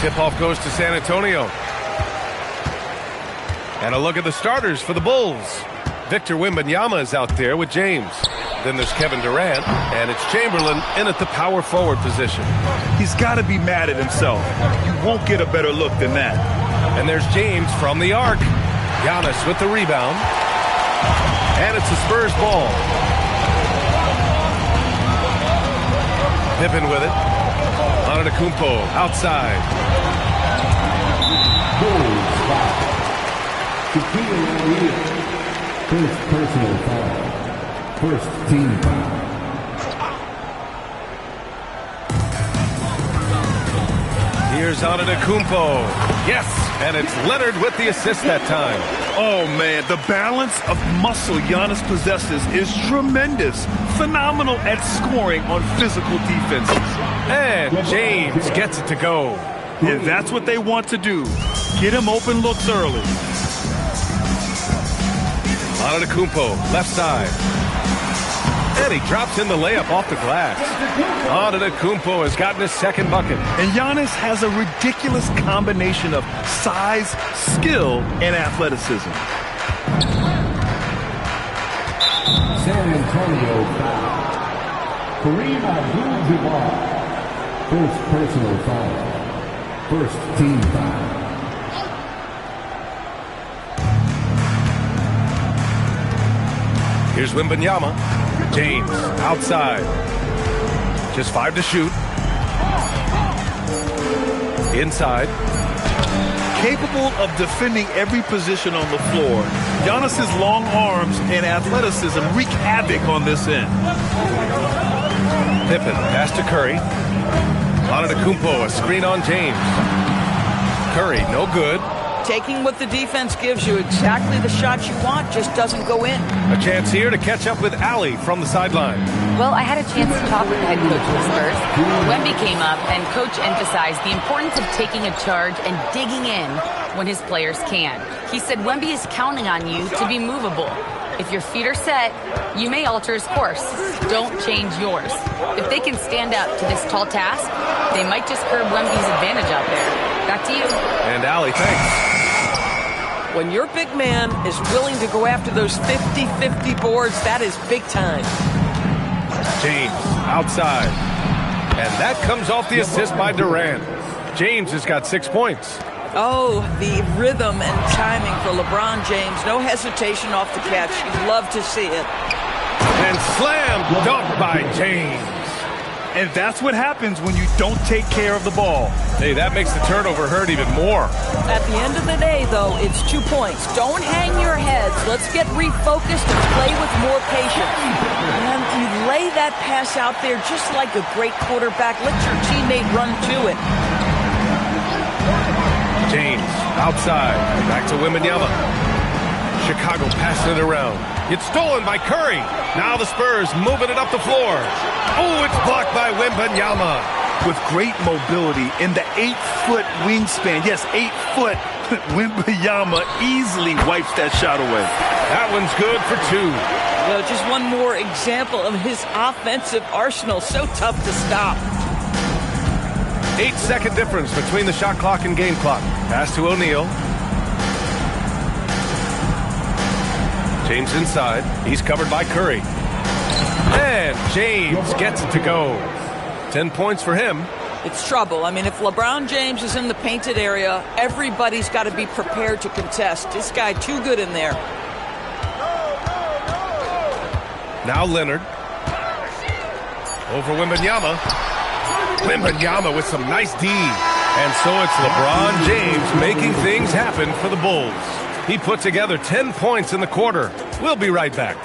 Tip-off goes to San Antonio. And a look at the starters for the Bulls. Victor Wembanyama is out there with James. Then there's Kevin Durant, and it's Chamberlain in at the power forward position. He's got to be mad at himself. You won't get a better look than that. And there's James from the arc. Giannis with the rebound. And it's the Spurs ball. Pippen with it. Antetokounmpo outside. Shaquille O'Neal. First personal foul. First team foul. Here's Antetokounmpo. Yes, and it's Leonard with the assist that time. Oh, man, the balance of muscle Giannis possesses is tremendous. Phenomenal at scoring on physical defenses. And James gets it to go. And that's what they want to do. Get him open looks early. Antetokounmpo, left side. And he drops in the layup off the glass. Antetokounmpo has gotten his second bucket. And Giannis has a ridiculous combination of size, skill, and athleticism. San Antonio foul. Kareem Abdul-Jabbar. First personal foul. First team foul. Here's Wembanyama. James, outside. Just 5 to shoot. Inside. Capable of defending every position on the floor, Giannis's long arms and athleticism wreak havoc on this end. Pippen, pass to Curry. Antetokounmpo, a screen on James. Curry, no good. Taking what the defense gives you, exactly the shot you want, just doesn't go in. A chance here to catch up with Allie from the sideline. Well, I had a chance to talk with the head coach of the Spurs. Wemby came up, and Coach emphasized the importance of taking a charge and digging in when his players can. He said Wemby is counting on you to be movable. If your feet are set, you may alter his course. Don't change yours. If they can stand up to this tall task, they might just curb Wemby's advantage out there. Back to you. And Allie, thanks. When your big man is willing to go after those 50-50 boards, that is big time. James, outside. And that comes off the assist by Durant. James has got 6 points. Oh, the rhythm and timing for LeBron James. No hesitation off the catch. You'd love to see it. And slam dunk by James. And that's what happens when you don't take care of the ball. Hey, that makes the turnover hurt even more. At the end of the day, though, it's 2 points. Don't hang your heads. Let's get refocused and play with more patience. And you lay that pass out there just like a great quarterback. Let your teammate run to it. James, outside. Back to Wembanyama. Chicago passing it around. It's stolen by Curry. Now the Spurs moving it up the floor. Oh, it's blocked by Wembanyama. With great mobility in the 8-foot wingspan. Yes, 8 foot. Wembanyama easily wipes that shot away. That one's good for 2. Well, just one more example of his offensive arsenal. So tough to stop. 8-second difference between the shot clock and game clock. Pass to O'Neal. James inside. He's covered by Curry. And James gets it to go. 10 points for him. It's trouble. I mean, if LeBron James is in the painted area, everybody's got to be prepared to contest. This guy too good in there. Now Leonard. Over Wembanyama. Wembanyama with some nice D. And so it's LeBron James making things happen for the Bulls. He put together 10 points in the quarter. We'll be right back.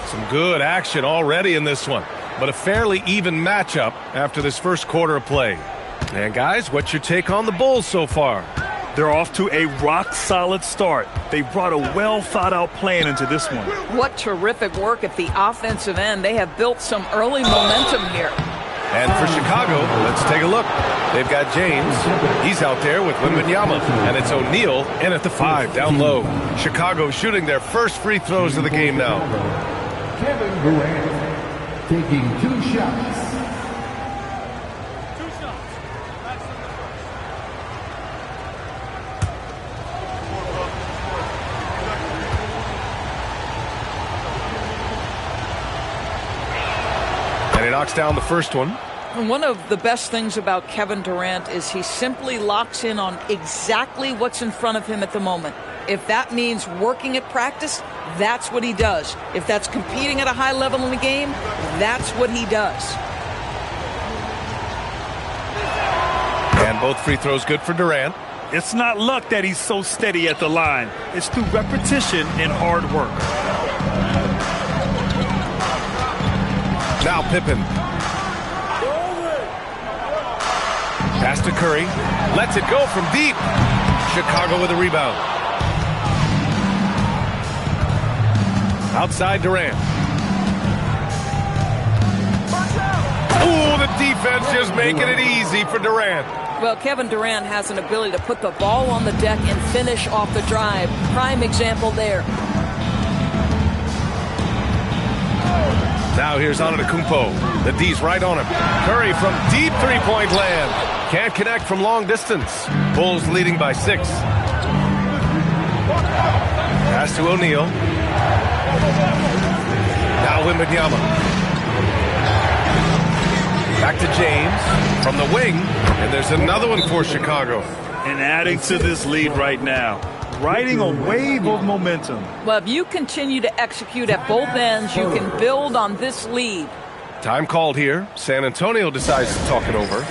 Some good action already in this one, but a fairly even matchup after this first quarter of play. And guys, what's your take on the Bulls so far? They're off to a rock-solid start. They brought a well-thought-out plan into this one. What terrific work at the offensive end. They have built some early momentum here. And for Chicago, let's take a look. They've got James. He's out there with Wembanyama. And it's O'Neal in at the 5, down low. Chicago shooting their first free throws of the game now. Kevin Durant taking 2 shots. And he knocks down the first one. And one of the best things about Kevin Durant is he simply locks in on exactly what's in front of him at the moment. If that means working at practice, that's what he does. If that's competing at a high level in the game, that's what he does. And both free throws good for Durant. It's not luck that he's so steady at the line. It's through repetition and hard work. Now Pippen. Pass to Curry. Lets it go from deep. Chicago with a rebound. Outside Durant. Ooh, the defense just making it easy for Durant. Well, Kevin Durant has an ability to put the ball on the deck and finish off the drive. Prime example there. Now here's Antetokounmpo. The D's right on him. Curry from deep three-point land. Can't connect from long distance. Bulls leading by 6. Pass to O'Neal. Now Wembanyama. Back to James from the wing. And there's another one for Chicago. And adding to this lead right now. Riding a wave of momentum. Well, if you continue to execute at both ends, you can build on this lead. Time called here. San Antonio decides to talk it over.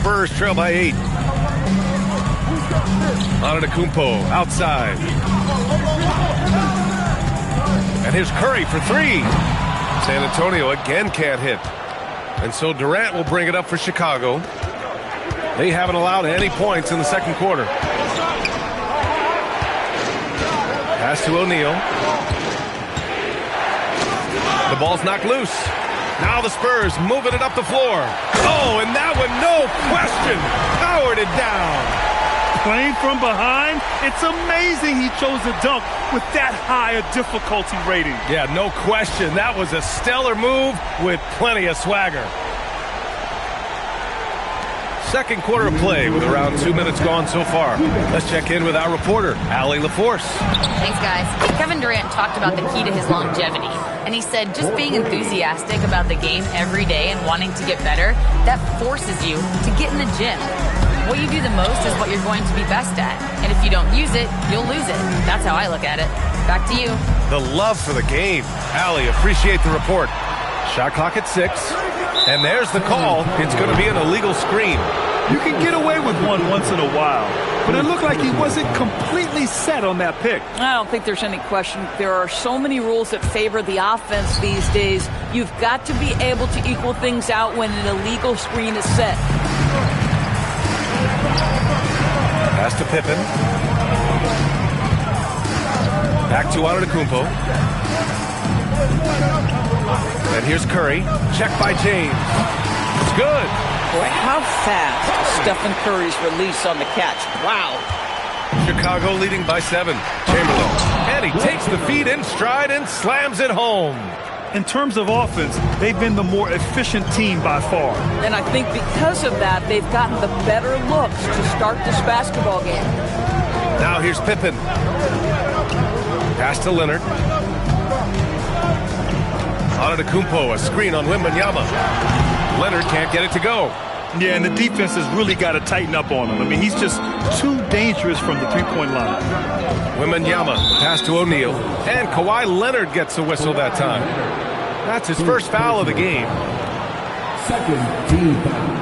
Spurs trail by 8. Antetokounmpo outside. And here's Curry for 3. San Antonio again can't hit. And so Durant will bring it up for Chicago. They haven't allowed any points in the second quarter. Pass to O'Neal. The ball's knocked loose. Now the Spurs moving it up the floor. Oh, and that one, no question, powered it down. Playing from behind, it's amazing he chose a dunk with that high a difficulty rating. Yeah, no question. That was a stellar move with plenty of swagger. Second quarter of play with around 2 minutes gone so far. Let's check in with our reporter, Allie LaForce. Thanks, guys. Kevin Durant talked about the key to his longevity. And he said just being enthusiastic about the game every day and wanting to get better, that forces you to get in the gym. What you do the most is what you're going to be best at. And if you don't use it, you'll lose it. That's how I look at it. Back to you. The love for the game. Allie, appreciate the report. Shot clock at 6. And there's the call. It's going to be an illegal screen. You can get away with one once in a while, but it looked like he wasn't completely set on that pick. I don't think there's any question. There are so many rules that favor the offense these days. You've got to be able to equal things out when an illegal screen is set. Pass to Pippen. Back to Antetokounmpo. And here's Curry. Check by James. It's good. Boy, how fast Stephen Curry's release on the catch. Wow. Chicago leading by 7. Chamberlain. And he takes the feed in stride and slams it home. in terms of offense, they've been the more efficient team by far. And I think because of that, they've gotten the better looks to start this basketball game. Now here's Pippen. Pass to Leonard. Antetokounmpo, a screen on Wembanyama. Leonard can't get it to go. Yeah, and the defense has really got to tighten up on him. I mean, he's just too dangerous from the three-point line. Wembanyama, pass to O'Neal. And Kawhi Leonard gets a whistle that time. That's his first foul of the game. Second team foul.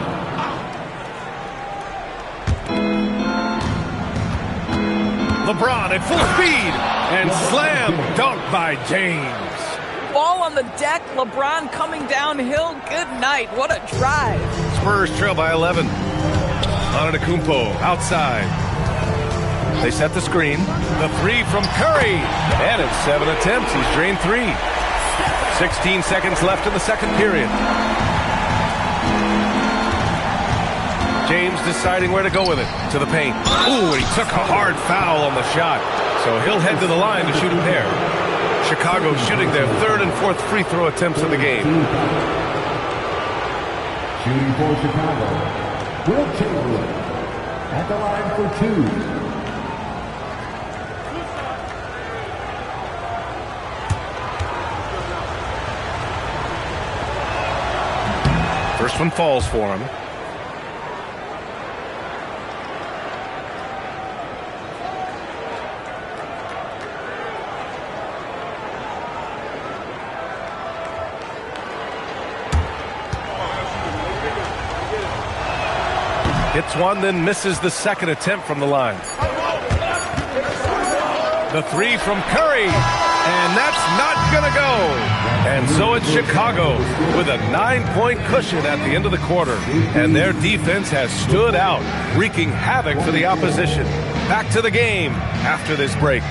LeBron at full speed. And slam dunk by James. Ball on the deck, LeBron coming downhill. Good night. What a drive. Spurs trail by 11. Antetokounmpo outside. They set the screen. The three from Curry. And in 7 attempts, he's drained 3. 16 seconds left in the second period. James deciding where to go with it. To the paint. Ooh, he took a hard foul on the shot. So he'll head to the line to shoot a pair. Chicago shooting their 3rd and 4th free throw attempts of the game. Shooting for Chicago, Will Chamberlain at the line for 2. First one falls for him. Hits one, then misses the second attempt from the line. The three from Curry, and that's not going to go. And so it's Chicago with a 9-point cushion at the end of the quarter. And their defense has stood out, wreaking havoc for the opposition. Back to the game after this break.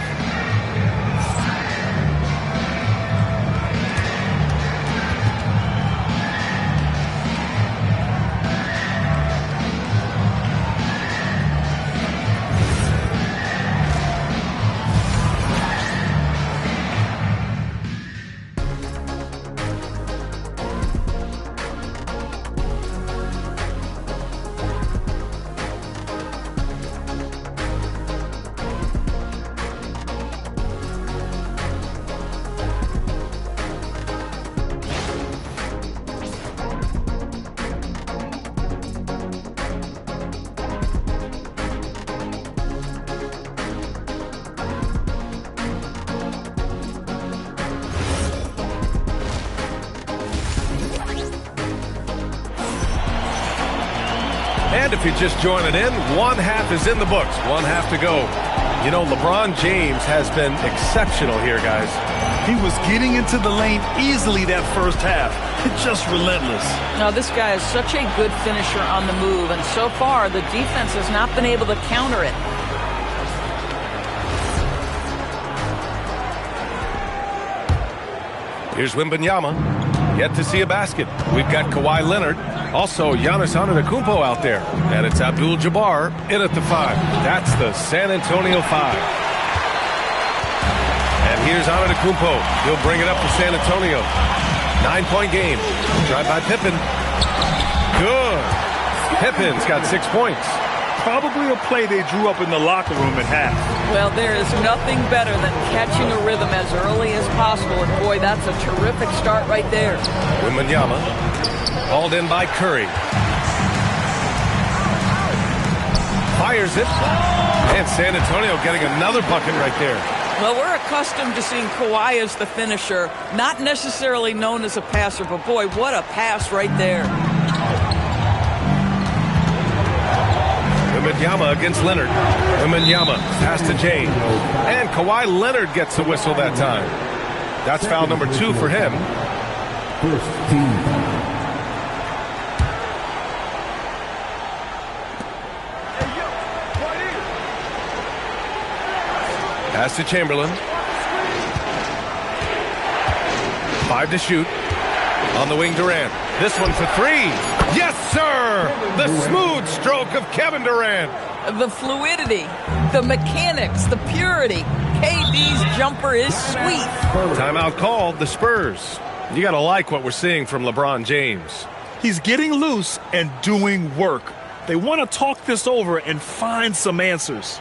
And if you're just joining in, 1 half is in the books. 1 half to go. You know, LeBron James has been exceptional here, guys. He was getting into the lane easily that first half. Just relentless. Now, this guy is such a good finisher on the move, and so far, the defense has not been able to counter it. Here's Wembanyama. Yet to see a basket. We've got Kawhi Leonard. Also, Giannis Antetokounmpo out there. And it's Abdul-Jabbar in at the 5. That's the San Antonio 5. And here's Antetokounmpo. He'll bring it up to San Antonio. 9-point game. Drive by Pippen. Good. Pippen's got 6 points. Probably a play they drew up in the locker room at half. Well, there is nothing better than catching a rhythm as early as possible. And boy, that's a terrific start right there. Wembanyama. Hauled in by Curry. Fires it. And San Antonio getting another bucket right there. Well, we're accustomed to seeing Kawhi as the finisher, not necessarily known as a passer, but boy, what a pass right there. Wembanyama against Leonard. Wembanyama pass to James. And Kawhi Leonard gets the whistle that time. That's foul number 2 for him. First team foul. Pass to Chamberlain. 5 to shoot. On the wing, Durant. This one for 3. Yes, sir! The smooth stroke of Kevin Durant. The fluidity, the mechanics, the purity. KD's jumper is sweet. Timeout called, the Spurs. You got to like what we're seeing from LeBron James. He's getting loose and doing work. They want to talk this over and find some answers.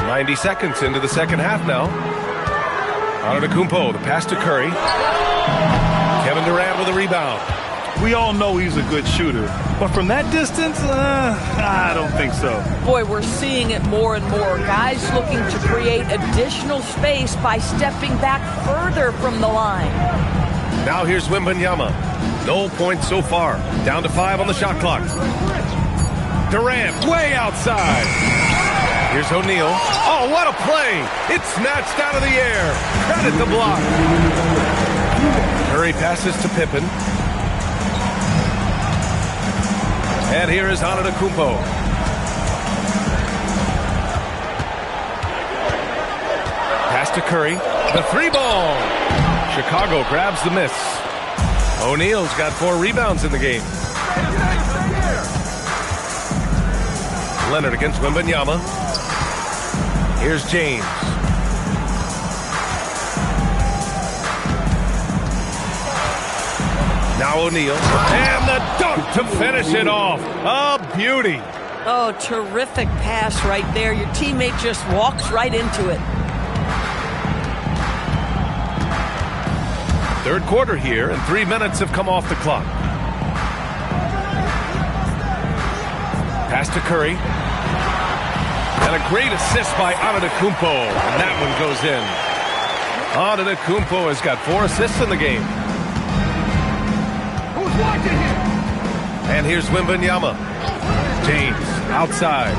.90 seconds into the second half now. Antetokounmpo, the pass to Curry. Kevin Durant with a rebound. We all know he's a good shooter, but from that distance, I don't think so. Boy, we're seeing it more and more. Guys looking to create additional space by stepping back further from the line. Now here's Wembanyama. No points so far. Down to 5 on the shot clock. Durant way outside. Here's O'Neal. Oh, what a play! It's snatched out of the air. Credit the block. Curry passes to Pippen. And here is Antetokounmpo. Pass to Curry. The 3-ball. Chicago grabs the miss. O'Neal's got 4 rebounds in the game. Leonard against Wembanyama. Here's James. Now O'Neal. And the dunk to finish it off. A beauty. Oh, terrific pass right there. Your teammate just walks right into it. Third quarter here, and 3 minutes have come off the clock. Pass to Curry. And a great assist by Antetokounmpo. And that one goes in. Antetokounmpo has got 4 assists in the game. Who's watching him? And here's Wembanyama. James outside.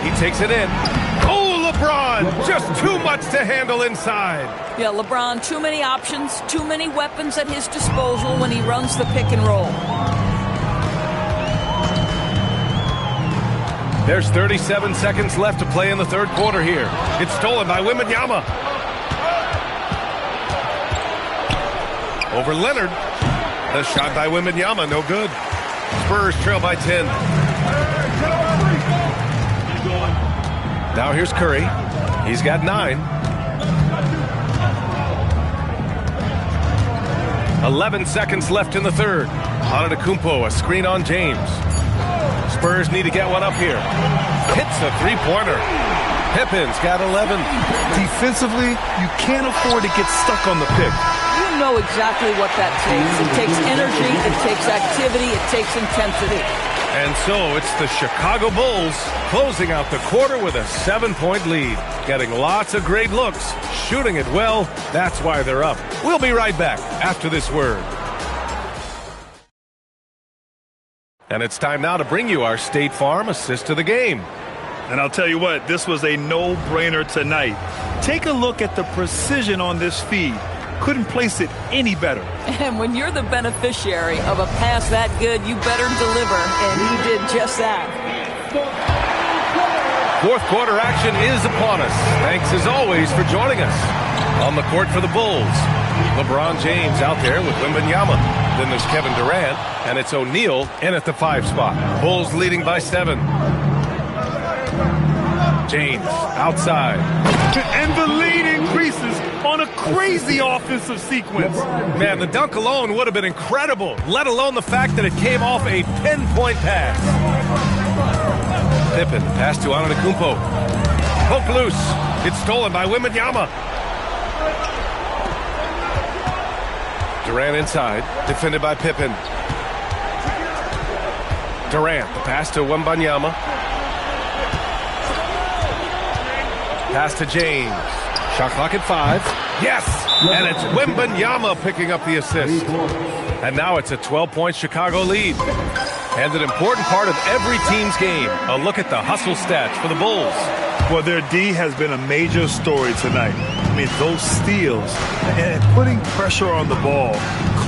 He takes it in. Oh, LeBron! Just too much to handle inside. Yeah, LeBron, too many options, too many weapons at his disposal when he runs the pick and roll. There's 37 seconds left to play in the third quarter here. It's stolen by Wembanyama. Over Leonard. The shot by Wembanyama, no good. Spurs trail by 10. Now here's Curry. He's got 9. 11 seconds left in the third. Antetokounmpo, a screen on James. Spurs need to get one up here. Hits a 3-pointer. Pippen's got 11. Defensively, you can't afford to get stuck on the pick. You know exactly what that takes. It takes energy, it takes activity, it takes intensity. And so it's the Chicago Bulls closing out the quarter with a 7-point lead. Getting lots of great looks, shooting it well. That's why they're up. We'll be right back after this word. And it's time now to bring you our State Farm assist to the game. And I'll tell you what, this was a no-brainer tonight. Take a look at the precision on this feed. Couldn't place it any better. And when you're the beneficiary of a pass that good, you better deliver. And he did just that. Fourth quarter action is upon us. Thanks as always for joining us. On the court for the Bulls, LeBron James out there with Wembanyama. Then there's Kevin Durant, and it's O'Neal in at the 5 spot. Bulls leading by 7. James outside. And the lead increases on a crazy offensive sequence. Man, the dunk alone would have been incredible, let alone the fact that it came off a pinpoint pass. Pippen, pass to Antetokounmpo. Poked loose. It's stolen by Wembanyama. Durant inside, defended by Pippen. Durant, the pass to Wembanyama. Pass to James. Shot clock at 5. Yes! And it's Wembanyama picking up the assist. And now it's a 12-point Chicago lead. And an important part of every team's game. A look at the hustle stats for the Bulls. Well, their D has been a major story tonight. I mean, those steals and putting pressure on the ball,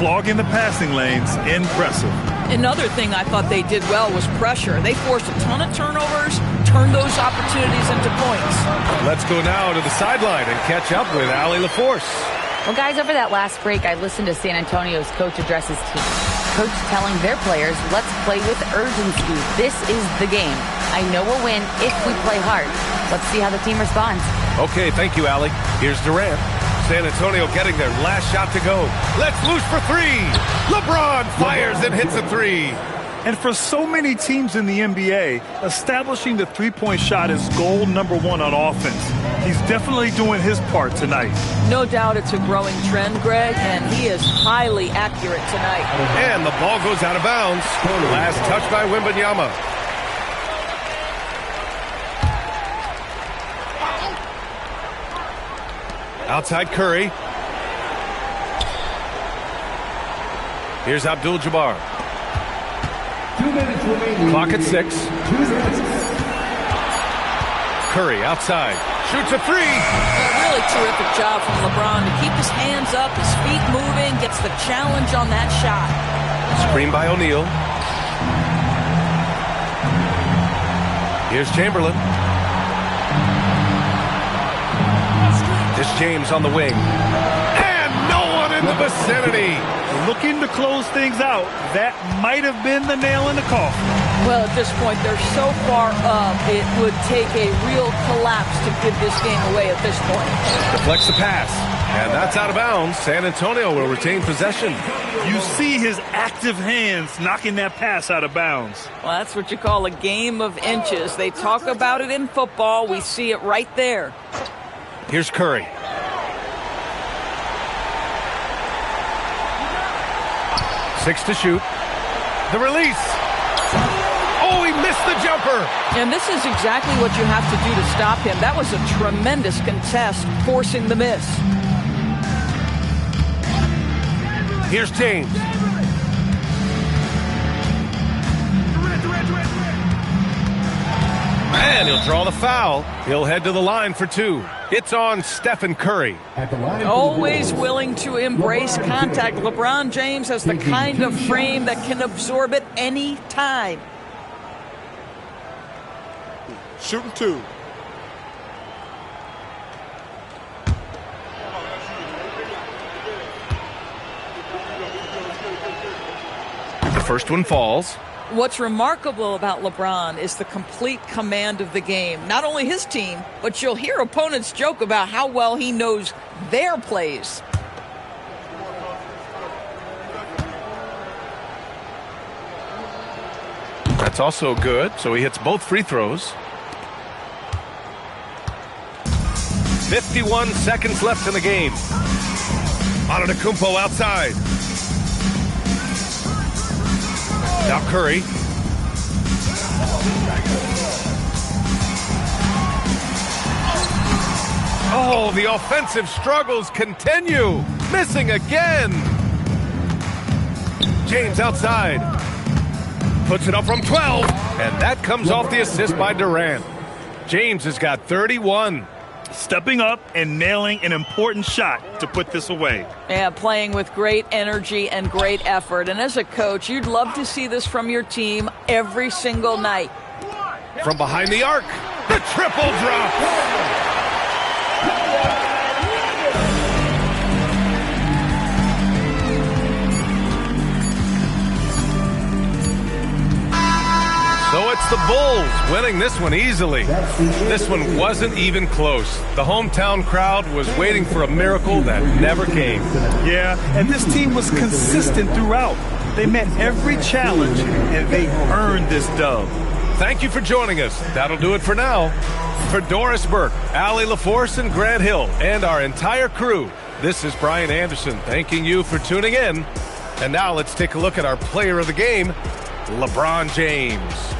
clogging the passing lanes, impressive. Another thing I thought they did well was pressure. They forced a ton of turnovers, turned those opportunities into points. Let's go now to the sideline and catch up with Allie LaForce. Well, guys, over that last break, I listened to San Antonio's coach address his team. Coach telling their players, let's play with urgency. This is the game. I know we'll win if we play hard. Let's see how the team responds. Okay, thank you, Allie. Here's Durant. San Antonio getting their last shot to go. Let's loose for 3. LeBron fires and hits a 3. And for so many teams in the NBA, establishing the three-point shot is goal number 1 on offense. He's definitely doing his part tonight. No doubt it's a growing trend, Greg, and he is highly accurate tonight. And the ball goes out of bounds. Last touch by Wembanyama. Outside Curry. Here's Abdul-Jabbar. 2 minutes remaining. Clock at 6. 2 minutes. Curry outside. Shoots a 3. A really terrific job from LeBron to keep his hands up, his feet moving, gets the challenge on that shot. Screen by O'Neal. Here's Chamberlain. This James on the wing. And no one in the vicinity. Looking to close things out. That might have been the nail in the coffin. Well, at this point, they're so far up, it would take a real collapse to give this game away at this point. Deflects the pass. And that's out of bounds. San Antonio will retain possession. You see his active hands knocking that pass out of bounds. Well, that's what you call a game of inches. They talk about it in football. We see it right there. Here's Curry. Six to shoot. The release. Oh, he missed the jumper. And this is exactly what you have to do to stop him. That was a tremendous contest, forcing the miss. Here's James. And he'll draw the foul. He'll head to the line for 2. It's on Stephen Curry. At the line Always willing to embrace contact. LeBron James has the kind of frame that can absorb it any time. Shooting 2. The first one falls. What's remarkable about LeBron is the complete command of the game. Not only his team, but you'll hear opponents joke about how well he knows their plays. That's also good, so he hits both free throws. 51 seconds left in the game. Antetokounmpo outside. Now Curry. Oh, the offensive struggles continue. Missing again. James outside. Puts it up from 12. And that comes off the assist by Durant. James has got 31. Stepping up and nailing an important shot to put this away. Yeah, playing with great energy and great effort. And as a coach, you'd love to see this from your team every single night. From behind the arc, the The triple drop. So it's the Bulls winning this one easily. This one wasn't even close. The hometown crowd was waiting for a miracle that never came. Yeah, and this team was consistent throughout. They met every challenge, and they earned this dub. Thank you for joining us. That'll do it for now. For Doris Burke, Allie LaForce, and Grant Hill, and our entire crew, this is Brian Anderson thanking you for tuning in. And now let's take a look at our player of the game, LeBron James.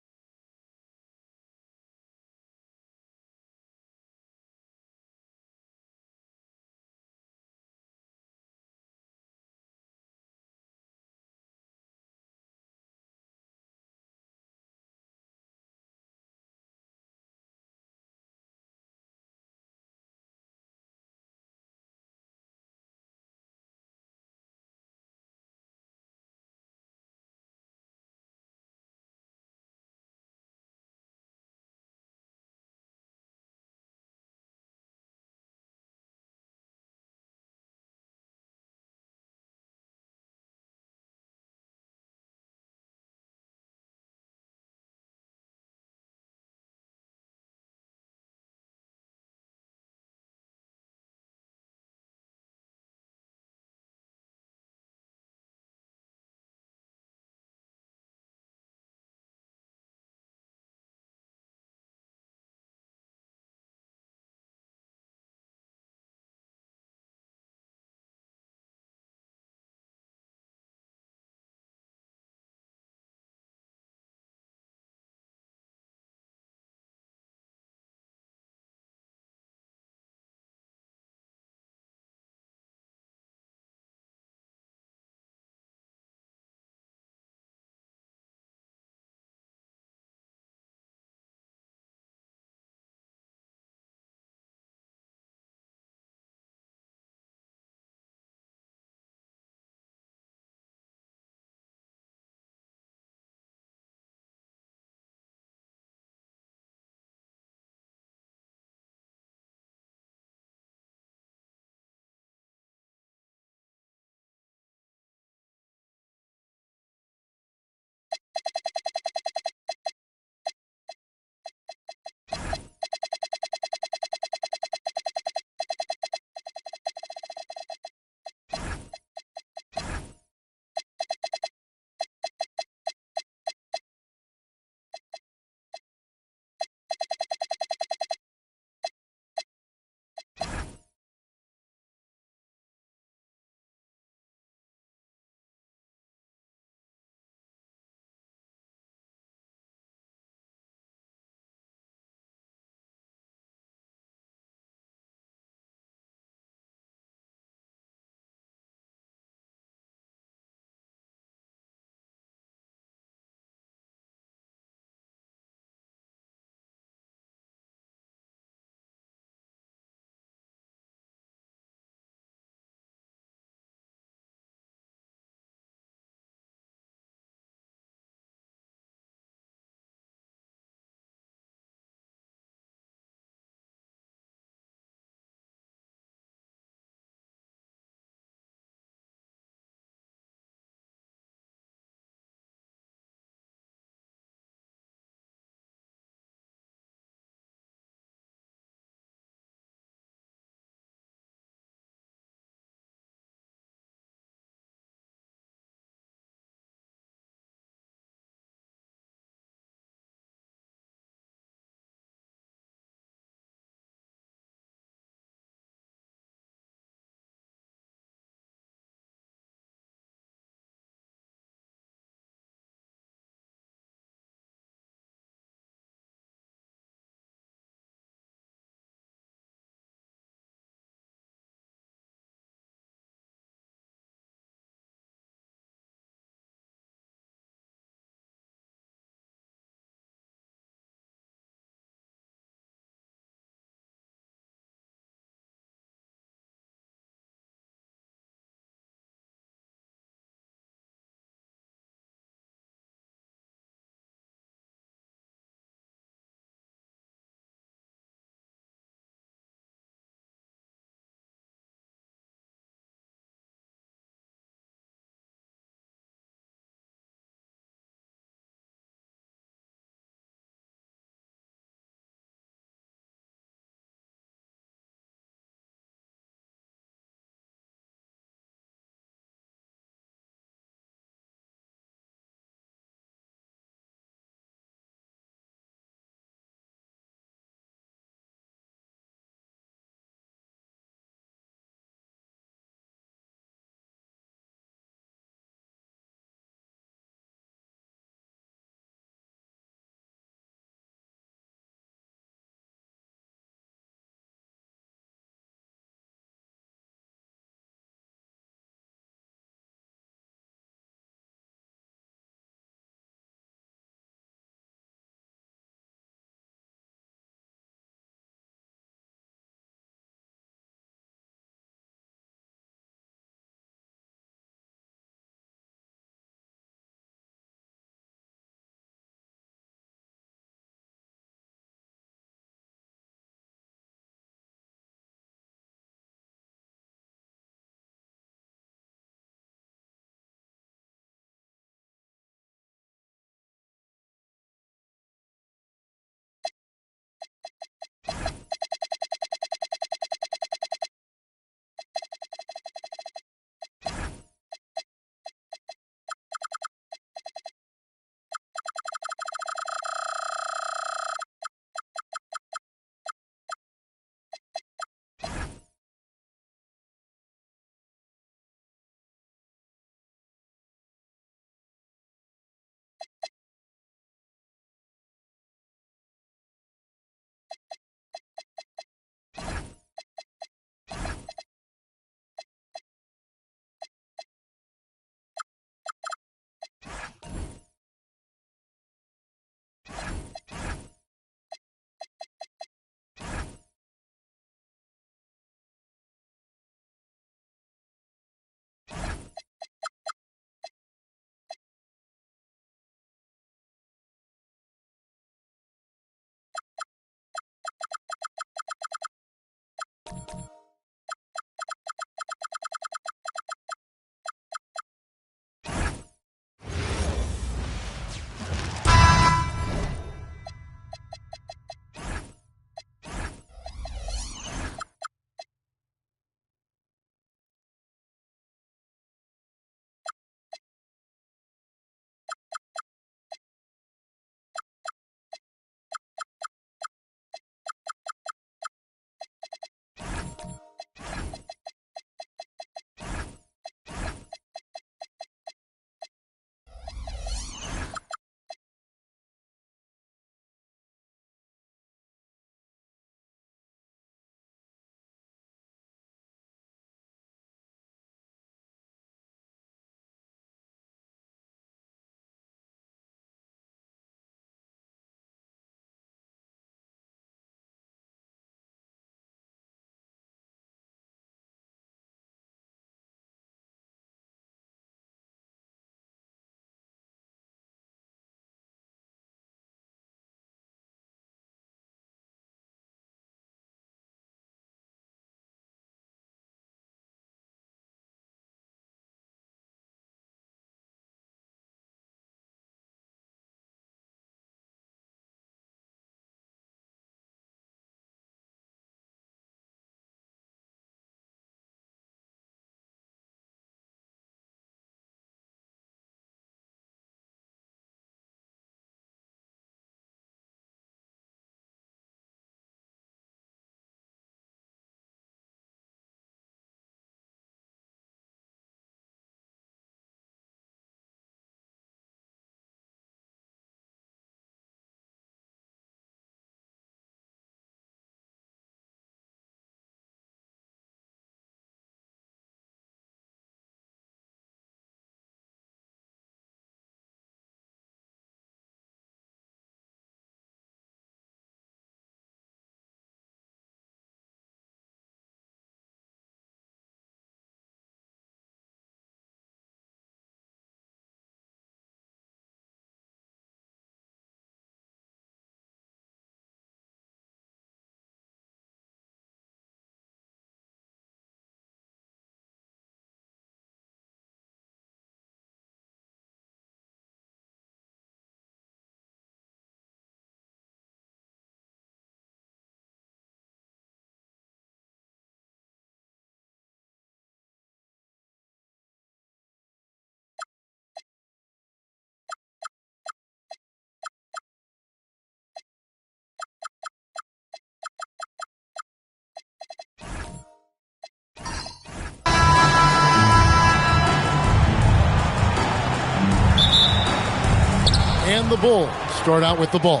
And the Bulls start out with the ball.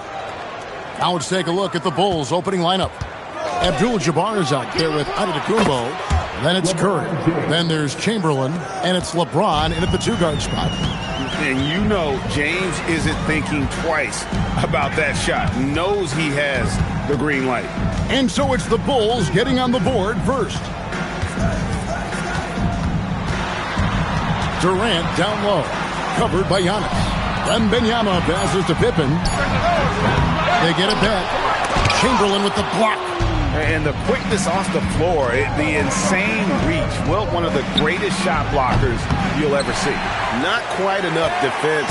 Now let's take a look at the Bulls' opening lineup. Abdul-Jabbar is out there with Antetokounmpo. Then it's Curry. Then there's Chamberlain. And it's LeBron in at the two-guard spot. And you know James isn't thinking twice about that shot. Knows he has the green light. And so it's the Bulls getting on the board first. Durant down low. Covered by Giannis. Wembanyama passes to Pippen. They get it back. Chamberlain with the block. And the quickness off the floor, the insane reach. Well, one of the greatest shot blockers you'll ever see. Not quite enough defense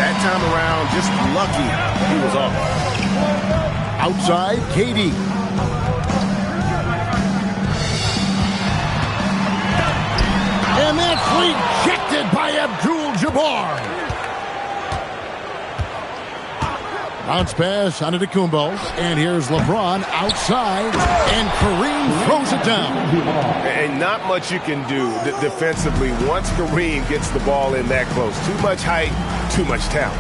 that time around. Just lucky he was off. Outside, KD. And that's rejected by Abdul-Jabbar. Bounce pass onto Antetokounmpo, and here's LeBron outside, and Kareem throws it down. And not much you can do defensively once Kareem gets the ball in that close. Too much height, too much talent.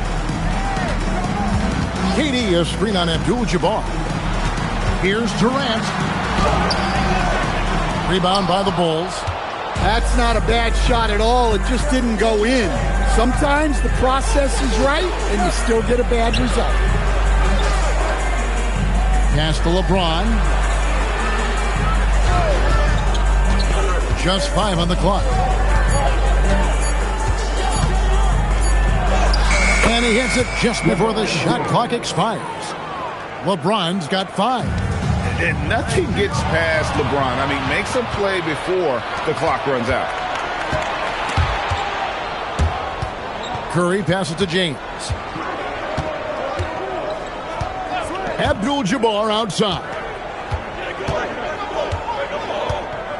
KD, a screen on Abdul-Jabbar. Here's Durant. Rebound by the Bulls. That's not a bad shot at all. It just didn't go in. Sometimes the process is right, and you still get a bad result. Pass to LeBron. Just 5 on the clock. And he hits it just before the shot clock expires. LeBron's got 5. And nothing gets past LeBron. I mean, makes a play before the clock runs out. Curry passes to James. Abdul-Jabbar outside.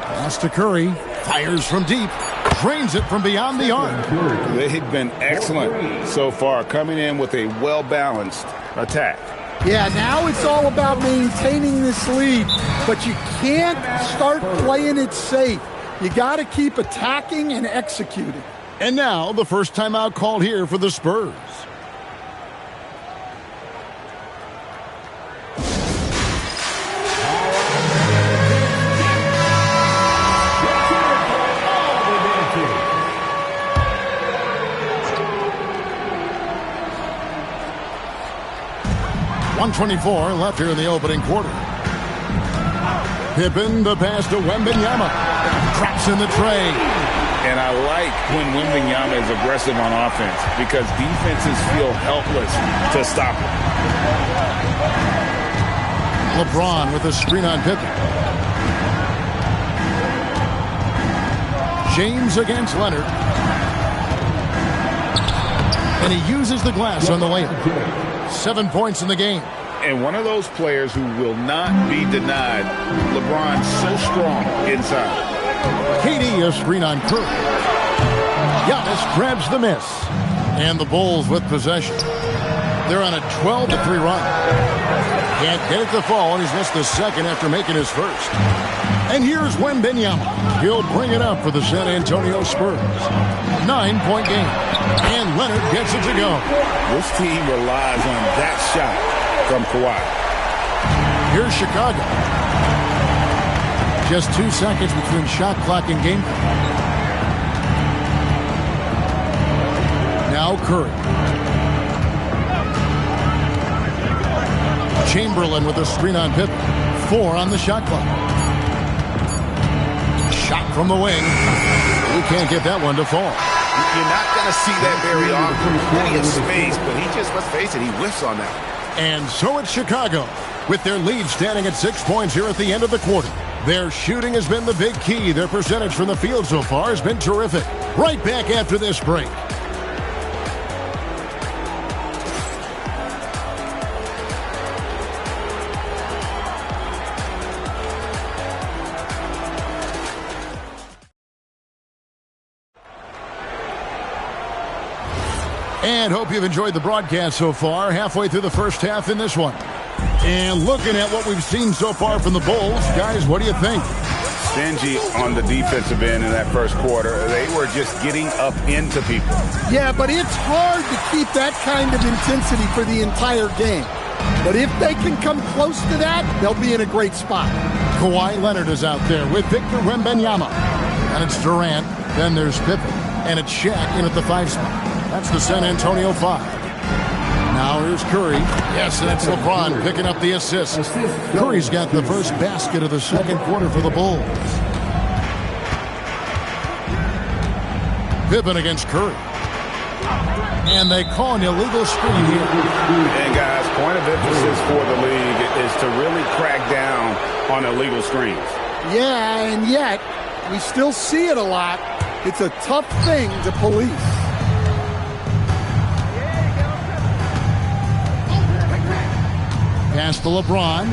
Pass to Curry. Fires from deep. Drains it from beyond the arc. They've been excellent so far, coming in with a well-balanced attack. Yeah, now it's all about maintaining this lead, but you can't start playing it safe. You got to keep attacking and executing. And now the first timeout called here for the Spurs. .124 left here in the opening quarter. Pippen, the pass to Wembanyama. Drops in the tray. And I like when Wembanyama is aggressive on offense because defenses feel helpless to stop him. LeBron with a screen on Pippen. James against Leonard. And he uses the glass on the layup. 7 points in the game. And one of those players who will not be denied. LeBron so strong inside. KD a screen on Curry. Giannis grabs the miss. And the Bulls with possession. They're on a 12-3 run. Can't get it to fall, and he's missed the second after making his first. And here's Wembanyama. He'll bring it up for the San Antonio Spurs. 9-point game. And Leonard gets it to go. This team relies on that shot from Kawhi. Here's Chicago. Just 2 seconds between shot clock and game. Now Curry. Chamberlain with a screen on Pippen. 4 on the shot clock. Shot from the wing. He can't get that one to fall. You're not going to see that very often. Plenty of space, but he just, let's face it, he whiffs on that. And so it's Chicago, with their lead standing at 6 points here at the end of the quarter. Their shooting has been the big key. Their percentage from the field so far has been terrific. Right back after this break. And hope you've enjoyed the broadcast so far. Halfway through the first half in this one. And looking at what we've seen so far from the Bulls, guys, what do you think? stingy on the defensive end in that first quarter. They were just getting up into people. Yeah, but it's hard to keep that kind of intensity for the entire game. But if they can come close to that, they'll be in a great spot. Kawhi Leonard is out there with Victor Wembanyama. And it's Durant. Then there's Pippen. And it's Shaq in at the 5 spot. That's the San Antonio 5. Now here's Curry. Yes, and it's LeBron picking up the assist. Curry's got the first basket of the second quarter for the Bulls. Pippen against Curry. And they call an illegal screen here. And guys, point of emphasis for the league is to really crack down on illegal screens. Yeah, and yet we still see it a lot. It's a tough thing to police. Pass to LeBron.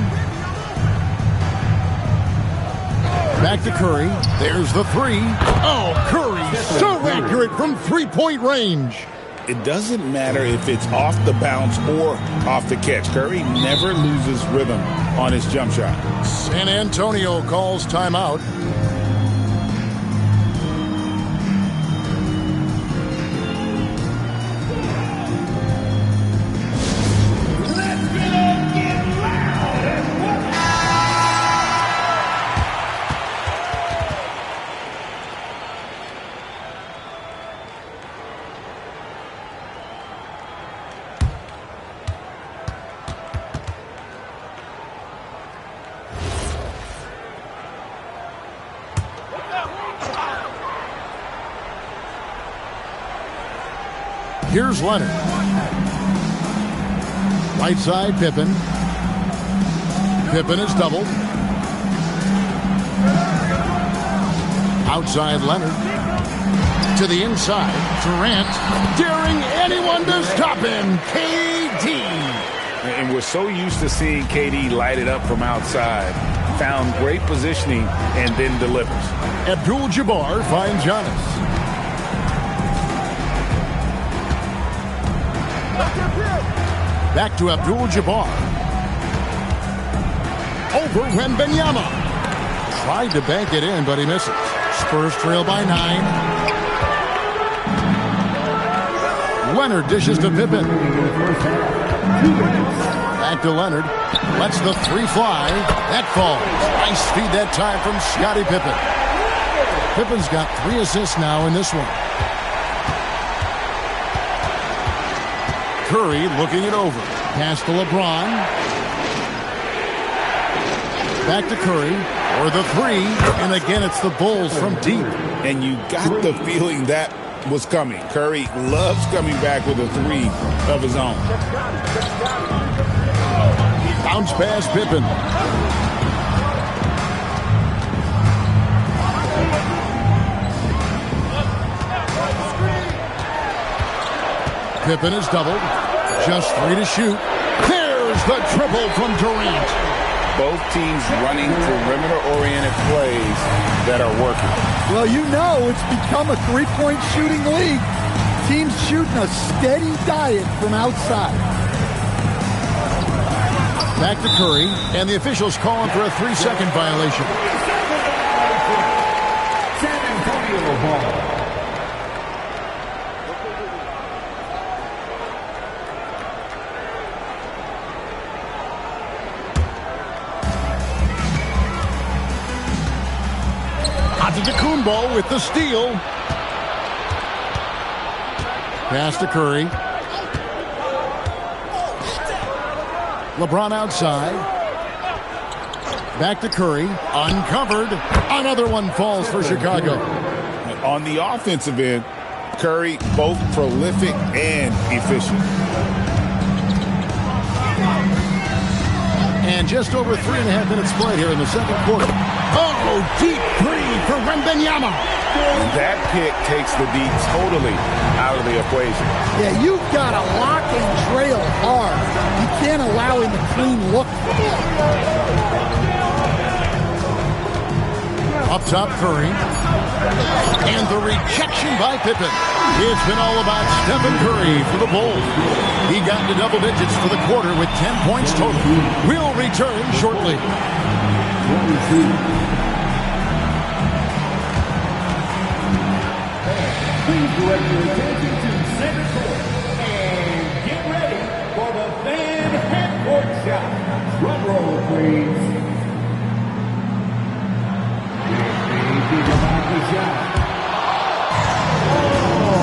Back to Curry. There's the 3. Oh, Curry so accurate from three-point range. It doesn't matter if it's off the bounce or off the catch. Curry never loses rhythm on his jump shot. San Antonio calls timeout. Here's Leonard. Right side, Pippen. Pippen is doubled. Outside, Leonard. To the inside, Durant. Daring anyone to stop him. KD. And we're so used to seeing KD light it up from outside. Found great positioning and then delivers. Abdul-Jabbar finds Giannis. Back to Abdul-Jabbar. Over Wembanyama. Tried to bank it in, but he misses. Spurs trail by 9. Leonard dishes to Pippen. Back to Leonard. Lets the 3 fly. That falls. Nice feed that time from Scottie Pippen. Pippen's got 3 assists now in this one. Curry looking it over. Pass to LeBron. Back to Curry. Or the 3. And again, it's the Bulls from deep. And you got the feeling that was coming. Curry loves coming back with a 3 of his own. Bounce pass Pippen. Pippen is doubled. Just 3 to shoot. There's the triple from Durant. Both teams running perimeter-oriented plays that are working. Well, you know it's become a three-point shooting league. Teams shooting a steady diet from outside. Back to Curry, and the officials calling for a 3-second violation. San Antonio ball. Antetokounmpo with the steal. Pass to Curry. LeBron outside. Back to Curry. Uncovered. Another one falls for Chicago. On the offensive end, Curry both prolific and efficient. And just over 3.5 minutes played here in the second quarter. Oh, deep 3 for Wembanyama. That pick takes the D totally out of the equation. Yeah, you've got to lock and trail hard. You can't allow him a clean look. Up top, Curry. And the rejection by Pippen. It's been all about Stephen Curry for the Bulls. He got into double digits for the quarter with 10 points total. We'll return shortly. direct your attention to center court and get ready for the fan half-court shot. Drum roll, please. Thinking about the shot. Oh,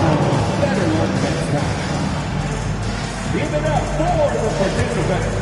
better one next time. Give it up for the participants.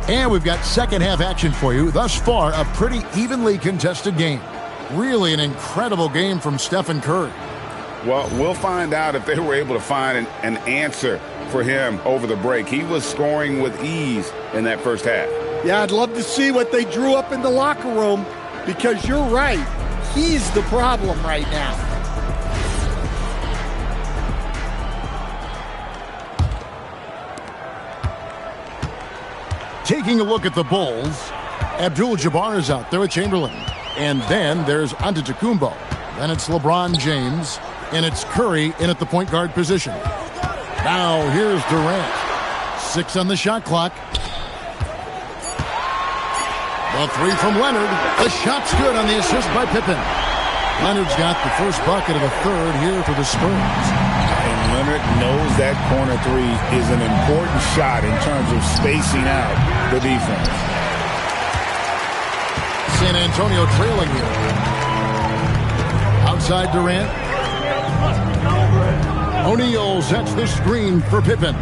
And we've got second half action for you. Thus far, a pretty evenly contested game. Really an incredible game from Stephen Curry. Well, we'll find out if they were able to find an answer for him over the break. He was scoring with ease in that first half. Yeah, I'd love to see what they drew up in the locker room, because you're right. He's the problem right now. Taking a look at the Bulls, Abdul-Jabbar is out there with Chamberlain. And then there's Antetokounmpo. Then it's LeBron James. And it's Curry in at the point guard position. Now here's Durant. 6 on the shot clock. The three from Leonard. The shot's good on the assist by Pippen. Leonard's got the first bucket of the third here for the Spurs. And Leonard knows that corner three is an important shot in terms of spacing out the defense. San Antonio trailing here. Outside Durant. O'Neal sets the screen for Pippen.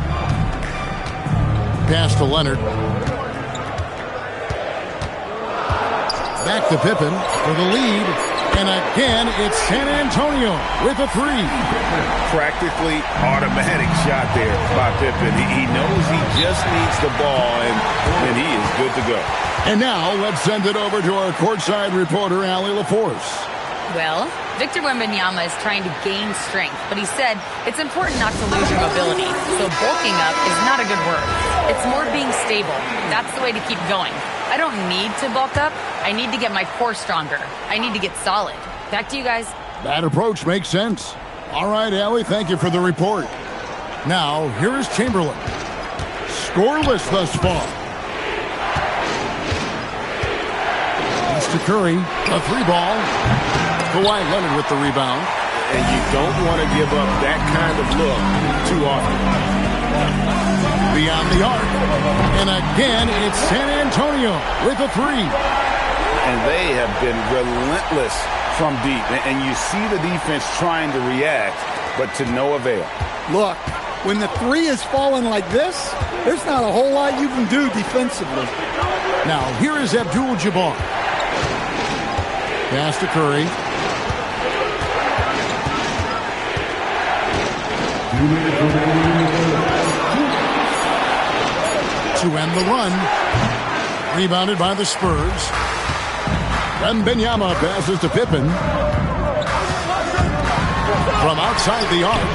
Pass to Leonard. Back to Pippen for the lead. And again, it's San Antonio with a three. Practically automatic shot there by Pippen. He knows he just needs the ball, and he is good to go. And now let's send it over to our courtside reporter, Allie LaForce. Well, Victor Wembanyama is trying to gain strength, but he said it's important not to lose your mobility. So bulking up is not a good word. It's more being stable. That's the way to keep going. I don't need to bulk up. I need to get my core stronger. I need to get solid. Back to you guys. That approach makes sense. All right, Allie, thank you for the report. Now, here is Chamberlain. Scoreless thus far. Pass to Curry. A three ball. Kawhi Leonard with the rebound. And you don't want to give up that kind of look too often. Beyond the arc. And again, it's San Antonio with a three. And they have been relentless from deep. And you see the defense trying to react, but to no avail. Look, when the three is falling like this, there's not a whole lot you can do defensively. Now, here is Abdul-Jabbar. Pass to Curry. To end the run. Rebounded by the Spurs. Wembanyama passes to Pippen. From outside the arc.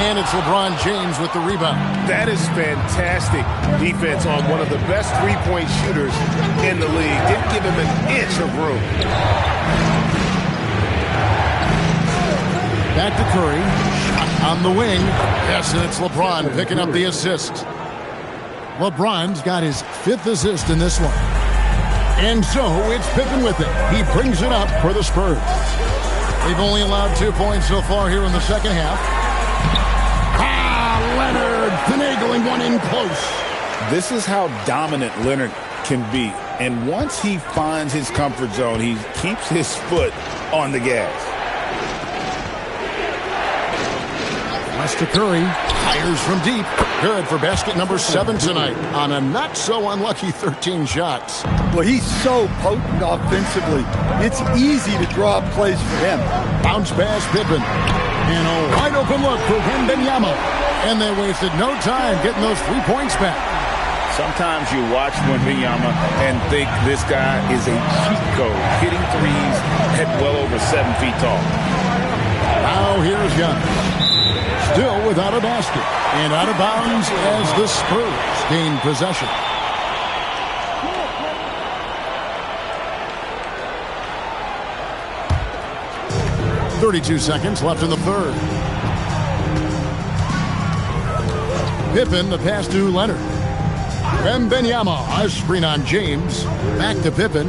And it's LeBron James with the rebound. That is fantastic defense on one of the best three-point shooters in the league. Didn't give him an inch of room. Back to Curry. Shot on the wing. Yes, and it's LeBron picking up the assist. LeBron's got his 5th assist in this one. And so it's Pippen with it. He brings it up for the Spurs. They've only allowed 2 points so far here in the second half. Leonard finagling one in close. This is how dominant Leonard can be. And once he finds his comfort zone, he keeps his foot on the gas. Pass to Curry. Fires from deep. Good for basket number 7 tonight on a not-so-unlucky 13 shots. Well, he's so potent offensively. It's easy to draw up plays for him. Bounce pass Pippen. And a wide-open look for Wembanyama. And they wasted no time getting those 3 points back. Sometimes you watch Wembanyama and think this guy is a cheat code, hitting threes at well over 7 feet tall. Now here's Giannis. Still without a basket. And out of bounds as the Spurs gain possession. .32 seconds left in the third. Pippen, the pass to Leonard. Wembanyama, a screen on James. Back to Pippen.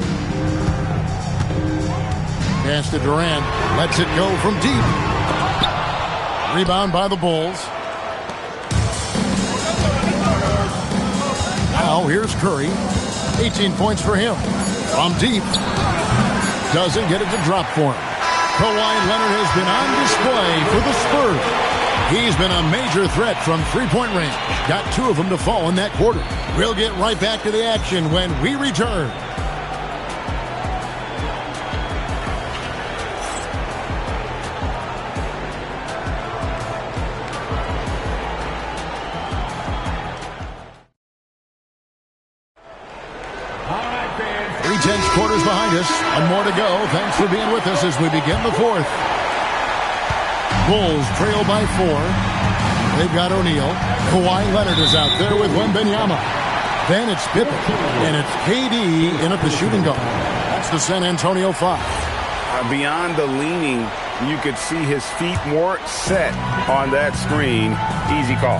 Pass to Durant. Lets it go from deep. Rebound by the Bulls. Now here's Curry. 18 points for him. From deep. Doesn't get it to drop for him. Kawhi Leonard has been on display for the Spurs. He's been a major threat from three-point range. Got 2 of them to fall in that quarter. We'll get right back to the action when we return. Quarters behind us. One more to go. Thanks for being with us as we begin the fourth. Bulls trail by 4. They've got O'Neal. Kawhi Leonard is out there with Wembanyama. Then it's Pippen. And it's KD in at the shooting guard. That's the San Antonio 5. Beyond the leaning, you could see his feet more set on that screen. Easy call.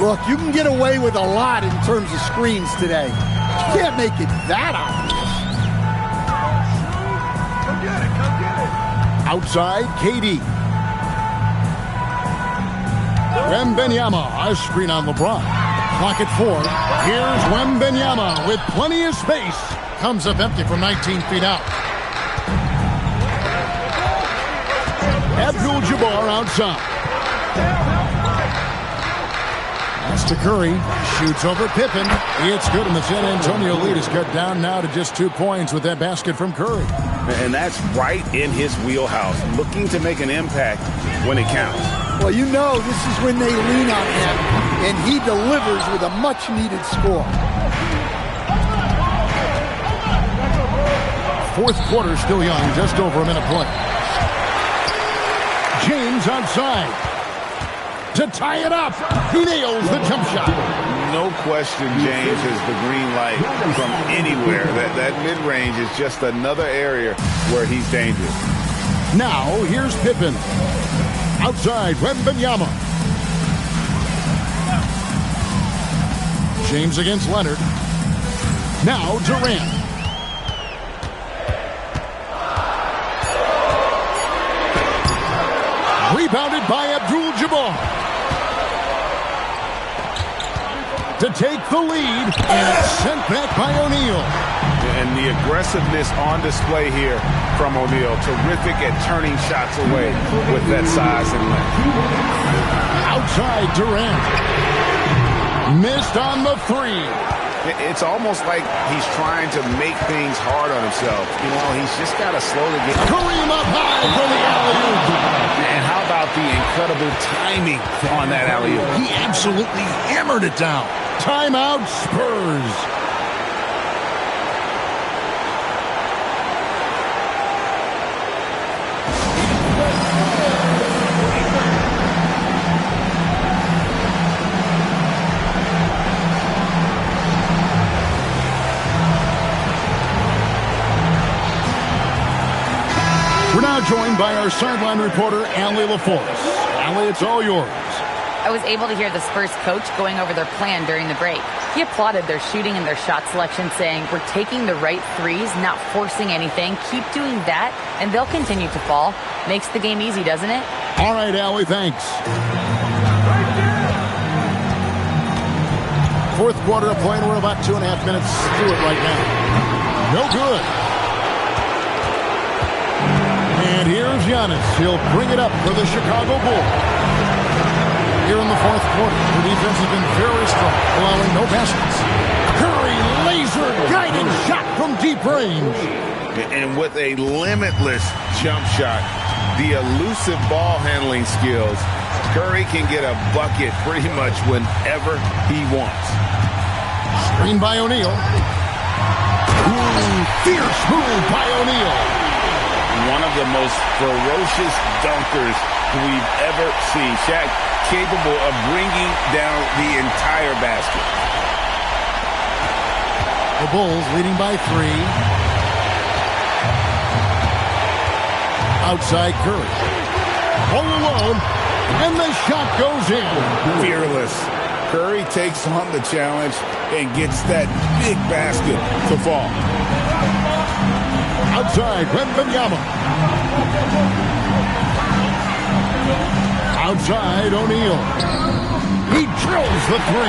Look, you can get away with a lot in terms of screens today. You can't make it that obvious. Outside, KD. Wembanyama, a screen on LeBron. Clock at 4. Here's Wembanyama with plenty of space. Comes up empty from 19 feet out. Abdul-Jabbar outside. Pass to Curry. Shoots over Pippen. It's good, and the San Antonio lead is cut down now to just 2 points with that basket from Curry. And that's right in his wheelhouse, looking to make an impact when it counts. Well, you know this is when they lean on him, and he delivers with a much-needed score. Fourth quarter still young, just over a minute play. James outside. To tie it up. He nails the jump shot. No question James has the green light from anywhere. That mid-range is just another area where he's dangerous. Now, here's Pippen. Outside, Wembanyama. James against Leonard. Now, Durant. Rebounded by Abdul-Jabbar. To take the lead, and it's sent back by O'Neal. And the aggressiveness on display here from O'Neal. Terrific at turning shots away with that size and length. Outside Durant. Missed on the 3. It's almost like he's trying to make things hard on himself. You know, he's just got to slowly get... Kareem up high for the alley-oop. And how about the incredible timing on that alley-oop? He absolutely hammered it down. Timeout Spurs. We're now joined by our sideline reporter, Allie LaForce. Allie, it's all yours. I was able to hear the Spurs coach going over their plan during the break. He applauded their shooting and their shot selection, saying, "We're taking the right threes, not forcing anything. Keep doing that, and they'll continue to fall." Makes the game easy, doesn't it? All right, Allie, thanks. Fourth quarter of play, and we're about 2.5 minutes through it right now. No good. And here's Giannis. He'll bring it up for the Chicago Bulls. here in the fourth quarter. The defense has been very strong, allowing no baskets. Curry, laser-guided shot from deep range. And with a limitless jump shot, the elusive ball handling skills, Curry can get a bucket pretty much whenever he wants. Screen by O'Neal. Ooh, fierce move by O'Neal. One of the most ferocious dunkers we've ever seen. Shaq capable of bringing down the entire basket. The Bulls leading by 3. Outside Curry. All alone, and the shot goes in. Fearless. Curry takes on the challenge and gets that big basket to fall. Outside, Wembanyama. Outside, O'Neal. He drills the 3.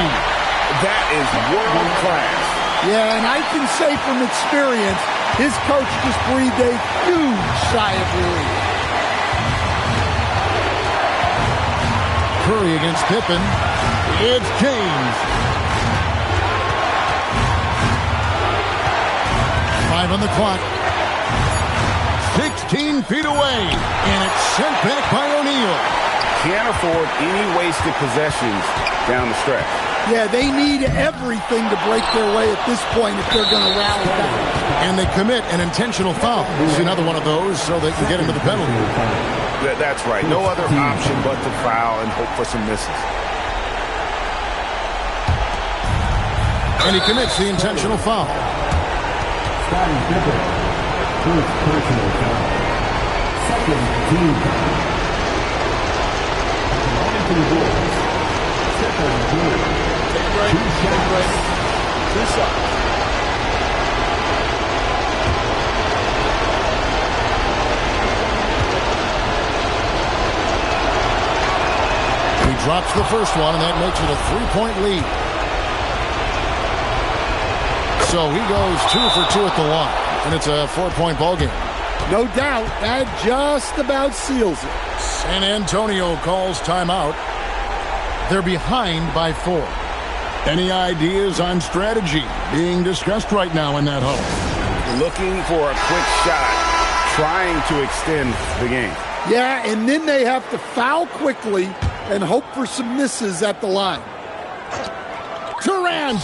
That is world class. Yeah, and I can say from experience, his coach just breathed a huge sigh of relief. Curry against Pippen. It's James. 5 on the clock. 16 feet away. And it's sent back by O'Neal. Can't afford any wasted possessions down the stretch. Yeah, they need everything to break their way at this point if they're going to rally back. And they commit an intentional foul. It's another one of those so they can get into the penalty. That's right. No other option but to foul and hope for some misses. And he commits the intentional foul. Scottie Pippen, first personal foul. Second team foul. Belonging to the Bulls. Stephen Curry. 2 shots. 2 shots. He drops the first one, and that makes it a 3-point lead. So he goes 2 for 2 at the line, and it's a 4-point ball game. No doubt, that just about seals it. San Antonio calls timeout. They're behind by 4. Any ideas on strategy being discussed right now in that hole? Looking for a quick shot, trying to extend the game. Yeah, and then they have to foul quickly and hope for some misses at the line. Durant!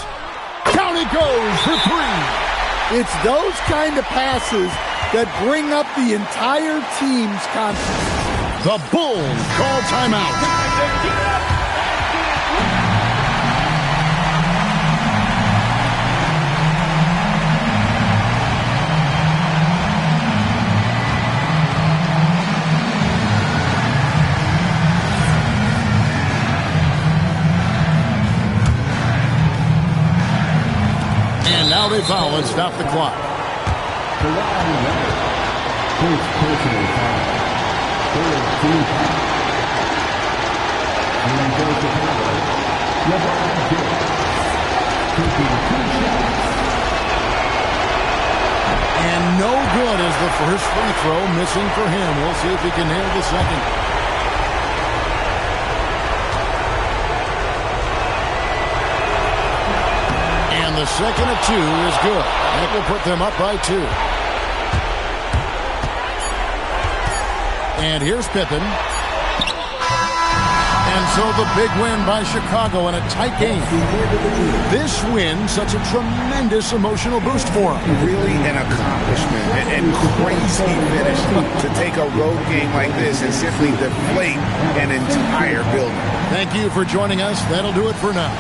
Down he goes for 3. It's those kind of passes that bring up the entire team's confidence. The Bulls call timeout. And now they foul and stop the clock. Kawhi Leonard, first personal foul. Third team foul. And for Chicago, LeBron James, taking 2 shots. And no good as the first free throw missing for him. We'll see if he can nail the second. And the second of 2 is good. That will put them up by 2. And here's Pippen. And so the big win by Chicago in a tight game. This win, such a tremendous emotional boost for them. Really an accomplishment and crazy finish to take a road game like this and simply deflate an entire building. Thank you for joining us. That'll do it for now.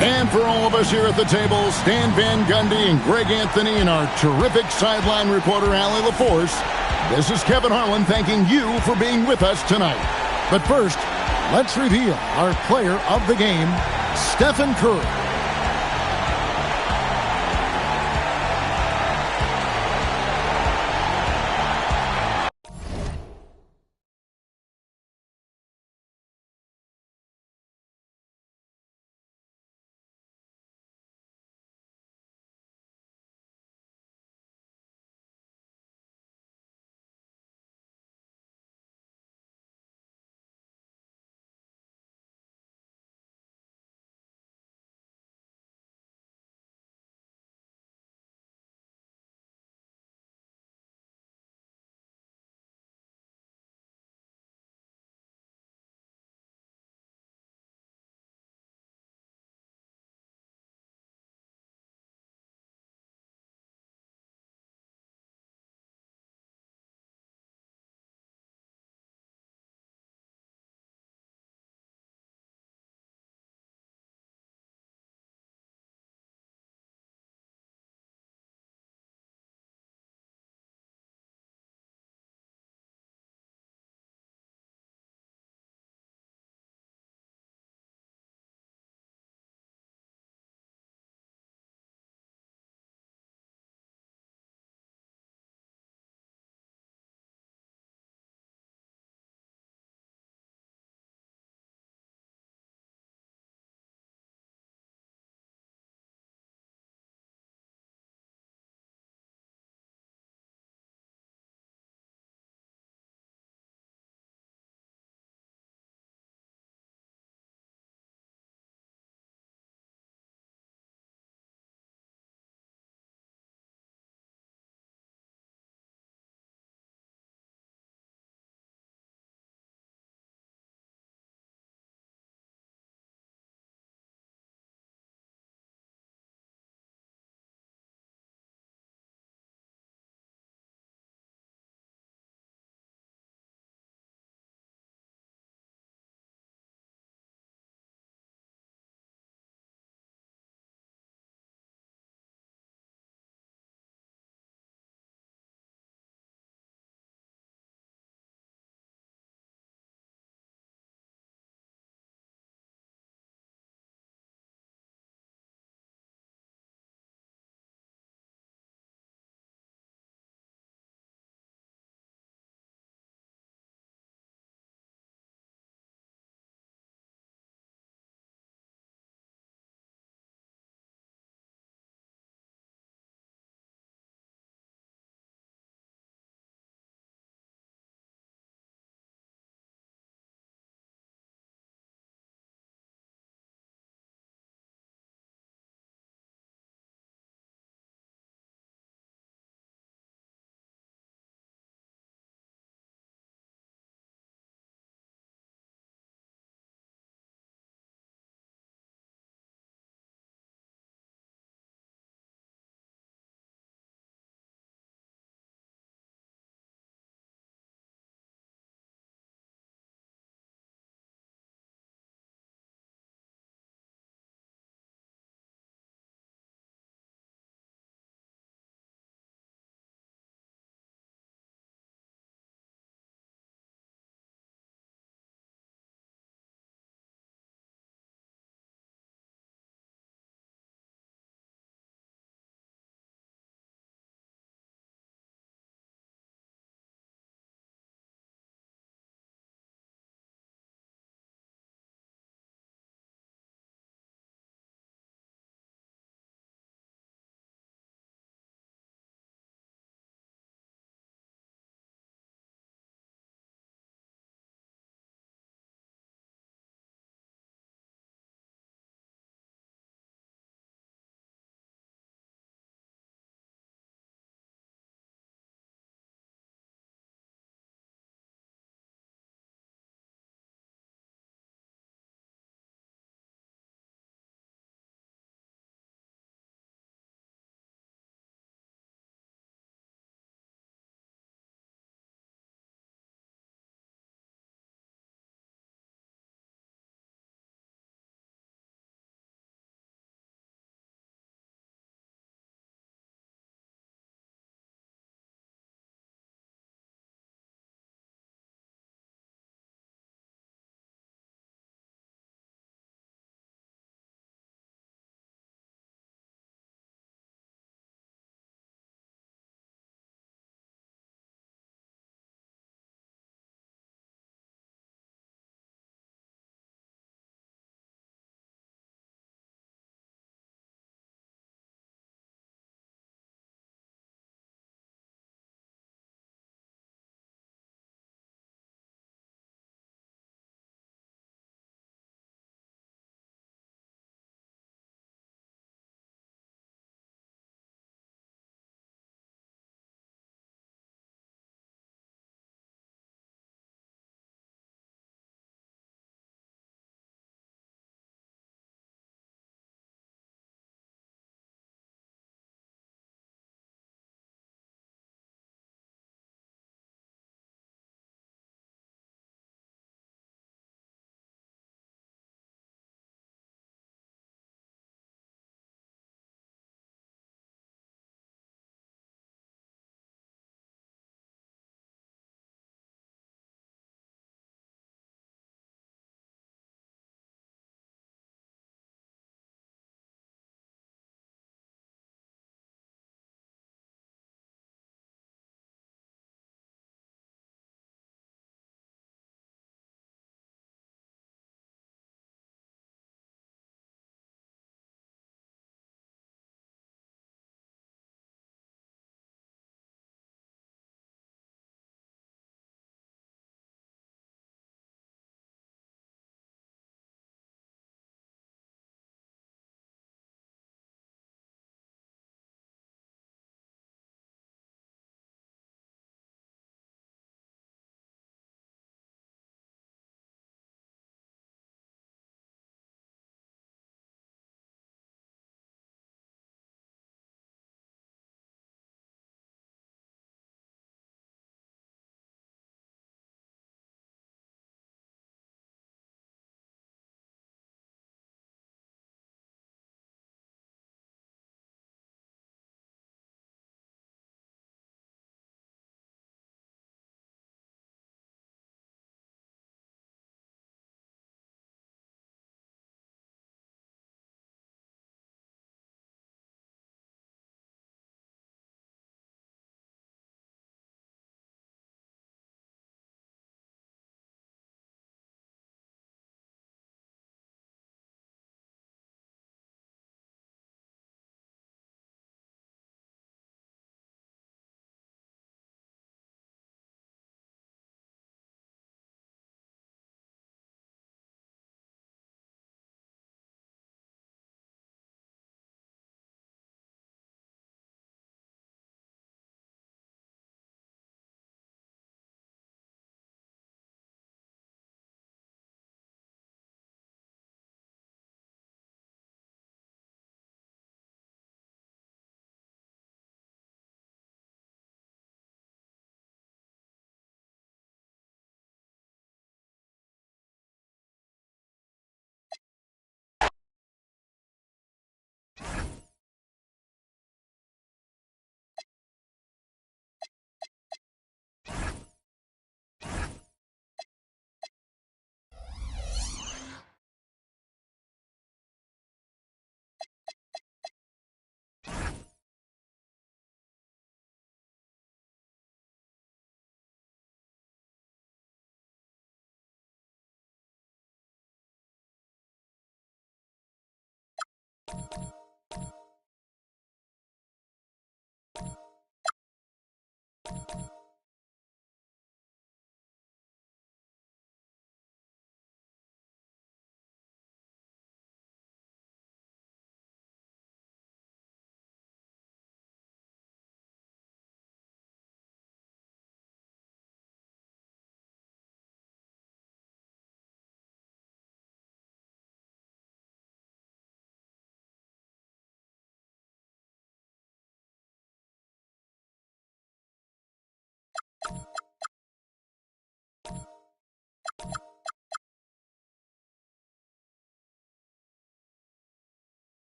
And for all of us here at the table, Stan Van Gundy and Greg Anthony and our terrific sideline reporter, Allie LaForce, this is Kevin Harlan thanking you for being with us tonight. But first, let's reveal our player of the game, Stephen Curry.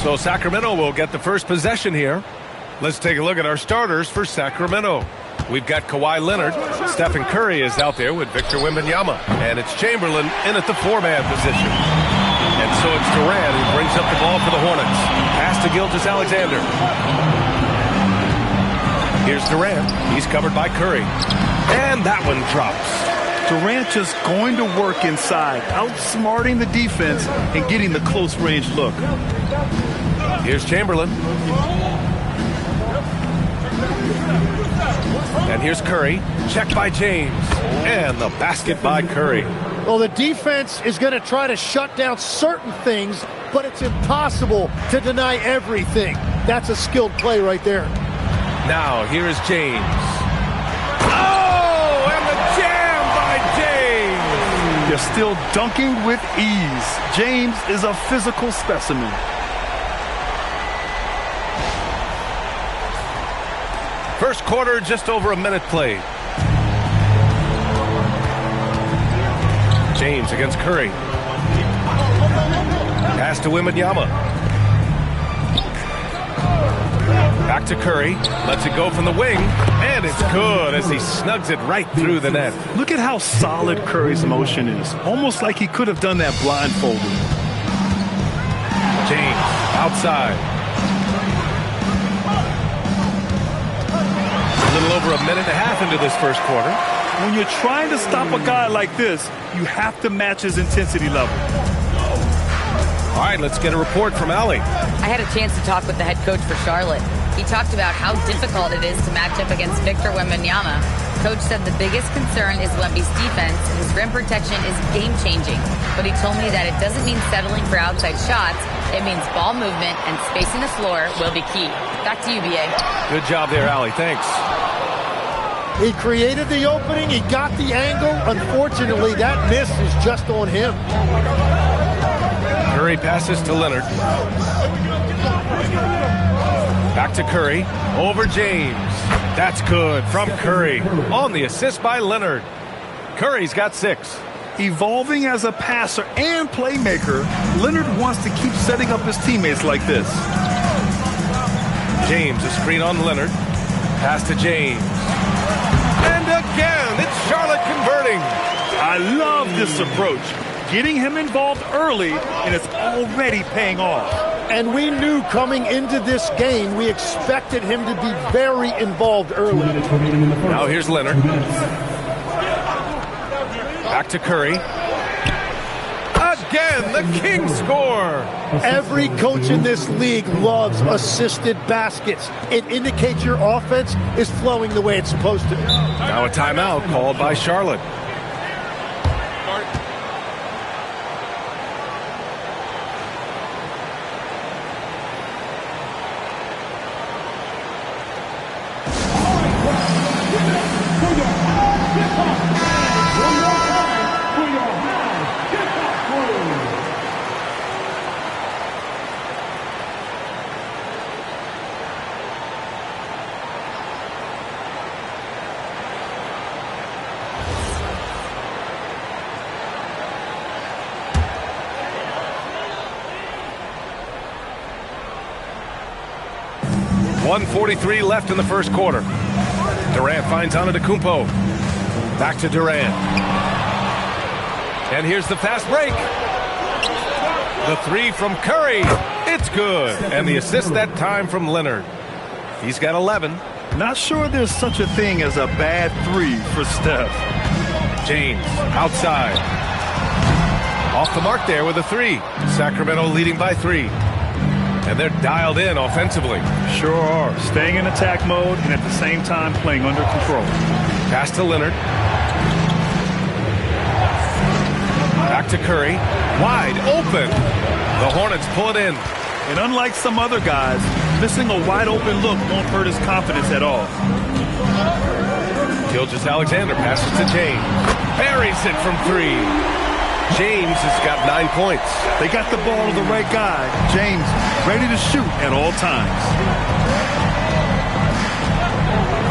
So Sacramento will get the first possession here. Let's take a look at our starters for Sacramento. We've got Kawhi Leonard. Stephen Curry is out there with Victor Wembanyama. And it's Chamberlain in at the 4-man position. And so it's Durant who brings up the ball for the Hornets. Pass to Gilgeous-Alexander. Here's Durant. He's covered by Curry. And that one drops. Durant just going to work inside, outsmarting the defense and getting the close-range look. Here's Chamberlain. And here's Curry. Check by James. And the basket by Curry. Well, the defense is going to try to shut down certain things, but it's impossible to deny everything. That's a skilled play right there. Now, here is James. Oh, and the jam by James. They're still dunking with ease. James is a physical specimen. First quarter, just over a minute played. James against Curry. Pass to Wembanyama. Back to Curry. Lets it go from the wing. And it's good as he snugs it right through the net. Look at how solid Curry's motion is. Almost like he could have done that blindfolded. James outside. A little over a minute and a half into this first quarter. When you're trying to stop a guy like this, you have to match his intensity level. All right, let's get a report from Allie. I had a chance to talk with the head coach for Charlotte. He talked about how difficult it is to match up against Victor Wembanyama. Coach said the biggest concern is Wemby's defense. His rim protection is game-changing. But he told me that it doesn't mean settling for outside shots. It means ball movement and spacing the floor will be key. Back to you, B.A. Good job there, Allie. Thanks. He created the opening. He got the angle. Unfortunately, that miss is just on him. Curry passes to Leonard. Back to Curry. Over James. That's good from Curry. On the assist by Leonard. Curry's got 6. Evolving as a passer and playmaker, Leonard wants to keep setting up his teammates like this. James, a screen on Leonard. Pass to James. And again, it's Charlotte converting. I love this approach. Getting him involved early, and it's already paying off. And we knew coming into this game, we expected him to be very involved early. Now here's Leonard. Back to Curry. Again, the King score. Every coach in this league loves assisted baskets. It indicates your offense is flowing the way it's supposed to. Now a timeout called by Charlotte. .143 left in the first quarter. Durant finds Antetokounmpo. Back to Durant. And here's the fast break. The 3 from Curry. It's good. And the assist that time from Leonard. He's got 11. Not sure there's such a thing as a bad 3 for Steph. James outside. Off the mark there with a 3. Sacramento leading by 3. And they're dialed in offensively. Sure are. Staying in attack mode and at the same time playing under control. Pass to Leonard. Back to Curry. Wide open. The Hornets pull it in. And unlike some other guys, missing a wide open look won't hurt his confidence at all. Gilgeous-Alexander passes to James. Buries it from 3. James has got 9 points. They got the ball to the right guy. James ready to shoot at all times.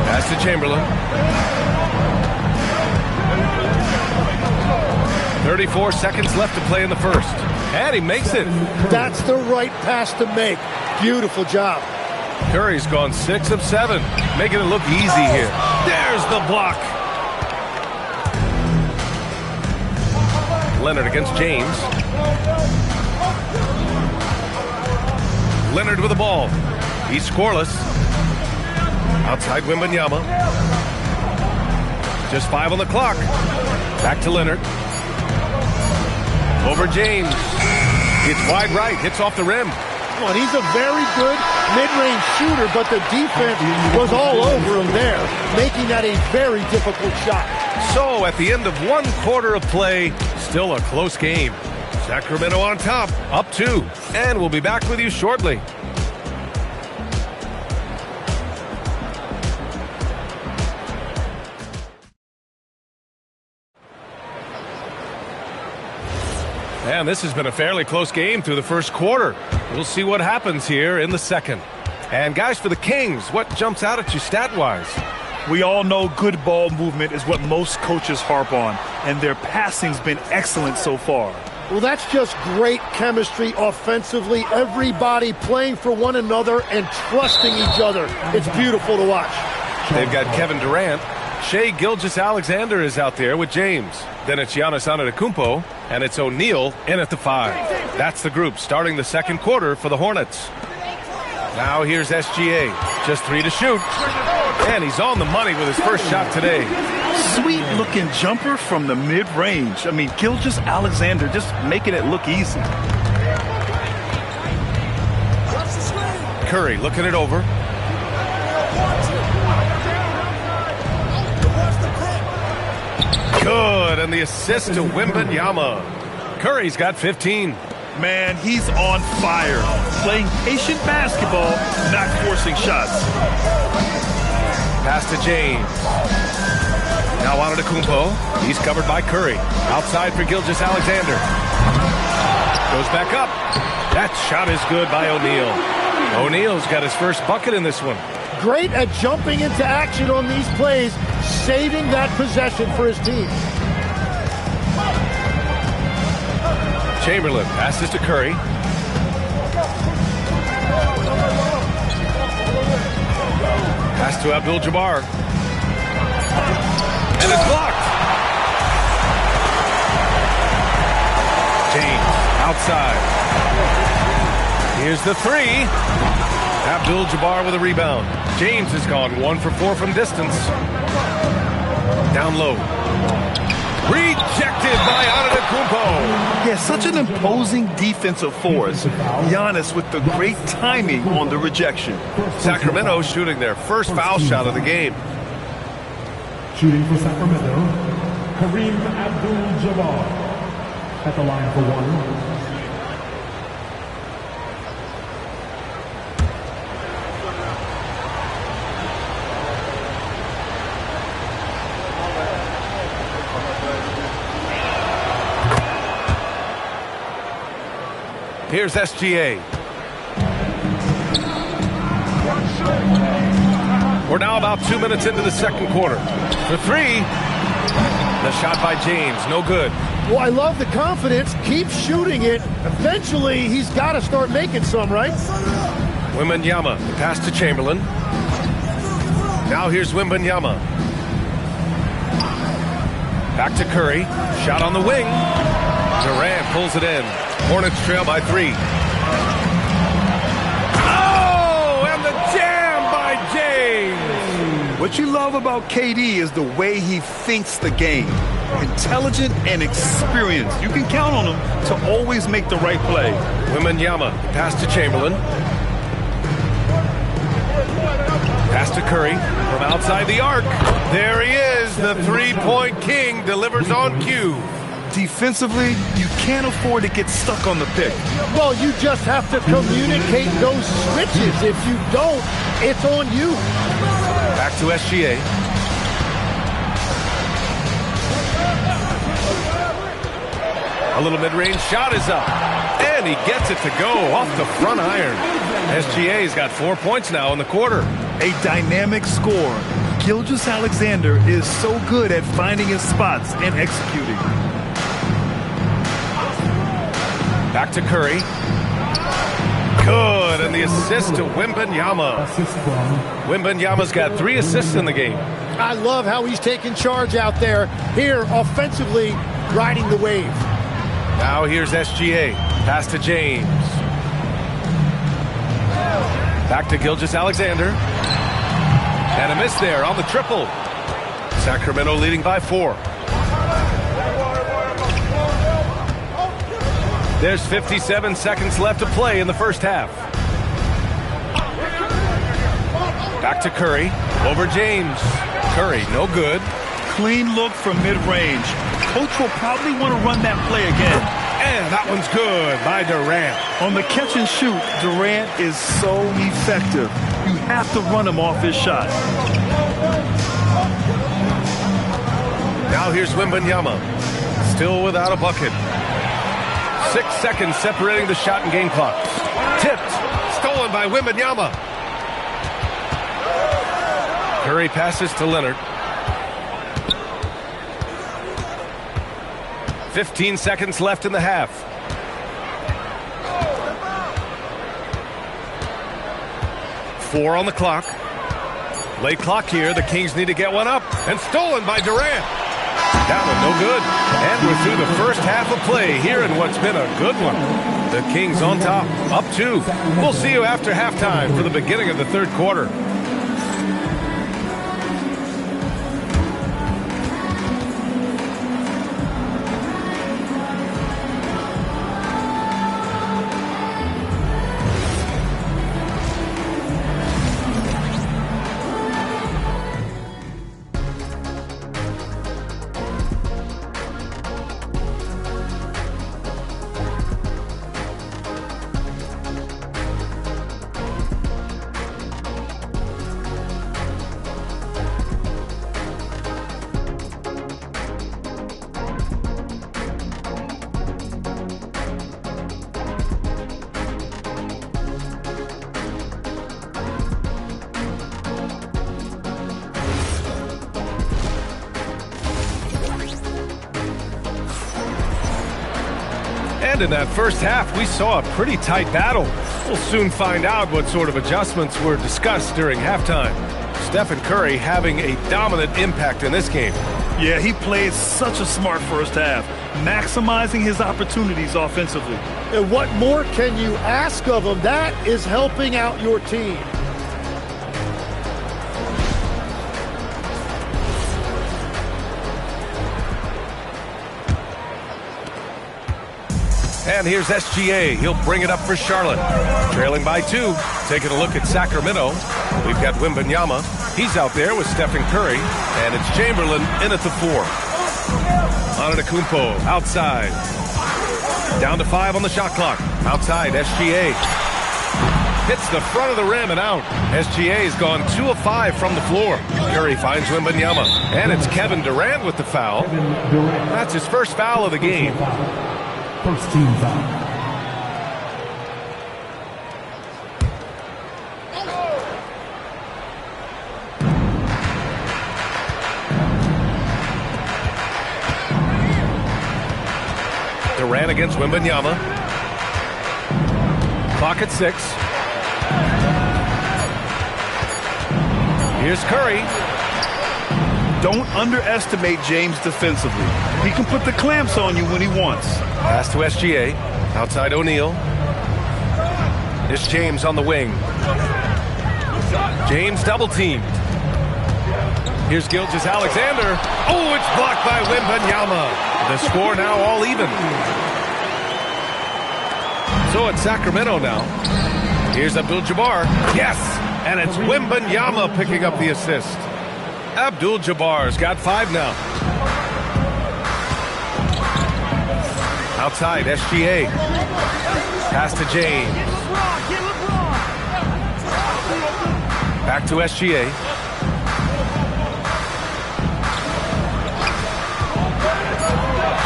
Pass to Chamberlain. 34 seconds left to play in the first. And he makes it. That's the right pass to make. Beautiful job. Curry's gone 6 of 7, making it look easy here. There's the block. Leonard against James. Leonard with the ball. He's scoreless. Outside Wembanyama. Just 5 on the clock. Back to Leonard. Over James. It's wide right. Hits off the rim. Well, he's a very good mid-range shooter, but the defense was all over him there, making that a very difficult shot. So at the end of 1 quarter of play, still a close game. Sacramento on top, up 2. And we'll be back with you shortly. And this has been a fairly close game through the first quarter. We'll see what happens here in the second. And guys, for the Kings, what jumps out at you stat-wise? We all know good ball movement is what most coaches harp on, and their passing's been excellent so far. Well, that's just great chemistry offensively. Everybody playing for one another and trusting each other. It's beautiful to watch. They've got Kevin Durant. Shai Gilgeous-Alexander is out there with James. Then it's Giannis Antetokounmpo, and it's O'Neal in at the 5. That's the group starting the second quarter for the Hornets. Now here's SGA. Just 3 to shoot. And he's on the money with his first shot today. Sweet-looking jumper from the mid-range. I mean, Gilgeous-Alexander just making it look easy. Curry looking it over. Good, and the assist to Wembanyama. Curry's got 15. Man, he's on fire. Playing patient basketball, not forcing shots. Pass to James. Now Antetokounmpo. He's covered by Curry. Outside for Gilgeous-Alexander. Goes back up. That shot is good by O'Neal. O'Neal's got his first bucket in this one. Great at jumping into action on these plays, saving that possession for his team. Chamberlain passes to Curry. Pass to Abdul-Jabbar. And it's blocked. James outside. Here's the 3. Abdul-Jabbar with a rebound. James has gone 1 for 4 from distance. Down low. Rejected by Antetokounmpo. Yeah, such an imposing defensive force. Giannis with the great timing on the rejection. Sacramento shooting their first foul shot of the game. Shooting for Sacramento, Kareem Abdul-Jabbar at the line for 1. Here's SGA. We're now about 2 minutes into the second quarter. For 3, the shot by James, no good. Well, I love the confidence. Keep shooting it. Eventually, he's got to start making some, right? Wembanyama, pass to Chamberlain. Now here's Wembanyama. Back to Curry. Shot on the wing. Durant pulls it in. Hornets trail by 3. Oh, and the jam by James. What you love about KD is the way he thinks the game. Intelligent and experienced. You can count on him to always make the right play. Wembanyama, pass to Chamberlain. Pass to Curry from outside the arc. There he is. The three-point king delivers on cue. Defensively, you can't afford to get stuck on the pick. Well, you just have to communicate those switches. If you don't, it's on you. Back to SGA. A little mid-range shot is up. And he gets it to go off the front iron. SGA's got 4 points now in the quarter. A dynamic score. Gilgeous-Alexander is so good at finding his spots and executing. Back to Curry. Good, and the assist to Wembanyama. Wembanyama's got 3 assists in the game. I love how he's taking charge out there. Here, offensively, riding the wave. Now here's SGA. Pass to James. Back to Gilgeous-Alexander. And a miss there on the triple. Sacramento leading by 4. There's 57 seconds left to play in the first half. Back to Curry. Over James. Curry, no good. Clean look from mid-range. Coach will probably want to run that play again. And that one's good by Durant. On the catch and shoot, Durant is so effective. You have to run him off his shot. Now here's Wembanyama. Still without a bucket. 6 seconds separating the shot and game clock. Tipped. Stolen by Wembanyama. Curry passes to Leonard. 15 seconds left in the half. Four on the clock. Late clock here. The Kings need to get one up. And stolen by Durant. That one no good. And we're through the first half of play here in what's been a good one. The Kings on top, up 2. We'll see you after halftime for the beginning of the third quarter. And in that first half, we saw a pretty tight battle. We'll soon find out what sort of adjustments were discussed during halftime. Stephen Curry having a dominant impact in this game. Yeah, he played such a smart first half, maximizing his opportunities offensively. And what more can you ask of him? That is helping out your team. And here's SGA. He'll bring it up for Charlotte. Trailing by 2. Taking a look at Sacramento. We've got Wembanyama. He's out there with Stephen Curry. And it's Chamberlain in at the 4. Antetokounmpo outside. Down to 5 on the shot clock. Outside, SGA. Hits the front of the rim and out. SGA's gone 2 of 5 from the floor. Curry finds Wembanyama. And it's Kevin Durant with the foul. That's his first foul of the game. First team foul. Durant against Wembanyama. Clock at 6. Here's Curry. Don't underestimate James defensively. He can put the clamps on you when he wants. Pass to SGA. Outside O'Neal. It's James on the wing. James double teamed. Here's Gilgeous-Alexander. Oh, it's blocked by Wembanyama. The score now all even. So it's Sacramento now. Here's Abdul-Jabbar. Yes! And it's Wembanyama picking up the assist. Abdul-Jabbar's got 5 now. Outside, SGA. Pass to James. Back to SGA.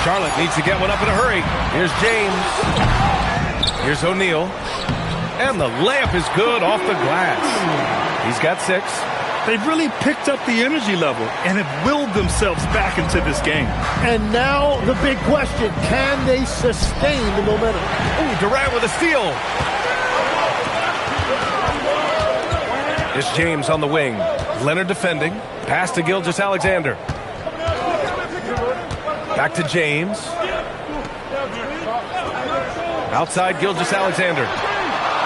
Charlotte needs to get one up in a hurry. Here's James. Here's O'Neal. And the layup is good off the glass. He's got 6. They've really picked up the energy level and have willed themselves back into this game. And now the big question, can they sustain the momentum? Ooh, Durant with a steal. It's James on the wing. Leonard defending. Pass to Gilgeous-Alexander. Back to James. Outside Gilgeous-Alexander.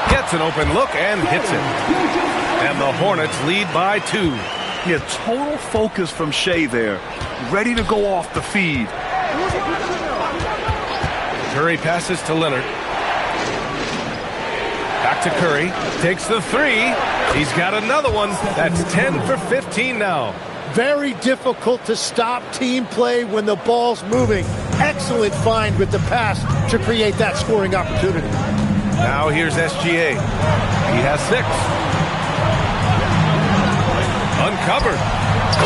Gets an open look and hits it. And the Hornets lead by 2. Yeah, total focus from Shea there. Ready to go off the feed. Curry passes to Leonard. Back to Curry. Takes the 3. He's got another one. That's 10 for 15 now. Very difficult to stop team play when the ball's moving. Excellent find with the pass to create that scoring opportunity. Now here's SGA. He has 6. Uncovered.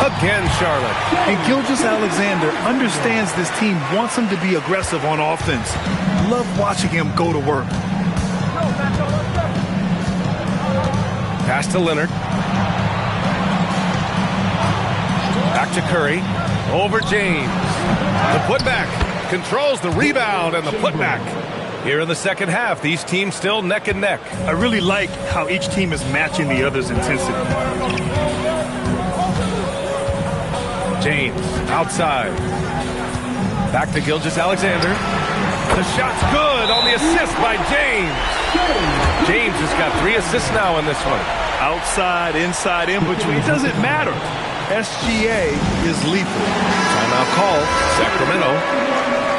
Again, Charlotte. And Gilgeous-Alexander understands this team wants him to be aggressive on offense. Love watching him go to work. Pass to Leonard. Back to Curry. Over James. The putback. Controls the rebound and the putback. Here in the second half, these teams still neck and neck. I really like how each team is matching the other's intensity. James outside. Back to Gilgeous-Alexander. The shot's good on the assist by James. James has got 3 assists now in this one. Outside, inside, in between, it doesn't matter. SGA is lethal. Timeout call, Sacramento.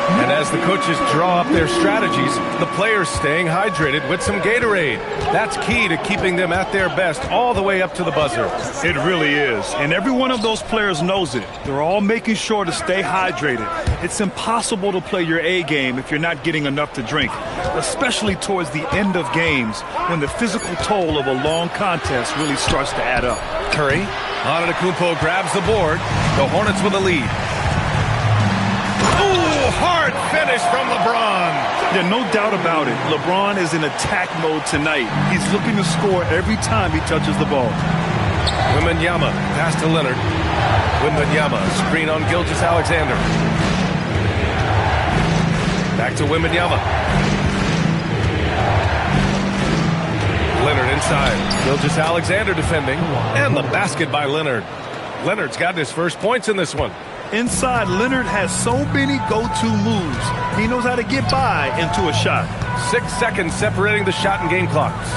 And as the coaches draw up their strategies, the players staying hydrated with some Gatorade. That's key to keeping them at their best all the way up to the buzzer. It really is. And every one of those players knows it. They're all making sure to stay hydrated. It's impossible to play your A game if you're not getting enough to drink, especially towards the end of games when the physical toll of a long contest really starts to add up. Curry, Antetokounmpo grabs the board. The Hornets with the lead. Ooh, hard finish from LeBron. Yeah, no doubt about it. LeBron is in attack mode tonight. He's looking to score every time he touches the ball. Wembanyama, pass to Leonard. Wembanyama, screen on Gilgeous-Alexander. Back to Wembanyama. Leonard inside. Gilgeous-Alexander defending. And the basket by Leonard. Leonard's got his first points in this one. Inside, Leonard has so many go-to moves. He knows how to get by into a shot. 6 seconds separating the shot and game clocks.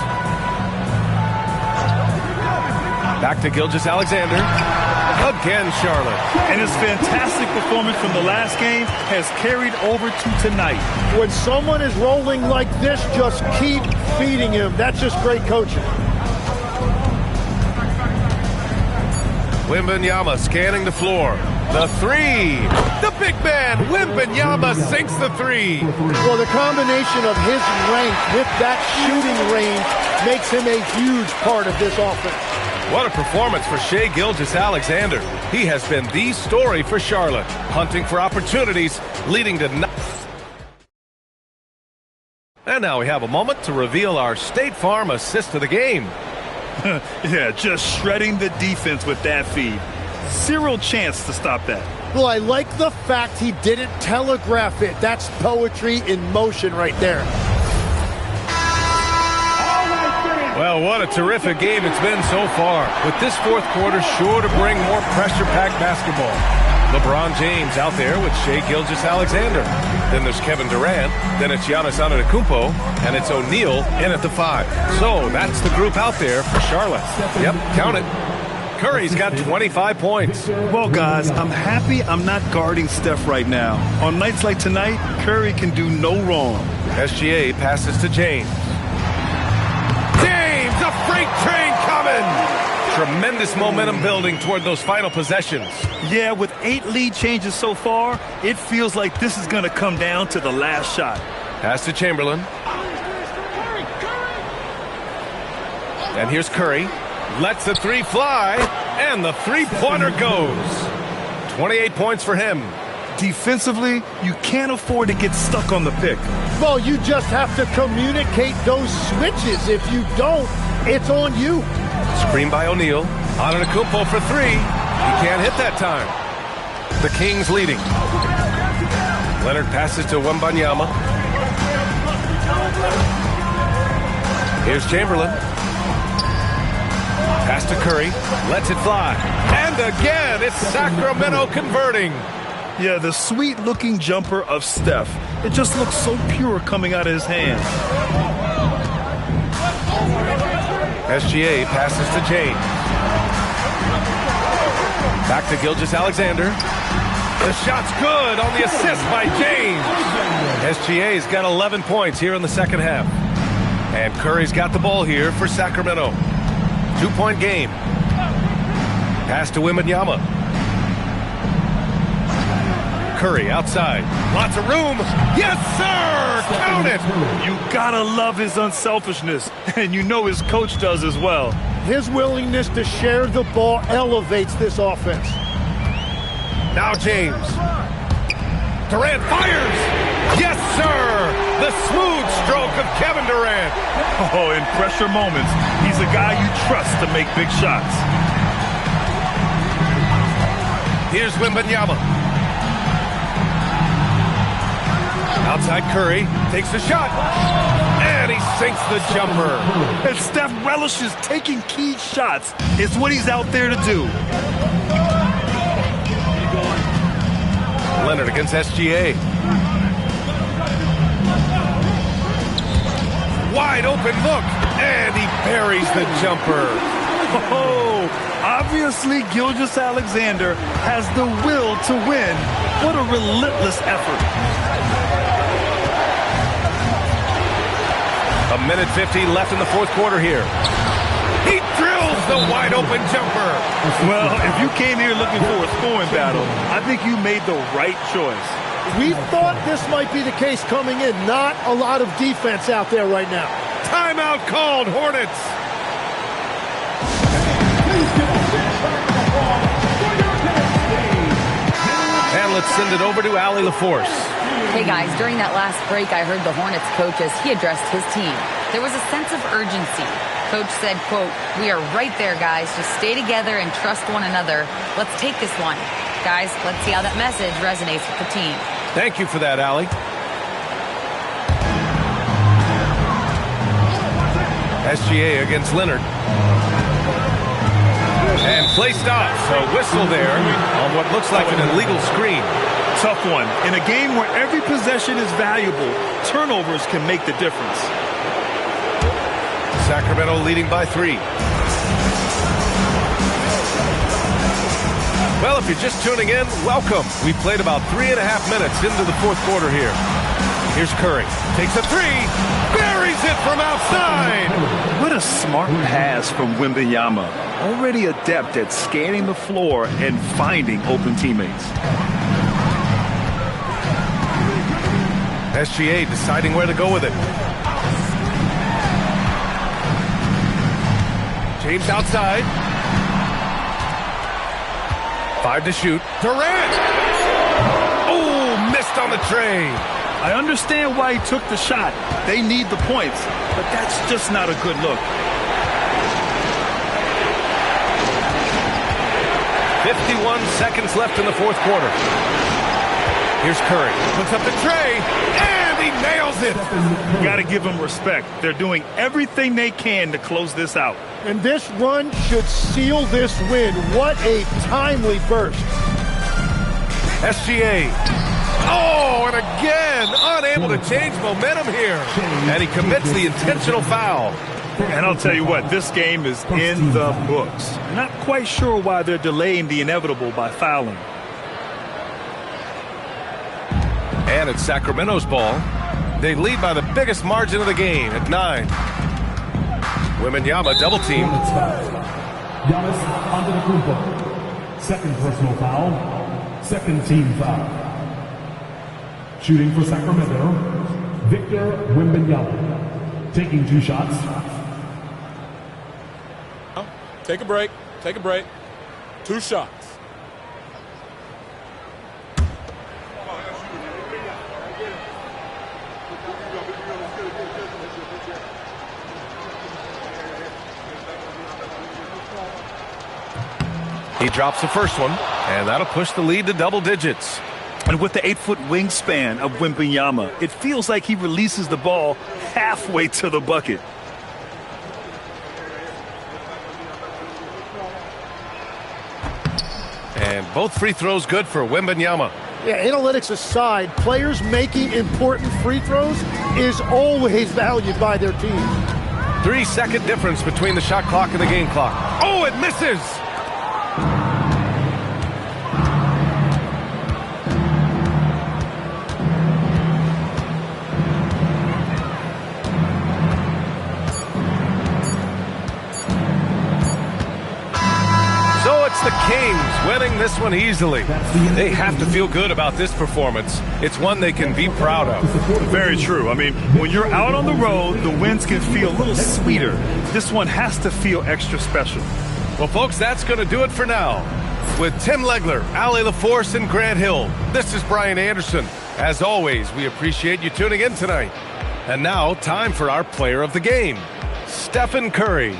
Back to Gilgeous-Alexander. Again, Charlotte. And his fantastic performance from the last game has carried over to tonight. When someone is rolling like this, just keep feeding him. That's just great coaching. Wembanyama scanning the floor. The 3. The big man, Wembanyama, sinks the 3. Well, the combination of his range with that shooting range makes him a huge part of this offense. What a performance for Shai Gilgeous-Alexander. He has been the story for Charlotte, hunting for opportunities, leading to And now we have a moment to reveal our State Farm assist of the game. Yeah, just shredding the defense with that feed. Zero chance to stop that. Well, I like the fact he didn't telegraph it. That's poetry in motion right there. Well, what a terrific game it's been so far. With this fourth quarter sure to bring more pressure-packed basketball. LeBron James out there with Shai Gilgeous-Alexander. Then there's Kevin Durant. Then it's Giannis Antetokounmpo. And it's O'Neal in at the 5. So that's the group out there for Charlotte. Yep, count it. Curry's got 25 points. Well, guys, I'm happy I'm not guarding Steph right now. On nights like tonight, Curry can do no wrong. SGA passes to James. James, a freight train coming! Tremendous momentum building toward those final possessions. Yeah, with 8 lead changes so far, it feels like this is going to come down to the last shot. Pass to Chamberlain. And here's Curry. Lets the 3 fly, and the 3-pointer goes. 28 points for him. Defensively, you can't afford to get stuck on the pick. Well, you just have to communicate those switches. If you don't, it's on you. Screen by O'Neal. Antetokounmpo for three. He can't hit that time. The Kings leading. Leonard passes to Wembanyama. Here's Chamberlain. Pass to Curry. Lets it fly. And again, it's Sacramento converting. Yeah, the sweet-looking jumper of Steph. It just looks so pure coming out of his hands. SGA passes to James. Back to Gilgeous-Alexander. The shot's good on the assist by James. SGA's got 11 points here in the second half. And Curry's got the ball here for Sacramento. 2-point game. Pass to Wembanyama. Curry outside. Lots of room. Yes, sir! Count it! You gotta love his unselfishness, and you know his coach does as well. His willingness to share the ball elevates this offense. Now James. Durant fires! Yes, sir! The smooth stroke of Kevin Durant. Oh, in pressure moments, he's a guy you trust to make big shots. Here's Wembanyama. Outside Curry, takes the shot, and he sinks the jumper. And Steph relishes taking key shots. It's what he's out there to do. Leonard against SGA. Wide open look, and he buries the jumper. Oh, obviously Gilgeous-Alexander has the will to win. What a relentless effort. A minute 50 left in the fourth quarter here. He drills the wide open jumper. Well, if you came here looking for a scoring battle, I think you made the right choice. We thought this might be the case coming in. Not a lot of defense out there right now. Timeout called, Hornets. And let's send it over to Allie LaForce. Hey guys, during that last break, I heard the Hornets coach as he addressed his team. There was a sense of urgency. Coach said, quote, "We are right there, guys. Just stay together and trust one another. Let's take this one." Guys, let's see how that message resonates with the team. Thank you for that, Allie. SGA against Leonard. And play stops. A whistle there on what looks like an illegal screen. Tough one. In a game where every possession is valuable, turnovers can make the difference. Sacramento leading by 3. Well, if you're just tuning in, welcome. We played about 3.5 minutes into the fourth quarter here. Here's Curry. Takes a 3. Buries it from outside. What a smart pass from Wembanyama. Already adept at scanning the floor and finding open teammates. SGA deciding where to go with it. James outside. 5 to shoot. Durant! Oh, missed on the tray. I understand why he took the shot. They need the points, but that's just not a good look. 51 seconds left in the fourth quarter. Here's Curry. Puts up the tray, and he nails it. Got to give them respect. They're doing everything they can to close this out. And this run should seal this win. What a timely burst. SGA. Oh, and again, unable to change momentum here. And he commits the intentional foul. And I'll tell you what, this game is in the books. Not quite sure why they're delaying the inevitable by fouling. And it's Sacramento's ball. They lead by the biggest margin of the game at 9. Wembanyama double team. Giannis Antetokounmpo. Second personal foul. Second team foul. Shooting for Sacramento, Victor Wembanyama. Taking 2 shots. Take a break. Take a break. 2 shots. He drops the first one, and that'll push the lead to double digits. And with the 8-foot wingspan of Wembanyama, it feels like he releases the ball halfway to the bucket. And both free throws good for Wembanyama. Yeah, analytics aside, players making important free throws is always valued by their team. 3-second difference between the shot clock and the game clock. Oh, it misses! So it's the Kings winning this one easily. They have to feel good about this performance. It's one they can be proud of. Very true. I mean, when you're out on the road, the wins can feel a little sweeter. This one has to feel extra special. Well, folks, that's going to do it for now. With Tim Legler, Allie LaForce, and Grant Hill, this is Brian Anderson. As always, we appreciate you tuning in tonight. And now, time for our player of the game, Stephen Curry.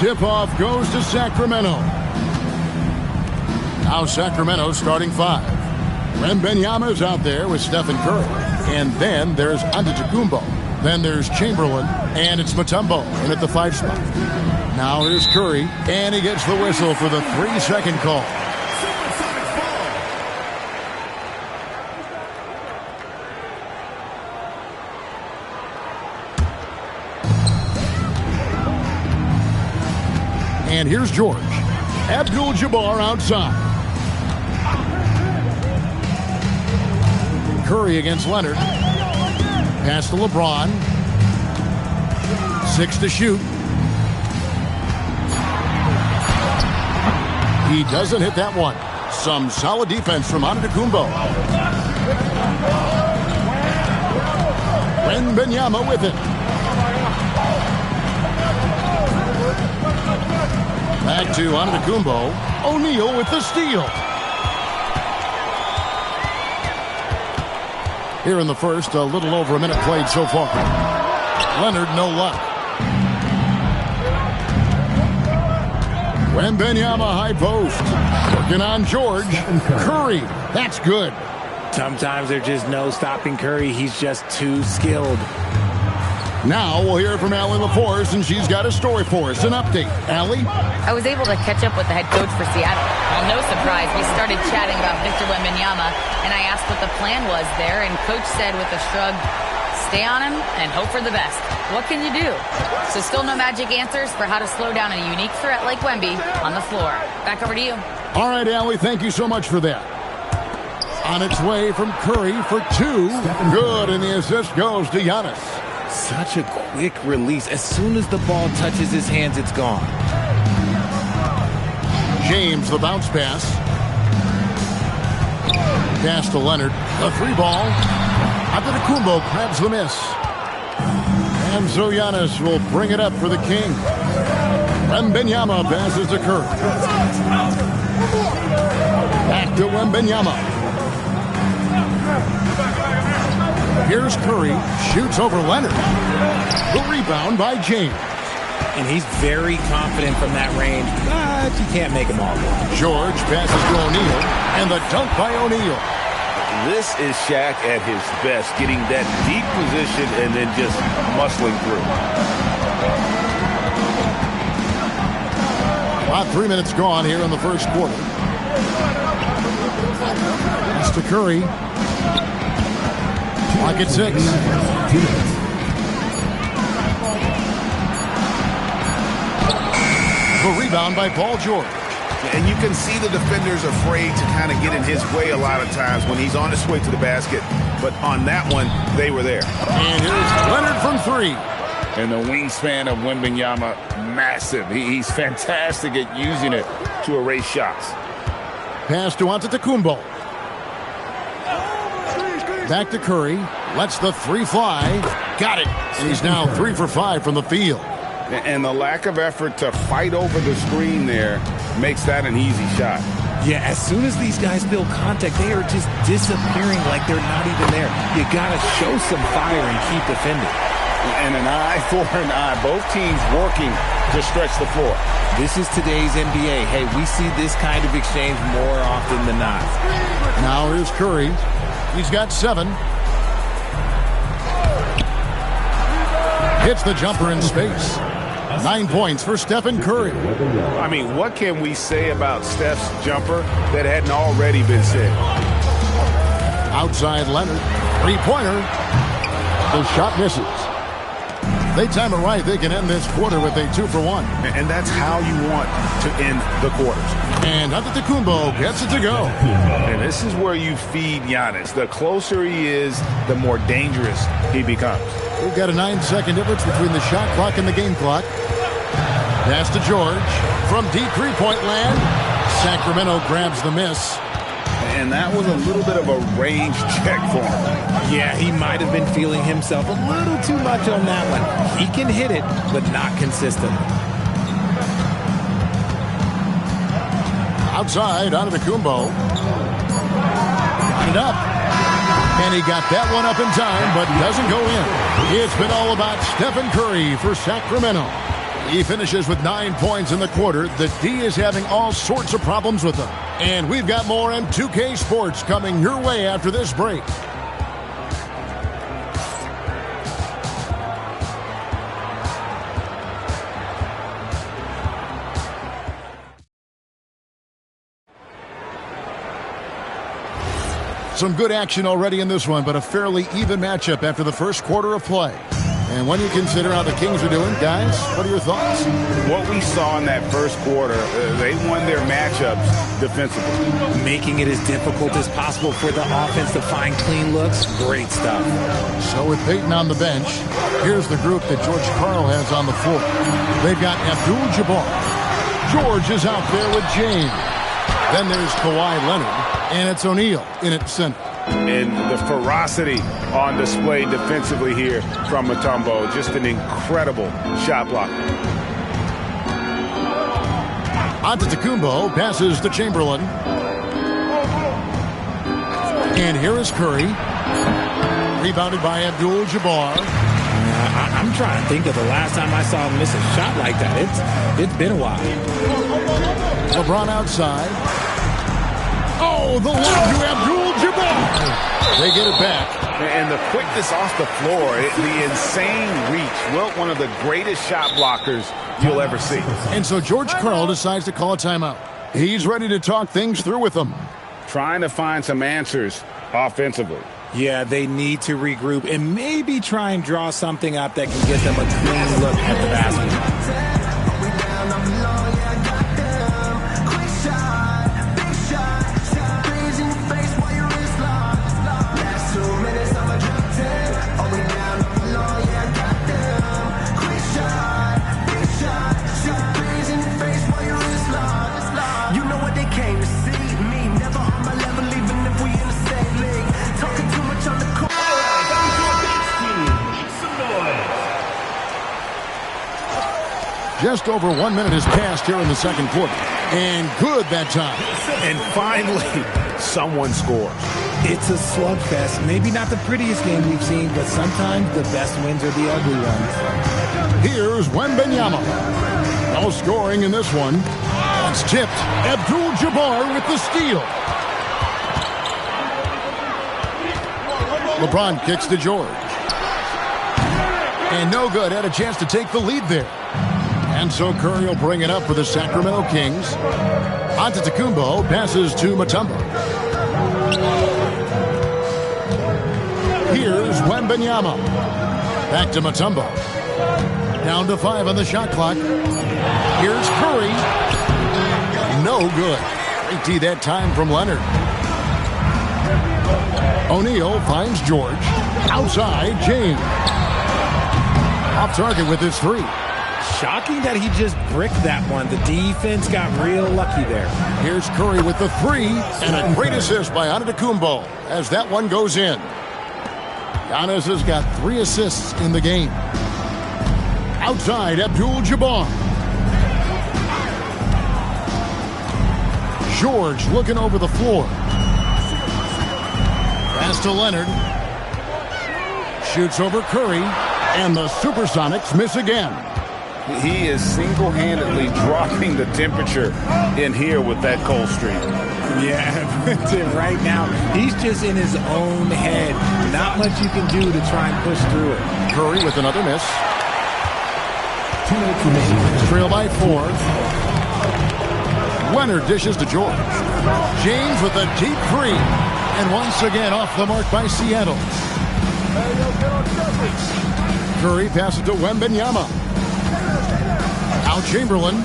Tip-off goes to Sacramento. Now Sacramento starting 5. Wembanyama's out there with Stephen Curry. And then there's Antetokounmpo. Then there's Chamberlain, and it's Mutombo in at the 5 spot. Now here's Curry, and he gets the whistle for the 3-second call. And here's George. Abdul-Jabbar outside. Curry against Leonard. Pass to LeBron. 6 to shoot. He doesn't hit that one. Some solid defense from Antetokounmpo. Wembanyama with it. Back to Antetokounmpo. O'Neal with the steal. Here in the first, a little over a minute played so far. Leonard, no luck. Wembanyama high post. Working on George. Curry. That's good. Sometimes there's just no stopping Curry. He's just too skilled. Now we'll hear from Allie LaForce, and she's got a story for us. An update. Allie? I was able to catch up with the head coach for Seattle. Well, no surprise, we started chatting about Victor Wembanyama, and I asked what the plan was there, and coach said with a shrug, stay on him and hope for the best. What can you do? So still no magic answers for how to slow down a unique threat like Wemby on the floor. Back over to you. All right, Allie, thank you so much for that. On its way from Curry for 2. Good, and the assist goes to Giannis. Such a quick release. As soon as the ball touches his hands, it's gone. James, the bounce pass. Pass to Leonard. The 3 ball. Antetokounmpo grabs the miss. And so Giannis will bring it up for the King. Wembanyama passes to Curry. Back to Wembanyama. Here's Curry, shoots over Leonard. The rebound by James. And he's very confident from that range, but you can't make him all. George passes to O'Neal, and the dunk by O'Neal. This is Shaq at his best, getting that deep position and then just muscling through. About 3 minutes gone here in the first quarter. Pass to Curry. Clock at 6. The rebound by Paul George. And you can see the defenders afraid to kind of get in his way a lot of times when he's on his way to the basket. But on that one, they were there. And here's Leonard from 3. And the wingspan of Wembanyama, massive. He's fantastic at using it to erase shots. Pass to Antetokounmpo. Back to Curry. Lets the 3 fly. Got it. And he's now 3 for 5 from the field. And the lack of effort to fight over the screen there makes that an easy shot. Yeah, as soon as these guys feel contact, they are just disappearing like they're not even there. You got to show some fire and keep defending. And an eye for an eye. Both teams working to stretch the floor. This is today's NBA. Hey, we see this kind of exchange more often than not. Now here's Curry. He's got 7. Hits the jumper in space. 9 points for Stephen Curry. I mean, what can we say about Steph's jumper that hadn't already been said? Outside Leonard. 3-pointer. The shot misses. They time it right. They can end this quarter with a 2 for 1. And that's how you want to end the quarters. And Antetokounmpo gets it to go. And this is where you feed Giannis. The closer he is, the more dangerous he becomes. We've got a 9-second difference between the shot clock and the game clock. Pass to George from deep 3-point land. Sacramento grabs the miss. And that was a little bit of a range check for him. Yeah, he might have been feeling himself a little too much on that one. He can hit it, but not consistent. Outside, Antetokounmpo. Got it up. And he got that one up in time, but doesn't go in. It's been all about Stephen Curry for Sacramento. He finishes with 9 points in the quarter. The D is having all sorts of problems with him. And we've got more on 2K Sports coming your way after this break. Some good action already in this one, but a fairly even matchup after the first quarter of play. And when you consider how the Kings are doing, guys, what are your thoughts? What we saw in that first quarter, they won their matchups defensively. Making it as difficult as possible for the offense to find clean looks. Great stuff. So with Peyton on the bench, here's the group that George Karl has on the floor. They've got Abdul-Jabbar. George is out there with James. Then there's Kawhi Leonard, and it's O'Neal in at center. And the ferocity on display defensively here from Mutombo. Just an incredible shot block. Antetokounmpo passes to Chamberlain. And here is Curry. Rebounded by Abdul-Jabbar. I'm trying to think of the last time I saw him miss a shot like that. It's been a while. LeBron outside. Oh, the lob to Abdul-Jabbar. They get it back. And the quickness off the floor, the insane reach. Well, one of the greatest shot blockers you'll ever see. And so George Karl decides to call a timeout. He's ready to talk things through with them. Trying to find some answers offensively. Yeah, they need to regroup and maybe try and draw something up that can get them a clean look at the basket. Just over 1 minute has passed here in the second quarter. And good that time. And finally, someone scores. It's a slugfest. Maybe not the prettiest game we've seen, but sometimes the best wins are the ugly ones. Here's Wembanyama. No scoring in this one. It's tipped. Abdul-Jabbar with the steal. LeBron kicks to George. And no good. Had a chance to take the lead there. And so Curry will bring it up for the Sacramento Kings. Antetokounmpo passes to Mutombo. Here's Wembanyama. Back to Mutombo. Down to 5 on the shot clock. Here's Curry. No good. Great D that time from Leonard. O'Neal finds George. Outside, James. Off target with his 3. Shocking that he just bricked that one. The defense got real lucky there. Here's Curry with the 3, and a great assist by Antetokounmpo as that one goes in. Giannis has got 3 assists in the game. Outside, Abdul-Jabbar. George looking over the floor. Pass to Leonard. Shoots over Curry, and the Supersonics miss again. He is single-handedly dropping the temperature in here with that cold streak. Yeah, right now, he's just in his own head. Not much you can do to try and push through it. Curry with another miss. Trail by 4. Leonard dishes to George. James with a deep 3. And once again off the mark by Seattle. Curry passes to Wembanyama. Now Chamberlain.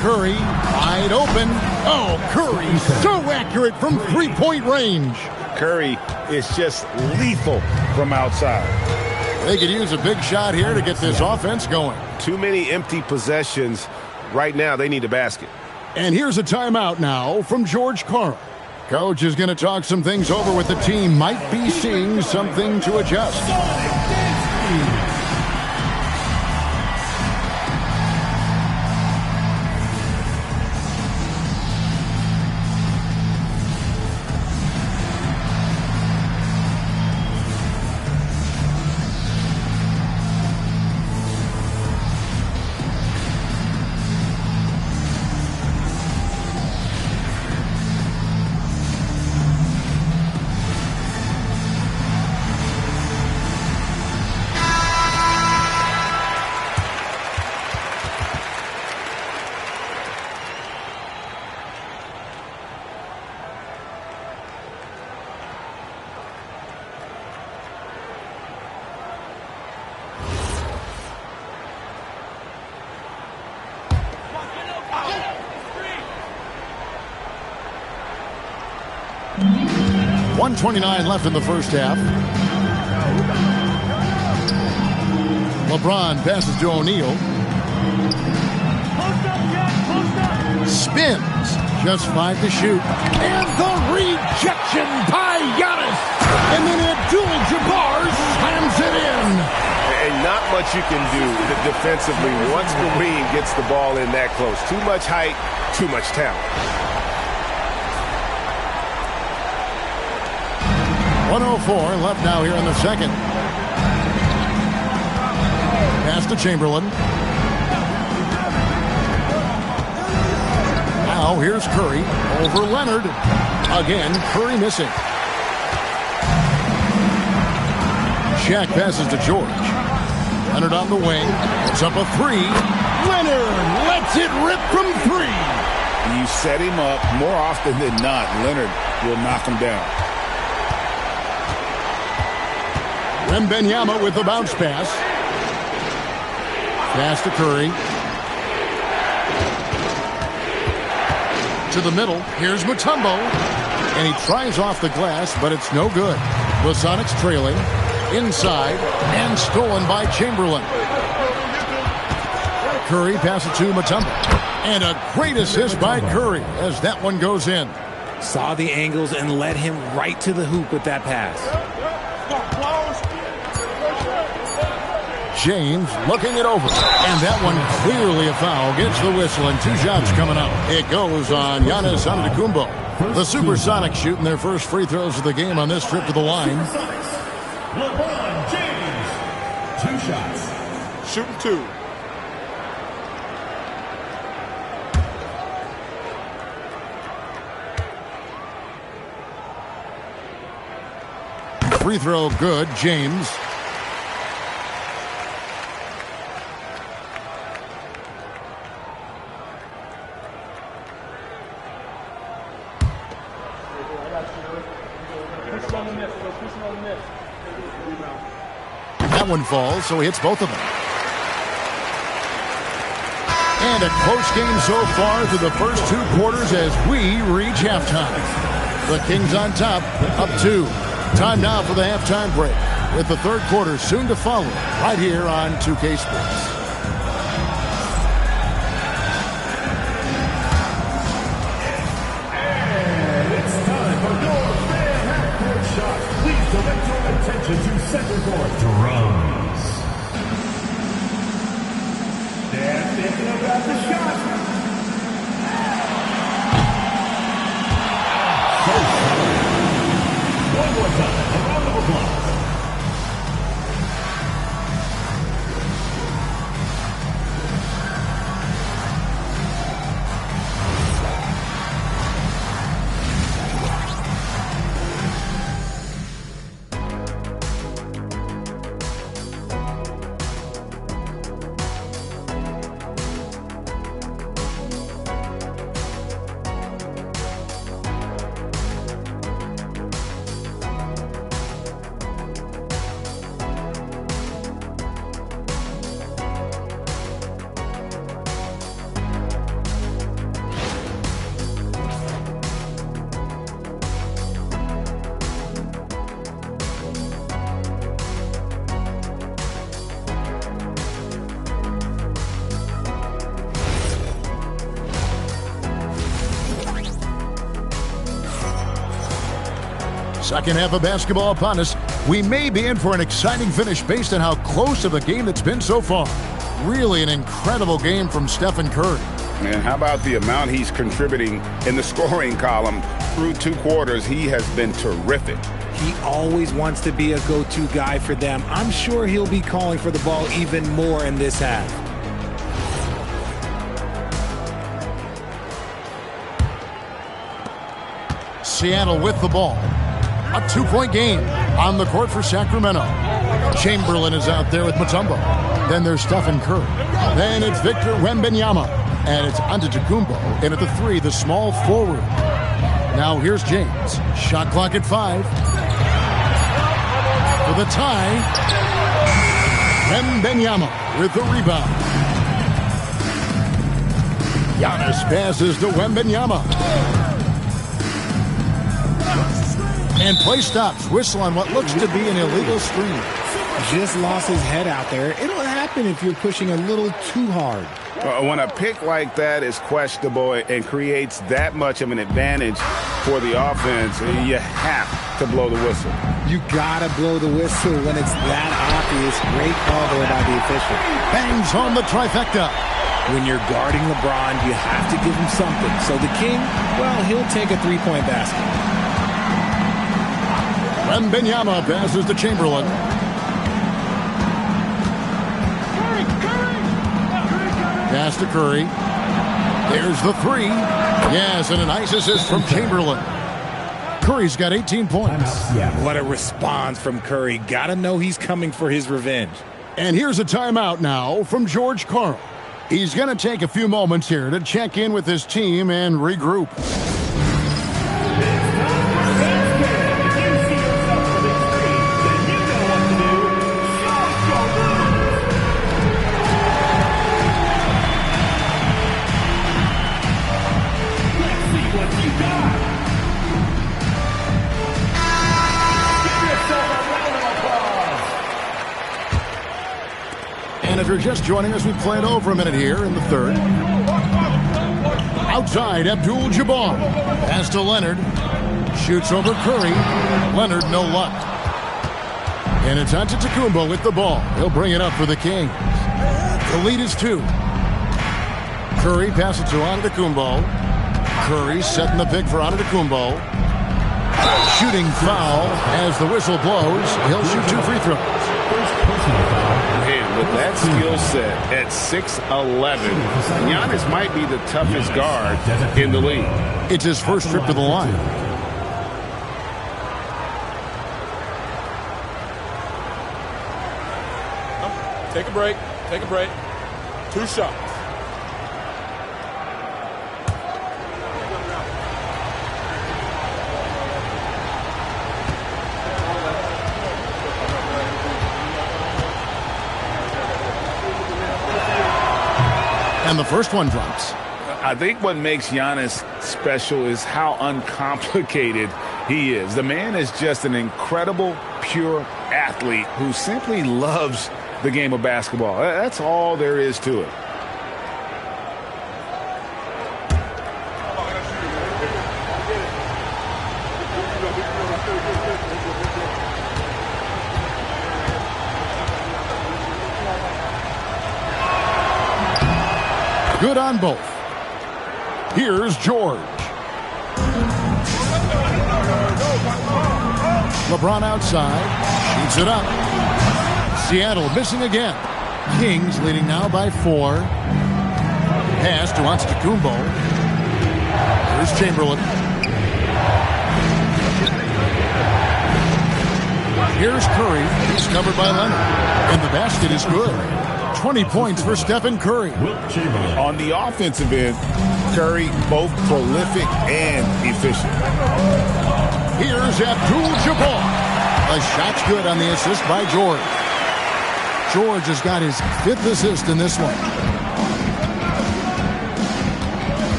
Curry wide open. Oh, Curry so accurate from 3-point range. Curry is just lethal from outside. They could use a big shot here to get this offense going. Too many empty possessions. Right now, they need a basket. And here's a timeout now from George Karl. Coach is going to talk some things over with the team. Might be seeing something to adjust. .129 left in the first half. LeBron passes to O'Neal. Spins. Just 5 to shoot. And the rejection by Giannis. And then Abdul-Jabbar slams it in. And not much you can do defensively once Kareem gets the ball in that close. Too much height, too much talent. 104 left now here in the second. Pass to Chamberlain. Now here's Curry over Leonard. Again, Curry missing. Shaq passes to George. Leonard on the wing. It's up a 3. Leonard lets it rip from 3. You set him up more often than not. Leonard will knock him down. Wembanyama with the bounce pass. Pass to Curry. To the middle. Here's Mutombo. And he tries off the glass, but it's no good. The Sonics trailing. Inside. And stolen by Chamberlain. Curry passes to Mutombo. And a great assist by Curry as that one goes in. Saw the angles and led him right to the hoop with that pass. James looking it over. And that one clearly a foul. Gets the whistle and 2 shots coming out. It goes on Giannis Antetokounmpo. The Supersonics shooting their first free throws of the game on this trip to the line. LeBron James. 2 shots. Shooting 2. Free throw good, James. That one falls, so he hits both of them. And a close game so far through the first 2 quarters as we reach halftime. The Kings on top, up 2. Time now for the halftime break, with the third quarter soon to follow, right here on 2K Sports. And it's time for your fan half-court shot. Please direct your attention to center court. Drums. They're thinking about the shot. One more time, a round of applause. Second half of basketball upon us. We may be in for an exciting finish based on how close of a game it's been so far. Really an incredible game from Stephen Curry. And how about the amount he's contributing in the scoring column through 2 quarters? He has been terrific. He always wants to be a go-to guy for them. I'm sure he'll be calling for the ball even more in this half. Seattle with the ball. A 2-point game on the court for Sacramento. Chamberlain is out there with Mutombo. Then there's Stephen Curry. Then it's Victor Wembanyama. And it's Antetokounmpo. And at the 3, the small forward. Now here's James. Shot clock at 5. For the tie. Wembanyama with the rebound. Giannis passes to Wembanyama. And play stops. Whistle on what looks to be an illegal screen. Just lost his head out there. It'll happen if you're pushing a little too hard. When a pick like that is questionable and creates that much of an advantage for the offense, you have to blow the whistle. You gotta blow the whistle when it's that obvious. Great call there by the official. Bangs on the trifecta. When you're guarding LeBron, you have to give him something. So the King, well, he'll take a 3-point basket. Wembanyama passes to Chamberlain. Pass to Curry. There's the 3. Yes, and a nice assist from Chamberlain. Curry's got 18 points. Yeah, what a response from Curry. Gotta know he's coming for his revenge. And here's a timeout now from George Karl. He's going to take a few moments here to check in with his team and regroup. you're just joining us, we played over a minute here in the third. Outside, Abdul-Jabbar. Pass to Leonard. Shoots over Curry. Leonard, no luck. And it's Antetokounmpo with the ball. He'll bring it up for the Kings. The lead is 2. Curry passes to Antetokounmpo. Curry setting the pick for Antetokounmpo. Shooting foul as the whistle blows. He'll shoot 2 free throws. And with that skill set at 6'11", Giannis might be the toughest guard in the league. It's his first trip to the line. Take a break. Take a break. 2 shots. And the first one drops. I think what makes Giannis special is how uncomplicated he is. The man is just an incredible, pure athlete who simply loves the game of basketball. That's all there is to it. Good on both. Here's George. LeBron outside. Shoots it up. Seattle missing again. Kings leading now by 4. Pass to Antetokounmpo. Here's Chamberlain. Here's Curry. He's covered by Leonard. And the basket is good. 20 points for Stephen Curry. On the offensive end, Curry both prolific and efficient. Here's Abdul-Jabbar. A shot's good on the assist by George. George has got his 5th assist in this one.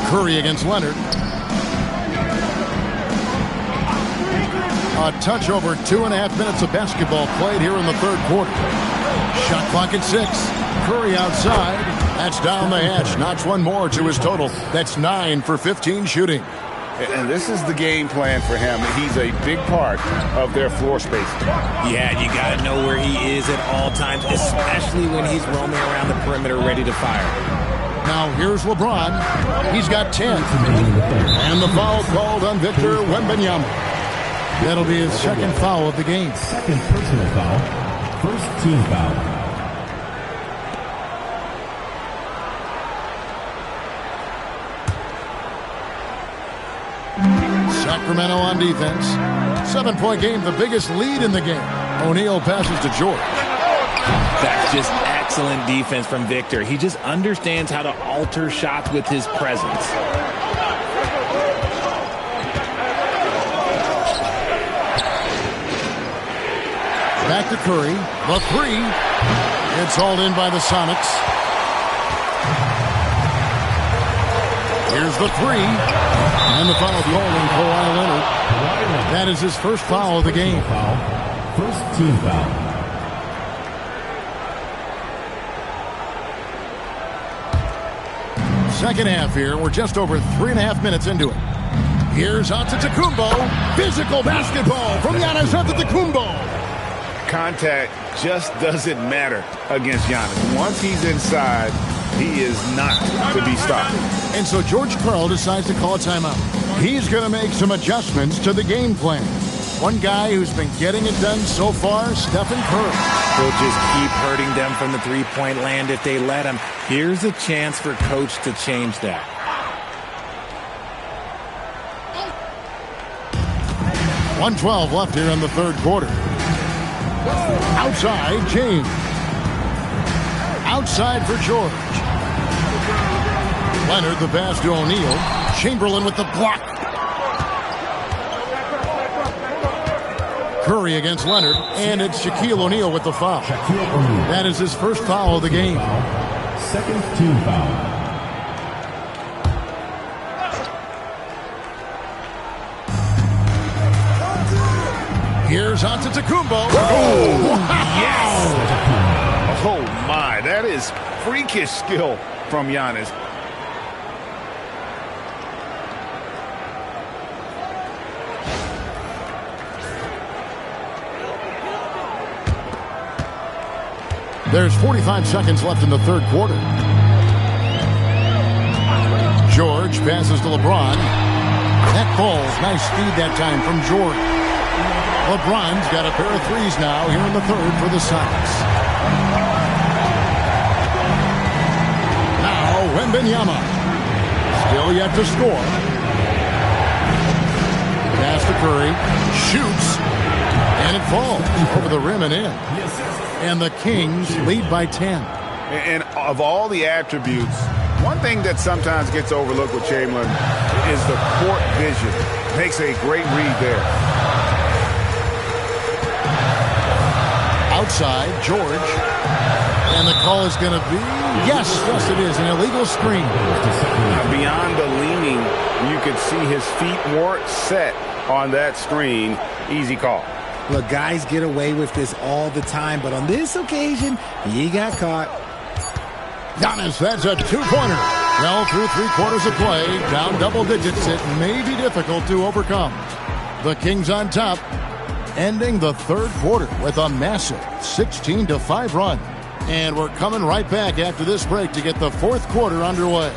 Curry against Leonard. A touch over 2.5 minutes of basketball played here in the third quarter. Shot clock at 6. Curry outside. That's down the hatch. Knocks one more to his total. That's 9 for 15 shooting. And this is the game plan for him. He's a big part of their floor space. Yeah, you got to know where he is at all times, especially when he's roaming around the perimeter ready to fire. Now here's LeBron. He's got 10. And the foul called on Victor Wembanyama. That'll be his second foul of the game. Second personal foul. First team foul. Sacramento on defense. 7-point game, the biggest lead in the game. O'Neal passes to George. That's just excellent defense from Victor. He just understands how to alter shots with his presence. Back to Curry. The 3. It's hauled in by the Sonics. Here's the 3. And the foul called on Kawhi Leonard. That is his first foul of the game. First team foul. Second half here. We're just over 3.5 minutes into it. Here's Antetokounmpo. Physical basketball from Giannis Antetokounmpo. Contact just doesn't matter against Giannis. Once he's inside, he is not to be stopped. And so George Karl decides to call a timeout. He's going to make some adjustments to the game plan. One guy who's been getting it done so far, Stephen Curry. He'll just keep hurting them from the three-point land if they let him. Here's a chance for Coach to change that. .112 left here in the third quarter. Outside, James. Outside for George. Leonard, the pass to O'Neal. Chamberlain with the block. Curry against Leonard, and it's Shaquille O'Neal with the foul. That is his first foul of the game. Second team foul. Here's Antetokounmpo. Oh, yes! Oh, my. That is freakish skill from Giannis. There's 45 seconds left in the third quarter. George passes to LeBron. That falls. Nice speed that time from George. LeBron's got a pair of threes now here in the third for the Sonics. Now Wembanyama. Still yet to score. Pass to Curry. Shoots. And it falls over the rim and in. And the Kings lead by 10. And of all the attributes, one thing that sometimes gets overlooked with Chamberlain is the court vision. Makes a great read there. Outside, George. And the call is going to be, yes, it is, an illegal screen. Now, beyond the leaning, you could see his feet weren't set on that screen. Easy call. Look, guys get away with this all the time, but on this occasion, he got caught. Giannis, that's a two-pointer. Well, through 3 quarters of play, down double digits, it may be difficult to overcome. The Kings on top, ending the third quarter with a massive 16-5 run. And we're coming right back after this break to get the fourth quarter underway.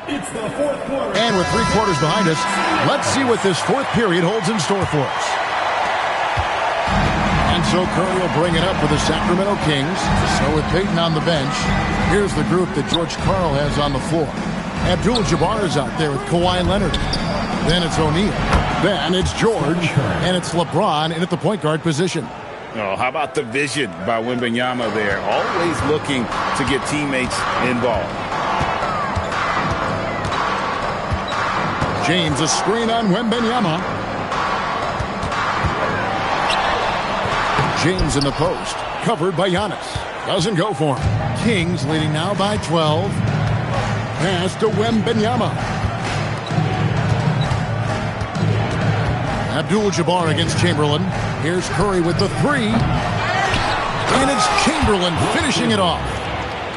It's the fourth quarter. And with 3 quarters behind us, let's see what this fourth period holds in store for us. And so Curry will bring it up for the Sacramento Kings. So with Peyton on the bench, here's the group that George Karl has on the floor. Abdul-Jabbar is out there with Kawhi Leonard. Then it's O'Neal. Then it's George. And it's LeBron in at the point guard position. Oh, how about the vision by Wembanyama there? Always looking to get teammates involved. James, a screen on Wembanyama. James in the post, covered by Giannis. Doesn't go for him. Kings leading now by 12. Pass to Wembanyama. Abdul-Jabbar against Chamberlain. Here's Curry with the three. And it's Chamberlain finishing it off.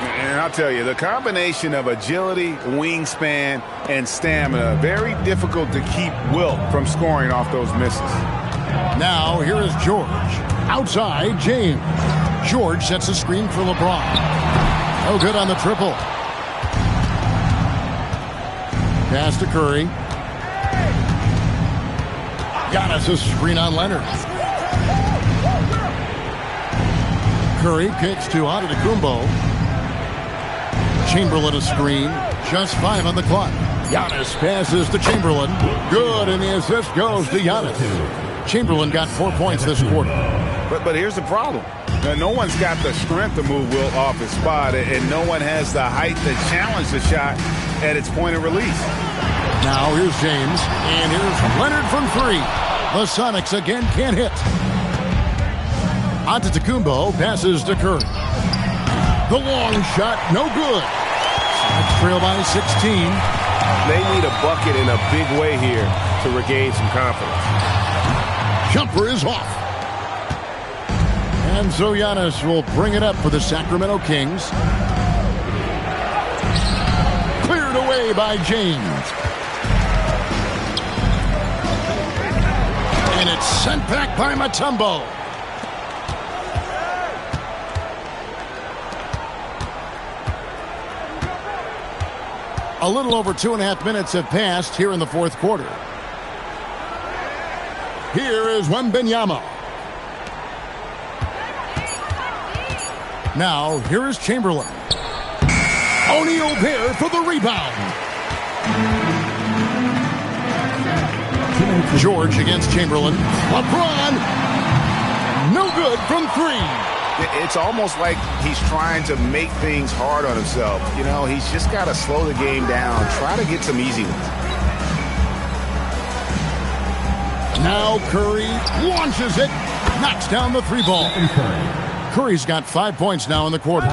And I'll tell you, the combination of agility, wingspan, and stamina, very difficult to keep Wilt from scoring off those misses. Now, here is George. Outside, James. George sets a screen for LeBron. No good on the triple. Pass to Curry. Giannis a screen on Leonard. Curry kicks to Antetokounmpo. Chamberlain a screen. Just 5 on the clock. Giannis passes to Chamberlain. Good, and the assist goes to Giannis. Chamberlain got 4 points this quarter. But here's the problem. Now, no one's got the strength to move Wilt off his spot, and no one has the height to challenge the shot at its point of release. Now here's James, and here's Leonard from 3. The Sonics again can't hit. Antetokounmpo passes to Curry. The long shot, no good. Sonics trail by 16. They need a bucket in a big way here to regain some confidence. Jumper is off. And so Giannis will bring it up for the Sacramento Kings. Cleared away by James. And it's sent back by Mutombo. A little over 2.5 minutes have passed here in the fourth quarter. Here is Wembanyama. Now, here is Chamberlain. O'Neal there for the rebound. George against Chamberlain. LeBron. No good from 3. It's almost like he's trying to make things hard on himself. You know, he's just got to slow the game down. Try to get some easy ones. Now Curry launches it. Knocks down the 3 ball. Curry's got 5 points now in the quarter.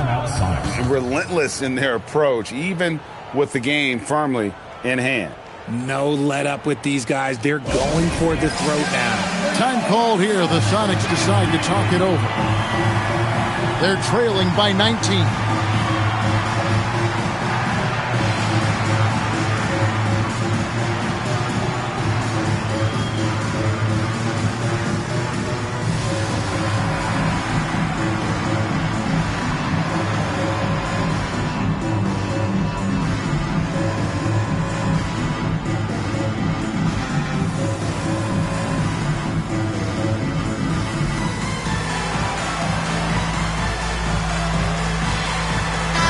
Relentless in their approach, even with the game firmly in hand. No let up with these guys. They're going for the throat now. Time called here. The Sonics decide to talk it over. They're trailing by 19.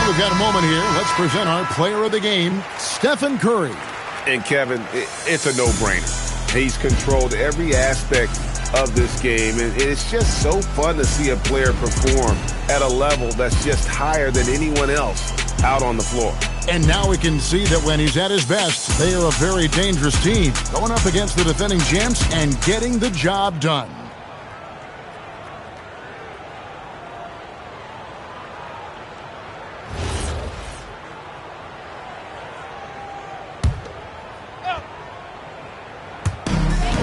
We've got a moment here. Let's present our player of the game, Stephen Curry. And Kevin, it's a no-brainer. He's controlled every aspect of this game, and it's just so fun to see a player perform at a level that's just higher than anyone else out on the floor. And now we can see that when he's at his best, they are a very dangerous team, going up against the defending champs and getting the job done.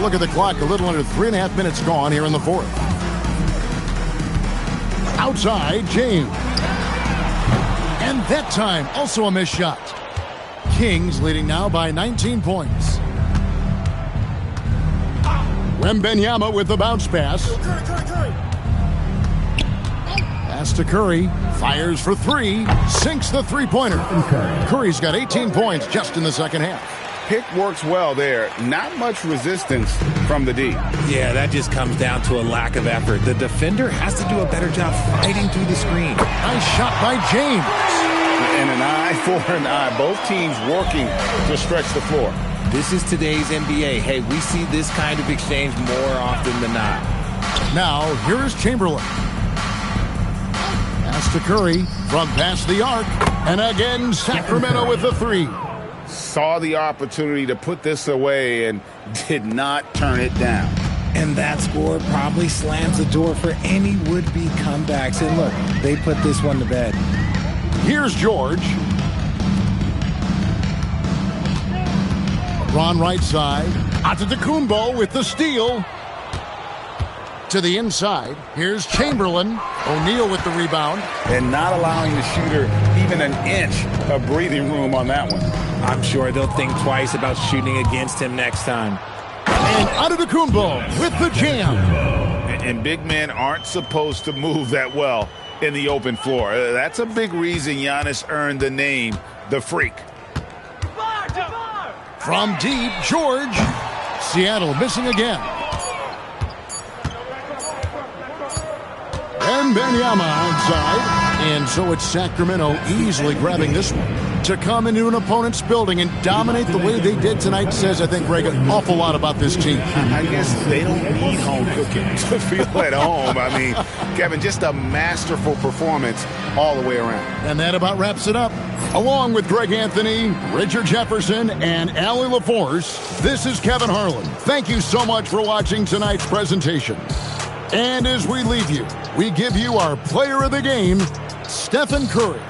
Look at the clock, a little under 3.5 minutes gone here in the fourth. Outside, James. And that time, also a missed shot. Kings leading now by 19 points. Wembanyama with the bounce pass. Pass to Curry. Fires for three. Sinks the three-pointer. Curry's got 18 points just in the second half. Pick works well there. Not much resistance from the D. Yeah, that just comes down to a lack of effort. The defender has to do a better job fighting through the screen. Nice shot by James. And an eye for an eye. Both teams working to stretch the floor. This is today's NBA. Hey, we see this kind of exchange more often than not. Now, here's Chamberlain. Pass to Curry from past the arc. And again, Sacramento with the three. Saw the opportunity to put this away and did not turn it down. And that score probably slams the door for any would-be comebacks. And look, they put this one to bed. Here's George. LeBron right side. Antetokounmpo with the steal. To the inside. Here's Chamberlain. O'Neal with the rebound. And not allowing the shooter even an inch of breathing room on that one. I'm sure they'll think twice about shooting against him next time. And Antetokounmpo with the jam. And big men aren't supposed to move that well in the open floor. That's a big reason Giannis earned the name, the Freak. From deep, George. Seattle missing again. And Wembanyama outside. And so it's Sacramento easily grabbing this one. To come into an opponent's building and dominate the way they did tonight says, I think, Greg, an awful lot about this team. I guess they don't need home cooking to feel at home. I mean, Kevin, just a masterful performance all the way around. And that about wraps it up. Along with Greg Anthony, Richard Jefferson, and Allie LaForce, this is Kevin Harlan. Thank you so much for watching tonight's presentation. And as we leave you, we give you our player of the game, Stephen Curry.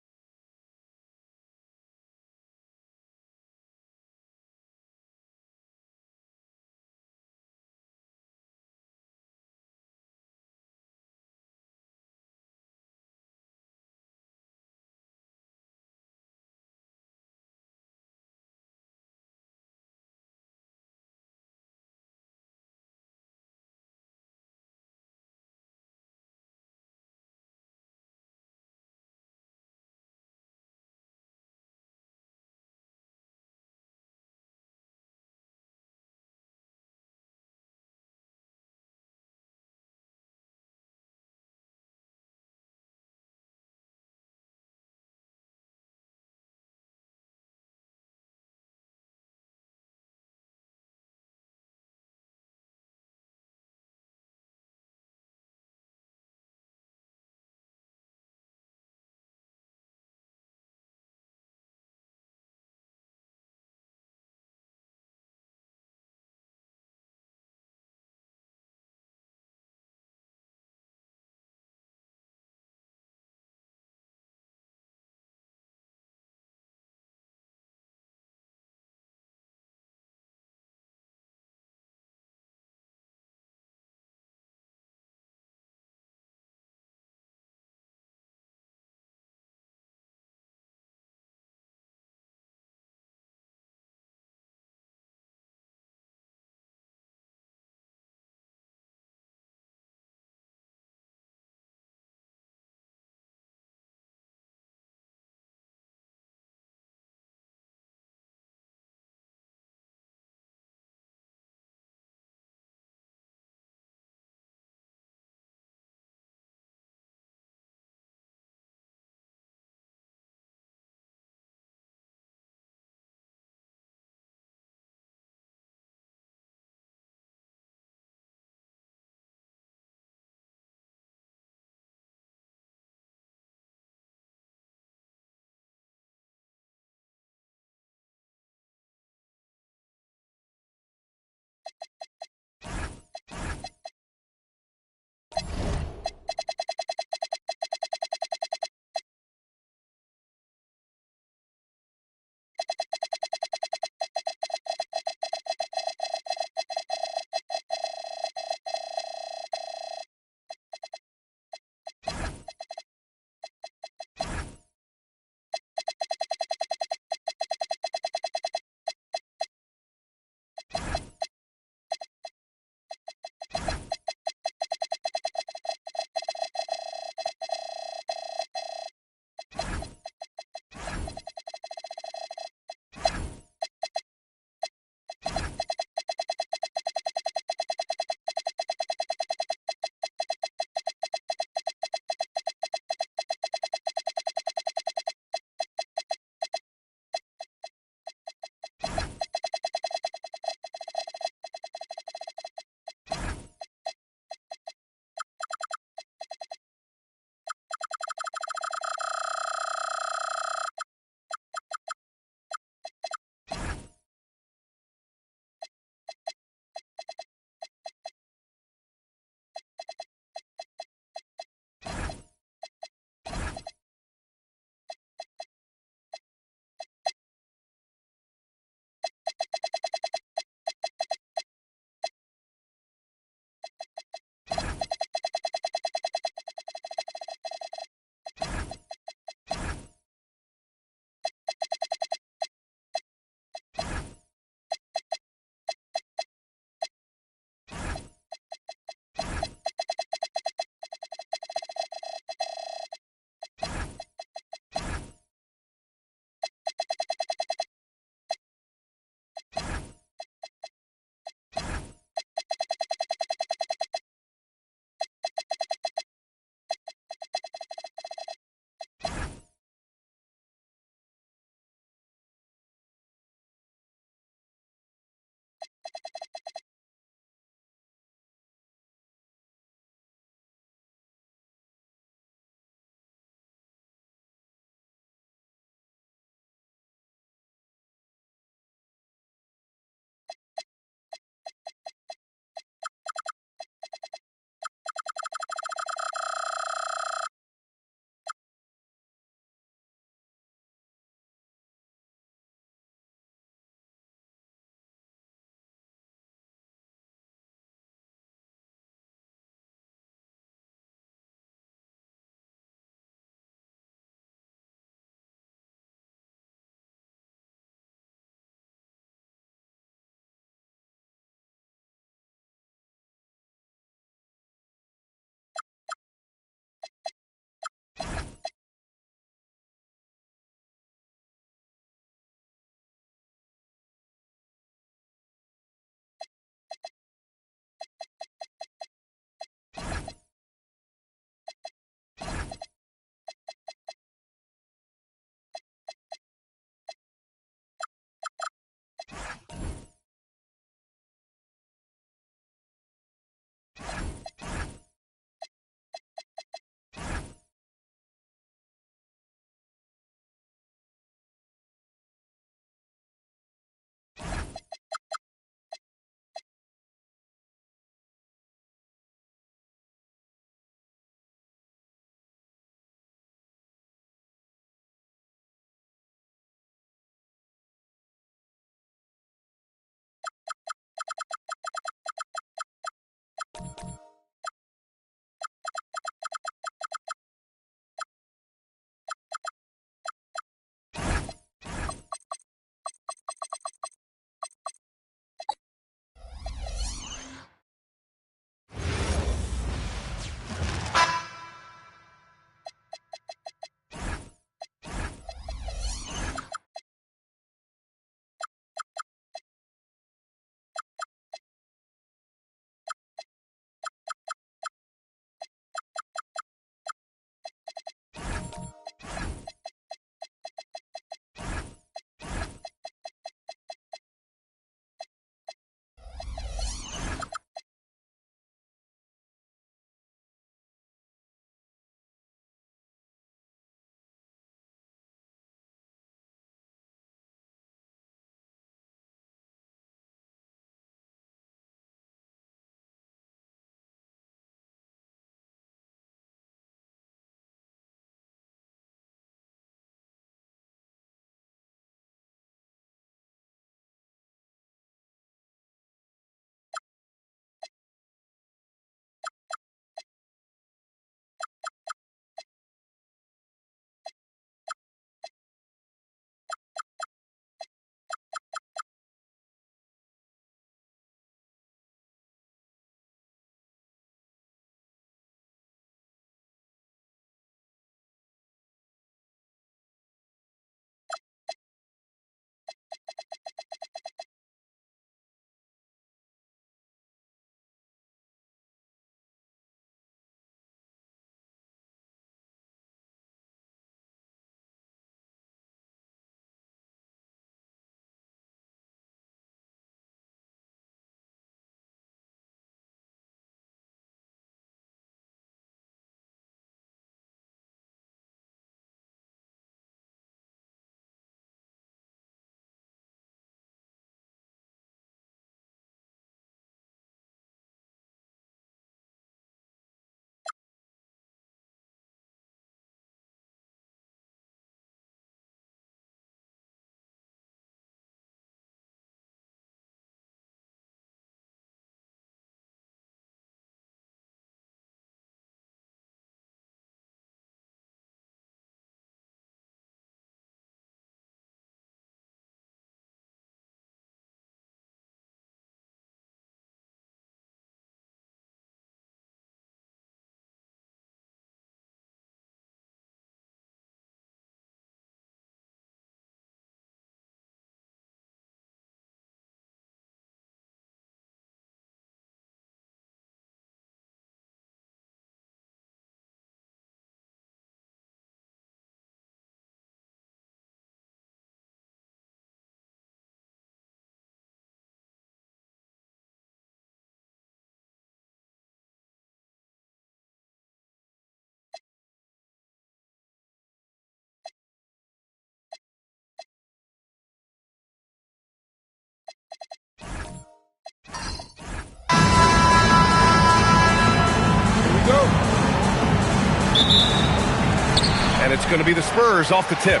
it's going to be the Spurs off the tip.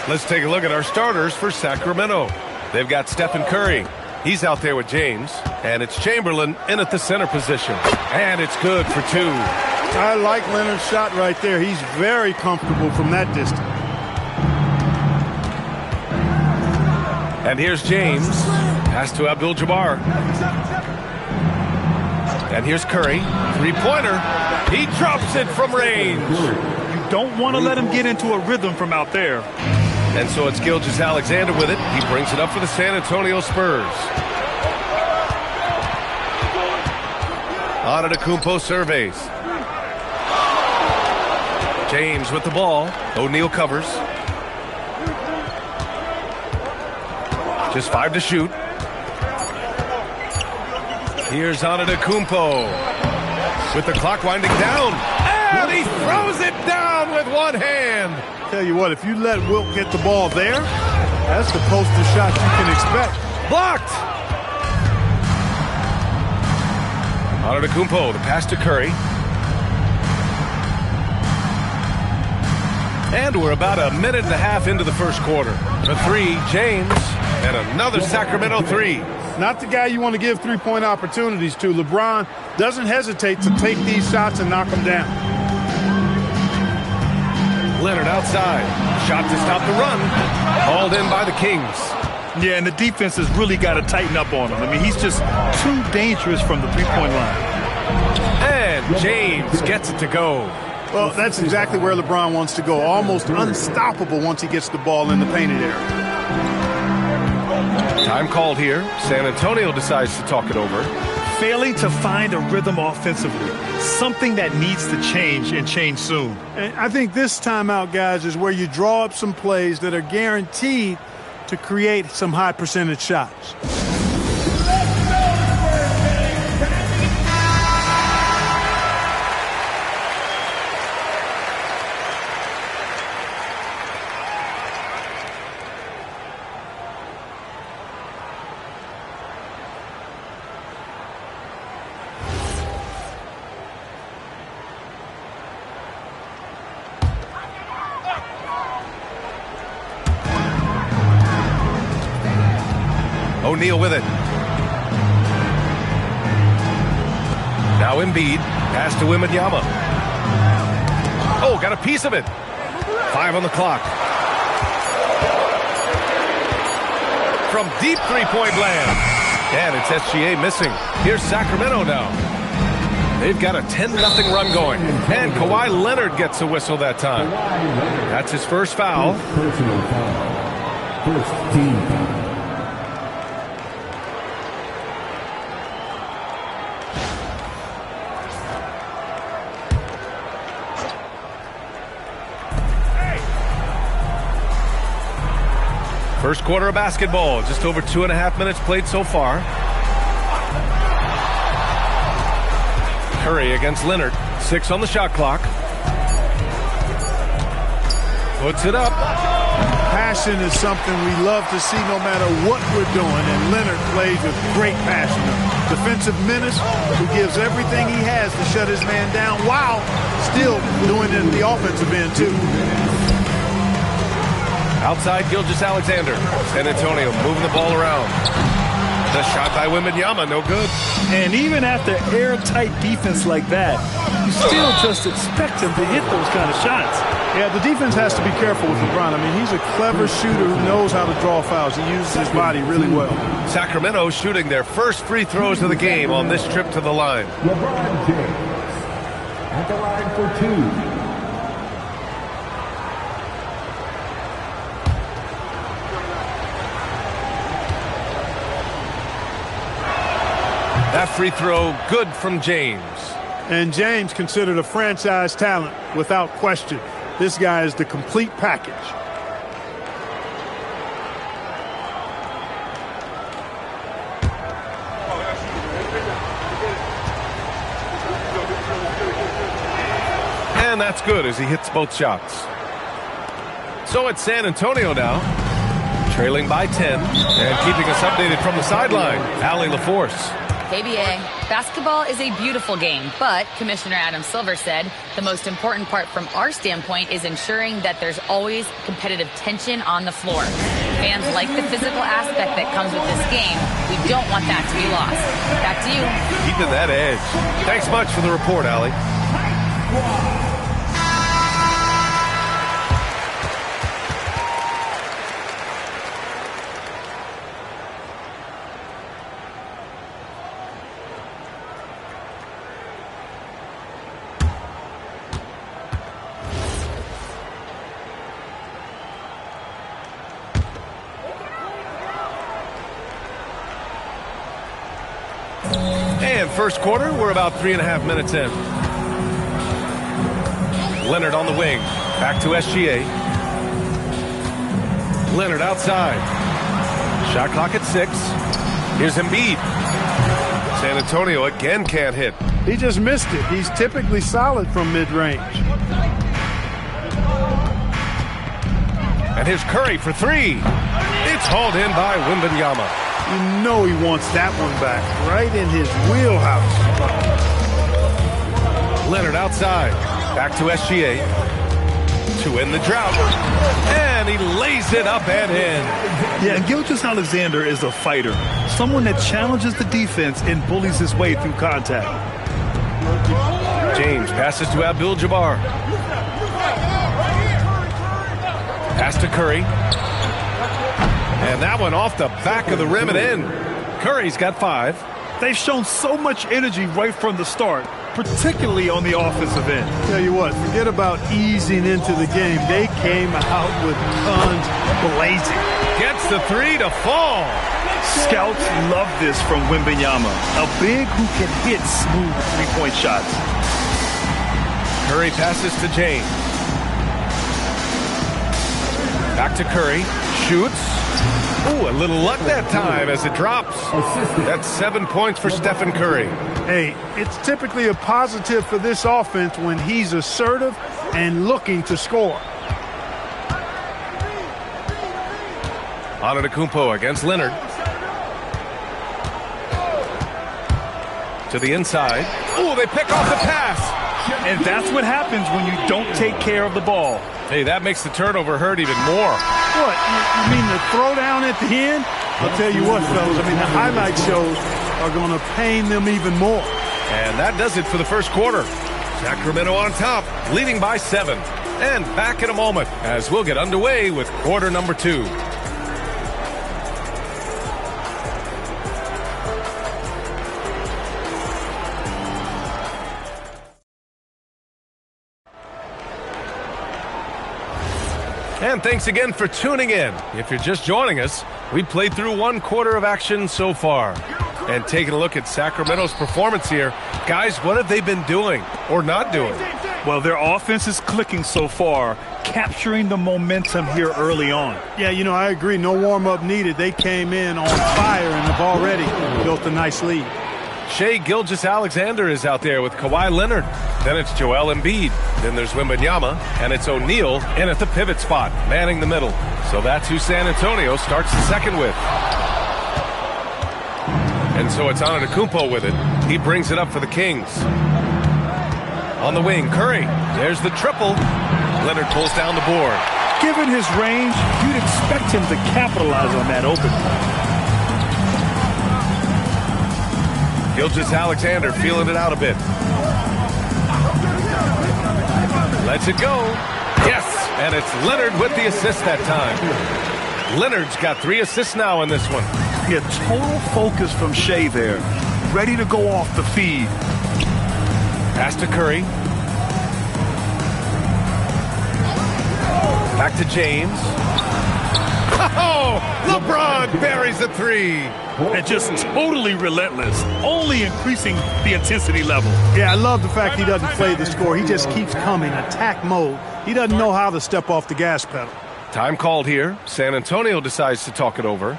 Let's take a look at our starters for Sacramento. They've got Stephen Curry. He's out there with James. And it's Chamberlain in at the center position. And it's good for two. I like Leonard's shot right there. He's very comfortable from that distance. And here's James. Pass to Abdul-Jabbar. And here's Curry. Three-pointer. He drops it from range. You don't want to let him get into a rhythm from out there. And so it's Gilgeous-Alexander with it. He brings it up for the San Antonio Spurs. Antetokounmpo surveys. James with the ball. O'Neal covers. Just 5 to shoot. Here's Antetokounmpo with the clock winding down. And he throws it down with one hand. Tell you what, if you let Wilt get the ball there, that's the poster shot you can expect. Blocked. Antetokounmpo, the pass to Curry. And we're about a minute and a half into the first quarter. The three, James, and another Sacramento three. Not the guy you want to give three-point opportunities to. LeBron doesn't hesitate to take these shots and knock them down. Leonard outside. Shot to stop the run. Hauled in by the Kings. Yeah, and the defense has really got to tighten up on him. I mean, he's just too dangerous from the three-point line. And James gets it to go. Well, that's exactly where LeBron wants to go. Almost unstoppable once he gets the ball in the painted area. Time called here. San Antonio decides to talk it over. Failing to find a rhythm offensively. Something that needs to change and change soon. And I think this timeout, guys, is where you draw up some plays that are guaranteed to create some high percentage shots. O'Neal with it. Now Embiid. Pass to Wembanyama. Oh, got a piece of it. 5 on the clock. From deep three-point land. And it's SGA missing. Here's Sacramento now. They've got a 10-0 run going. And Kawhi Leonard gets a whistle that time. That's his first foul. Personal foul. First team foul. First quarter of basketball, just over 2.5 minutes played so far. Curry against Leonard, 6 on the shot clock. Puts it up. Passion is something we love to see no matter what we're doing, and Leonard plays with great passion. Defensive menace who gives everything he has to shut his man down while still doing it in the offensive end too. Outside Gilgeous-Alexander. San Antonio moving the ball around. The shot by Wembanyama, no good. And even after airtight defense like that, you still just expect him to hit those kind of shots. Yeah, the defense has to be careful with LeBron. I mean, he's a clever shooter who knows how to draw fouls. He uses his body really well. Sacramento shooting their first free throws of the game on this trip to the line. LeBron James at the line for 2. That free throw, good from James. And James considered a franchise talent without question. This guy is the complete package. And that's good as he hits both shots. So it's San Antonio now, trailing by 10 and keeping us updated from the sideline, Allie LaForce. KBA, basketball is a beautiful game, but Commissioner Adam Silver said the most important part from our standpoint is ensuring that there's always competitive tension on the floor. Fans like the physical aspect that comes with this game. We don't want that to be lost. Back to you. Keeping that edge. Thanks much for the report, Allie. And first quarter, we're about 3.5 minutes in. Leonard on the wing. Back to SGA. Leonard outside. Shot clock at 6. Here's Embiid. San Antonio again can't hit. He just missed it. He's typically solid from mid-range. And here's Curry for 3. It's hauled in by Wembanyama. You know he wants that one back, right in his wheelhouse. Leonard outside. Back to SGA. To end the drought. And he lays it up and in. Yeah, Gilgeous-Alexander is a fighter. Someone that challenges the defense and bullies his way through contact. James passes to Abdul-Jabbar. Pass to Curry. And that one off the back of the rim and in. Curry's got 5. They've shown so much energy right from the start, particularly on the offensive end. Tell you what, forget about easing into the game. They came out with guns blazing. Gets the 3 to fall. Scouts love this from Wembanyama, a big who can hit smooth three-point shots. Curry passes to James. Back to Curry. Shoots. Ooh, a little luck that time as it drops. That's 7 points for Stephen Curry. Hey, it's typically a positive for this offense when he's assertive and looking to score. Antetokounmpo against Leonard. To the inside. Ooh, they pick off the pass. And that's what happens when you don't take care of the ball. Hey, that makes the turnover hurt even more. What, you mean the throwdown at the end? I'll tell you what, fellas, I mean, the highlight shows are going to pain them even more. And that does it for the first quarter. Sacramento on top, leading by 7. And back in a moment as we'll get underway with quarter number 2. And thanks again for tuning in. If you're just joining us, we played through 1 quarter of action so far. And taking a look at Sacramento's performance here, guys, what have they been doing or not doing? Well, their offense is clicking so far, capturing the momentum here early on. Yeah, you know, I agree. No warm-up needed. They came in on fire and have already built a nice lead. Shai Gilgeous-Alexander is out there with Kawhi Leonard. Then it's Joel Embiid. Then there's Wembanyama. And it's O'Neal in at the pivot spot, manning the middle. So that's who San Antonio starts the second with. And so it's Antetokounmpo with it. He brings it up for the Kings. On the wing, Curry. There's the triple. Leonard pulls down the board. Given his range, you'd expect him to capitalize on that opening. Gilgeous-Alexander feeling it out a bit. Lets it go. Yes, and it's Leonard with the assist that time. Leonard's got 3 assists now in this one. Yeah, total focus from Shai there. Ready to go off the feed. Pass to Curry. Back to James. Oh, LeBron buries the 3. And just totally relentless, only increasing the intensity level. Yeah, I love the fact he doesn't play the score. He just keeps coming, attack mode. He doesn't know how to step off the gas pedal. Time called here. San Antonio decides to talk it over.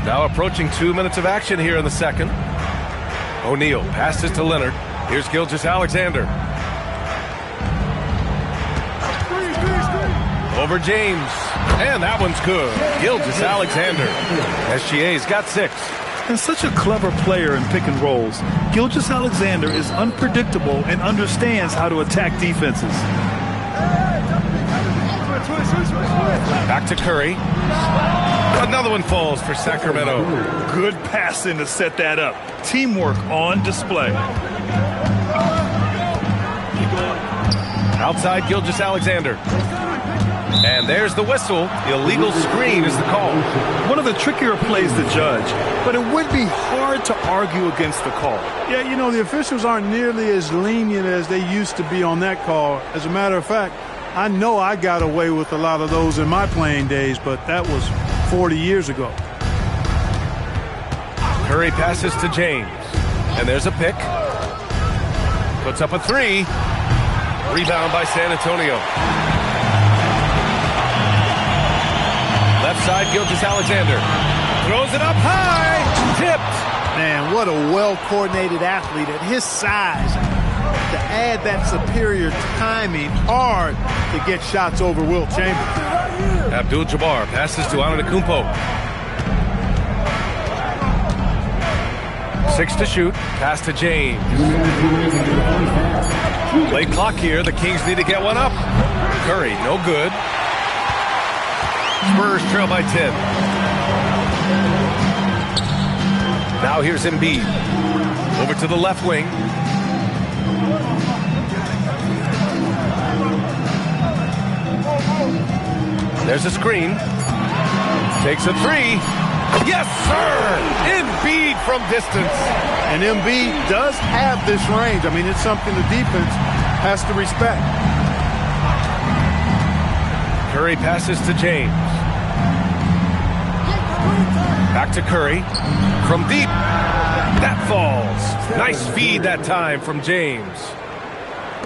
Now approaching 2 minutes of action here in the second. O'Neal passes to Leonard. Here's Gilgeous-Alexander. Over James. And that one's good. Gilgeous-Alexander. SGA's got 6. And such a clever player in pick and rolls, Gilgeous-Alexander is unpredictable and understands how to attack defenses. Back to Curry. Another one falls for Sacramento. Good passing to set that up. Teamwork on display. Outside Gilgeous-Alexander. And there's the whistle. Illegal screen is the call. One of the trickier plays to judge, but it would be hard to argue against the call. Yeah, you know, the officials aren't nearly as lenient as they used to be on that call. As a matter of fact, I know I got away with a lot of those in my playing days, but that was 40 years ago. Curry passes to James. And there's a pick. Puts up a 3. Rebound by San Antonio. Left side, Gilgeous-Alexander. Throws it up high. Tipped. Man, what a well-coordinated athlete at his size. To add that superior timing, hard to get shots over Wilt Chamberlain. Abdul-Jabbar passes to Antetokounmpo. 6 to shoot. Pass to James. Late clock here. The Kings need to get one up. Curry, no good. Spurs trail by 10. Now here's Embiid. Over to the left wing. There's a screen. Takes a 3. Yes, sir! Embiid from distance. And Embiid does have this range. I mean, it's something the defense has to respect. Curry passes to James. Back to Curry. From deep. That falls. Nice feed that time from James.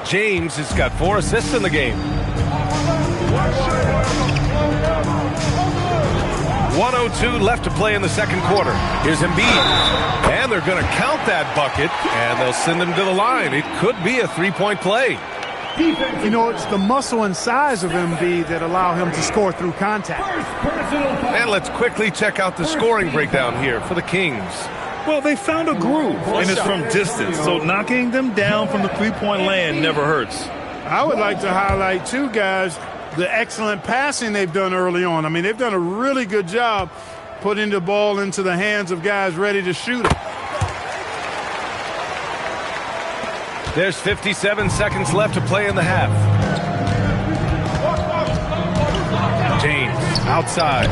James has got 4 assists in the game. 1:02 left to play in the second quarter. Here's Embiid. And they're going to count that bucket, and they'll send him to the line. It could be a 3-point play. You know, it's the muscle and size of Embiid that allow him to score through contact. And let's quickly check out the scoring breakdown here for the Kings. Well, they found a groove, and it's from distance, so knocking them down from the three-point land never hurts. I would like to highlight, too, guys, the excellent passing they've done early on. I mean, they've done a really good job putting the ball into the hands of guys ready to shoot it. There's 57 seconds left to play in the half. James outside.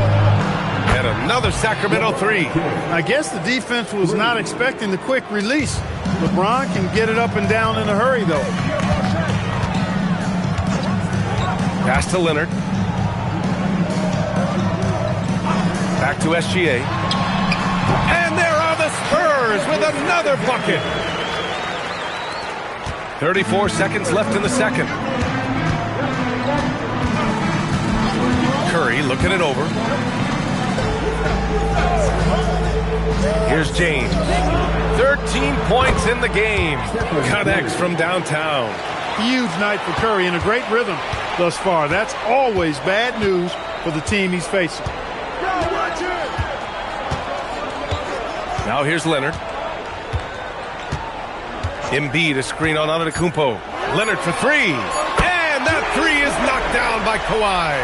And another Sacramento 3. I guess the defense was not expecting the quick release. LeBron can get it up and down in a hurry, though. Pass to Leonard. Back to SGA. And there are the Spurs with another bucket. 34 seconds left in the second. Curry looking it over. Here's James. 13 points in the game. Connects from downtown. Huge night for Curry and a great rhythm thus far. That's always bad news for the team he's facing. Now here's Leonard. Embiid, a screen on Antetokounmpo. Leonard for 3. And that 3 is knocked down by Kawhi.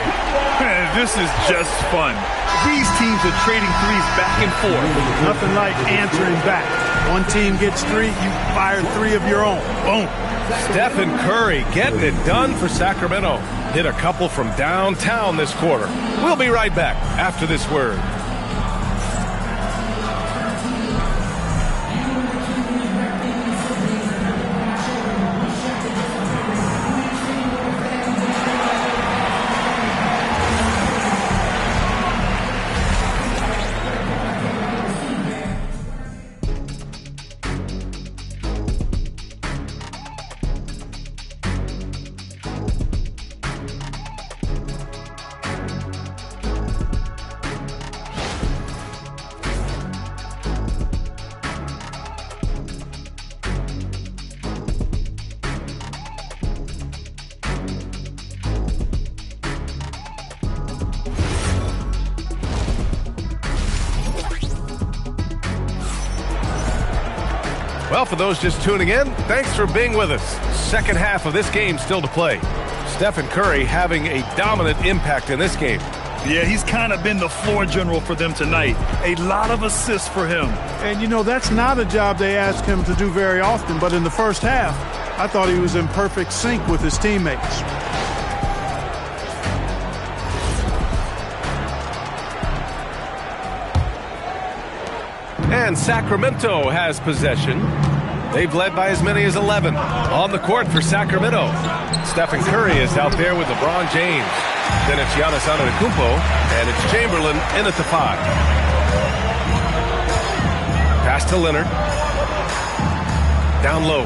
This is just fun. These teams are trading threes back and forth. Nothing like answering back. One team gets 3, you fire 3 of your own. Boom. Stephen Curry getting it done for Sacramento. Hit a couple from downtown this quarter. We'll be right back after this word. Well, for those just tuning in, thanks for being with us. Second half of this game still to play. Stephen Curry having a dominant impact in this game. Yeah, he's kind of been the floor general for them tonight. A lot of assists for him. And, you know, that's not a job they ask him to do very often. But in the first half, I thought he was in perfect sync with his teammates. And Sacramento has possession. They've led by as many as 11. On the court for Sacramento, Stephen Curry is out there with LeBron James. Then it's Giannis Antetokounmpo, and it's Chamberlain in at the 5. Pass to Leonard. Down low.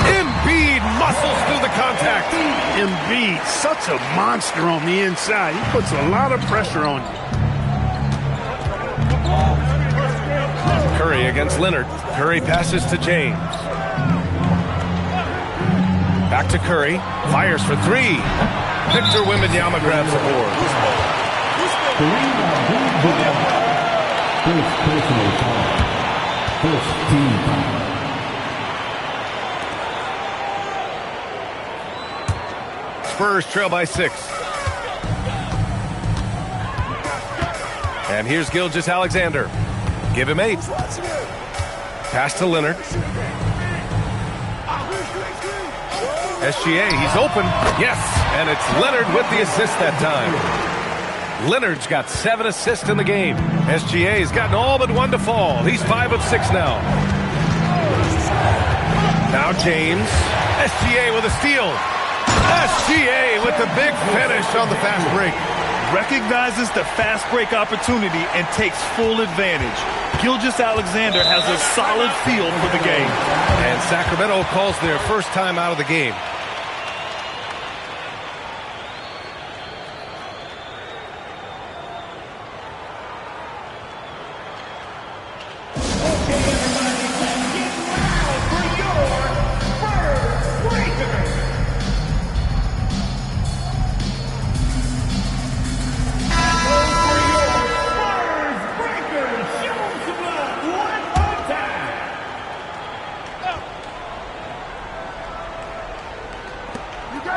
Embiid muscles through the contact. Embiid, such a monster on the inside. He puts a lot of pressure on you. Curry against Leonard. Curry passes to James. Back to Curry. Fires for 3. Victor Wembanyama grabs the board. Spurs trail by 6. And here's Gilgeous-Alexander. Give him 8. Pass to Leonard. SGA, he's open. Yes, and it's Leonard with the assist that time. Leonard's got 7 assists in the game. SGA's gotten all but 1 to fall. He's 5 of 6 now. Now James. SGA with a steal. SGA with the big finish on the fast break. Recognizes the fast break opportunity and takes full advantage. Gilgeous-Alexander has a solid feel for the game. And Sacramento calls their first time out of the game.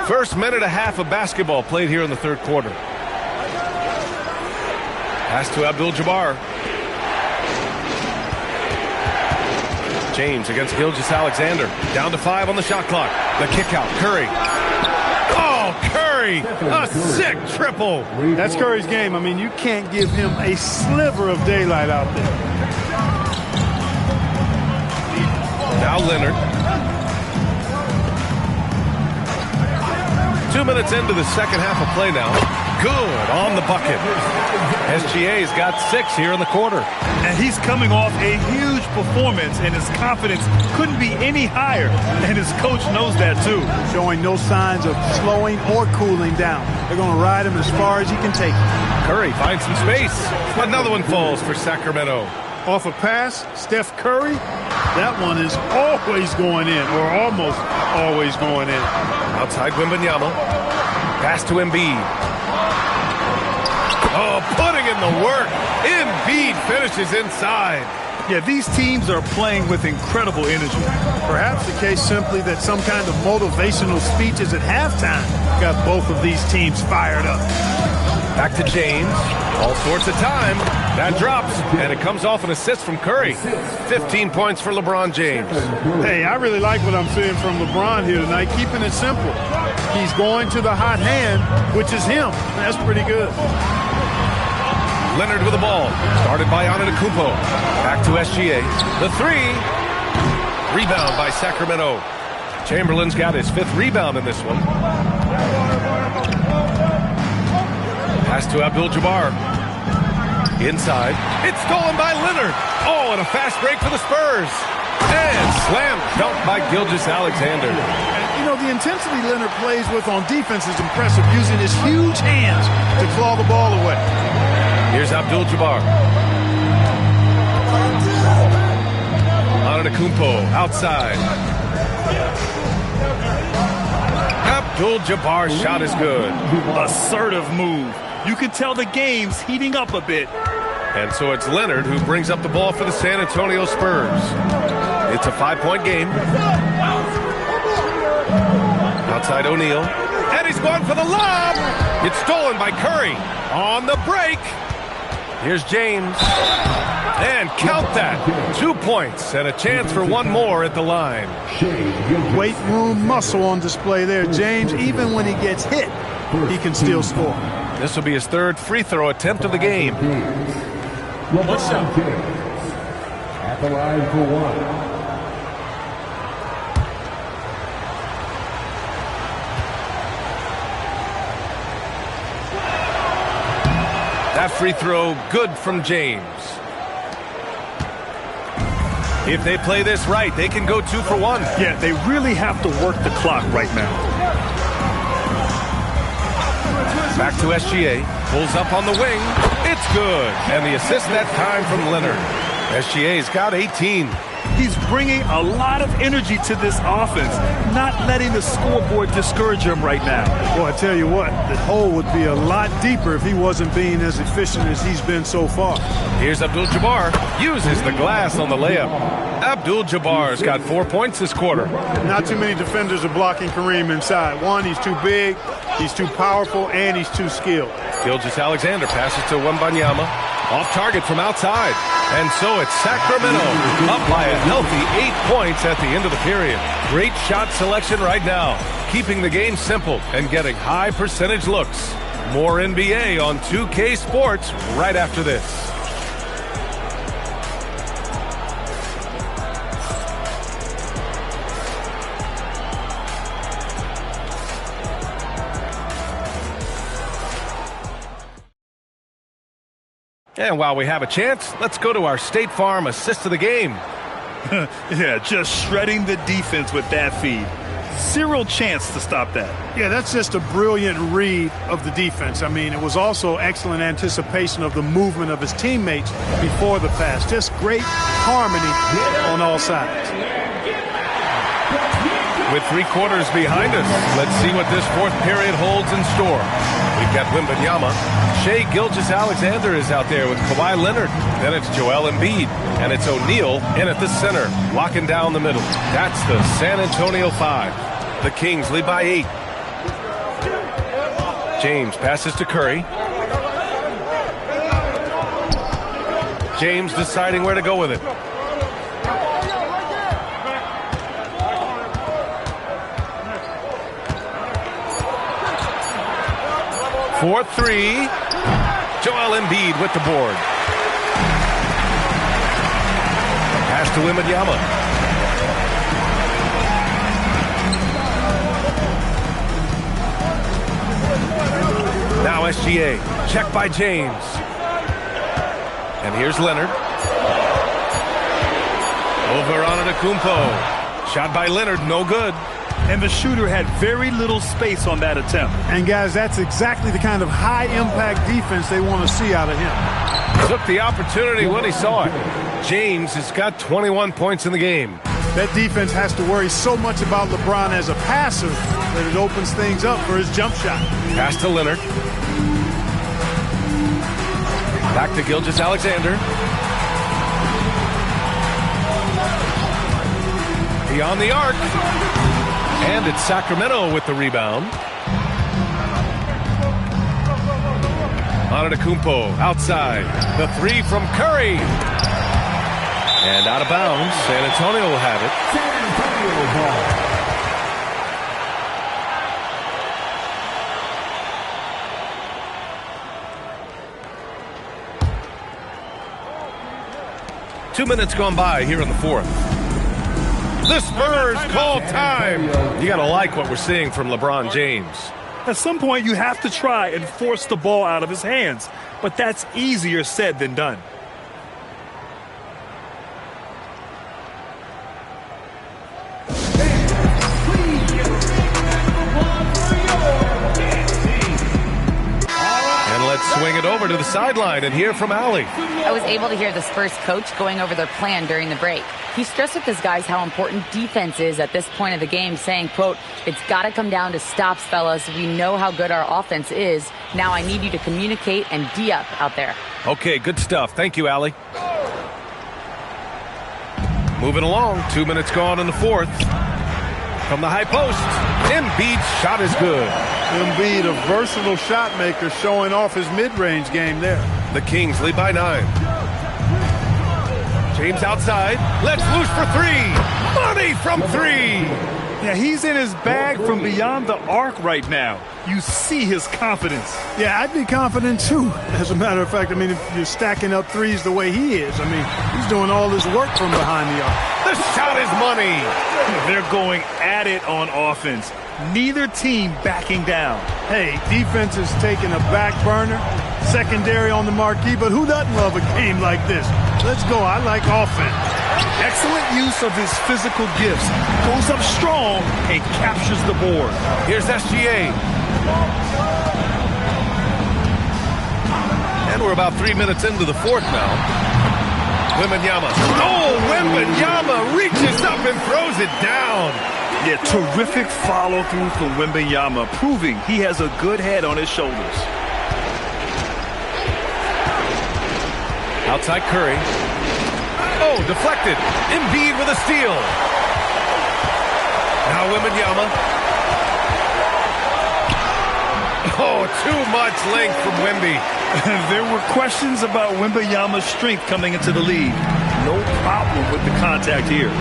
First minute and a half of basketball played here in the third quarter. Pass to Abdul-Jabbar. James against Gilgeous-Alexander. Down to 5 on the shot clock. The kick out. Curry. Oh, Curry! A sick triple. That's Curry's game. I mean, you can't give him a sliver of daylight out there. Now Leonard. 2 minutes into the second half of play now. Good on the bucket. SGA's got 6 here in the quarter. And he's coming off a huge performance, and his confidence couldn't be any higher. And his coach knows that, too. Showing no signs of slowing or cooling down. They're going to ride him as far as he can take him. Curry finds some space. Another one falls for Sacramento. Off a pass, Steph Curry. That one is always going in, or almost always going in. Outside Wembanyama. Pass to Embiid. Oh, putting in the work. Embiid finishes inside. Yeah, these teams are playing with incredible energy. Perhaps the case simply that some kind of motivational speeches at halftime got both of these teams fired up. Back to James. All sorts of time. That drops, and it comes off an assist from Curry. 15 points for LeBron James. Hey, I really like what I'm seeing from LeBron here tonight, keeping it simple. He's going to the hot hand, which is him. That's pretty good. Leonard with the ball. Started by Antetokounmpo. Back to SGA. The 3. Rebound by Sacramento. Chamberlain's got his 5th rebound in this one. Pass to Abdul-Jabbar. Inside. It's stolen by Leonard. Oh, and a fast break for the Spurs. And slam dunk by Gilgeous-Alexander. You know, the intensity Leonard plays with on defense is impressive, using his huge hands to claw the ball away. Here's Abdul-Jabbar. Antetokounmpo outside. Abdul-Jabbar's shot is good. Assertive move. You can tell the game's heating up a bit. And so it's Leonard who brings up the ball for the San Antonio Spurs. It's a 5-point game. Outside O'Neal. And he's going for the lob. It's stolen by Curry. On the break. Here's James. And count that. 2 points and a chance for one more at the line. Weight room muscle on display there. James, even when he gets hit, he can still score. This will be his third free throw attempt of the game. What's up? At the line for one. That free throw good from James. If they play this right, they can go 2 for 1. Yeah, they really have to work the clock right now. Back to SGA. Pulls up on the wing. It's good. And the assist that time from Leonard. SGA's got 18. He's bringing a lot of energy to this offense, not letting the scoreboard discourage him right now. Well, I tell you what, the hole would be a lot deeper if he wasn't being as efficient as he's been so far. Here's Abdul-Jabbar. Uses the glass on the layup. Abdul-Jabbar's got 4 points this quarter. Not too many defenders are blocking Kareem inside. One, he's too big, he's too powerful, and he's too skilled. Gilgeous-Alexander passes to Wembanyama. Off target from outside. And so it's Sacramento up by a healthy 8 points at the end of the period. Great shot selection right now, keeping the game simple and getting high percentage looks. More NBA on 2K Sports right after this. And while we have a chance, let's go to our State Farm assist of the game. Yeah, just shredding the defense with that feed. Zero chance to stop that. Yeah, that's just a brilliant read of the defense. I mean, it was also excellent anticipation of the movement of his teammates before the pass. Just great harmony on all sides. With 3 quarters behind us, let's see what this fourth period holds in store. We've got Wembanyama. Shai Gilgeous-Alexander is out there with Kawhi Leonard. Then it's Joel Embiid. And it's O'Neal in at the center, locking down the middle. That's the San Antonio 5. The Kings lead by 8. James passes to Curry. James deciding where to go with it. For 3. Joel Embiid with the board. Pass to Wembanyama. Now SGA. Check by James. And here's Leonard. Over Antetokounmpo. Shot by Leonard, no good. And the shooter had very little space on that attempt. And guys, that's exactly the kind of high-impact defense they want to see out of him. Took the opportunity when he saw it. James has got 21 points in the game. That defense has to worry so much about LeBron as a passer that it opens things up for his jump shot. Pass to Leonard. Back to Gilgeous-Alexander. Beyond the arc. And it's Sacramento with the rebound. Antetokounmpo outside. The 3 from Curry. And out of bounds. San Antonio will have it. San Antonio ball. Two minutes gone by here in the fourth. The Spurs call time. You got to like what we're seeing from LeBron James. At some point, you have to try and force the ball out of his hands. But that's easier said than done. Swing it over to the sideline and hear from Allie. I was able to hear the Spurs coach going over their plan during the break. He stressed with his guys how important defense is at this point of the game, saying, quote, "It's got to come down to stops, fellas. We know how good our offense is. Now I need you to communicate and D-up out there." Okay, good stuff. Thank you, Allie. Moving along, 2 minutes gone in the fourth. From the high post, Embiid's shot is good. Embiid, a versatile shot maker, showing off his mid-range game there. The Kings lead by 9. James outside, lets loose for 3. Money from 3. Yeah, he's in his bag from beyond the arc right now. You see his confidence. Yeah, I'd be confident too. As a matter of fact, I mean, if you're stacking up threes the way he is, I mean, he's doing all this work from behind the arc. The shot is money. They're going at it on offense. Neither team backing down. Hey, defense is taking a back burner, secondary on the marquee, but who doesn't love a game like this? Let's go. I like offense. Excellent use of his physical gifts. Goes up strong and captures the board. Here's SGA. And we're about 3 minutes into the fourth now. Wembanyama. Oh, Wembanyama reaches up and throws it down. Yeah, terrific follow-through from Wembanyama, proving he has a good head on his shoulders. Outside Curry. Oh, deflected. Embiid with a steal. Now Wembanyama. Oh, too much length from Wemby. There were questions about Wembanyama's strength coming into the league. No problem with the contact here.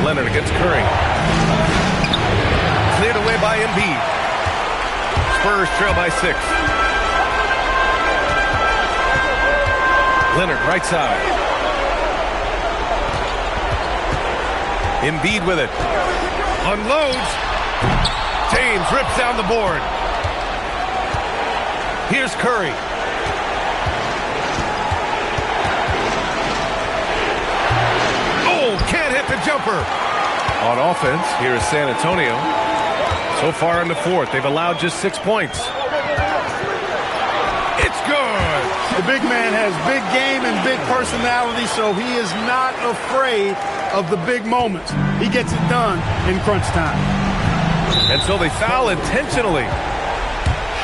Leonard against Curry. Cleared away by Embiid. Spurs trail by 6. Leonard, right side. Embiid with it. Unloads. James rips down the board. Here's Curry. Oh, can't hit the jumper. On offense, here is San Antonio. So far in the fourth, they've allowed just 6 points. It's good. The big man has big game and big personality, so he is not afraid of the big moments. He gets it done in crunch time. And so they foul intentionally.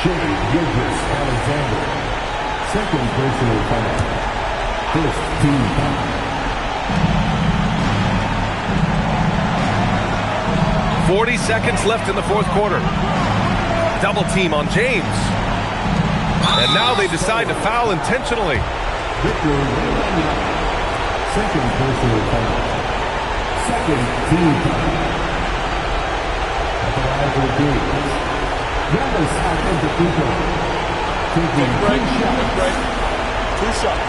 Shea Gilgeous-Alexander. Second personal foul. First team foul. 40 seconds left in the fourth quarter. Double team on James. And now they decide to foul intentionally. Victor Wembanyama. Second personal foul. Second team foul. At the line for James. Giannis Antetokounmpo. Taking 2 shots. 2 shots.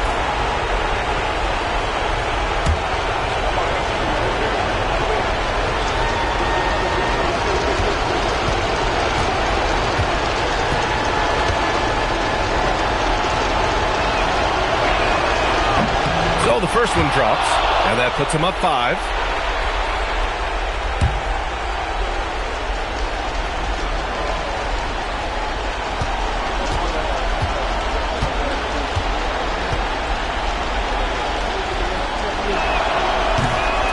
So the first one drops, and that puts him up 5.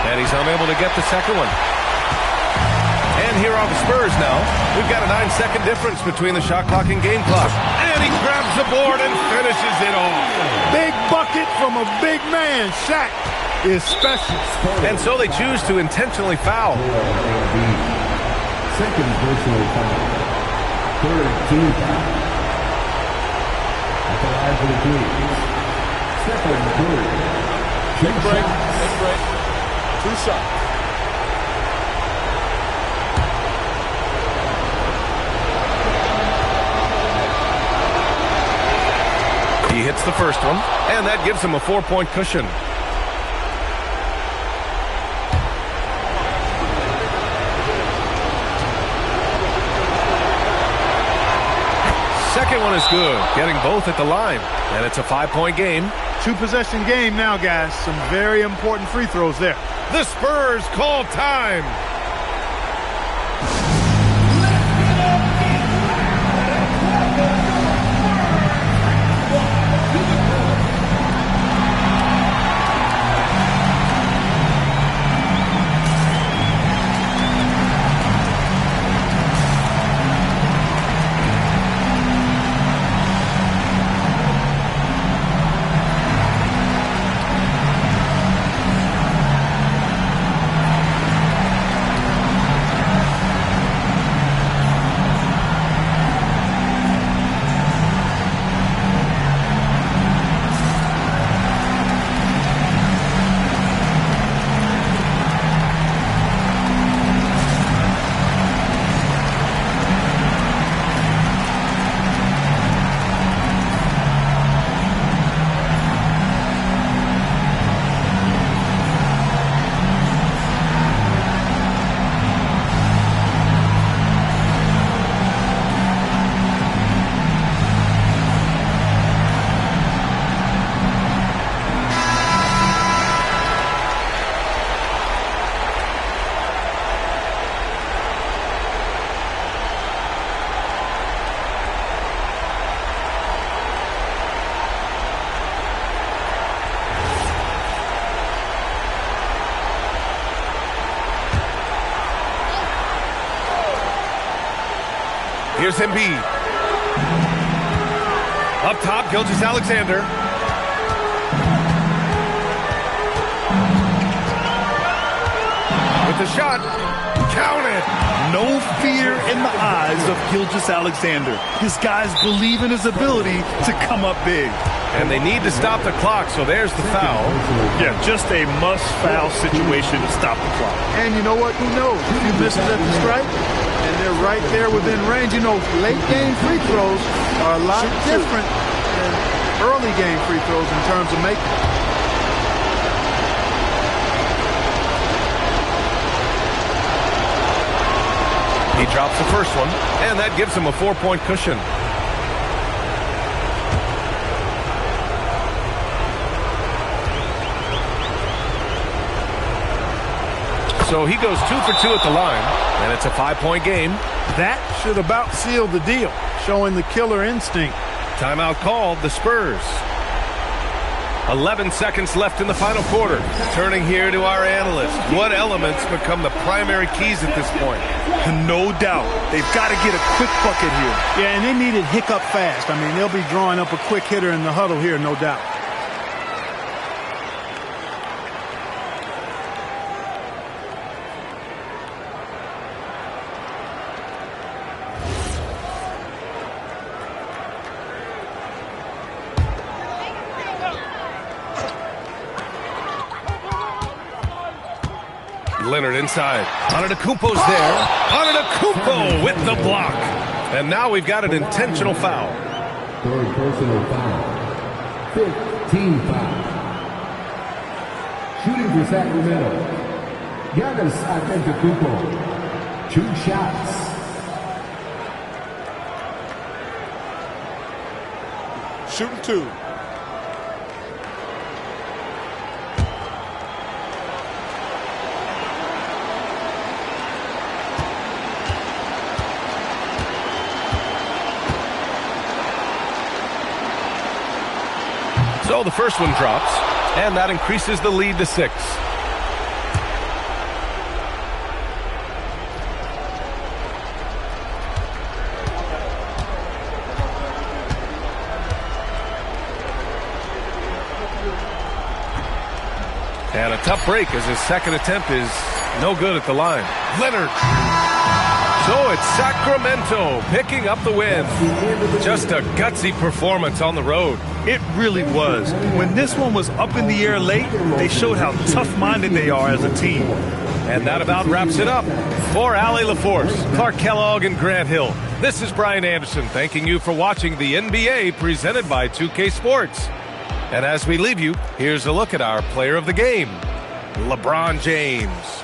And he's unable to get the second one. And here are the Spurs now. We've got a 9-second difference between the shot clock and game clock. And he grabs the board and finishes it off. Big bucket from a big man. Shaq is special. And so they choose to intentionally foul. Second personal foul. Third team foul. At the line for the Kings. Stephen Curry. Take a break. Take a break. 2 shots. He hits the first one, and that gives him a 4-point cushion. Second one is good, getting both at the line, and it's a 5-point game. 2-possession game now, guys. Some very important free throws there. The Spurs call time. Here's Embiid. Up top, Gilgeous-Alexander. With the shot. Counted. No fear in the eyes of Gilgeous-Alexander. His guys believe in his ability to come up big. And they need to stop the clock, so there's the foul. Yeah, just a must-foul situation to stop the clock. And you know what? Who knows? If you miss it at the stripe, and they're right there within range. You know, late game free throws are a lot different than early game free throws in terms of making. He drops the first one, and that gives him a 4-point cushion. So he goes 2 for 2 at the line, and it's a 5-point game. That should about seal the deal, showing the killer instinct. Timeout called, the Spurs. 11 seconds left in the final quarter. Turning here to our analyst. What elements become the primary keys at this point? No doubt. They've got to get a quick bucket here. Yeah, and they need it hiccup fast. I mean, they'll be drawing up a quick hitter in the huddle here, no doubt. Leonard inside. Antetokounmpo's there. Antetokounmpo with the block. And now we've got an intentional foul. Third personal foul. 15 foul. Shooting for Sacramento. Giannis Antetokounmpo. 2 shots. Shooting 2. So the first one drops, and that increases the lead to 6. And a tough break as his second attempt is no good at the line. Leonard. So it's Sacramento picking up the win. Just a gutsy performance on the road. It really was. When this one was up in the air late, they showed how tough-minded they are as a team. And that about wraps it up. For Allie LaForce, Clark Kellogg, and Grant Hill, this is Brian Anderson thanking you for watching the NBA presented by 2K Sports. And as we leave you, here's a look at our player of the game, LeBron James.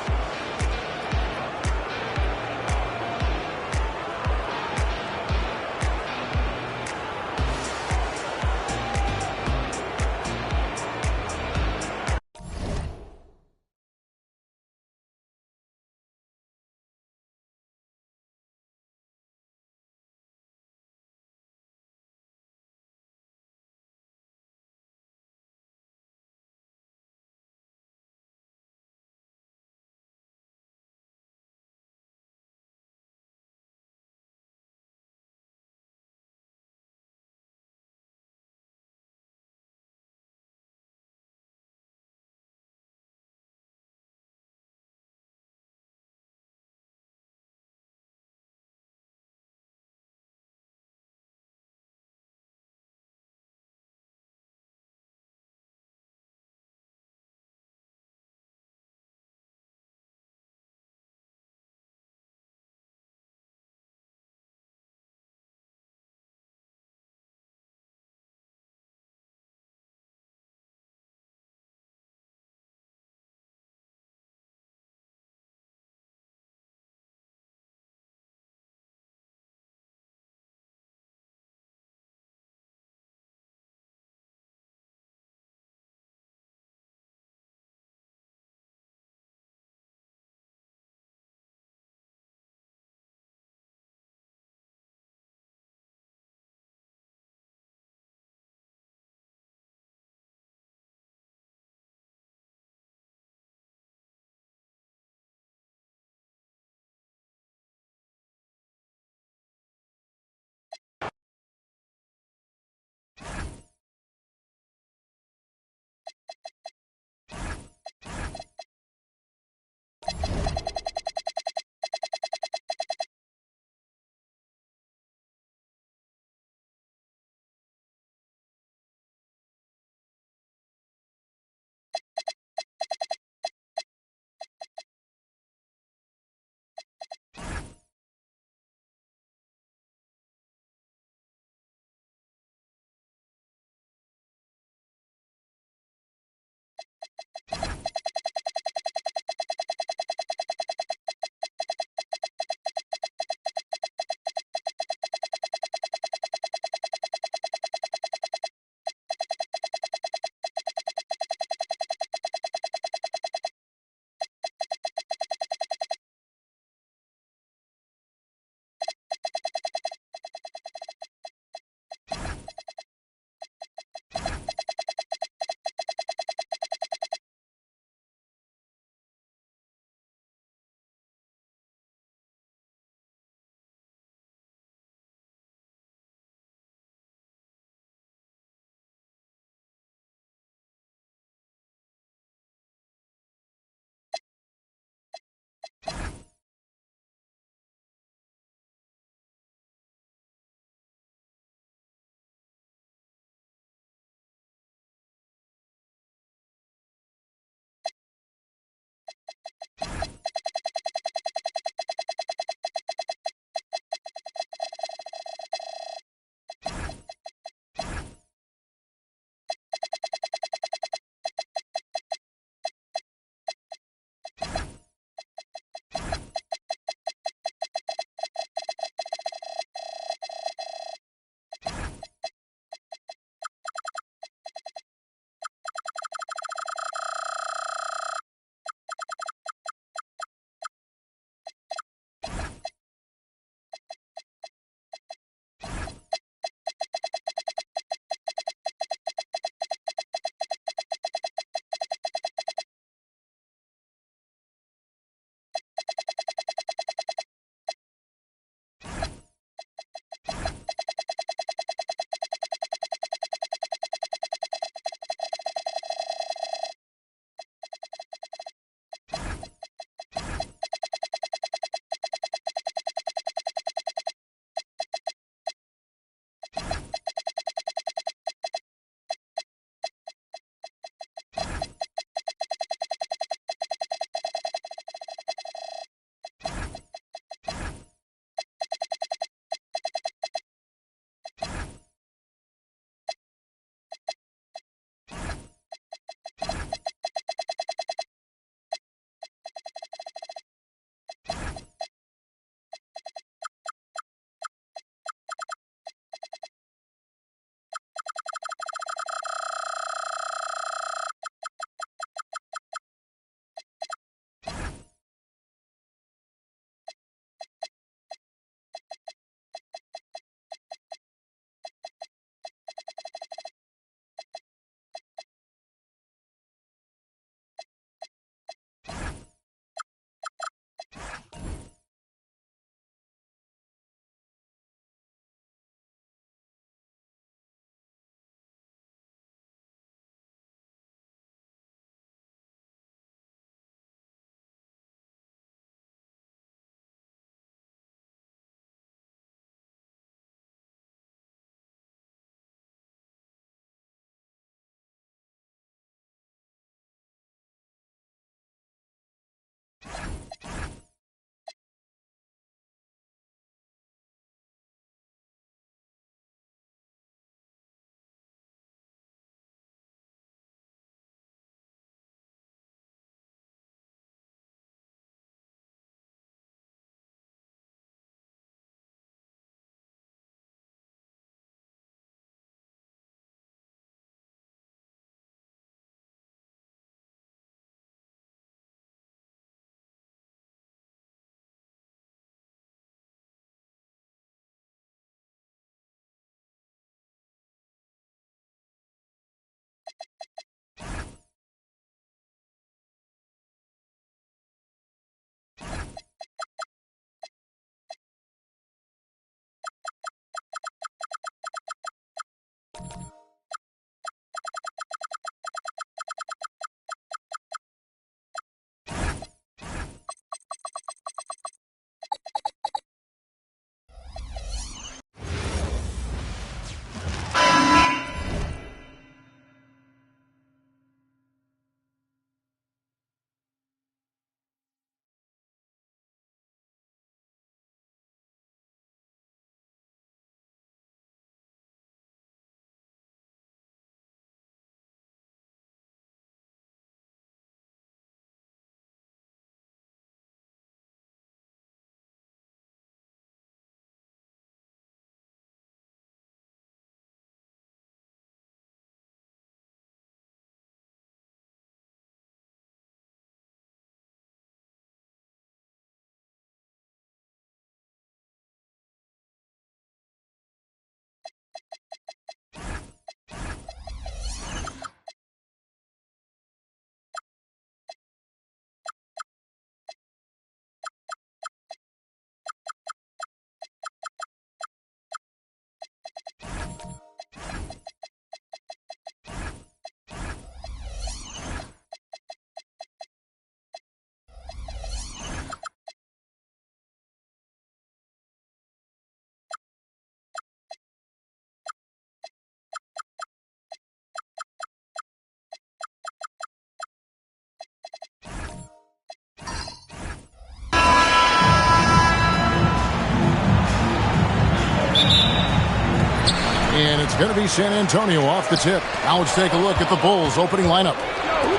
And it's going to be San Antonio off the tip. Now let's take a look at the Bulls opening lineup.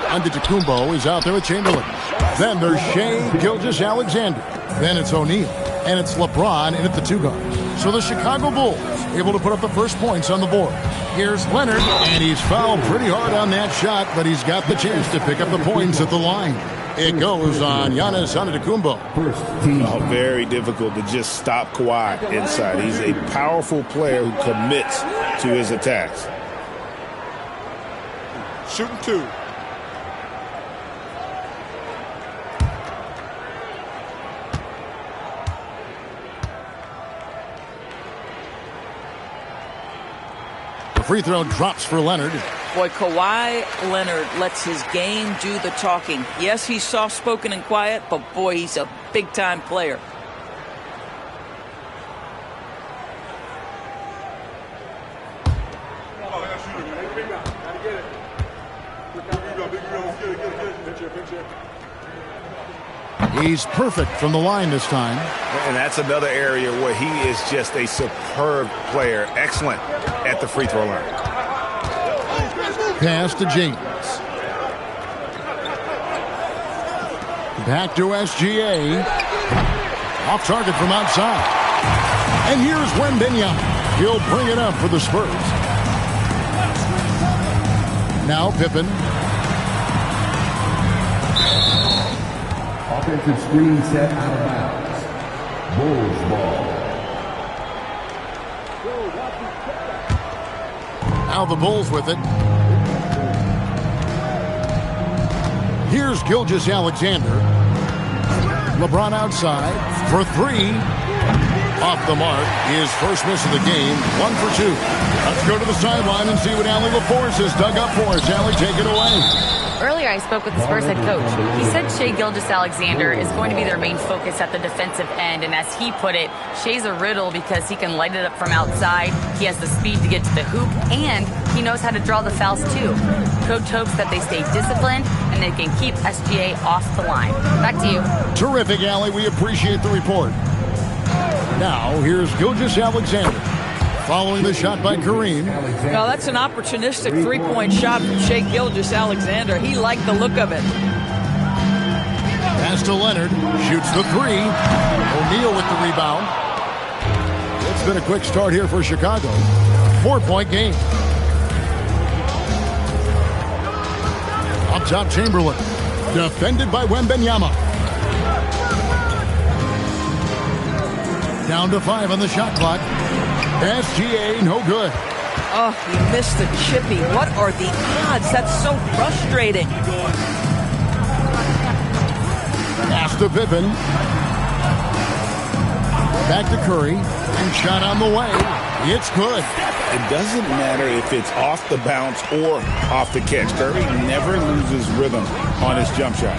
Antetokounmpo is out there with Chamberlain. Then there's Shai Gilgeous-Alexander. Then it's O'Neal. And it's LeBron in at the 2 guards. So the Chicago Bulls able to put up the first points on the board. Here's Leonard, and he's fouled pretty hard on that shot, but he's got the chance to pick up the points at the line. It goes on Giannis Antetokounmpo. Oh, very difficult to just stop Kawhi inside. He's a powerful player who commits to his attacks. Shooting 2. Free throw drops for Leonard. Boy, Kawhi Leonard lets his game do the talking. Yes, he's soft-spoken and quiet, but boy, he's a big-time player. He's perfect from the line this time. And that's another area where he is just a superb player. Excellent at the free throw line. Pass to James. Back to SGA. Off target from outside. And here's Wembanyama. He'll bring it up for the Spurs. Now Pippen. Offensive screen set out of bounds. Bulls ball. Now the Bulls with it. Here's Gilgeous-Alexander. LeBron outside for 3. Off the mark. His first miss of the game. 1 for 2. Let's go to the sideline and see what Allie LaForce has dug up for us. Allie, take it away. Earlier, I spoke with the Spurs head coach. He said Shai Gilgeous-Alexander is going to be their main focus at the defensive end. And as he put it, Shai's a riddle because he can light it up from outside. He has the speed to get to the hoop, and he knows how to draw the fouls, too. Coach hopes that they stay disciplined and they can keep SGA off the line. Back to you. Terrific, Allie. We appreciate the report. Now, here's Gilgeous-Alexander. Following the shot by Kareem. Well, that's an opportunistic three-point shot from Shai Gilgeous-Alexander. He liked the look of it. Pass to Leonard. Shoots the 3. O'Neal with the rebound. It's been a quick start here for Chicago. 4-point game. Up top, Chamberlain. Defended by Wembanyama. Down to 5 on the shot clock. SGA, no good. Oh, he missed the chippy. What are the odds? That's so frustrating. Pass to Pippen. Back to Curry. And shot on the way. It's good. It doesn't matter if it's off the bounce or off the catch. Curry never loses rhythm on his jump shot.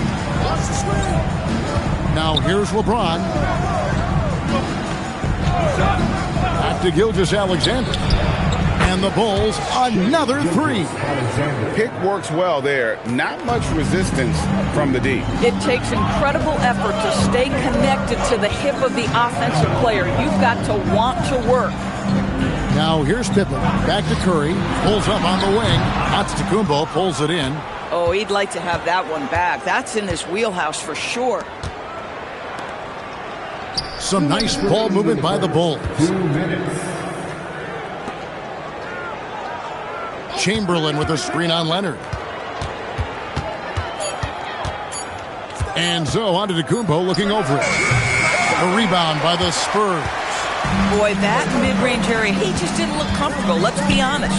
Now here's LeBron. Back to Gilgeous-Alexander. And the Bulls, another 3. Pick works well there. Not much resistance from the D. It takes incredible effort to stay connected to the hip of the offensive player. You've got to want to work. Now here's Pippen. Back to Curry. Pulls up on the wing. Antetokounmpo pulls it in. Oh, he'd like to have that one back. That's in his wheelhouse for sure. Some nice ball movement by the Bulls. 2 minutes. Chamberlain with a screen on Leonard. And so Antetokounmpo looking over it. A rebound by the Spurs. Boy, that mid-range area, he just didn't look comfortable. Let's be honest.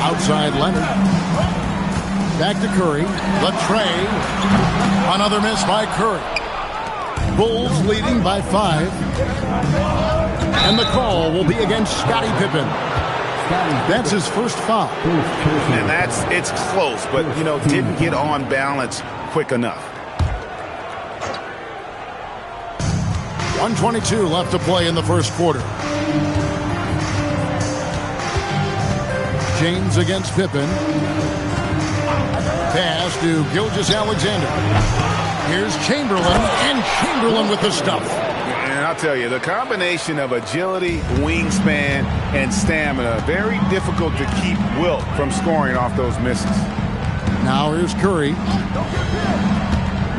Outside Leonard. Back to Curry. Latrey. Another miss by Curry. Bulls leading by 5. And the call will be against Scottie Pippen. That's his first foul. And it's close, but, didn't get on balance quick enough. 1:22 left to play in the first quarter. James against Pippen. Pass to Gilgeous-Alexander. Here's Chamberlain, and Chamberlain with the stuff. And I'll tell you, the combination of agility, wingspan, and stamina, very difficult to keep Wilt from scoring off those misses. Now here's Curry.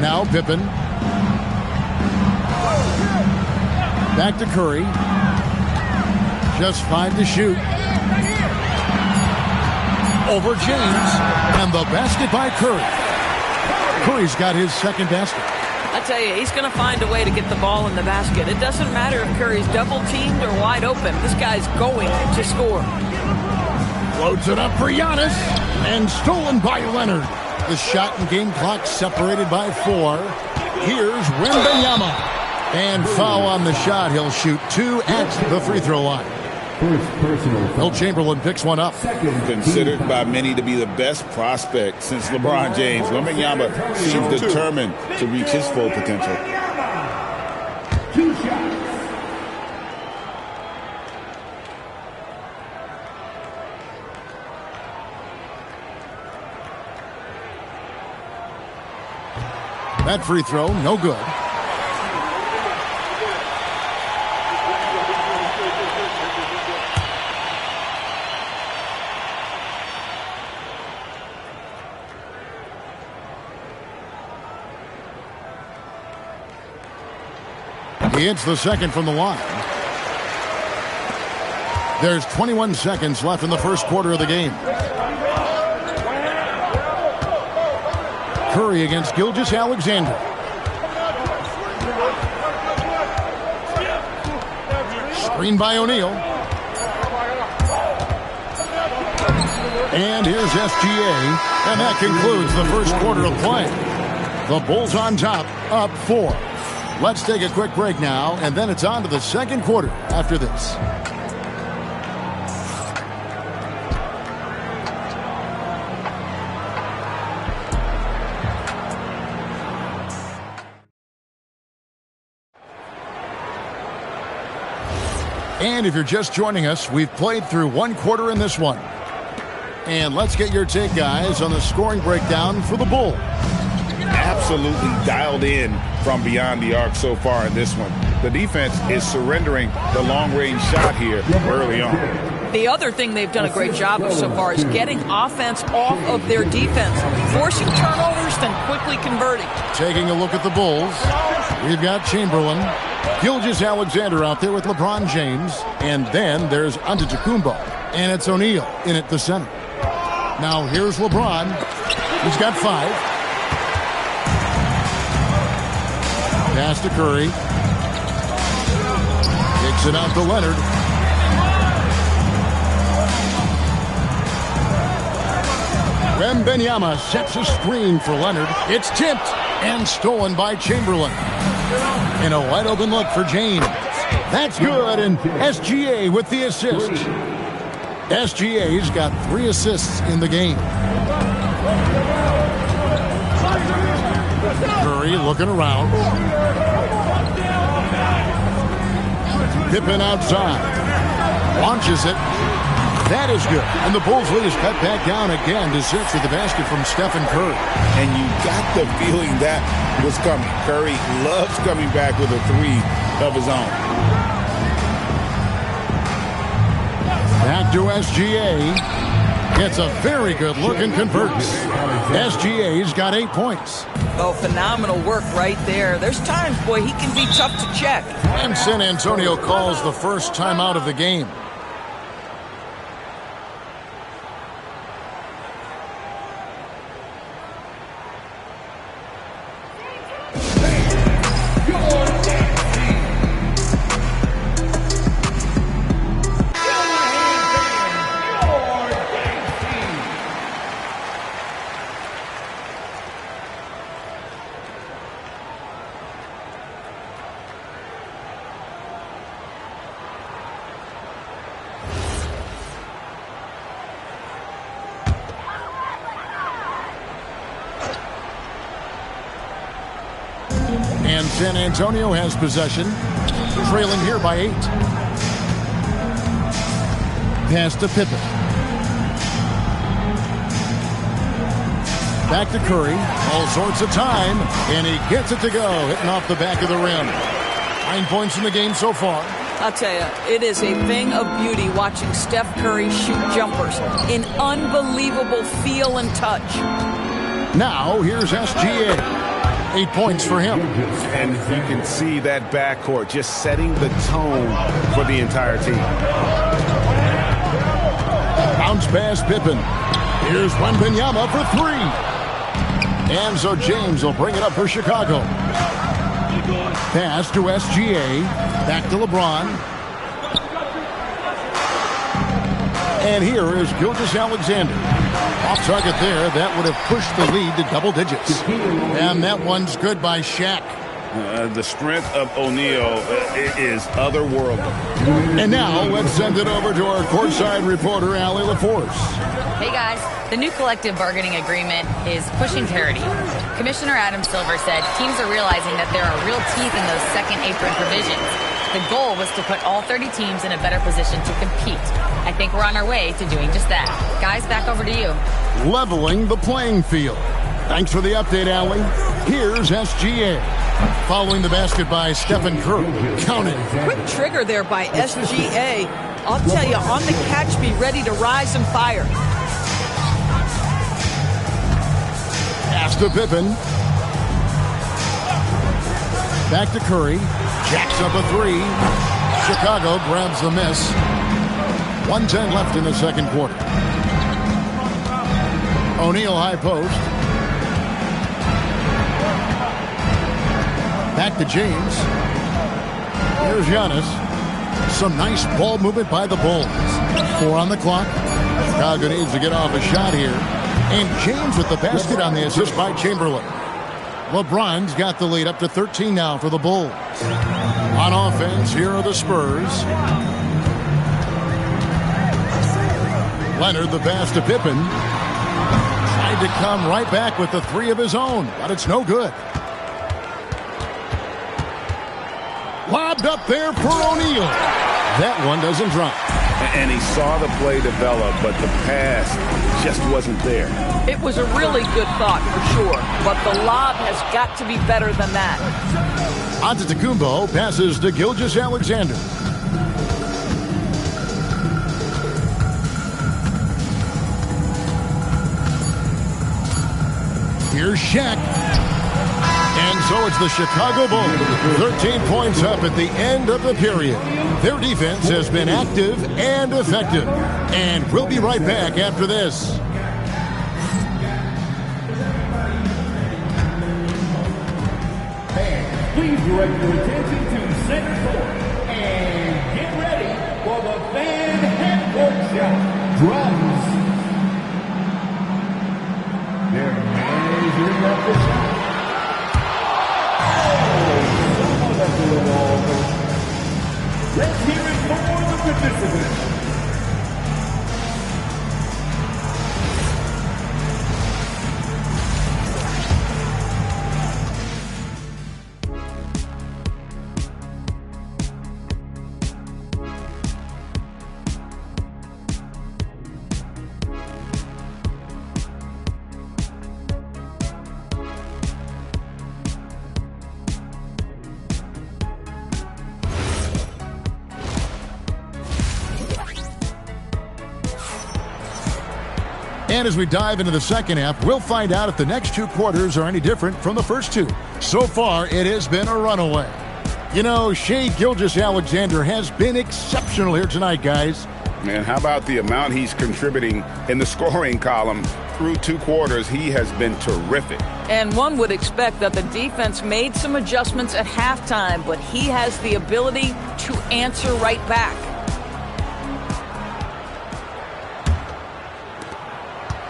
Now Pippen. Back to Curry. Just 5 to shoot. Over James. And the basket by Curry. Curry's got his second basket. I tell you, he's going to find a way to get the ball in the basket. It doesn't matter if Curry's double-teamed or wide open. This guy's going to score. Loads it up for Giannis. And stolen by Leonard. The shot and game clock separated by 4. Here's Wembanyama. And foul on the shot. He'll shoot 2 at the free throw line. Will Chamberlain picks one up. Considered by many to be the best prospect since LeBron James. Wembanyama seems determined to reach his full potential. 2 shots. That free throw, no good. He hits the second from the line. There's 21 seconds left in the first quarter of the game. Curry against Gilgeous-Alexander. Screen by O'Neal. And here's SGA. And that concludes the first quarter of play. The Bulls on top, up 4. Let's take a quick break now, and then it's on to the second quarter after this. And if you're just joining us, we've played through one quarter in this one. And let's get your take, guys, on the scoring breakdown for the Bulls. Absolutely dialed in from beyond the arc so far in this one. The defense is surrendering the long-range shot here early on. The other thing they've done a great job of so far is getting offense off of their defense, forcing turnovers, then quickly converting. Taking a look at the Bulls, we've got Chamberlain, Gilgeous-Alexander out there with LeBron James, and then there's Antetokounmpo, and it's O'Neal in at the center. Now here's LeBron. He's got 5. Pass to Curry. Kicks it out to Leonard. Wembanyama sets a screen for Leonard. It's tipped and stolen by Chamberlain. And a wide open look for James. That's good, and SGA with the assist. SGA's got 3 assists in the game. Curry looking around. Pippen outside. Launches it. That is good. And the Bulls lead is cut back down again to 6 with the basket from Stephen Curry. And you got the feeling that was coming. Curry loves coming back with a 3 of his own. Back to SGA. Gets a very good look and converts. SGA's got 8 points. Oh, phenomenal work right there. There's times, boy, he can be tough to check. And San Antonio calls the first timeout of the game. And San Antonio has possession, trailing here by 8. Pass to Pippen. Back to Curry. All sorts of time, and he gets it to go, hitting off the back of the rim. 9 points in the game so far. I'll tell you, it is a thing of beauty watching Steph Curry shoot jumpers in unbelievable feel and touch. Now, here's SGA. 8 points for him. And you can see that backcourt just setting the tone for the entire team. Bounce pass Pippen. Here's Wembanyama for 3. And so James will bring it up for Chicago. Pass to SGA. Back to LeBron. And here is Gilgeous-Alexander. Off target there. That would have pushed the lead to double digits. And that one's good by Shaq. The strength of O'Neal is otherworldly. And now let's send it over to our courtside reporter, Allie LaForce. Hey guys, the new collective bargaining agreement is pushing parity. Commissioner Adam Silver said teams are realizing that there are real teeth in those second apron provisions. The goal was to put all 30 teams in a better position to compete. I think we're on our way to doing just that. Guys, back over to you. Leveling the playing field. Thanks for the update, Allie. Here's SGA. Following the basket by Stephen Curry. Count it. Quick trigger there by SGA. I'll tell you, on the catch, be ready to rise and fire. Pass to Pippen. Back to Curry. Jacks up a 3. Chicago grabs the miss. 1:10 left in the second quarter. O'Neal high post. Back to James. Here's Giannis. Some nice ball movement by the Bulls. 4 on the clock. Chicago needs to get off a shot here. And James with the basket on the assist by Chamberlain. LeBron's got the lead up to 13 now for the Bulls. On offense, here are the Spurs. Leonard, the pass to Pippen. Tried to come right back with the 3 of his own, but it's no good. Lobbed up there for O'Neal. That one doesn't drop. And he saw the play develop, but the pass just wasn't there. It was a really good thought for sure, but the lob has got to be better than that. Antetokounmpo passes to Gilgeous-Alexander. Here's Shaq. And so it's the Chicago Bulls. 13 points up at the end of the period. Their defense has been active and effective. And we'll be right back after this. Please direct your attention to center court and get ready for the fan half-court shot. Drums. There is your left shot. Let's hear it for the participants. And as we dive into the second half, we'll find out if the next 2 quarters are any different from the first 2. So far, it has been a runaway. You know, Shai Gilgeous-Alexander has been exceptional here tonight, guys. Man, how about the amount he's contributing in the scoring column? Through 2 quarters, he has been terrific. And one would expect that the defense made some adjustments at halftime, but he has the ability to answer right back.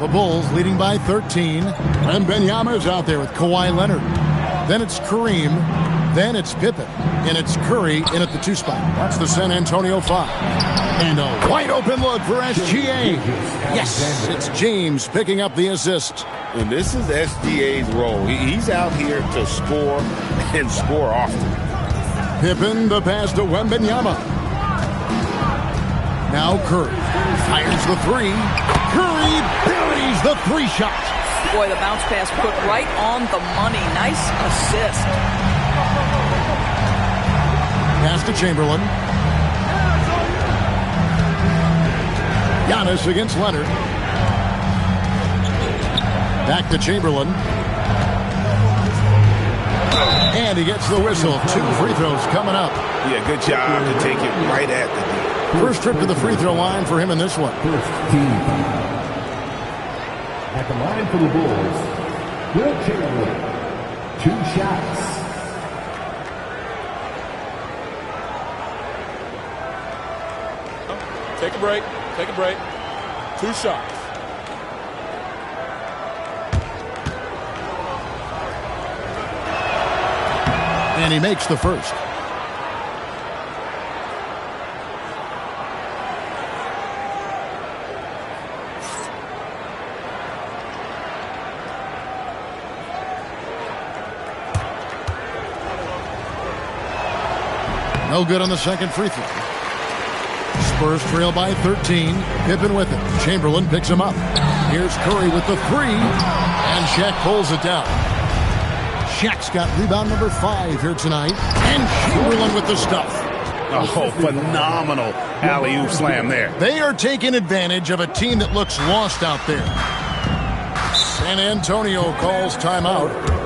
The Bulls leading by 13. And Wembanyama's out there with Kawhi Leonard. Then it's Kareem. Then it's Pippen. And it's Curry in at the 2 spot. That's the San Antonio 5. And a wide open look for SGA. Yes, it's James picking up the assist. And this is SGA's role. He's out here to score and score often. Pippen, the pass to Wembanyama. Now Curry fires the 3. Curry buries the 3 shot. Boy, the bounce pass put right on the money. Nice assist. Pass to Chamberlain. Giannis against Leonard. Back to Chamberlain. And he gets the whistle. 2 free throws coming up. Yeah, good job to take it right at the D. First trip to the free throw line for him in this one. At the line for the Bulls, Will Chamberlain. 2 shots. Take a break. Take a break. 2 shots. And he makes the first. No good on the second free throw. Spurs trail by 13. Pippen with it. Chamberlain picks him up. Here's Curry with the 3. And Shaq pulls it down. Shaq's got rebound number 5 here tonight. And Chamberlain with the stuff. Oh, phenomenal alley-oop slam there. They are taking advantage of a team that looks lost out there. San Antonio calls timeout.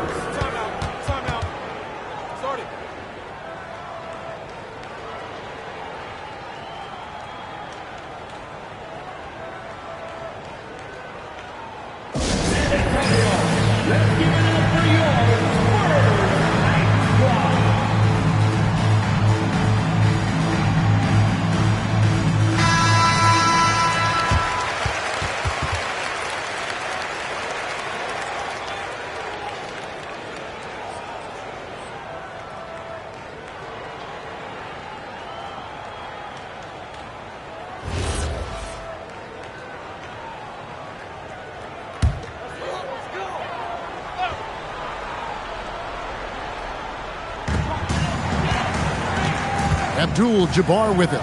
Abdul-Jabbar with it.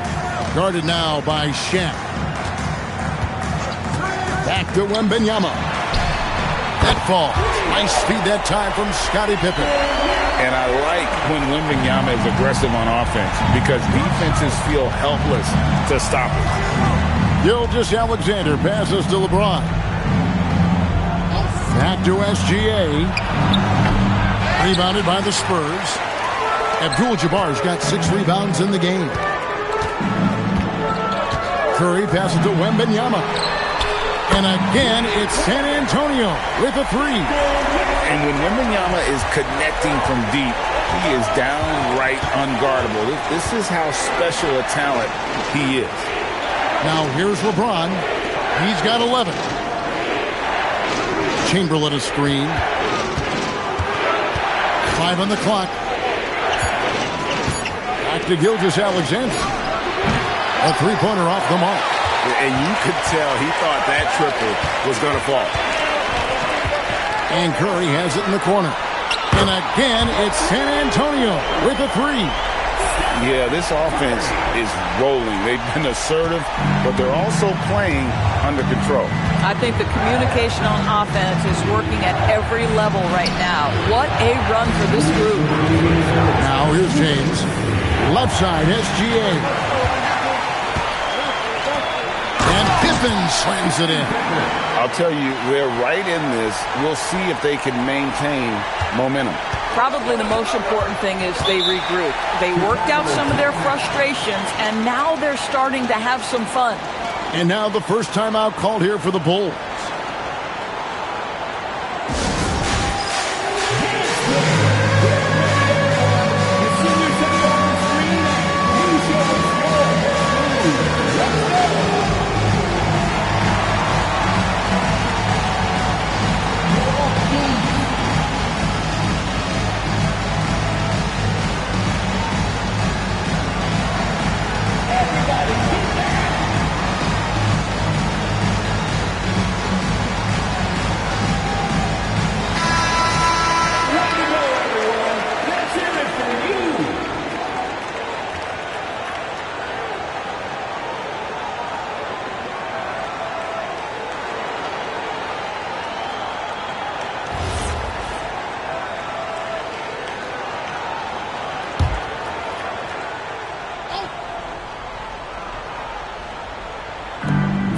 Guarded now by Shaq. Back to Wembanyama. That fall. Nice speed that time from Scottie Pippen. And I like when Wembanyama is aggressive on offense because defenses feel helpless to stop it. Gilgeous-Alexander passes to LeBron. Back to SGA. Rebounded by the Spurs. Abdul-Jabbar's got 6 rebounds in the game. Curry passes to Wembanyama. And again, it's San Antonio with a 3. And when Wembanyama is connecting from deep, he is downright unguardable. This is how special a talent he is. Now here's LeBron. He's got 11. Chamberlain a screen. 5 on the clock. Back to Gilgeous-Alexander. A 3-pointer off the mark. And you could tell he thought that triple was going to fall. And Curry has it in the corner. And again, it's San Antonio with a 3. Yeah, this offense is rolling. They've been assertive, but they're also playing under control. I think the communication on offense is working at every level right now. What a run for this group. Now here's James. Left side, SGA. And Pippen slams it in. I'll tell you, they're right in this. We'll see if they can maintain momentum. Probably the most important thing is they regroup. They worked out some of their frustrations, and now they're starting to have some fun. And now the first timeout called here for the Bulls.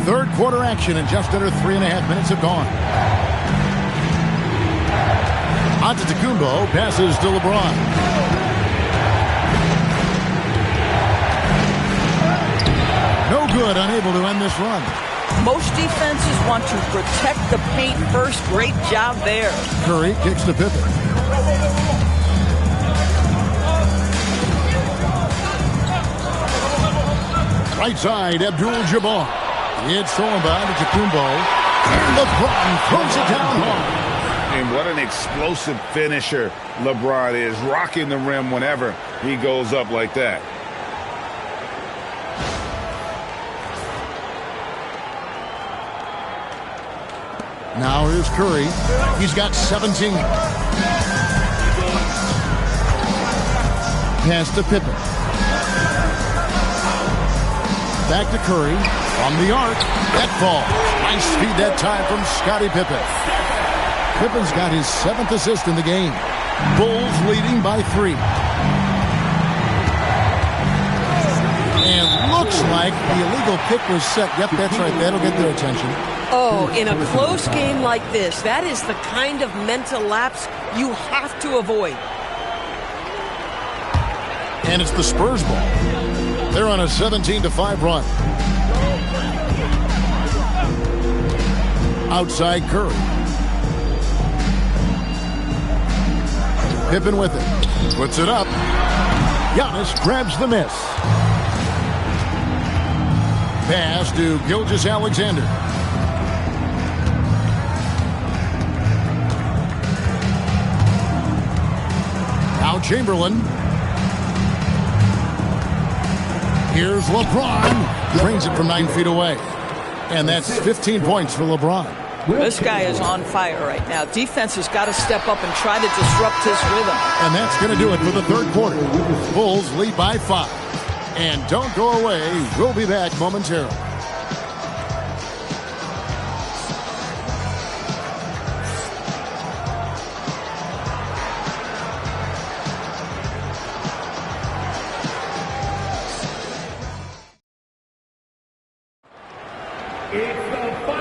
Third quarter action, and just under 3.5 minutes have gone. Antetokounmpo passes to LeBron. No good, unable to end this run. Most defenses want to protect the paint first. Great job there. Curry kicks to Pippen. Right side, Abdul-Jabbar. It's thrown by Antetokounmpo. And LeBron throws it down hard. And what an explosive finisher LeBron is, rocking the rim whenever he goes up like that. Now here's Curry. He's got 17. Pass to Pippen. Back to Curry. From the arc. That falls. Nice feed that time from Scottie Pippen. Pippen's got his 7th assist in the game. Bulls leading by 3. And looks like the illegal pick was set. Yep, that's right. That'll get their attention. Oh, in a close game like this, that is the kind of mental lapse you have to avoid. And it's the Spurs ball. They're on a 17-5 run. Outside Curry. Pippen with it. Puts it up. Giannis grabs the miss. Pass to Gilgeous-Alexander. Now Chamberlain. Here's LeBron. Brings it from 9 feet away. And that's 15 points for LeBron. This guy is on fire right now. Defense has got to step up and try to disrupt his rhythm. And that's going to do it for the third quarter. Bulls lead by 5. And don't go away. We'll be back momentarily.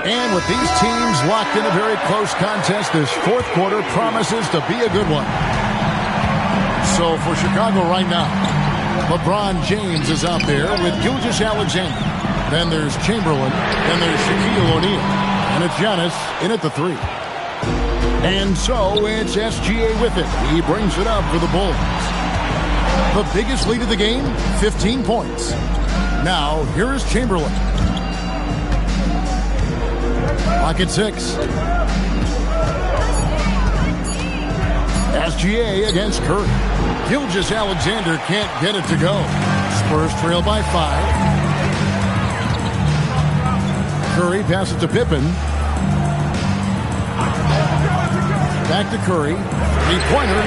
And with these teams locked in a very close contest, this fourth quarter promises to be a good one. So for Chicago right now, LeBron James is out there with Gilgeous-Alexander. Then there's Chamberlain. Then there's Shaquille O'Neal. And it's Giannis in at the 3. And so it's SGA with it. He brings it up for the Bulls. The biggest lead of the game, 15 points. Now, here is Chamberlain. Clock at 6. SGA against Curry. Gilgeous-Alexander can't get it to go. Spurs trail by 5. Curry passes to Pippen. Back to Curry. 3-pointer.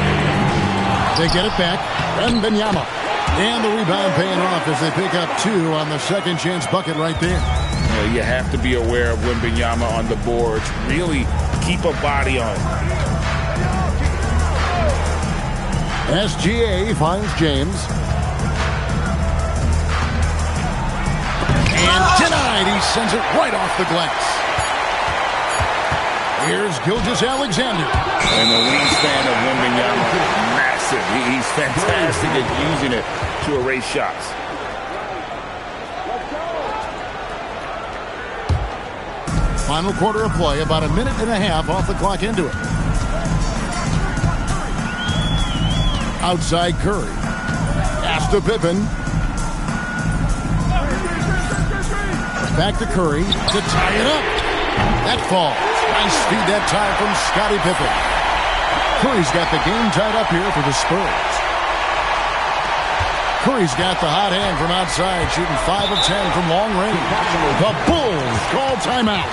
They get it back. Wembanyama. And the rebound paying off as they pick up 2 on the second chance bucket right there. You have to be aware of Wembanyama on the boards. Really keep a body on. SGA finds James. And denied. He sends it right off the glass. Here's Gilgeous-Alexander. And the wingspan of Wembanyama, massive. He's fantastic at using it to erase shots. Final quarter of play, about a minute and a half off the clock into it. Outside Curry. Pass to Pippen. Back to Curry to tie it up. That falls. Nice feed that time from Scottie Pippen. Curry's got the game tied up here for the Spurs. Curry's got the hot hand from outside, shooting 5 of 10 from long range. The Bulls call timeout.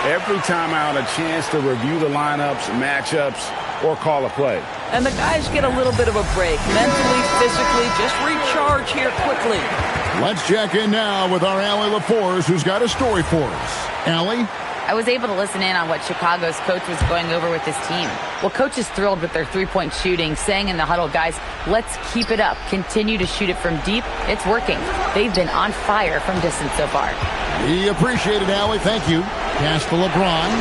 Every timeout, a chance to review the lineups, matchups, or call a play. And the guys get a little bit of a break. Mentally, physically, just recharge here quickly. Let's check in now with our Allie LaForce, who's got a story for us. Allie? I was able to listen in on what Chicago's coach was going over with his team. Well, coach is thrilled with their three-point shooting, saying in the huddle, guys, let's keep it up. Continue to shoot it from deep. It's working. They've been on fire from distance so far. He appreciated Allie. Thank you. Pass to LeBron.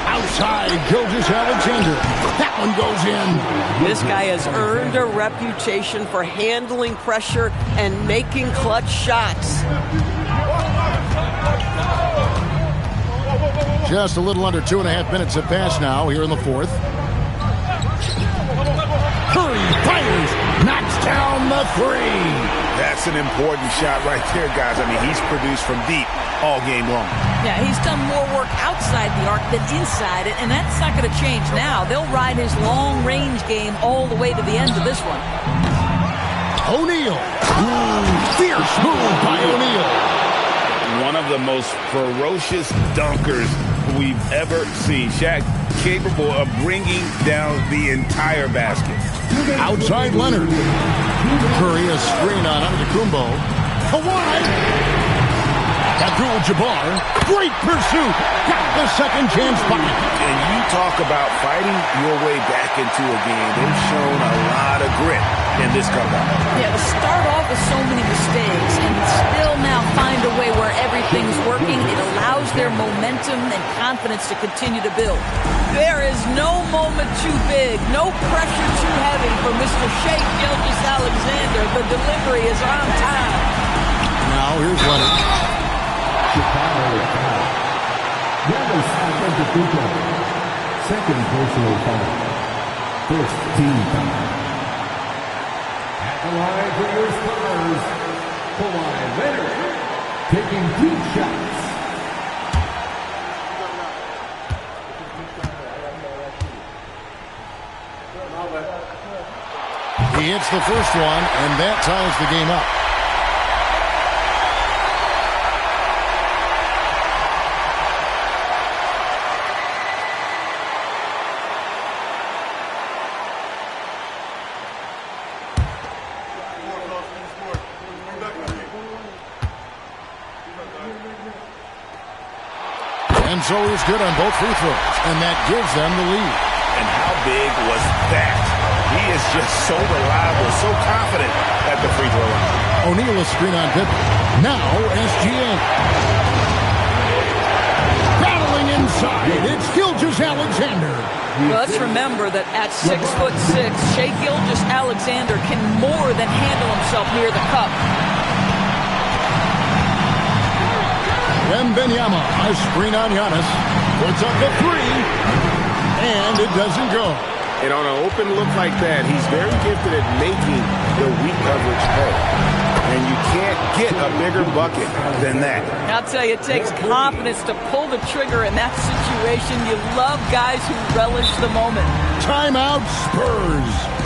Outside, Gilgeous-Alexander. That one goes in. This guy has earned a reputation for handling pressure and making clutch shots. Just a little under 2.5 minutes have passed now here in the fourth. Curry fires, knocks down the three. That's an important shot right there, guys. I mean, he's produced from deep all game long. Yeah, he's done more work outside the arc than inside it, and that's not going to change now. They'll ride his long-range game all the way to the end of this one. O'Neal. Fierce move by O'Neal. One of the most ferocious dunkers we've ever seen. Shaq capable of bringing down the entire basket. Outside Leonard. Curry a screen on Antetokounmpo. Kawhi. Abdul-Jabbar. Great pursuit. Got the second chance by. And you talk about fighting your way back into a game. They've shown a lot of grit in this comeback. Yeah, to start off with so many mistakes and still now find a way where everything's working, it allows their momentum and confidence to continue to build. There is no moment too big, no pressure too heavy for Mr. Shai Gilgeous-Alexander. The delivery is on time. Now here's Leonard. Giannis Antetokounmpo. Second personal foul. First team foul. At the line for your Spurs, Kawhi Leonard taking 2 shots. He hits the first one, and that ties the game up. And so he's good on both free throws, and that gives them the lead. And how big was that? He is just so reliable, so confident at the free throw line. O'Neal a screen on Pippen. Now SGA. Battling inside. It's Gilgeous-Alexander. Well, let's remember that at 6'6", Shai Gilgeous-Alexander can more than handle himself near the cup. Wembanyama, a screen on Giannis. Puts up the three. And it doesn't go. And on an open look like that, he's very gifted at making the weak coverage pay. And you can't get a bigger bucket than that. I'll tell you, it takes confidence to pull the trigger in that situation. You love guys who relish the moment. Timeout Spurs.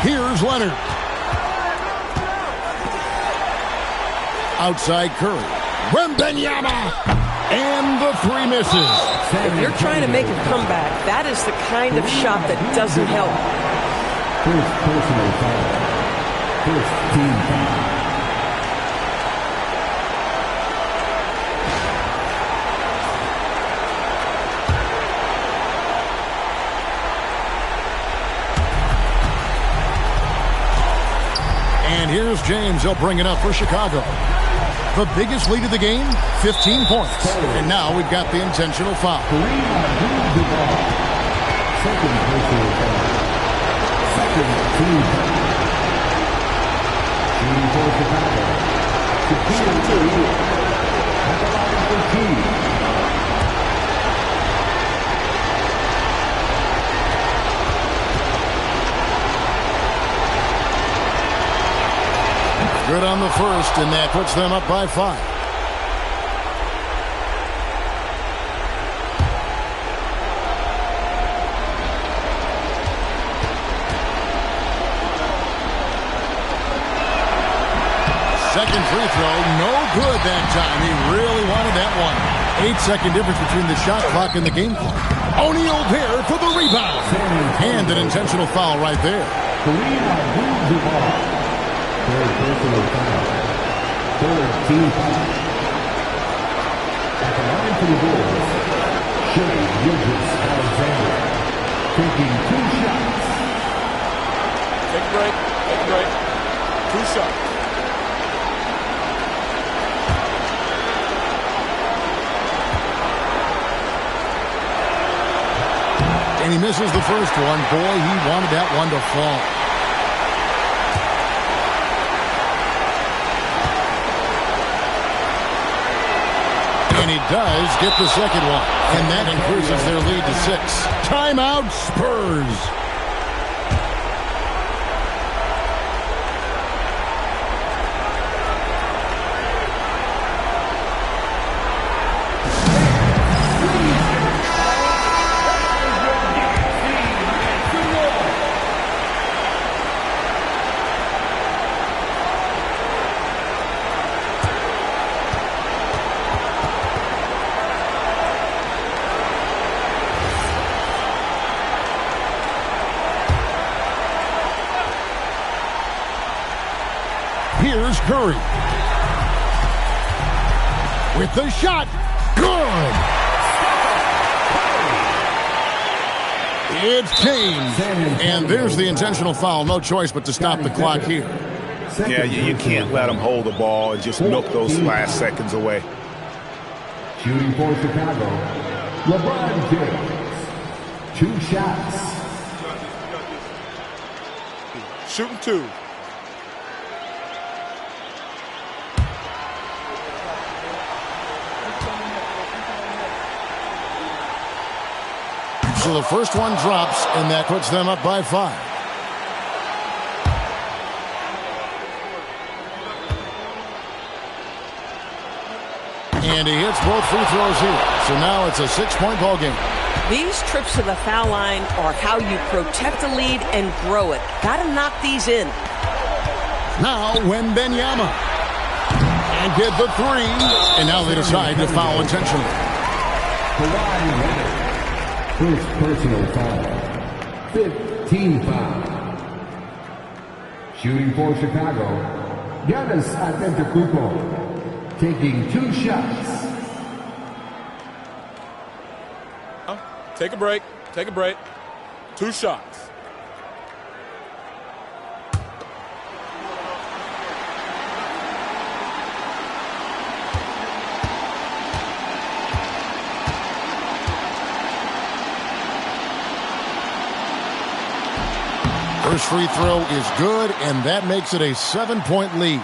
Here's Leonard. Outside Curry. Wembanyama. And the three misses. If you're trying to make a comeback, that is the kind of shot that doesn't help. First personal foul. First team foul. And here's James. He'll bring it up for Chicago. The biggest lead of the game, 15 points. And now we've got the intentional foul. Second personal foul. Second team foul. Shooting for Chicago. Shooting at the line for two. Good on the first, and that puts them up by 5. Second free throw, no good that time. He really wanted that one. 8-second difference between the shot clock and the game clock. O'Neal there for the rebound. And an intentional foul right there. Kareem Abdul-Jabbar. Third personal foul. Third team foul. At the line for the Bulls, Shai Gilgeous-Alexander taking 2 shots. Take a break. Take a break. 2 shots. And he misses the first one. Boy, he wanted that one to fall. And he does get the second one. And that increases their lead to 6. Timeout, Spurs. Here's Curry. With the shot. Good. It's Kane. And there's the intentional foul. No choice but to stop the clock here. Yeah, you can't let him hold the ball and just milk those last seconds away. Shooting for Chicago, LeBron James. 2 shots. Shooting 2. So the first one drops, and that puts them up by 5. And he hits both free throws here. So now it's a 6-point ball game. These trips to the foul line are how you protect a lead and grow it. Got to knock these in. Now Wembanyama. And get the 3. And now they decide to foul intentionally. First personal foul. 15 foul. Shooting for Chicago, Giannis Antetokounmpo taking 2 shots. Take a break. Take a break. 2 shots. First free throw is good, and that makes it a 7-point lead.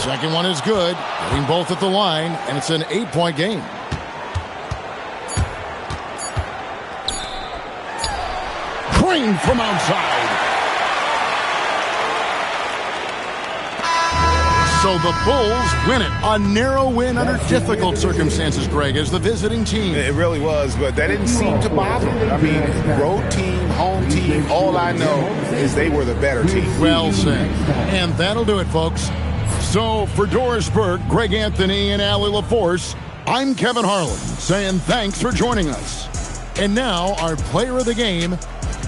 Second one is good, hitting both at the line, and it's an 8-point game. Green from outside. So the Bulls win it. A narrow win under difficult circumstances, Greg, as the visiting team. It really was, but that didn't seem to bother them. I mean, road team, home team, all I know is they were the better team. Well said. And that'll do it, folks. So for Doris Burke, Greg Anthony, and Allie LaForce, I'm Kevin Harlan saying thanks for joining us. And now our player of the game,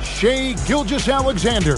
Shai Gilgeous-Alexander.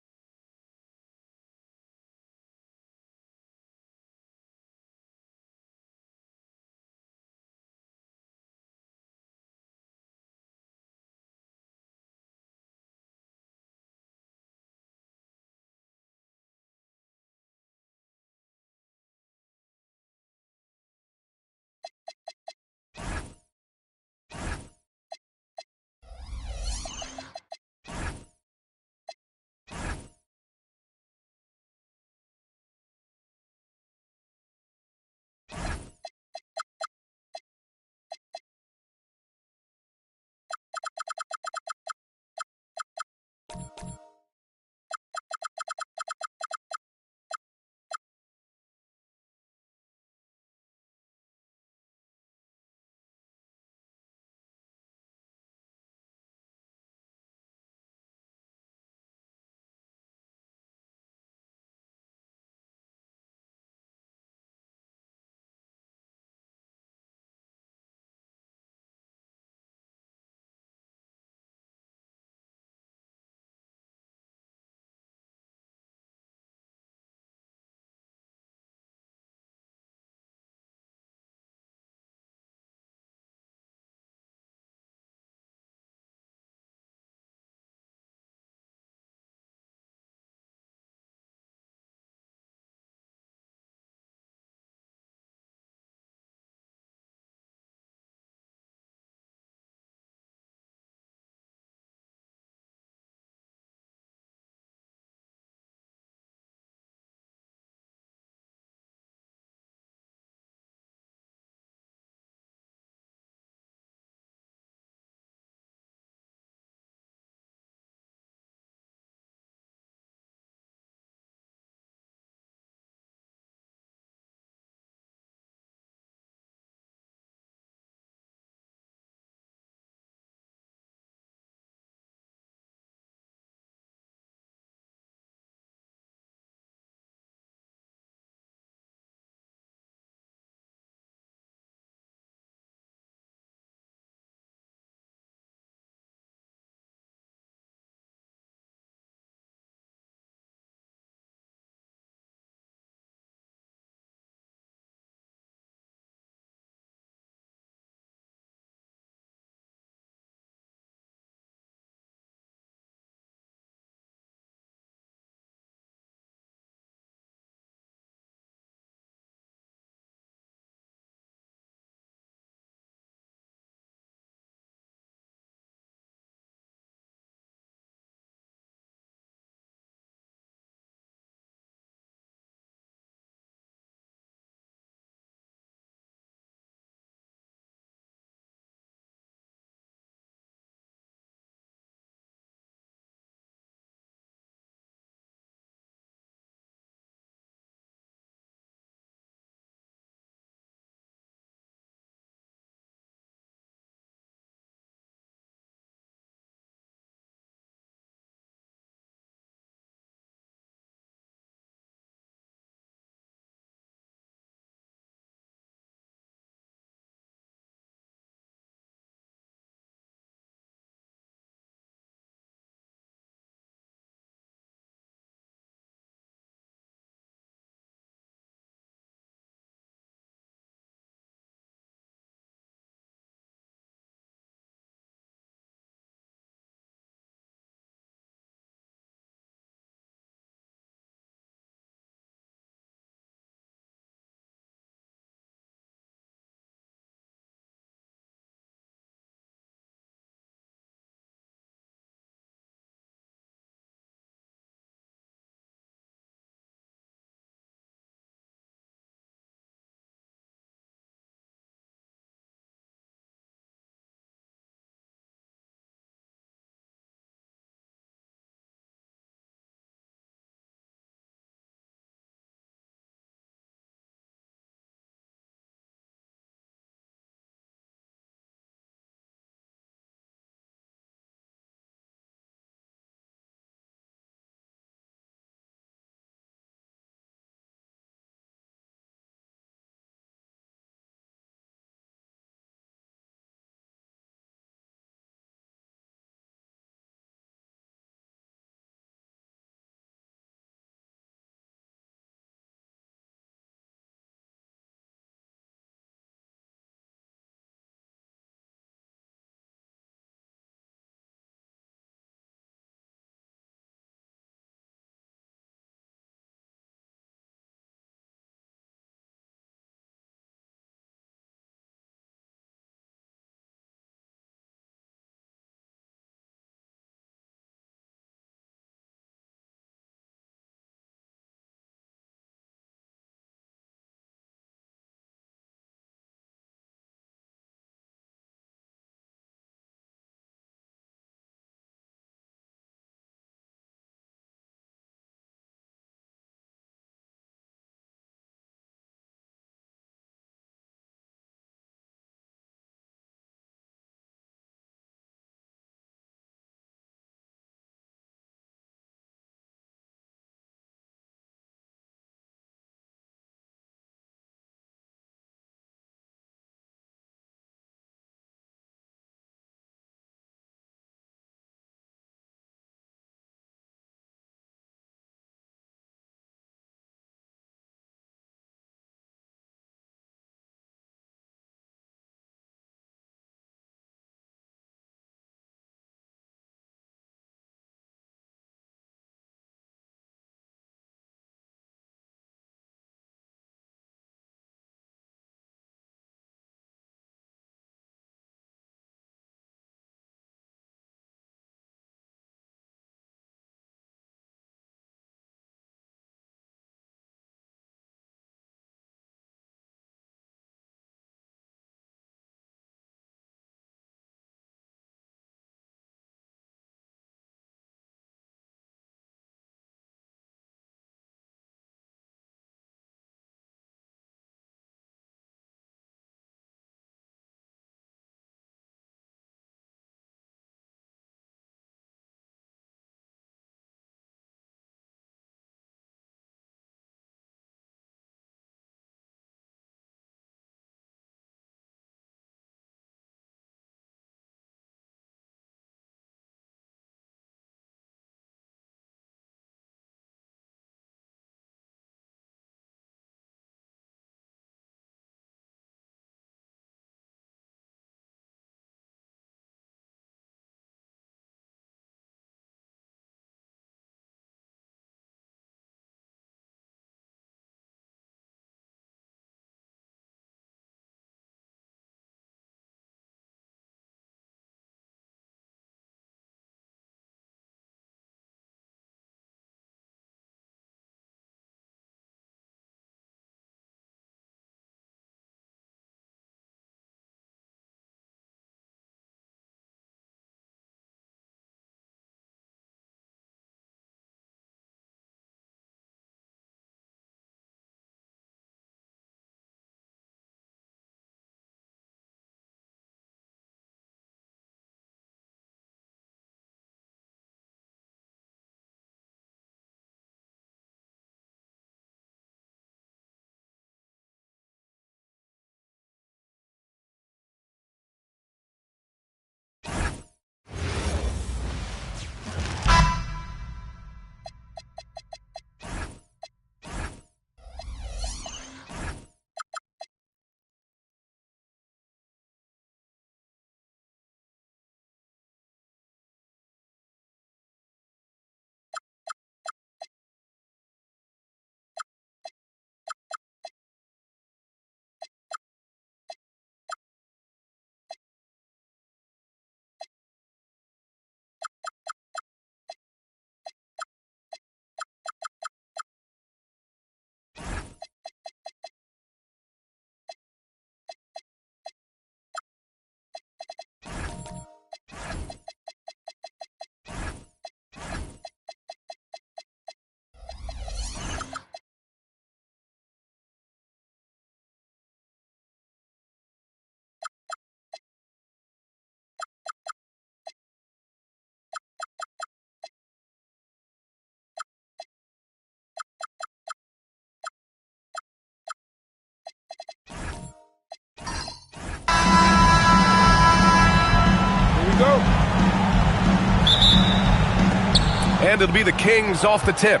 And it'll be the Kings off the tip.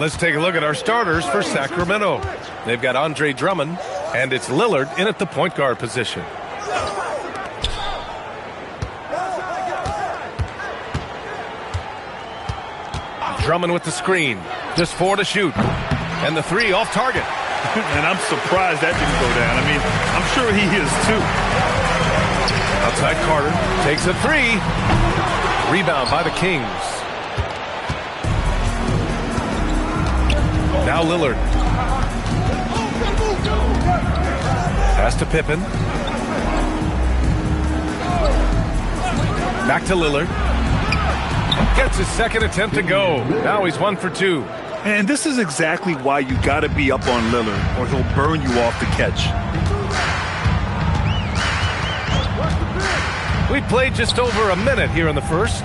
Let's take a look at our starters for Sacramento. They've got Andre Drummond, and it's Lillard in at the point guard position. Drummond with the screen. Just 4 to shoot. And the 3 off target. And I'm surprised that didn't go down. I mean, I'm sure he is too. Outside Carter takes a 3. Rebound by the Kings. Now Lillard. Pass to Pippen. Back to Lillard. Gets his second attempt to go. Now he's 1 for 2. And this is exactly why you got to be up on Lillard, or he'll burn you off the catch. We played just over a minute here in the first.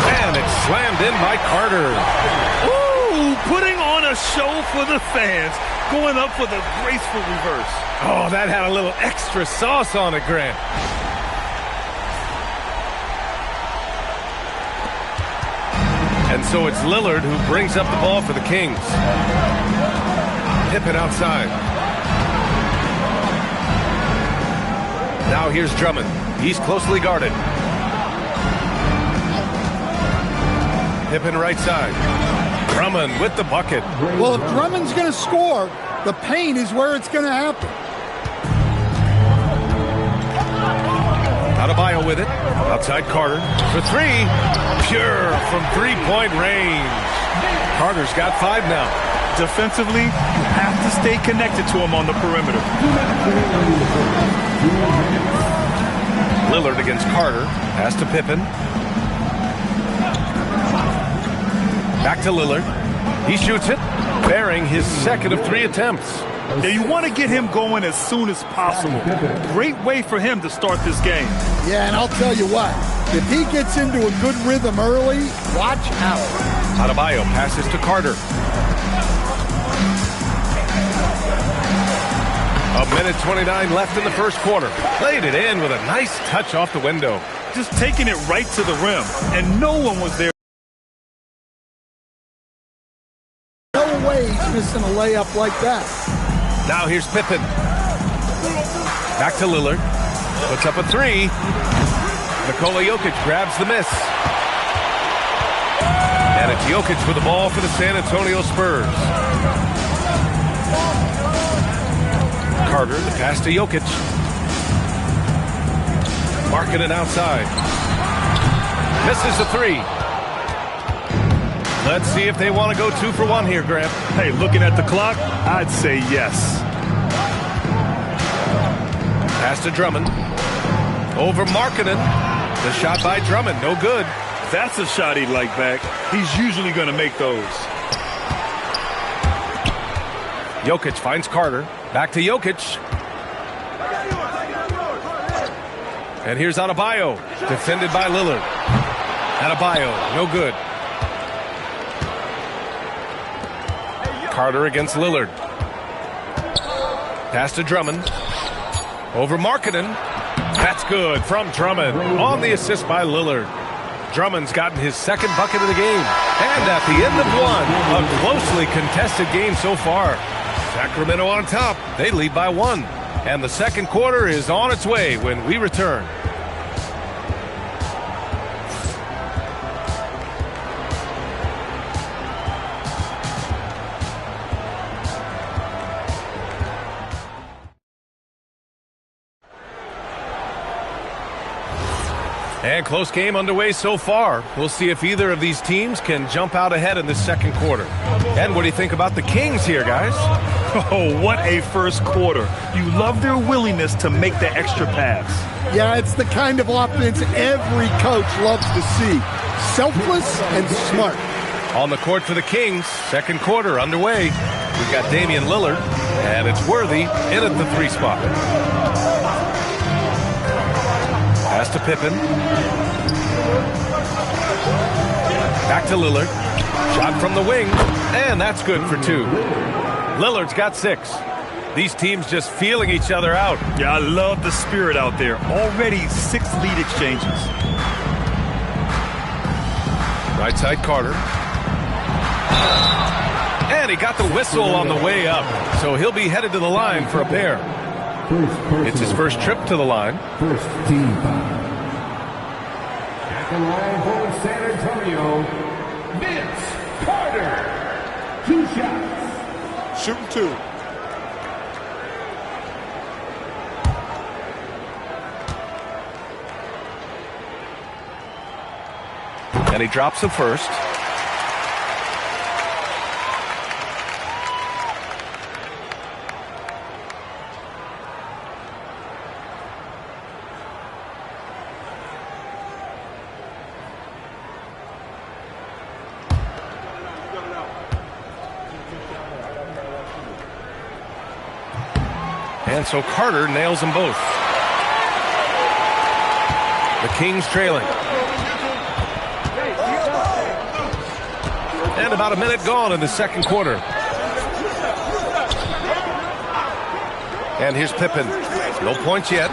And it's slammed in by Carter. Ooh, putting on a show for the fans. Going up for the graceful reverse. Oh, that had a little extra sauce on it, Grant. And so it's Lillard who brings up the ball for the Kings. Pippen outside. Now here's Drummond. He's closely guarded. Pippen right side. Drummond with the bucket. Well, if Drummond's going to score, the paint is where it's going to happen. Adebayo with it. Outside Carter for 3. Pure from three-point range. Carter's got 5 now. Defensively, you have to stay connected to him on the perimeter. Lillard against Carter. Pass to Pippen. Back to Lillard. He shoots it, bearing his second of 3 attempts. Now you want to get him going as soon as possible. Great way for him to start this game. Yeah, and I'll tell you what. If he gets into a good rhythm early, watch out. Adebayo passes to Carter. A minute 29 left in the first quarter. Played it in with a nice touch off the window. Just taking it right to the rim, and no one was there. No way he's missing a layup like that. Now here's Pippen. Back to Lillard. Puts up a 3. Nikola Jokic grabs the miss. And it's Jokic with the ball for the San Antonio Spurs. Carter, the pass to Jokic. Marking it outside. Misses the 3. Let's see if they want to go 2 for 1 here, Grant. Hey, looking at the clock, I'd say yes. Pass to Drummond. Over Markkanen. The shot by Drummond, no good. That's a shot he'd like back. He's usually going to make those. Jokic finds Carter. Back to Jokic. And here's Adebayo. Defended by Lillard. Adebayo, no good. Carter against Lillard. Pass to Drummond. Over Markkanen. That's good from Drummond on the assist by Lillard. Drummond's gotten his second bucket of the game. And at the end of 1, a closely contested game so far. Sacramento on top. They lead by 1. And the second quarter is on its way when we return. And close game underway so far. We'll see if either of these teams can jump out ahead in this second quarter. And what do you think about the Kings here, guys? Oh, what a first quarter. You love their willingness to make the extra pass. Yeah, it's the kind of offense every coach loves to see. Selfless and smart. On the court for the Kings, second quarter underway. We've got Damian Lillard, and it's Worthy in at the 3 spot. Pass to Pippen. Back to Lillard. Shot from the wing, and that's good for 2. Lillard's got 6. These teams just feeling each other out. Yeah, I love the spirit out there. Already 6 lead exchanges. Right side Carter. And he got the whistle on the way up. So he'll be headed to the line for a pair. It's his first trip to the line. First team foul. At the line for San Antonio, Vince Carter. 2 shots. Shooting 2. And he drops the first. And so Carter nails them both. The Kings trailing. And about a minute gone in the second quarter. And here's Pippen. No points yet.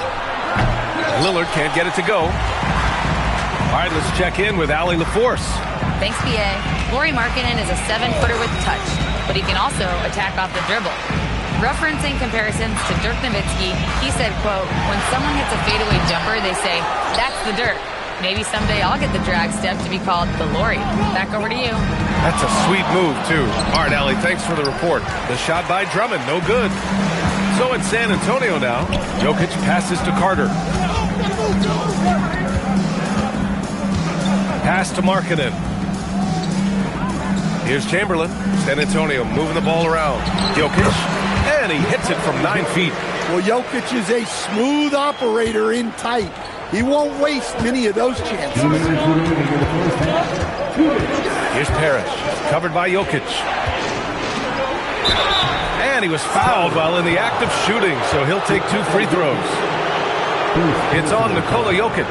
Lillard can't get it to go. All right, let's check in with Allie LaForce. Thanks, B.A. Lauri Markkanen is a 7-footer with touch, but he can also attack off the dribble. Referencing comparisons to Dirk Nowitzki, he said, quote, when someone hits a fadeaway jumper, they say, that's the Dirk. Maybe someday I'll get the drag step to be called the Lauri. Back over to you. That's a sweet move, too. All right, Allie, thanks for the report. The shot by Drummond, no good. So it's San Antonio now. Jokic passes to Carter. Pass to Markkanen. Here's Chamberlain. San Antonio moving the ball around. Jokic. And he hits it from 9 feet. Well, Jokic is a smooth operator in tight. He won't waste many of those chances. Here's Parrish, covered by Jokic. And he was fouled while in the act of shooting, so he'll take 2 free throws. It's on Nikola Jokic.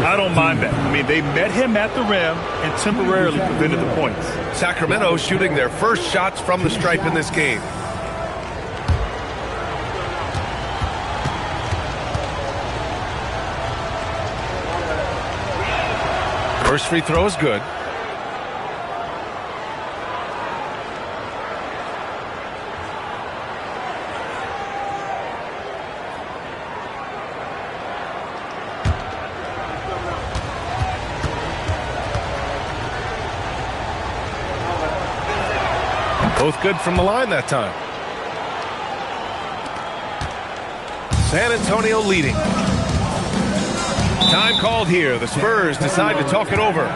I don't mind that. I mean, they met him at the rim and temporarily prevented the points. Sacramento shooting their first shots from the stripe in this game. First free throw is good. Both good from the line that time. San Antonio leading. Time called here. The Spurs decide to talk it over.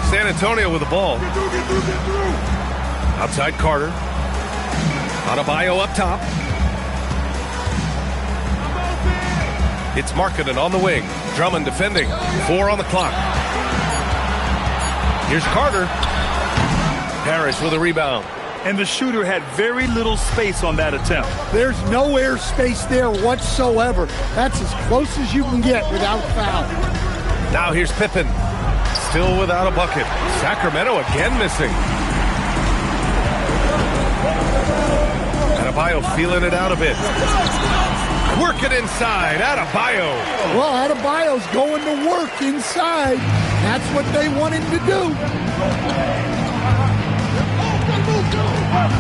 San Antonio with the ball. Outside Carter. Adebayo up top. It's Markkanen on the wing. Drummond defending. 4 on the clock. Here's Carter. Parrish with a rebound. And the shooter had very little space on that attempt. There's no air space there whatsoever. That's as close as you can get without foul. Now here's Pippen. Still without a bucket. Sacramento again missing. Adebayo feeling it out a bit. Work it inside. Adebayo. Well, Adebayo's going to work inside. That's what they want him to do.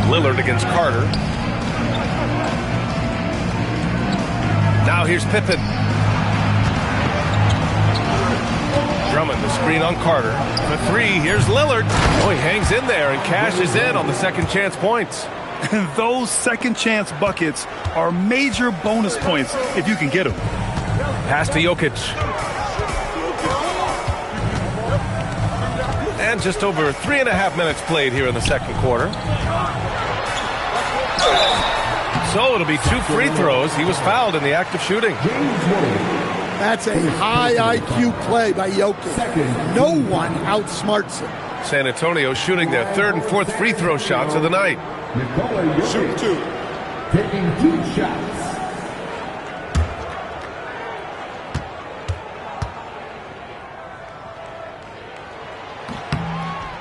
Lillard against Carter. Now here's Pippen. Drummond, the screen on Carter. The 3, here's Lillard. Oh, he hangs in there and cashes in on the second chance points. And those second chance buckets are major bonus points if you can get them. Pass to Jokic. And just over 3.5 minutes played here in the second quarter. So it'll be 2 free throws. He was fouled in the act of shooting. That's a high IQ play by Jokic. No one outsmarts him. San Antonio shooting their 3rd and 4th free throw shots of the night. Shoot 2. Taking 2 shots.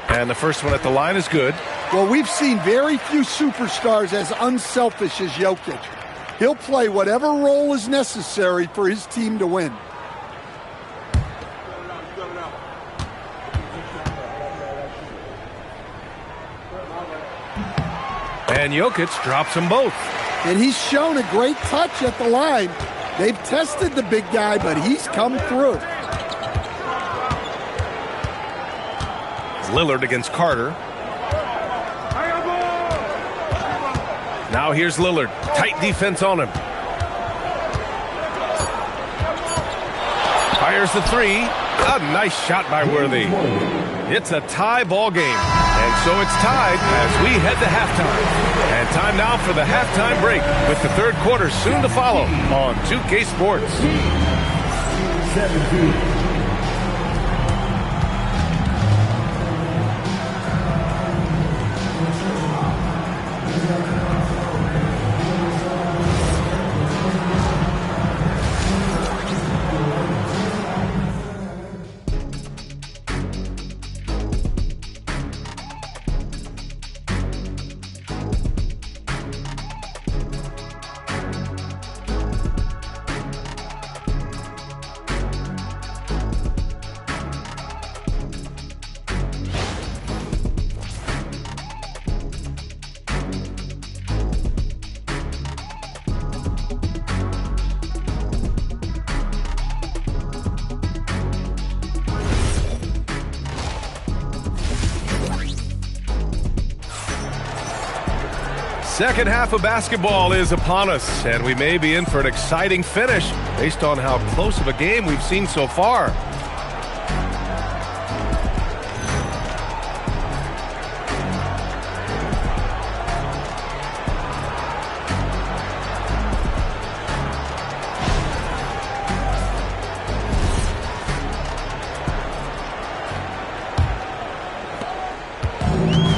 And the first one at the line is good. Well, we've seen very few superstars as unselfish as Jokic. He'll play whatever role is necessary for his team to win. And Jokic drops them both. And he's shown a great touch at the line. They've tested the big guy, but he's come through. Lillard against Carter. Now here's Lillard. Tight defense on him. Fires the 3. A nice shot by Worthy. It's a tie ball game. And so it's tied as we head to halftime. And time now for the halftime break with the 3rd quarter soon to follow on 2K Sports. 17. Second half of basketball is upon us, and we may be in for an exciting finish based on how close of a game we've seen so far.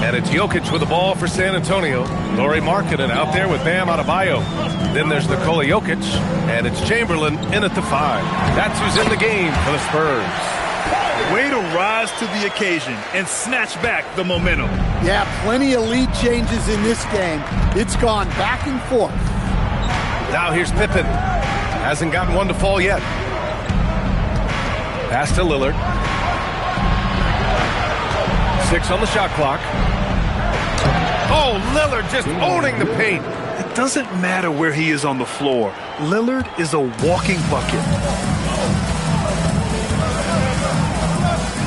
And it's Jokic with the ball for San Antonio. Lauri Markkanen out there with Bam Adebayo. Then there's Nikola Jokic, and it's Chamberlain in at the 5. That's who's in the game for the Spurs. Way to rise to the occasion and snatch back the momentum. Yeah, plenty of lead changes in this game. It's gone back and forth. Now here's Pippen. Hasn't gotten one to fall yet. Pass to Lillard. 6 on the shot clock. Oh, Lillard just owning the paint. It doesn't matter where he is on the floor. Lillard is a walking bucket.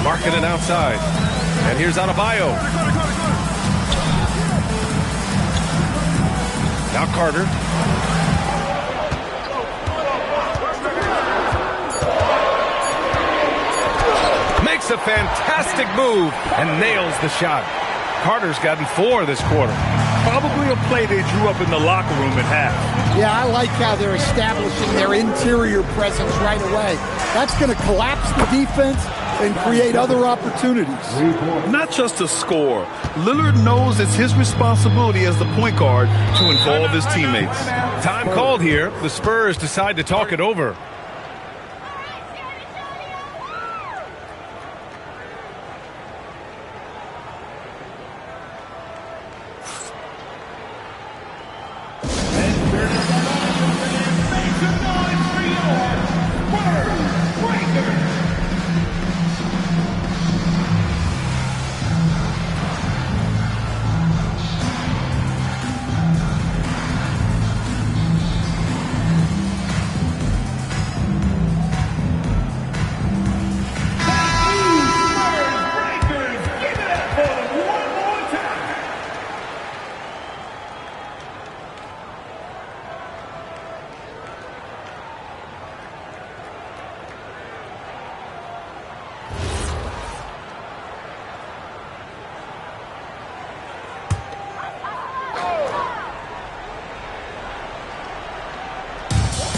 Markkanen outside. And here's Adebayo. Now Carter. Makes a fantastic move and nails the shot. Carter's gotten 4 this quarter. Probably a play they drew up in the locker room at half. Yeah, I like how they're establishing their interior presence right away. That's going to collapse the defense and create other opportunities. Not just to score. Lillard knows it's his responsibility as the point guard to involve his teammates. Time called here. The Spurs decide to talk it over.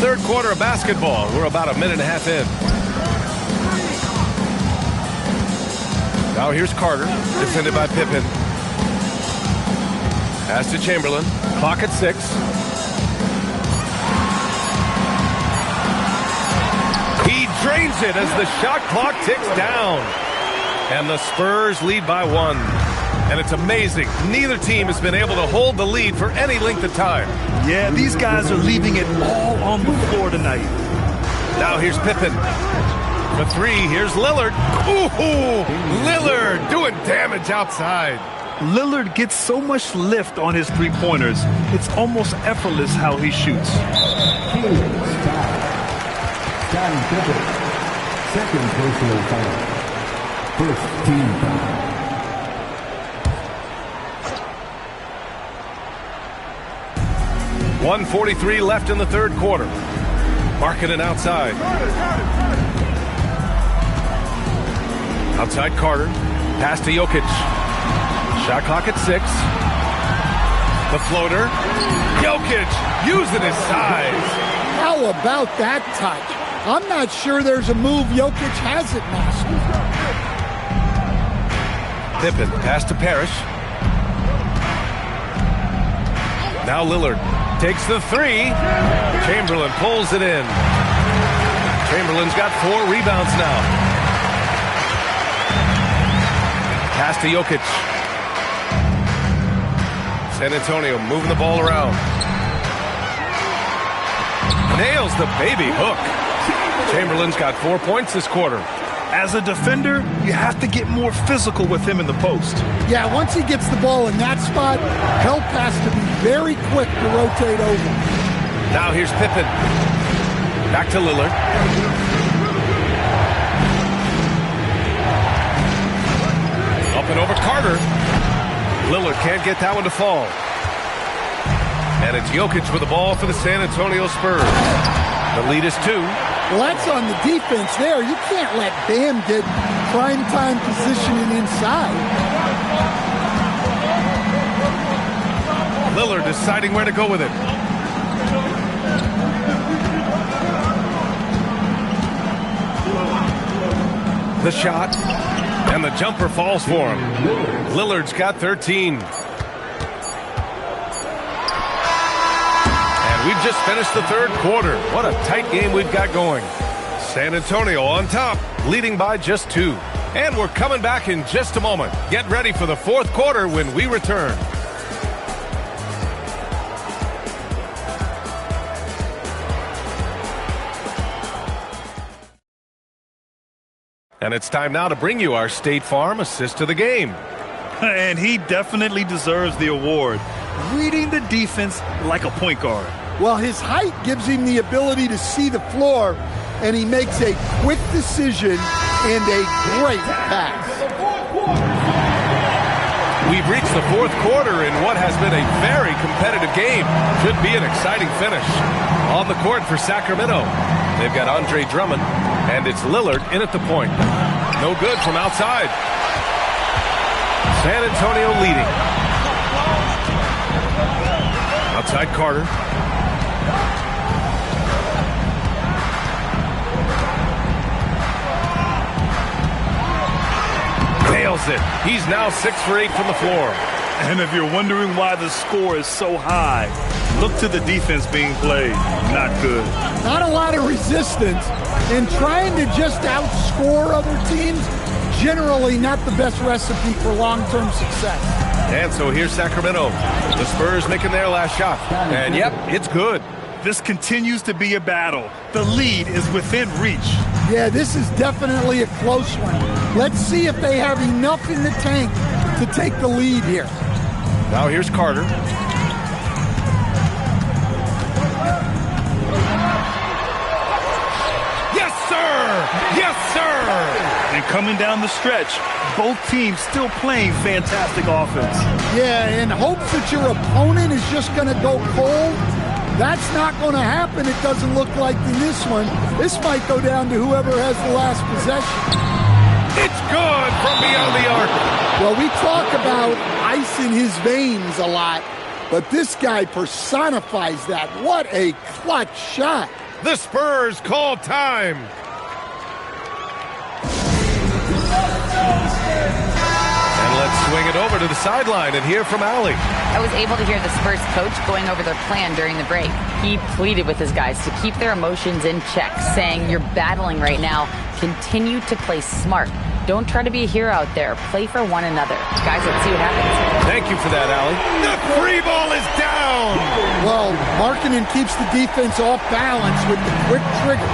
third quarter of basketball. We're about a minute and a half in. Now here's Carter, defended by Pippen. Pass to Chamberlain. Clock at 6. He drains it as the shot clock ticks down. And the Spurs lead by 1. And it's amazing. Neither team has been able to hold the lead for any length of time. Yeah, these guys are leaving it all on the floor tonight. Now here's Pippen. For 3, here's Lillard. Ooh, Lillard doing damage outside. Lillard gets so much lift on his three-pointers. It's almost effortless how he shoots. Scottie Pippen, second personal foul. First team foul. .143 left in the third quarter. Markkanen outside. Outside Carter. Pass to Jokic. Shot clock at 6. The floater. Jokic using his size. How about that touch? I'm not sure there's a move Jokic hasn't mastered. Pippen, pass to Parrish. Now Lillard takes the 3. Chamberlain pulls it in. Chamberlain's got 4 rebounds now. Pass to Jokic. San Antonio moving the ball around. Nails the baby hook. Chamberlain's got 4 points this quarter. As a defender, you have to get more physical with him in the post. Yeah, once he gets the ball in that spot, help has to be very quick to rotate over. Now here's Pippen. Back to Lillard. Up and over Carter. Lillard can't get that one to fall. And it's Jokic with the ball for the San Antonio Spurs. The lead is 2. Well, that's on the defense there. You can't let Bam get prime-time positioning inside. Lillard deciding where to go with it. The shot. And the jumper falls for him. Lillard's got 13. We've just finished the third quarter. What a tight game we've got going. San Antonio on top, leading by just 2. And we're coming back in just a moment. Get ready for the fourth quarter when we return. And it's time now to bring you our State Farm assist to the game. And he definitely deserves the award. Reading the defense like a point guard. Well, his height gives him the ability to see the floor, and he makes a quick decision and a great pass. We've reached the fourth quarter in what has been a very competitive game. Should be an exciting finish. On the court for Sacramento, they've got Andre Drummond, and it's Lillard in at the point. No good from outside. San Antonio leading. Outside Carter. Nails it. He's now 6 for 8 from the floor. And if you're wondering why the score is so high, look to the defense being played. Not good. Not a lot of resistance, and trying to just outscore other teams, generally not the best recipe for long-term success. And so here's Sacramento. The Spurs making their last shot. And yep, it's good. This continues to be a battle. The lead is within reach. Yeah, this is definitely a close one. Let's see if they have enough in the tank to take the lead here. Now here's Carter. Yes, sir! Yes, sir! And coming down the stretch, both teams still playing fantastic offense. Yeah, in hopes that your opponent is just going to go cold. That's not going to happen, it doesn't look like in this one. This might go down to whoever has the last possession. It's good from beyond the arc. Well, we talk about ice in his veins a lot, but this guy personifies that. What a clutch shot. The Spurs call time. And let's swing it over to the sideline and hear from Allie. I was able to hear the Spurs coach going over their plan during the break. He pleaded with his guys to keep their emotions in check, saying, "You're battling right now. Continue to play smart. Don't try to be a hero out there. Play for one another." Guys, let's see what happens. Thank you for that, Allie. The free ball is down. Well, Markkanen keeps the defense off balance with the quick trigger.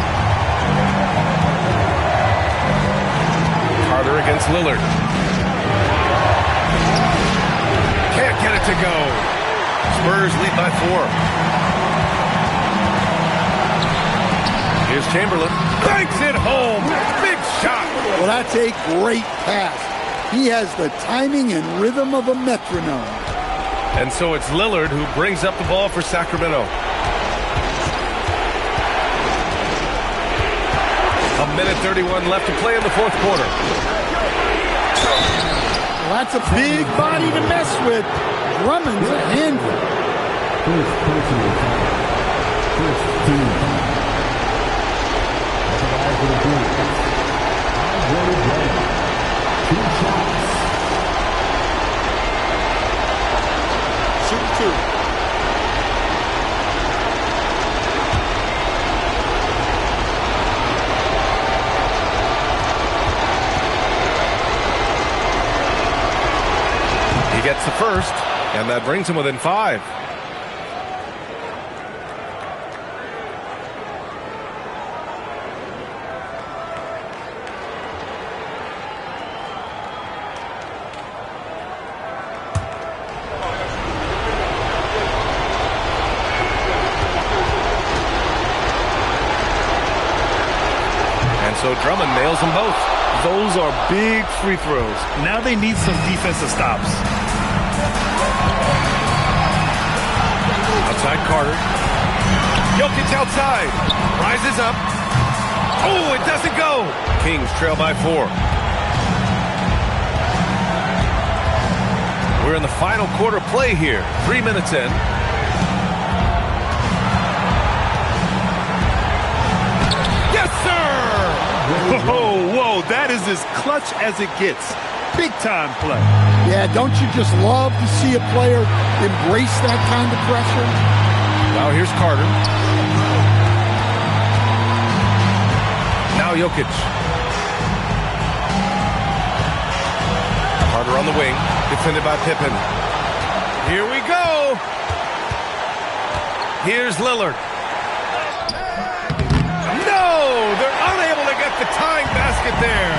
Carter against Lillard. Can't get it to go. Spurs lead by 4. Here's Chamberlain. Banks it home. Big shot. Well, that's a great pass. He has the timing and rhythm of a metronome. And so it's Lillard who brings up the ball for Sacramento. A minute 31 left to play in the fourth quarter. Well, that's a big body to mess with. Drummond's a handful. Shoot 2. He gets the first, and that brings him within 5. So Drummond nails them both. Those are big free throws. Now they need some defensive stops. Outside Carter. Jokic outside. Rises up. Oh, it doesn't go. Kings trail by 4. We're in the final quarter play here. 3 minutes in. Yes, sir! Whoa, that is as clutch as it gets. Big time play. Yeah, don't you just love to see a player embrace that kind of pressure? Now here's Carter. Now Jokic. Carter on the wing, defended by Pippen. Here we go. Here's Lillard. They're unable to get the tying basket there.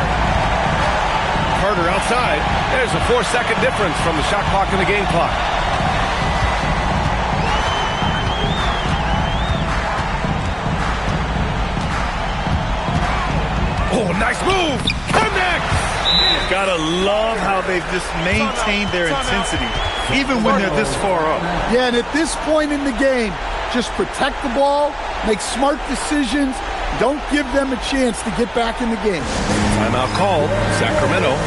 Carter outside. There's a 4-second difference from the shot clock and the game clock. Oh, nice move. Connects. Gotta love how they've just maintained their intensity, even when they're this far up. Yeah, and at this point in the game, just protect the ball, make smart decisions. Don't give them a chance to get back in the game. Timeout called. Sacramento.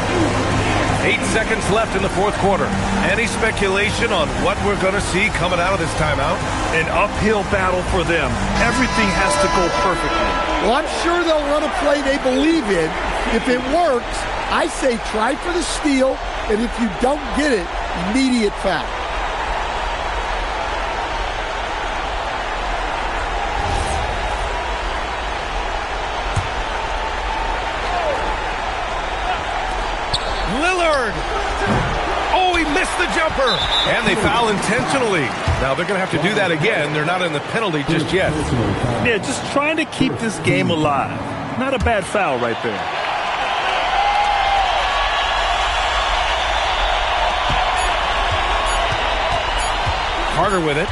8 seconds left in the fourth quarter. Any speculation on what we're going to see coming out of this timeout? An uphill battle for them. Everything has to go perfectly. Well, I'm sure they'll run a play they believe in. If it works, I say try for the steal, and if you don't get it, immediate foul. The jumper, and they foul intentionally. Now they're going to have to do that again. They're not in the penalty just yet. Yeah, just trying to keep this game alive. Not a bad foul right there. Carter with it.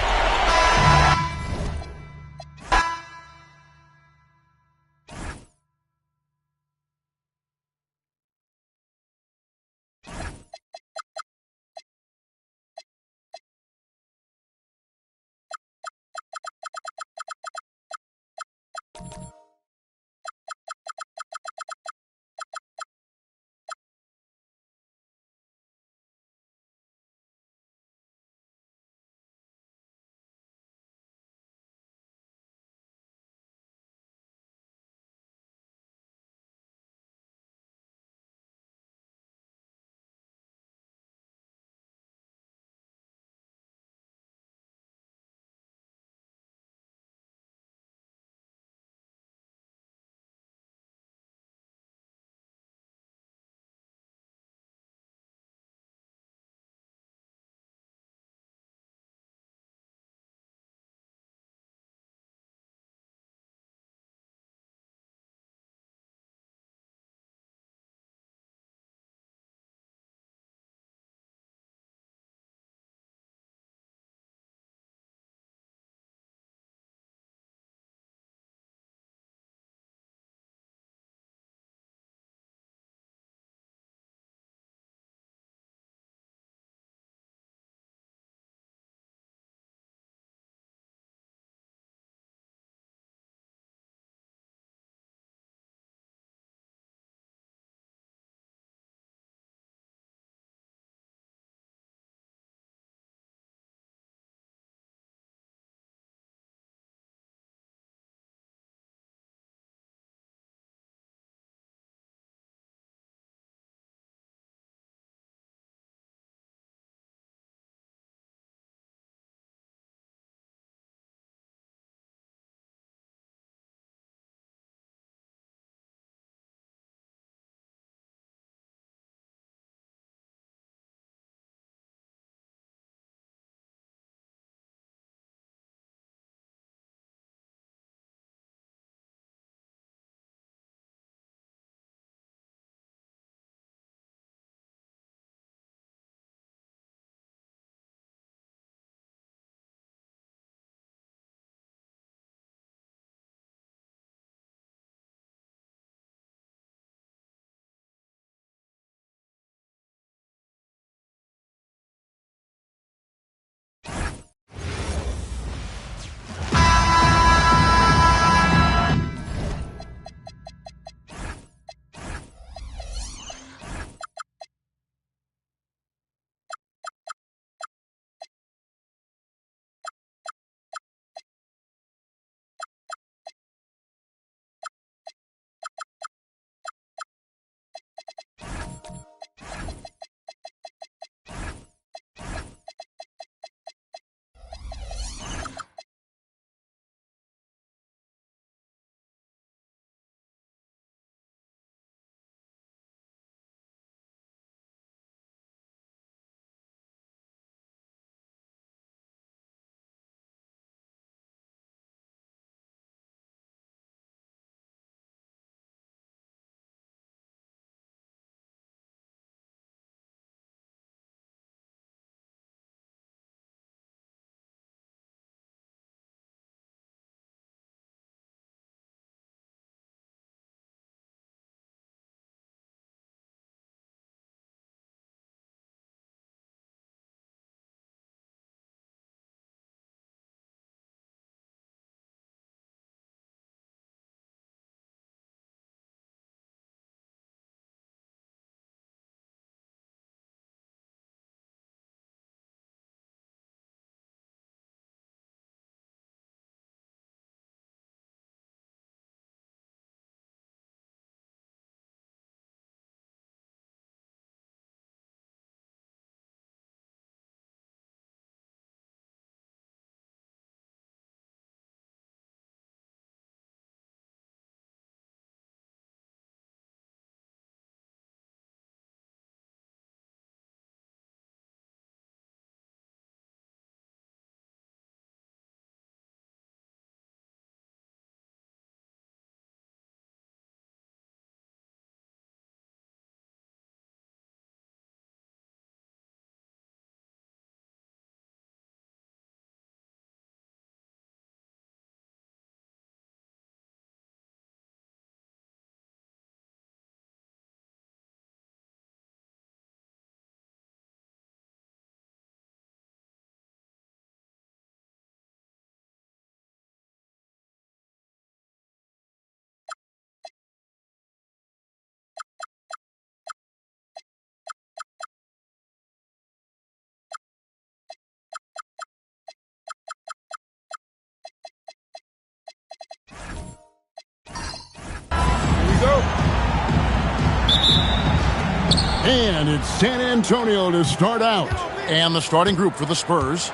And it's San Antonio to start out. And the starting group for the Spurs.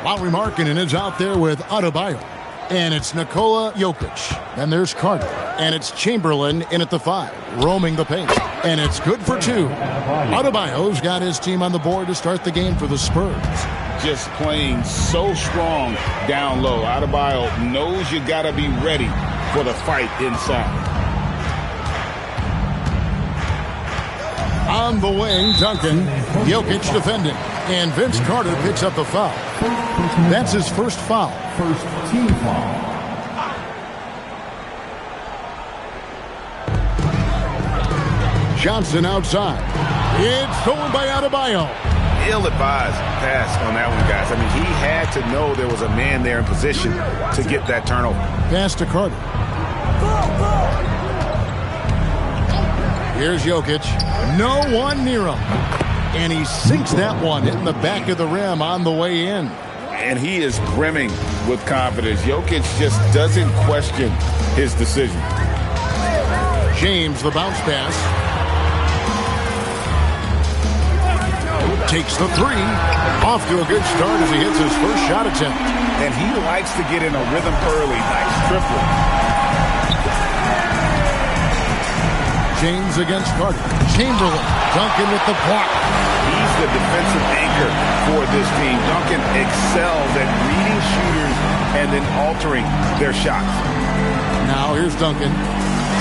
Lauri Markkanen is out there with Adebayo. And it's Nikola Jokic. And there's Carter. And it's Chamberlain in at the 5, roaming the paint. And it's good for 2. Adebayo's got his team on the board to start the game for the Spurs. Just playing so strong down low. Adebayo knows you got to be ready for the fight inside. On the wing, Duncan. Jokic defending. And Vince Carter picks up the foul. That's his first foul. First team foul. Johnson outside. It's stolen by Adebayo. Ill-advised pass on that one, guys. I mean, he had to know there was a man there in position to get that turnover. Pass to Carter. Here's Jokic. No one near him. And he sinks that one, hitting the back of the rim on the way in. And he is brimming with confidence. Jokic just doesn't question his decision. James, the bounce pass. Takes the 3. Off to a good start as he hits his first shot attempt. And he likes to get in a rhythm early. Nice triple. James against Carter. Chamberlain. Duncan with the block. He's the defensive anchor for this team. Duncan excels at reading shooters and then altering their shots. Now here's Duncan.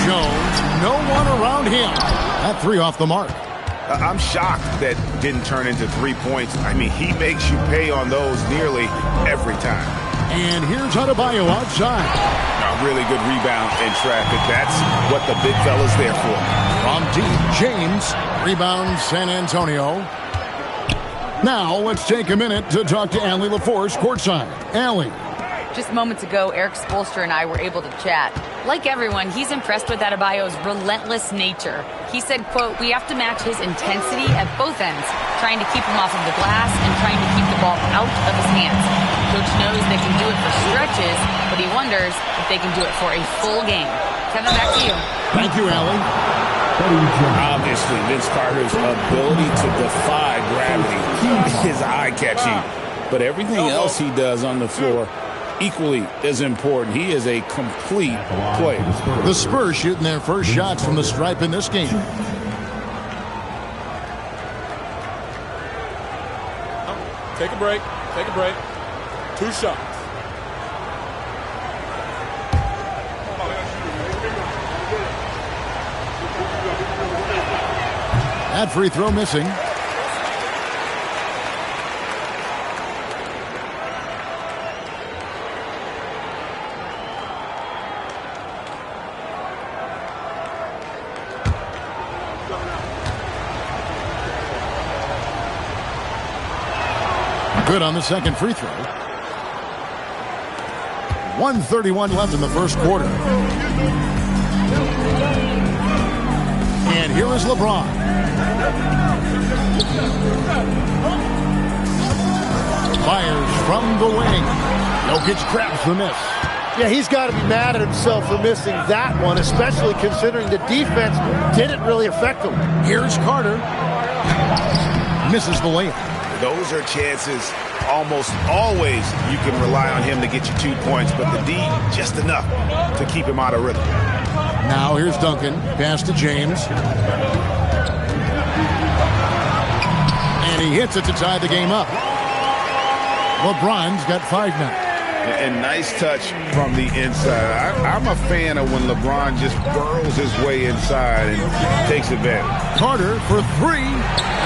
Jones. No one around him. That 3 off the mark. I'm shocked that didn't turn into 3 points. I mean, he makes you pay on those nearly every time. And here's Adebayo outside. A really good rebound in traffic. That's what the big fella's there for. From deep, James. Rebound, San Antonio. Now, let's take a minute to talk to Allie LaForce courtside. Allie. Just moments ago, Eric Spoelstra and I were able to chat. Like everyone, he's impressed with Adebayo's relentless nature. He said, quote, "We have to match his intensity at both ends, trying to keep him off of the glass and trying to keep the ball out of his hands. Coach knows they can do it for stretches, but he wonders if they can do it for a full game." Kevin, back to you. Thank you, Allie. Obviously, Vince Carter's ability to defy gravity is eye-catching. But everything else he does on the floor equally as important. He is a complete player. The Spurs shooting their first shots from the stripe in this game. Take a break. Take a break. 2 shots. That free throw missing. Good on the second free throw. 1:31 left in the first quarter. And here is LeBron. Fires from the wing. Jokic grabs the miss. Yeah, he's got to be mad at himself for missing that one, especially considering the defense didn't really affect him. Here's Carter. Misses the layup. Those are chances almost always you can rely on him to get you 2 points, but the D, just enough to keep him out of rhythm. Now here's Duncan. Pass to James. And he hits it to tie the game up. LeBron's got 5 now. And nice touch from the inside. I'm a fan of when LeBron just burrows his way inside and takes advantage. Carter for 3.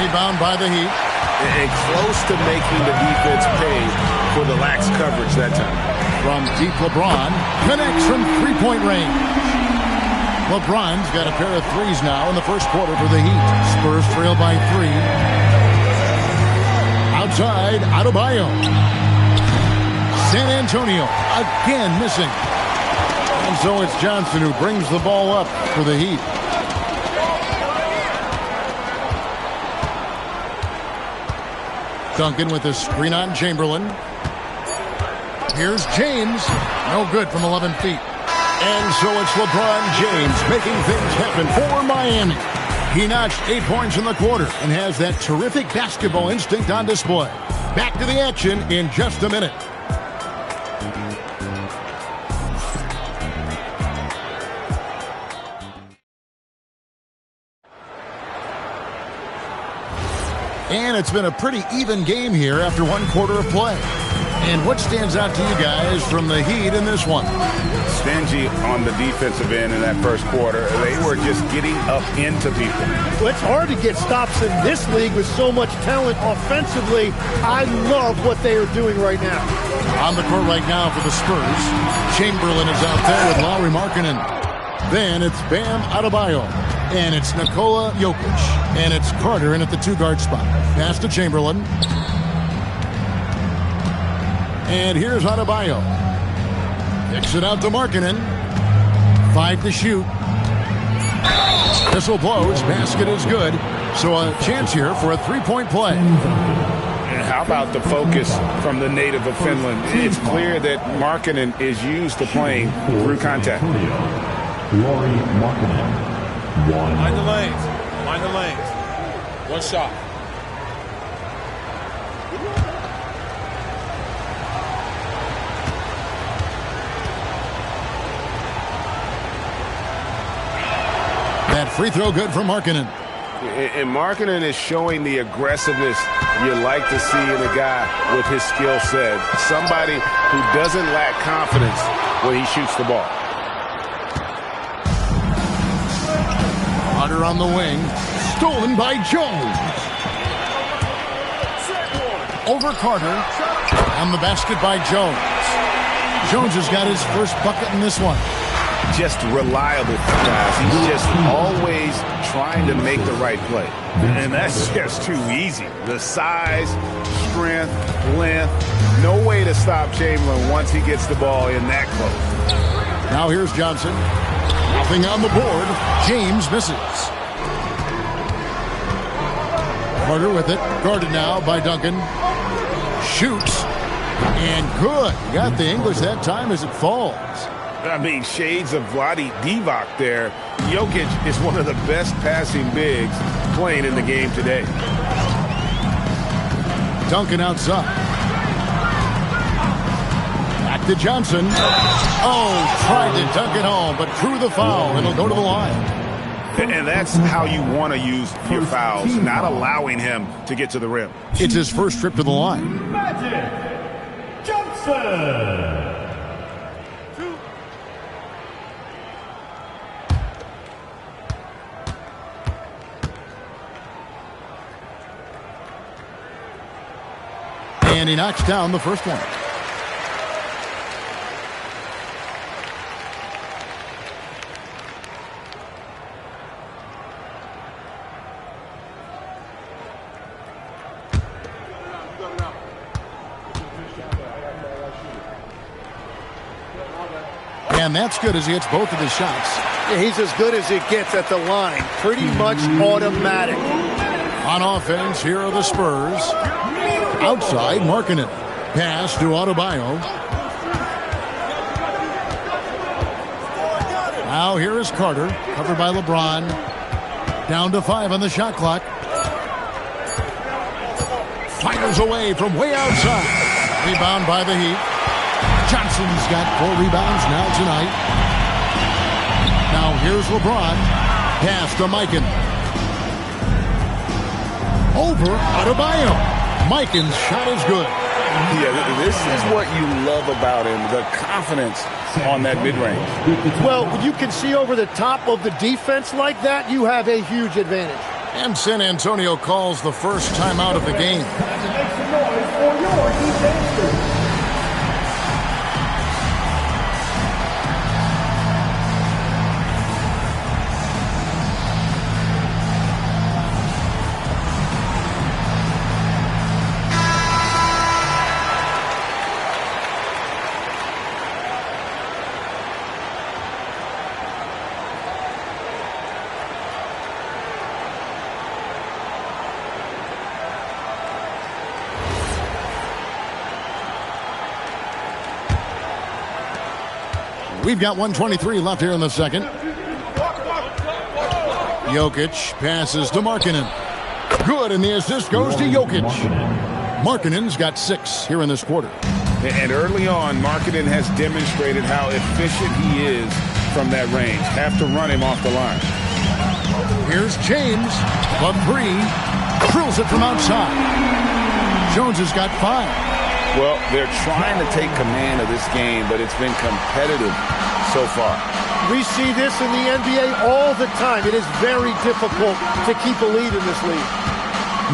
Rebound by the Heat. And close to making the defense pay for the lax coverage that time. From deep, LeBron connects from three-point range. LeBron's got a pair of threes now in the first quarter for the Heat. Spurs trail by 3. Outside, Adebayo. San Antonio again missing. And so it's Johnson who brings the ball up for the Heat. Duncan with a screen on Chamberlain. Here's James. No good from 11 feet. And so it's LeBron James making things happen for Miami. He notched 8 points in the quarter and has that terrific basketball instinct on display. Back to the action in just a minute. And it's been a pretty even game here after 1 quarter of play. And what stands out to you guys from the Heat in this one? Stingy on the defensive end in that first quarter. They were just getting up into people. Well, it's hard to get stops in this league with so much talent offensively. I love what they are doing right now. On the court right now for the Spurs, Chamberlain is out there with Lauri Markkanen. Then it's Bam Adebayo. And it's Nikola Jokic. And it's Carter in at the 2-guard spot. Pass to Chamberlain. And here's Adebayo. Kicks it out to Markkanen. 5 to shoot. Whistle blows. Basket is good. So a chance here for a 3-point play. And how about the focus from the native of Finland? It's clear that Markkanen is used to playing through contact. Lauri Markkanen. Mind the lanes. Mind the lanes. 1 shot. That free throw good for Markkanen. And Markkanen is showing the aggressiveness you like to see in a guy with his skill set. Somebody who doesn't lack confidence when he shoots the ball. Carter on the wing. Stolen by Jones. Over Carter. On the basket by Jones. Jones has got his first bucket in this one. Just reliable, guys. He's just always trying to make the right play. And that's just too easy. The size, strength, length. No way to stop Chamberlain once he gets the ball in that close. Now here's Johnson. Nothing on the board. James misses. Carter with it. Guarded now by Duncan. Shoots. And good. Got the English that time as it falls. I mean, shades of Vlade Divac there. Jokic is one of the best passing bigs playing in the game today. Duncan outside. Back to Johnson. Oh, tried to dunk it home, but drew the foul, and it'll go to the line. And that's how you want to use your fouls, not allowing him to get to the rim. It's his first trip to the line. Magic Johnson. And he knocks down the first one. And that's good as he hits both of his shots. Yeah, he's as good as it gets at the line. Pretty much automatic. On offense, here are the Spurs. Outside, Markkanen. Pass to Adebayo. Now here is Carter, covered by LeBron. Down to 5 on the shot clock. Fires away from way outside. Rebound by the Heat. Johnson's got 4 rebounds now tonight. Now here's LeBron. Pass to Mikan. Over Adebayo. Mikan's shot is good. Yeah, this is what you love about him, the confidence on that mid-range. Well, when you can see over the top of the defense like that, you have a huge advantage. And San Antonio calls the first timeout of the game. Make some noise for your defense. We've got 1:23 left here in the second. Jokic passes to Markkanen. Good, and the assist goes to Jokic. Markkanen's got 6 here in this quarter. And early on, Markkanen has demonstrated how efficient he is from that range. Have to run him off the line. Here's James, the 3, drills it from outside. Jones has got 5. Well, they're trying to take command of this game, but it's been competitive so far. We see this in the NBA all the time. It is very difficult to keep a lead in this league.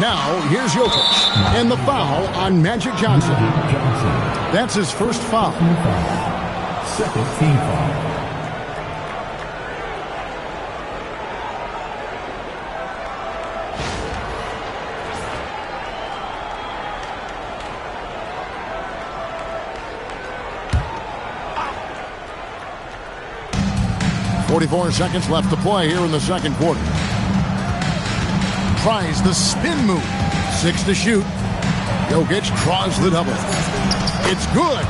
Now, here's Jokic, and the foul on Magic Johnson. That's his first foul. Second team foul. .44 seconds left to play here in the second quarter. Tries the spin move. 6 to shoot. Jokic draws the double. It's good.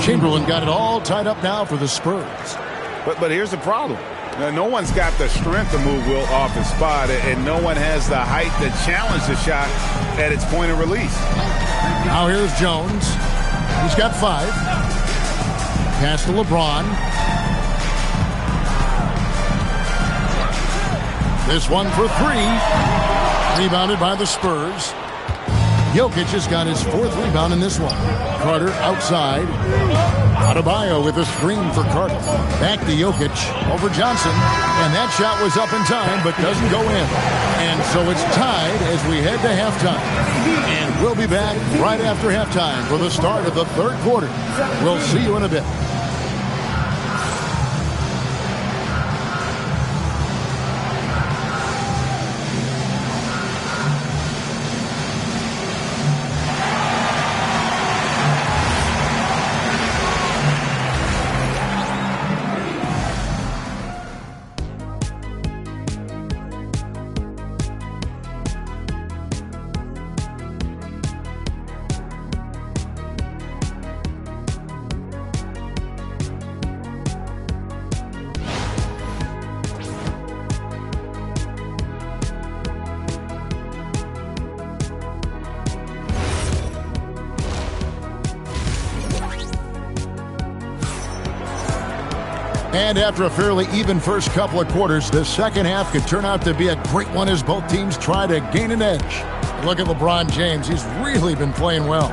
Chamberlain got it all tied up now for the Spurs. But here's the problem. No one's got the strength to move Will off his spot, and no one has the height to challenge the shot at its point of release. Now here's Jones. He's got 5. Pass to LeBron. This one for 3. Rebounded by the Spurs. Jokic has got his 4th rebound in this one. Carter outside. Adebayo with a screen for Carter. Back to Jokic over Johnson. And that shot was up in time but doesn't go in. And so it's tied as we head to halftime. And we'll be back right after halftime for the start of the third quarter. We'll see you in a bit. And after a fairly even first couple of quarters, the second half could turn out to be a great one as both teams try to gain an edge. Look at LeBron James. He's really been playing well.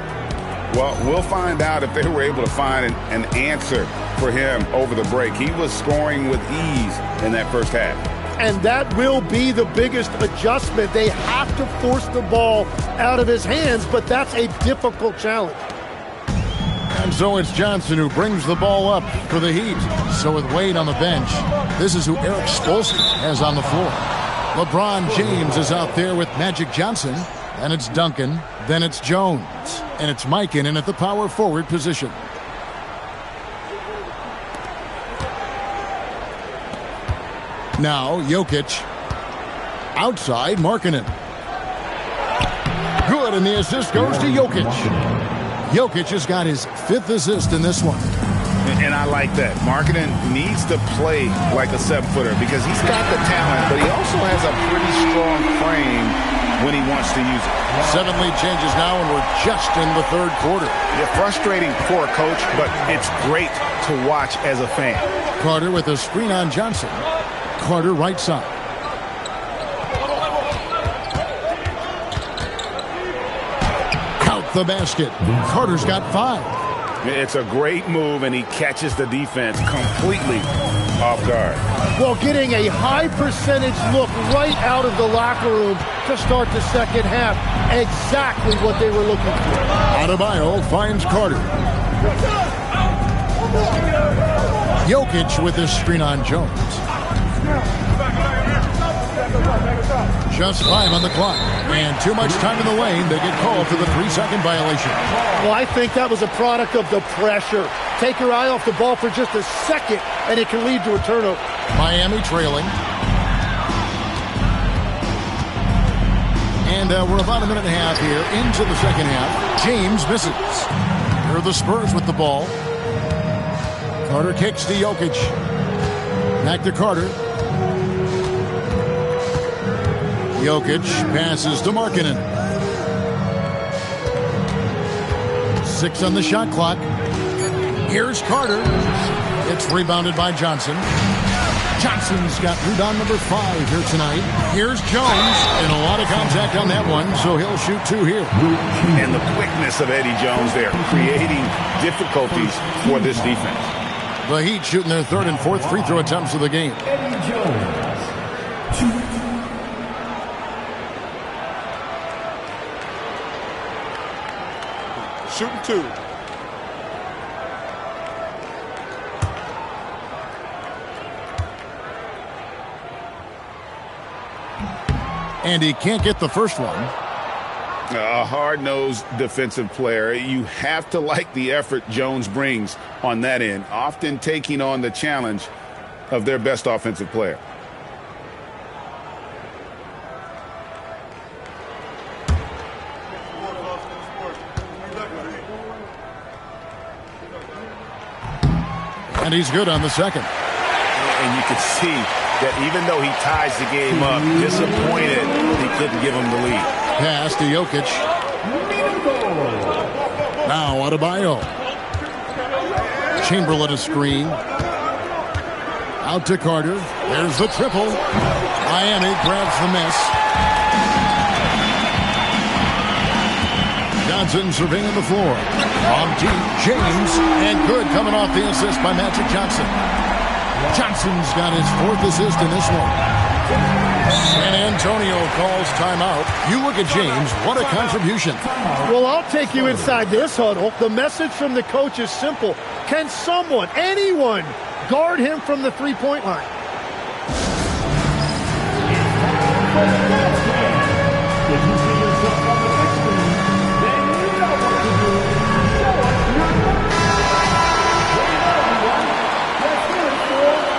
Well, we'll find out if they were able to find an answer for him over the break. He was scoring with ease in that first half. And that will be the biggest adjustment. They have to force the ball out of his hands, but that's a difficult challenge. And so it's Johnson who brings the ball up for the Heat. So with Wade on the bench, this is who Eric Spoelstra has on the floor. LeBron James is out there with Magic Johnson. Then it's Duncan. Then it's Jones. And it's Markkanen at the power forward position. Now Jokic. Outside Markkanen. Good, and the assist goes to Jokic. Jokic has got his 5th assist in this one. And I like that. Markkanen needs to play like a 7-footer because he's got the talent, but he also has a pretty strong frame when he wants to use it. 7 lead changes now, and we're just in the third quarter. Yeah, frustrating for a coach, but it's great to watch as a fan. Carter with a screen on Johnson. Carter right side. The basket. Carter's got 5. It's a great move, and he catches the defense completely off guard. Well, getting a high percentage look right out of the locker room to start the second half. Exactly what they were looking for. Adebayo finds Carter. Jokic with this screen on Jones. Just 5 on the clock. And too much time in the lane. They get called for the 3-second violation. Well, I think that was a product of the pressure. Take your eye off the ball for just a second, and it can lead to a turnover. Miami trailing. And we're about a minute and a half here into the second half. James misses. Here are the Spurs with the ball. Carter kicks to Jokic. Back to Carter. Jokic passes to Markkanen. 6 on the shot clock. Here's Carter. It's rebounded by Johnson. Johnson's got rebound number 5 here tonight. Here's Jones, and a lot of contact on that one, so he'll shoot 2 here. And the quickness of Eddie Jones there, creating difficulties for this defense. The Heat shooting their 3rd and 4th free throw attempts of the game. Eddie Jones. Shooting 2. And he can't get the first one. A hard-nosed defensive player. You have to like the effort Jones brings on that end, often taking on the challenge of their best offensive player. And he's good on the second. And you can see that even though he ties the game up, disappointed he couldn't give him the lead. Pass to Jokic. Now Adebayo. Chamberlain a screen. Out to Carter. There's the triple. Miami grabs the miss. Johnson surveying the floor. On deep, James, and good coming off the assist by Magic Johnson. Johnson's got his 4th assist in this one. San Antonio calls timeout. You look at James, what a contribution. Well, I'll take you inside this huddle. The message from the coach is simple. Can someone, anyone, guard him from the three-point line? If you see yourself on the big screen, then you know what to do. Show us your number. Let's do it for you.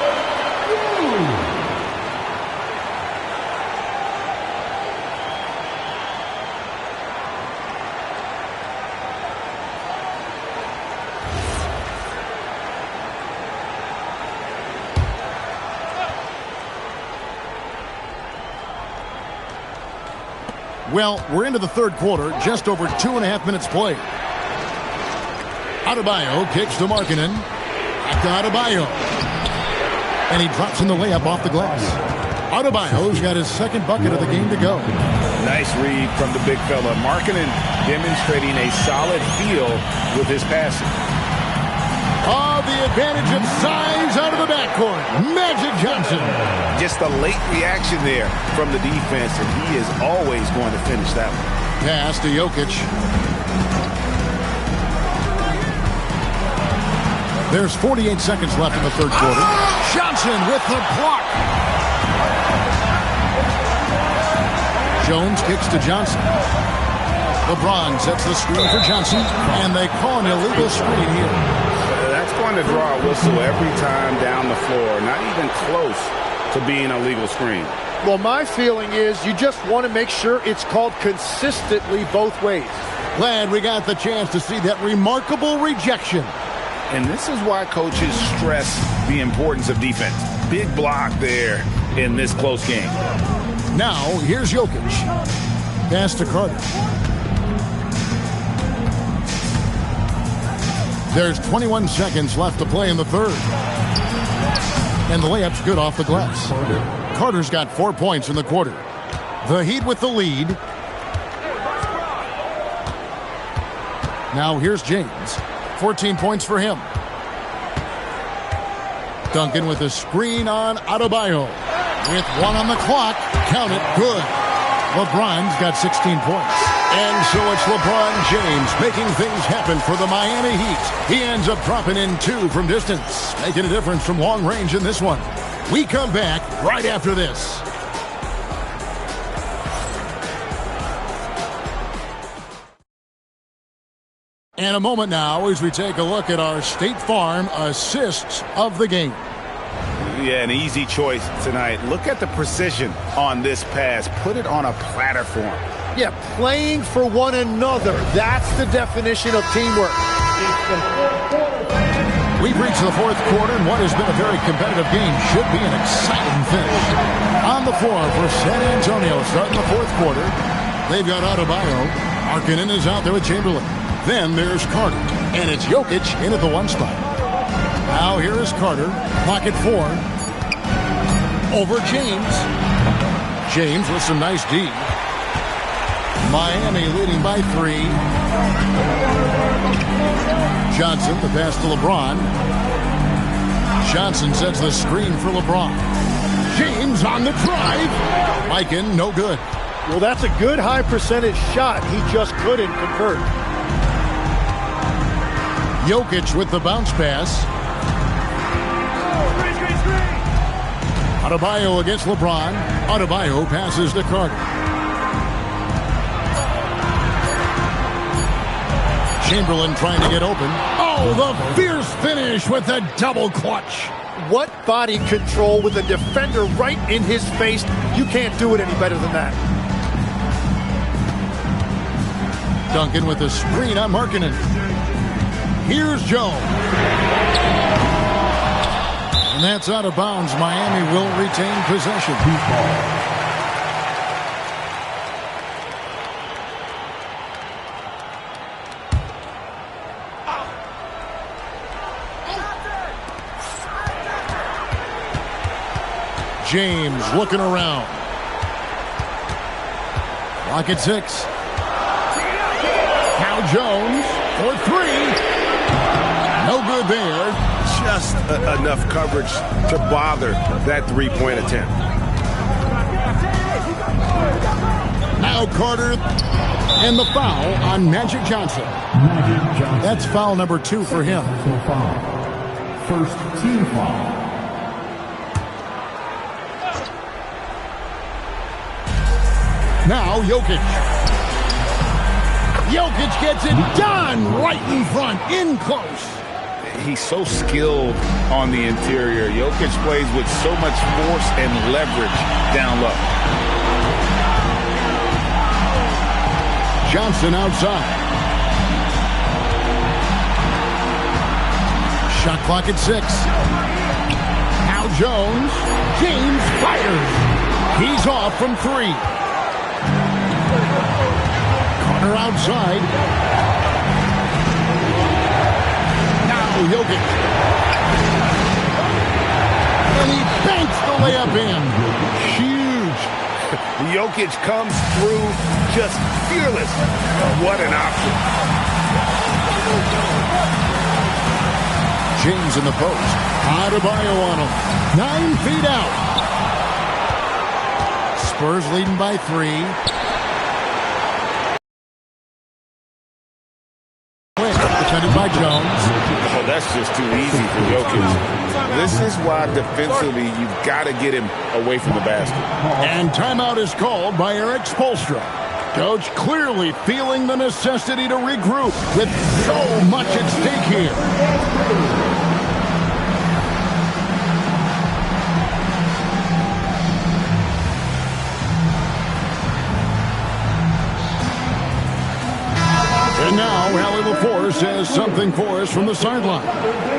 Well, we're into the 3rd quarter, just over 2.5 minutes played. Adebayo kicks to Markkanen. Back to Adebayo. And he drops in the layup off the glass. Adebayo's got his 2nd bucket of the game to go. Nice read from the big fella. Markkanen demonstrating a solid feel with his passing. Oh, the advantage of size out of the backcourt. Magic Johnson. Just a late reaction there from the defense, and he is always going to finish that one. Pass to Jokic. There's 48 seconds left in the 3rd quarter. Johnson with the block. Jones kicks to Johnson. LeBron sets the screen for Johnson, and they call an illegal screen here. That's going to draw a whistle every time down the floor. Not even close to being a legal screen. Well, my feeling is you just want to make sure it's called consistently both ways. Glad we got the chance to see that remarkable rejection. And this is why coaches stress the importance of defense. Big block there in this close game. Now, here's Jokic. Pass to Carter. There's 21 seconds left to play in the 3rd. And the layup's good off the glass. Carter's got 4 points in the quarter. The Heat with the lead. Now here's James. 14 points for him. Duncan with a screen on Adebayo. With 1 on the clock. Count it. Good. LeBron's got 16 points. And so it's LeBron James making things happen for the Miami Heat. He ends up dropping in 2 from distance, making a difference from long range in this one. We come back right after this. And a moment now as we take a look at our State Farm assists of the game. Yeah, an easy choice tonight. Look at the precision on this pass. Put it on a platter for him. Yeah, playing for one another. That's the definition of teamwork. It's the 4th quarter. We've reached the fourth quarter, and what has been a very competitive game should be an exciting finish. On the floor for San Antonio, starting the fourth quarter, they've got Adebayo. Markkanen is out there with Chamberlain. Then there's Carter, and it's Jokic in at the one spot. Now here is Carter, pocket four. Over James. James with some nice D. Miami leading by 3. Johnson, the pass to LeBron. Johnson sets the screen for LeBron. James on the drive. Mikan, no good. Well, that's a good high percentage shot. He just couldn't convert. Jokic with the bounce pass. Adebayo against LeBron. Adebayo passes to Carter. Chamberlain trying to get open. Oh, the fierce finish with a double clutch. What body control with a defender right in his face. You can't do it any better than that. Duncan with the screen on Markkanen. Here's Jones. And that's out of bounds. Miami will retain possession. James looking around. Clock at 6. Now Jones for 3. No good there. Just enough coverage to bother that three-point attempt. Now Carter and the foul on Magic Johnson. That's foul number 2 for him. First team foul. Now Jokic. Jokic gets it done right in front, in close. He's so skilled on the interior. Jokic plays with so much force and leverage down low. Johnson outside. Shot clock at 6. Now Jones. James fires. He's off from 3. Carter outside. Now Jokic. And he banks the layup in. Huge. Jokic comes through just fearless. What an option. James in the post. Adebayo on him. 9 feet out. Spurs leading by 3. Defended by Jones. Oh, that's just too easy for Jokic. This is why defensively you've got to get him away from the basket. And timeout is called by Eric Spoelstra. Coach clearly feeling the necessity to regroup with so much at stake here. And now, Allie LaForce has something for us from the sideline.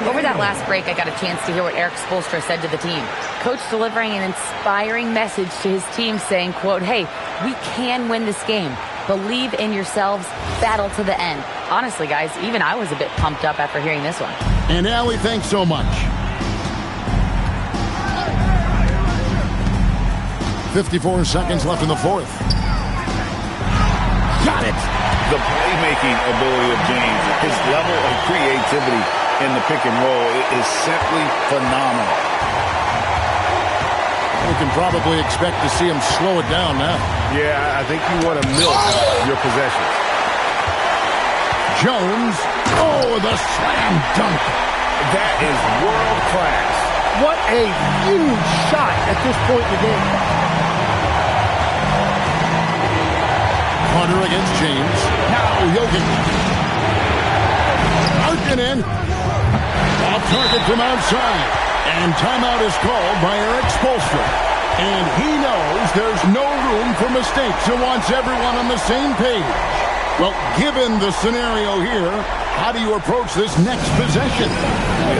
Over that last break, I got a chance to hear what Eric Spoelstra said to the team. Coach delivering an inspiring message to his team saying, quote, hey, we can win this game. Believe in yourselves. Battle to the end. Honestly, guys, even I was a bit pumped up after hearing this one. And Allie, thanks so much. 54 seconds left in the fourth. Got it. The playmaking ability of James, his level of creativity in the pick and roll is simply phenomenal. We can probably expect to see him slow it down now. Yeah, I think you want to milk your possession. Jones. Oh, the slam dunk. That is world class. What a huge shot at this point in the game. Carter against James. Now Jokic. Markkanen. Off target from outside. And timeout is called by Eric Spoelstra. And he knows there's no room for mistakes and wants everyone on the same page. Well, given the scenario here, how do you approach this next possession?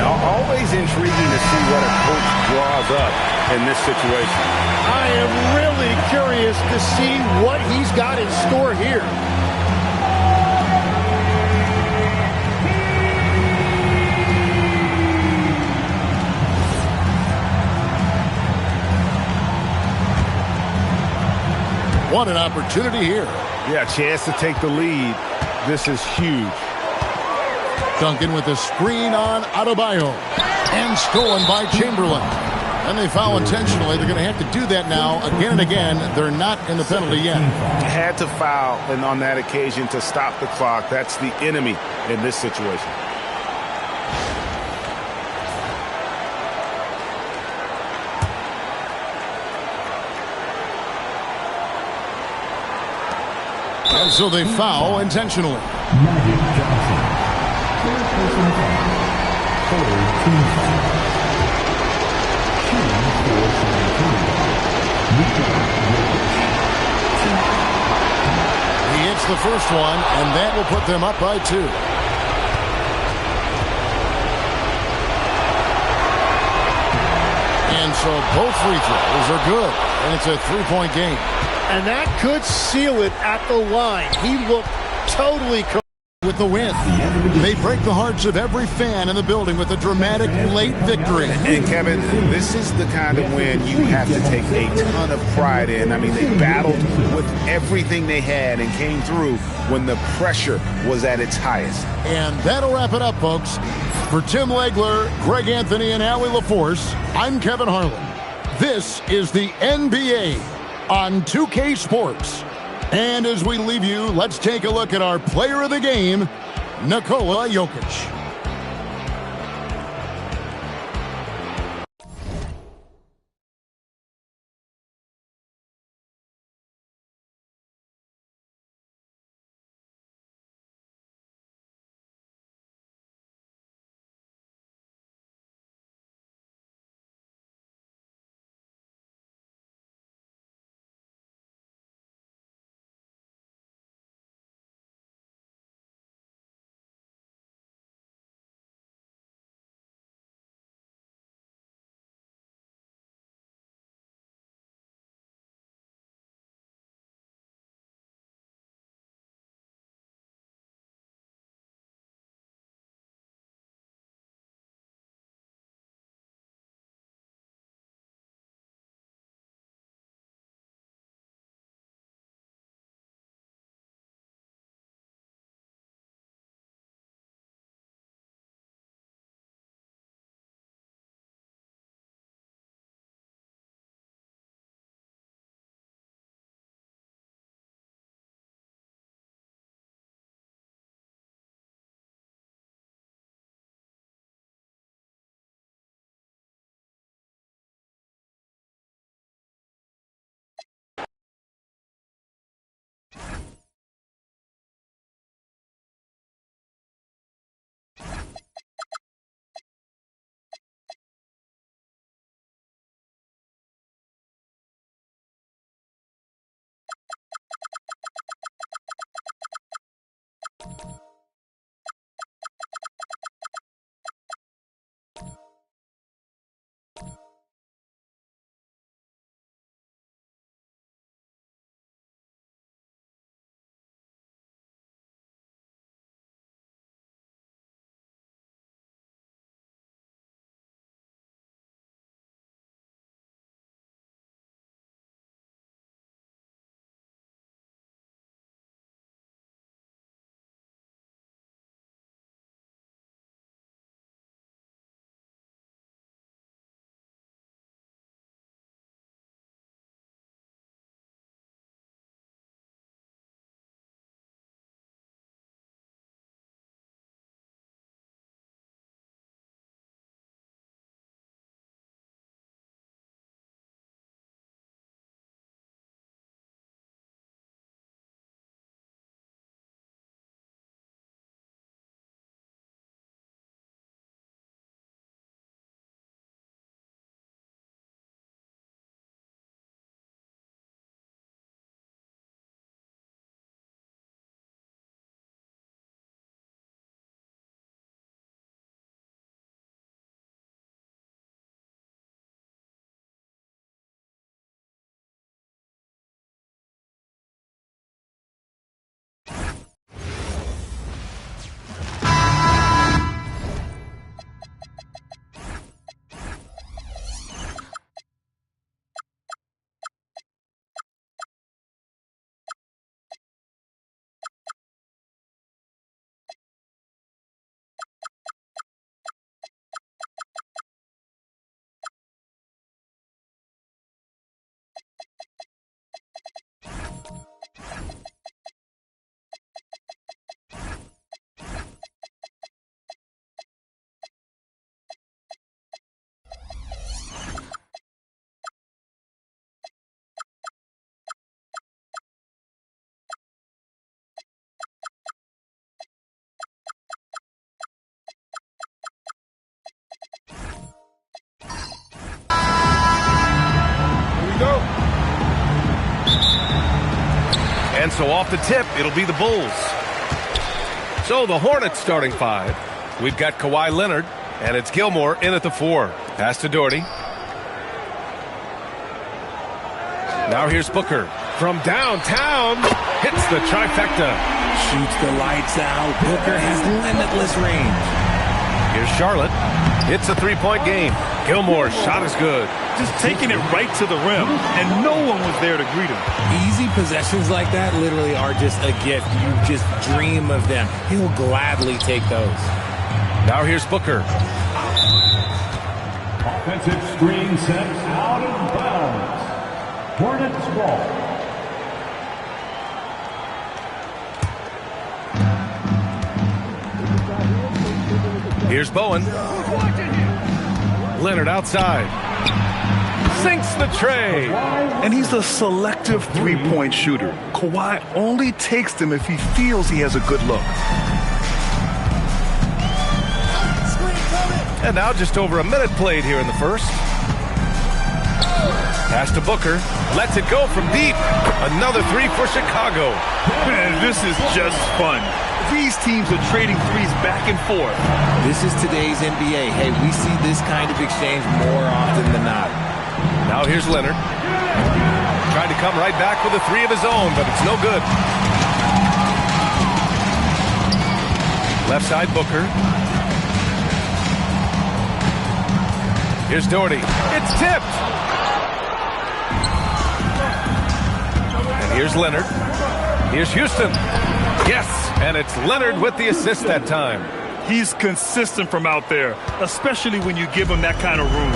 Always intriguing to see what a coach draws up in this situation. I am really curious to see what he's got in store here. What an opportunity here. Yeah, chance to take the lead. This is huge. Duncan with the screen on Adebayo. And stolen by Chamberlain. And they foul intentionally. They're going to have to do that now again and again. They're not in the penalty yet. Had to foul and on that occasion to stop the clock. That's the enemy in this situation. And so they foul intentionally. Magic Johnson. Third personal foul. Total team foul. Shooting for San Antonio. Nikola Jokic. He hits the first one, and that will put them up by 2. And so both free throws are good, and it's a 3-point game. And that could seal it at the line. He looked totally with the win. They break the hearts of every fan in the building with a dramatic late victory. And Kevin, this is the kind of win you have to take a ton of pride in. I mean, they battled with everything they had and came through when the pressure was at its highest. And that'll wrap it up, folks. For Tim Legler, Greg Anthony, and Allie LaForce, I'm Kevin Harlan. This is the NBA on 2K Sports. And as we leave you, let's take a look at our player of the game, Nikola Jokic. go. And so off the tip, it'll be the Bulls. So the Hornets starting 5. We've got Kawhi Leonard, and it's Gilmore in at the 4. Pass to Doherty. Now here's Booker. From downtown, hits the trifecta. Shoots the lights out. Booker has limitless range. Here's Charlotte. It's a three-point game. Gilmore's shot is good. Just taking it right to the rim, and no one was there to greet him. Easy possessions like that literally are just a gift. You just dream of them. He'll gladly take those. Now here's Booker. Offensive screen set out of bounds. Hornets ball. Here's Bowen. Leonard outside. Sinks the tray. And he's a selective three-point shooter. Kawhi only takes them if he feels he has a good look. And now just over a minute played here in the first. Pass to Booker. Lets it go from deep. Another three for Chicago. Man, this is just fun. These teams are trading threes back and forth. This is today's NBA. Hey, we see this kind of exchange more often than not. Now here's Leonard. Tried to come right back with a three of his own, but it's no good. Left side, Booker. Here's Doherty. It's tipped. And here's Leonard. Here's Houston. Yes, and it's Leonard with the assist that time. He's consistent from out there, especially when you give him that kind of room.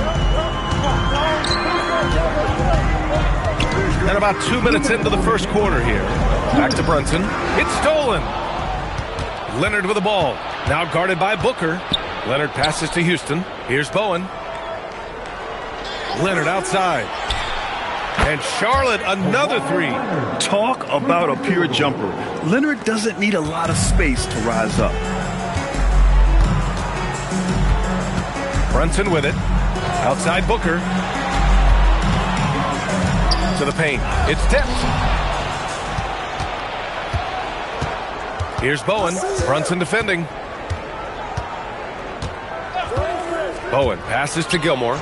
And about 2 minutes into the first quarter here. Back to Brunson. It's stolen. Leonard with the ball. Now guarded by Booker. Leonard passes to Houston. Here's Bowen. Leonard outside. And Charlotte, another three. Talk about a pure jumper. Leonard doesn't need a lot of space to rise up. Brunson with it. Outside Booker. To the paint. It's tipped. Here's Bowen. Brunson defending. Bowen passes to Gilmore.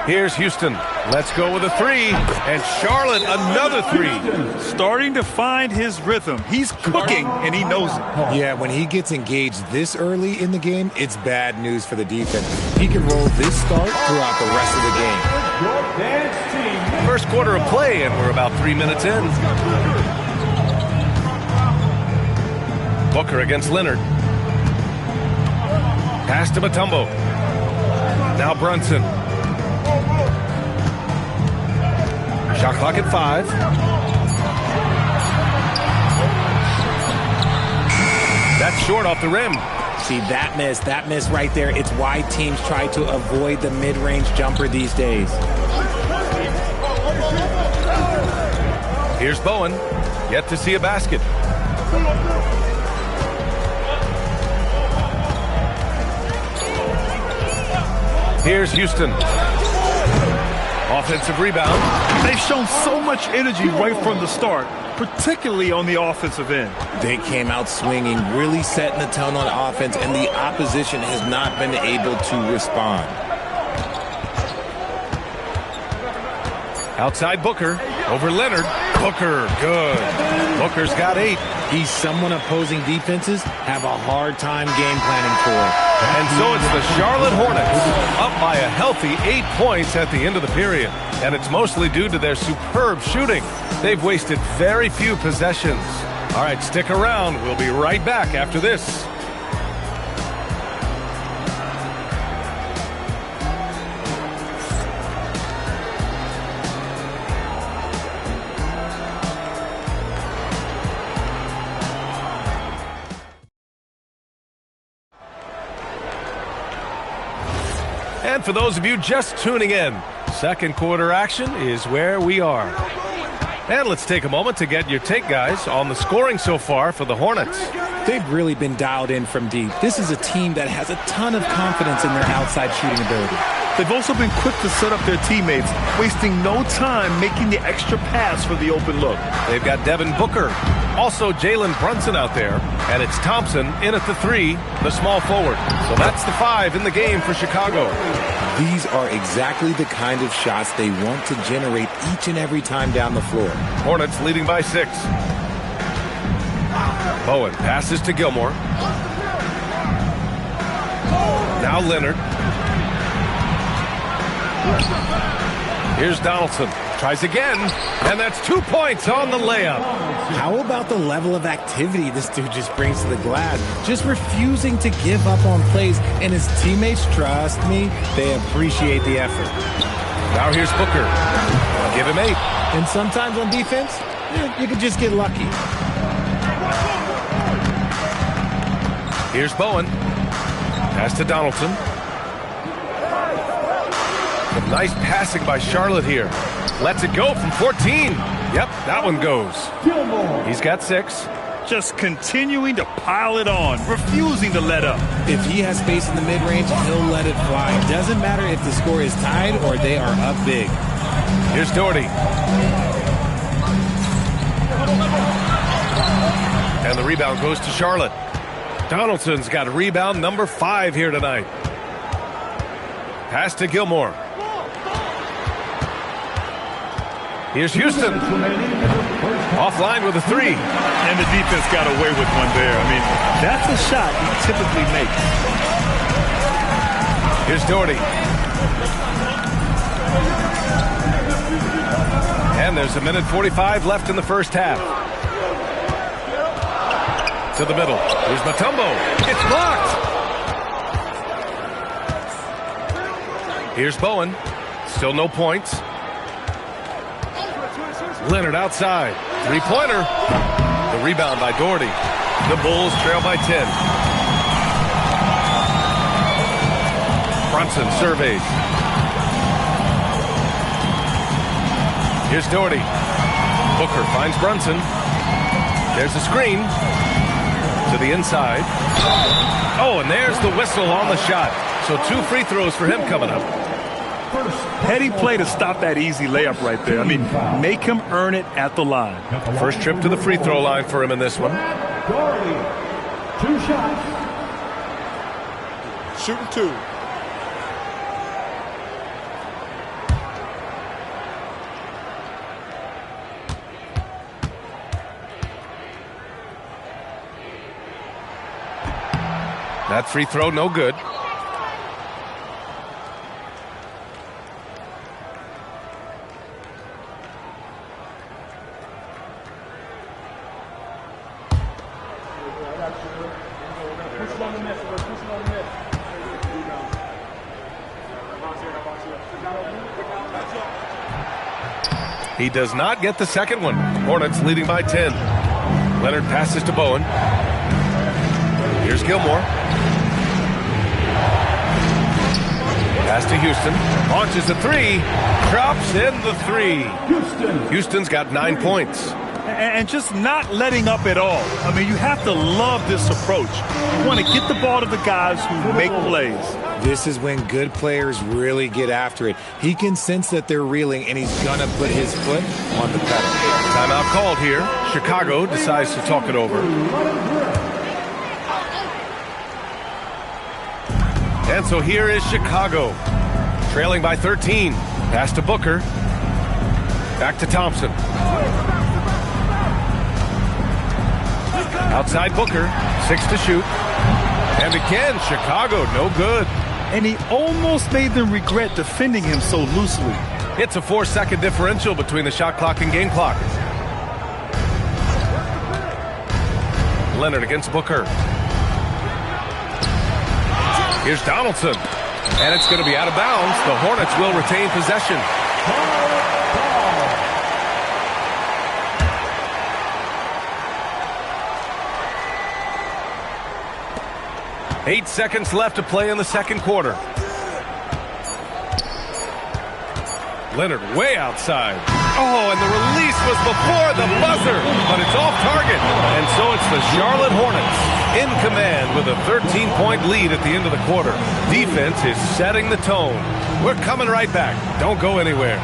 Here's Houston. Let's go with a three. And Charlotte, another three. Starting to find his rhythm. He's cooking, and he knows it. Yeah, when he gets engaged this early in the game, it's bad news for the defense. He can roll this start throughout the rest of the game. First quarter of play, and we're about 3 minutes in. Booker against Leonard. Pass to Mutombo. Now Brunson. Shot clock at 5. That's short off the rim. See, that miss right there. It's why teams try to avoid the mid-range jumper these days. Here's Bowen. Yet to see a basket. Here's Houston. Offensive rebound. They've shown so much energy right from the start, particularly on the offensive end. They came out swinging, really setting the tone on offense, and the opposition has not been able to respond. Outside Booker. Over Leonard. Booker, good. Booker's got 8. He's someone opposing defenses have a hard time game planning for. And so it's the Charlotte Hornets up by a healthy 8 points at the end of the period. And it's mostly due to their superb shooting. They've wasted very few possessions. All right, stick around. We'll be right back after this. And for those of you just tuning in, second quarter action is where we are. And let's take a moment to get your take, guys, on the scoring so far for the Hornets. They've really been dialed in from deep. This is a team that has a ton of confidence in their outside shooting ability. They've also been quick to set up their teammates, wasting no time making the extra pass for the open look. They've got Devin Booker, also Jalen Brunson out there, and it's Thompson in at the 3, the small forward. So that's the 5 in the game for Chicago. These are exactly the kind of shots they want to generate each and every time down the floor. Hornets leading by 6. Bowen passes to Gilmore. Now Leonard. Here's Donaldson. Tries again, and that's 2 points on the layup. How about the level of activity this dude just brings to the glass? Just refusing to give up on plays, and his teammates, trust me, they appreciate the effort. Now here's Booker. Give him 8. And sometimes on defense, you can just get lucky. Here's Bowen. Pass to Donaldson. Some nice passing by Charlotte here. Lets it go from 14. Yep, that one goes. He's got 6. Just continuing to pile it on, refusing to let up. If he has space in the mid-range, he'll let it fly. Doesn't matter if the score is tied or they are up big. Here's Doherty. And the rebound goes to Charlotte. Donaldson's got rebound number 5 here tonight. Pass to Gilmore. Here's Houston. Offline with a 3. And the defense got away with one there. I mean, that's a shot he typically makes. Here's Doherty. And there's 1:45 left in the first half. To the middle. Here's Mutombo. It's blocked. Here's Bowen. Still no points. Leonard outside. 3-pointer. The rebound by Doherty. The Bulls trail by 10. Brunson surveys. Here's Doherty. Booker finds Brunson. There's a screen. To the inside. Oh, and there's the whistle on the shot. So 2 free throws for him coming up. Heady play to stop that easy layup right there. I mean, make him earn it at the line. First trip to the free throw line for him in this one. 2 shots. Shooting 2. That free throw, no good. He does not get the second one. Hornets leading by 10. Leonard passes to Bowen. Here's Gilmore. Pass to Houston. Launches a 3. Drops in the 3. Houston's got 9 points. And just not letting up at all. I mean, you have to love this approach. You want to get the ball to the guys who make plays. This is when good players really get after it. He can sense that they're reeling, and he's going to put his foot on the pedal. Timeout called here. Chicago decides to talk it over. And so here is Chicago, trailing by 13. Pass to Booker. Back to Thompson. Outside Booker, 6 to shoot. And again, Chicago, no good. And he almost made them regret defending him so loosely. It's a 4-second differential between the shot clock and game clock. Leonard against Booker. Here's Donaldson. And it's going to be out of bounds. The Hornets will retain possession. 8 seconds left to play in the second quarter. Leonard way outside. Oh, and the release was before the buzzer, but it's off target. And so it's the Charlotte Hornets in command with a 13-point lead at the end of the quarter. Defense is setting the tone. We're coming right back. Don't go anywhere.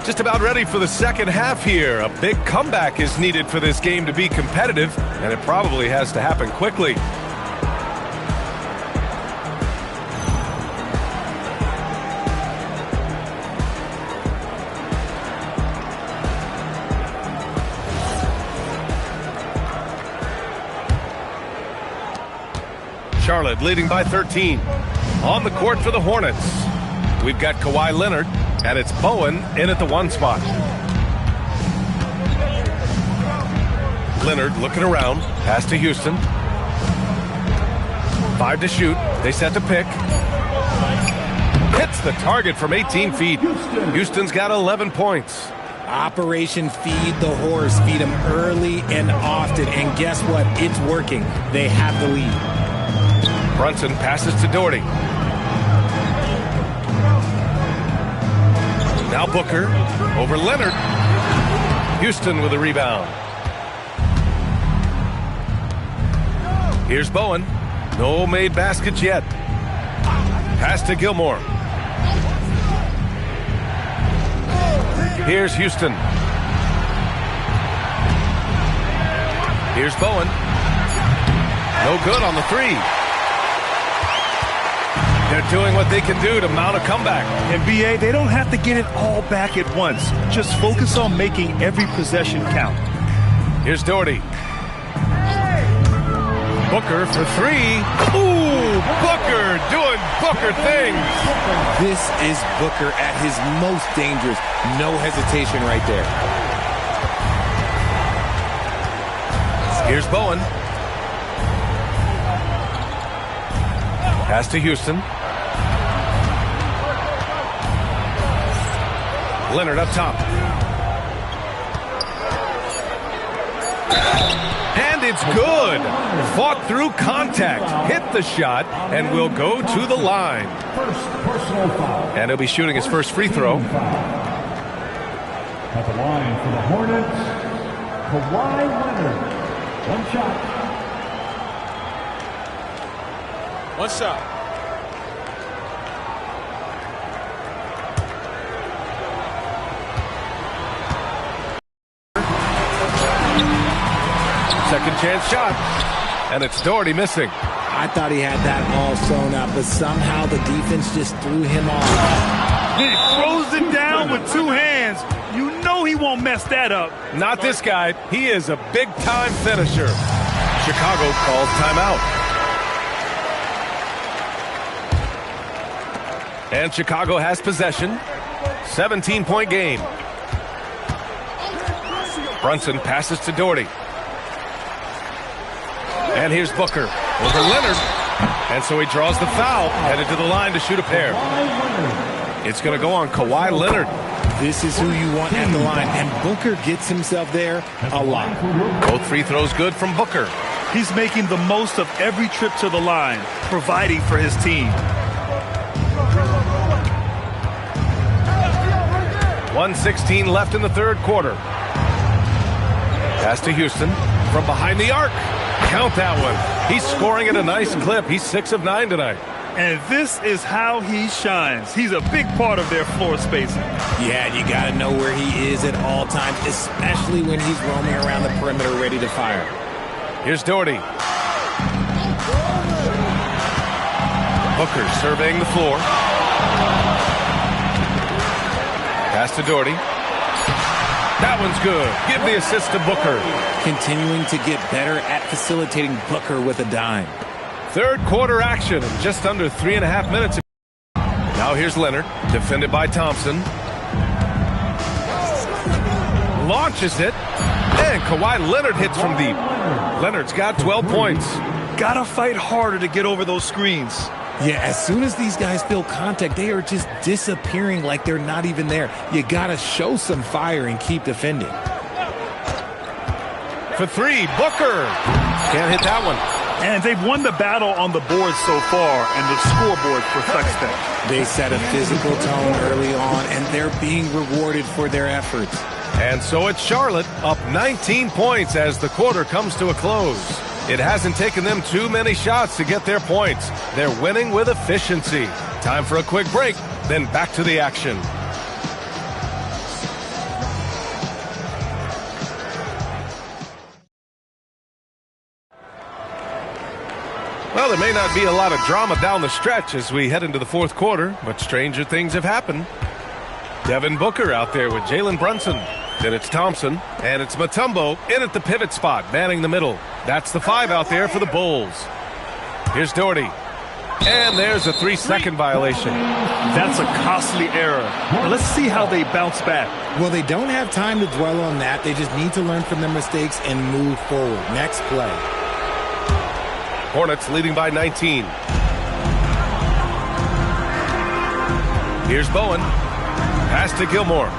Just about ready for the second half here. A big comeback is needed for this game to be competitive, and it probably has to happen quickly. Charlotte leading by 13. On the court for the Hornets, we've got Kawhi Leonard. And it's Bowen in at the 1 spot. Leonard looking around. Pass to Houston. 5 to shoot. They set to pick. Hits the target from 18 feet. Houston's got 11 points. Operation Feed the Horse. Feed them early and often. And guess what? It's working. They have the lead. Brunson passes to Doherty. Now Booker over Leonard. Houston with a rebound. Here's Bowen. No made baskets yet. Pass to Gilmore. Here's Houston. Here's Bowen. No good on the 3. They're doing what they can do to mount a comeback. And BA, they don't have to get it all back at once. Just focus on making every possession count. Here's Doherty. Booker for 3. Ooh, Booker doing Booker things. This is Booker at his most dangerous. No hesitation right there. Here's Bowen. Pass to Houston. Leonard up top. And it's good. Fought through contact. Hit the shot and will go to the line. And he'll be shooting his first free throw. At the line for the Hornets, Kawhi Leonard. 1 shot. 1 shot. Second chance shot. And it's Doherty missing. I thought he had that all sewn up, but somehow the defense just threw him off. He throws it down with 2 hands. You know he won't mess that up. Not this guy. He is a big-time finisher. Chicago calls timeout. And Chicago has possession. 17-point game. Brunson passes to Doherty. And here's Booker over Leonard. And so he draws the foul, headed to the line to shoot a pair. It's going to go on Kawhi Leonard. This is who you want at the line, and Booker gets himself there a lot. Both free throws good from Booker. He's making the most of every trip to the line, providing for his team. 1:16 left in the third quarter. Pass to Houston from behind the arc. Count that one. He's scoring at a nice clip. He's 6 of 9 tonight. And this is how he shines. He's a big part of their floor spacing. Yeah, you got to know where he is at all times, especially when he's roaming around the perimeter ready to fire. Here's Doherty. Booker surveying the floor. Pass to Doherty. That one's good. Give the assist to Booker. Continuing to get better at facilitating Booker with a dime. Third quarter action in just under 3.5 minutes. Now here's Leonard, defended by Thompson. Launches it, and Kawhi Leonard hits from deep. Leonard's got 12 points. Gotta fight harder to get over those screens. Yeah, as soon as these guys feel contact, they are just disappearing like they're not even there. You gotta show some fire and keep defending. For three, Booker. Can't hit that one. And they've won the battle on the board so far, and the scoreboard reflects that. They set a physical tone early on, and they're being rewarded for their efforts. And so it's Charlotte up 19 points as the quarter comes to a close. It hasn't taken them too many shots to get their points. They're winning with efficiency. Time for a quick break, then back to the action. Well, there may not be a lot of drama down the stretch as we head into the fourth quarter, but stranger things have happened. Devin Booker out there with Jalen Brunson. Then it's Thompson, and it's Mutombo in at the pivot spot, manning the middle. That's the 5 out there for the Bulls. Here's Doherty. And there's a 3-second violation. That's a costly error. Now let's see how they bounce back. Well, they don't have time to dwell on that. They just need to learn from their mistakes and move forward. Next play. Hornets leading by 19. Here's Bowen. Pass to Gilmore.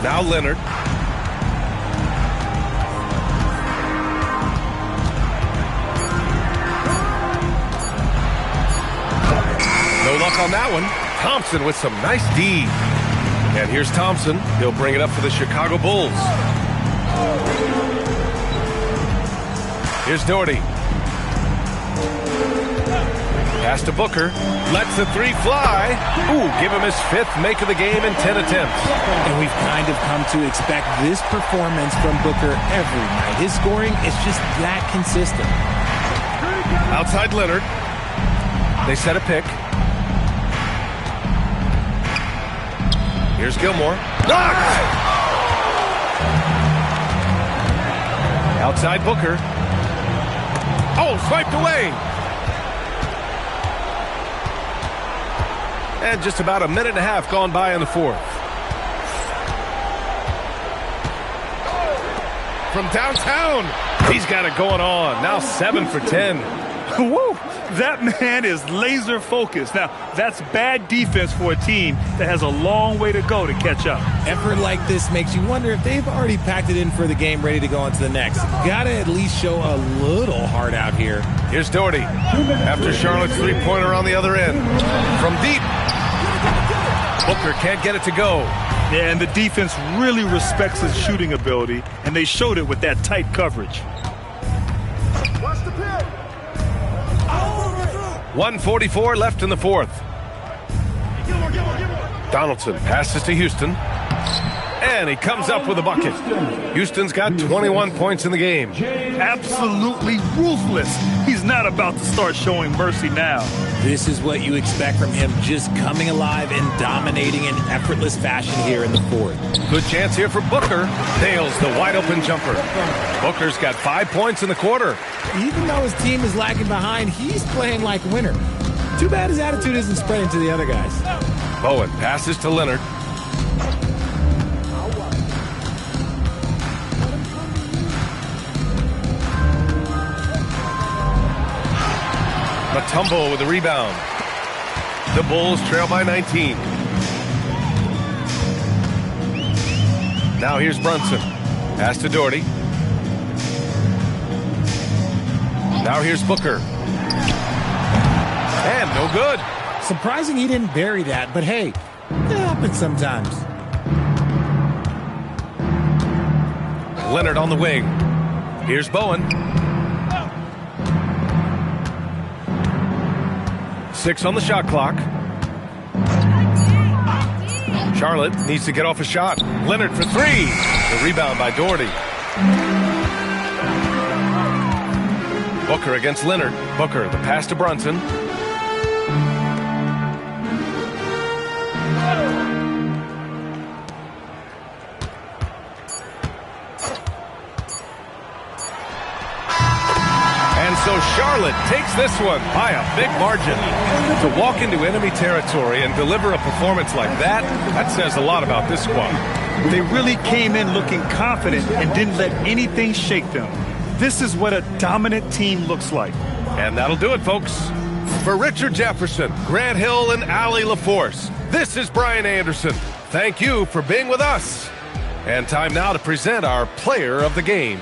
Now Leonard. No luck on that one. Thompson with some nice D. And here's Thompson. He'll bring it up for the Chicago Bulls. Here's Doherty. Pass to Booker. Lets the 3 fly. Ooh, give him his 5th make of the game in 10 attempts. And we've kind of come to expect this performance from Booker every night. His scoring is just that consistent. Outside Leonard. They set a pick. Here's Gilmore. Knocked! Outside Booker. Oh, swiped away. And just about a minute and a half gone by in the fourth. From downtown, he's got it going on. Now 7 for 10. Woo! That man is laser focused. Now, that's bad defense for a team that has a long way to go to catch up. Effort like this makes you wonder if they've already packed it in for the game, ready to go on to the next. Gotta at least show a little heart out here. Here's Doherty. After Charlotte's 3-pointer on the other end. From deep. Booker can't get it to go. Yeah, and the defense really respects his shooting ability, and they showed it with that tight coverage. 1:44 left in the fourth. Donaldson passes to Houston. And he comes up with a bucket. Houston's got 21 points in the game. Absolutely ruthless. He's not about to start showing mercy now. This is what you expect from him, just coming alive and dominating in effortless fashion here in the fourth. Good chance here for Booker. Nails the wide-open jumper. Booker's got 5 points in the quarter. Even though his team is lagging behind, he's playing like a winner. Too bad his attitude isn't spreading to the other guys. Bowen passes to Leonard. Mutombo with the rebound. The Bulls trail by 19. Now here's Brunson. Pass to Doherty. Now here's Booker. And no good. Surprising he didn't bury that, but hey, it happens sometimes. Leonard on the wing. Here's Bowen. 6 on the shot clock. Charlotte needs to get off a shot. Leonard for 3. The rebound by Doherty. Booker against Leonard. Booker, the pass to Brunson. And so Charlotte takes this one by a big margin. To walk into enemy territory and deliver a performance like that, that says a lot about this squad. They really came in looking confident and didn't let anything shake them. This is what a dominant team looks like. And that'll do it, folks. For Richard Jefferson, Grant Hill, and Allie LaForce, this is Brian Anderson. Thank you for being with us. And time now to present our player of the game.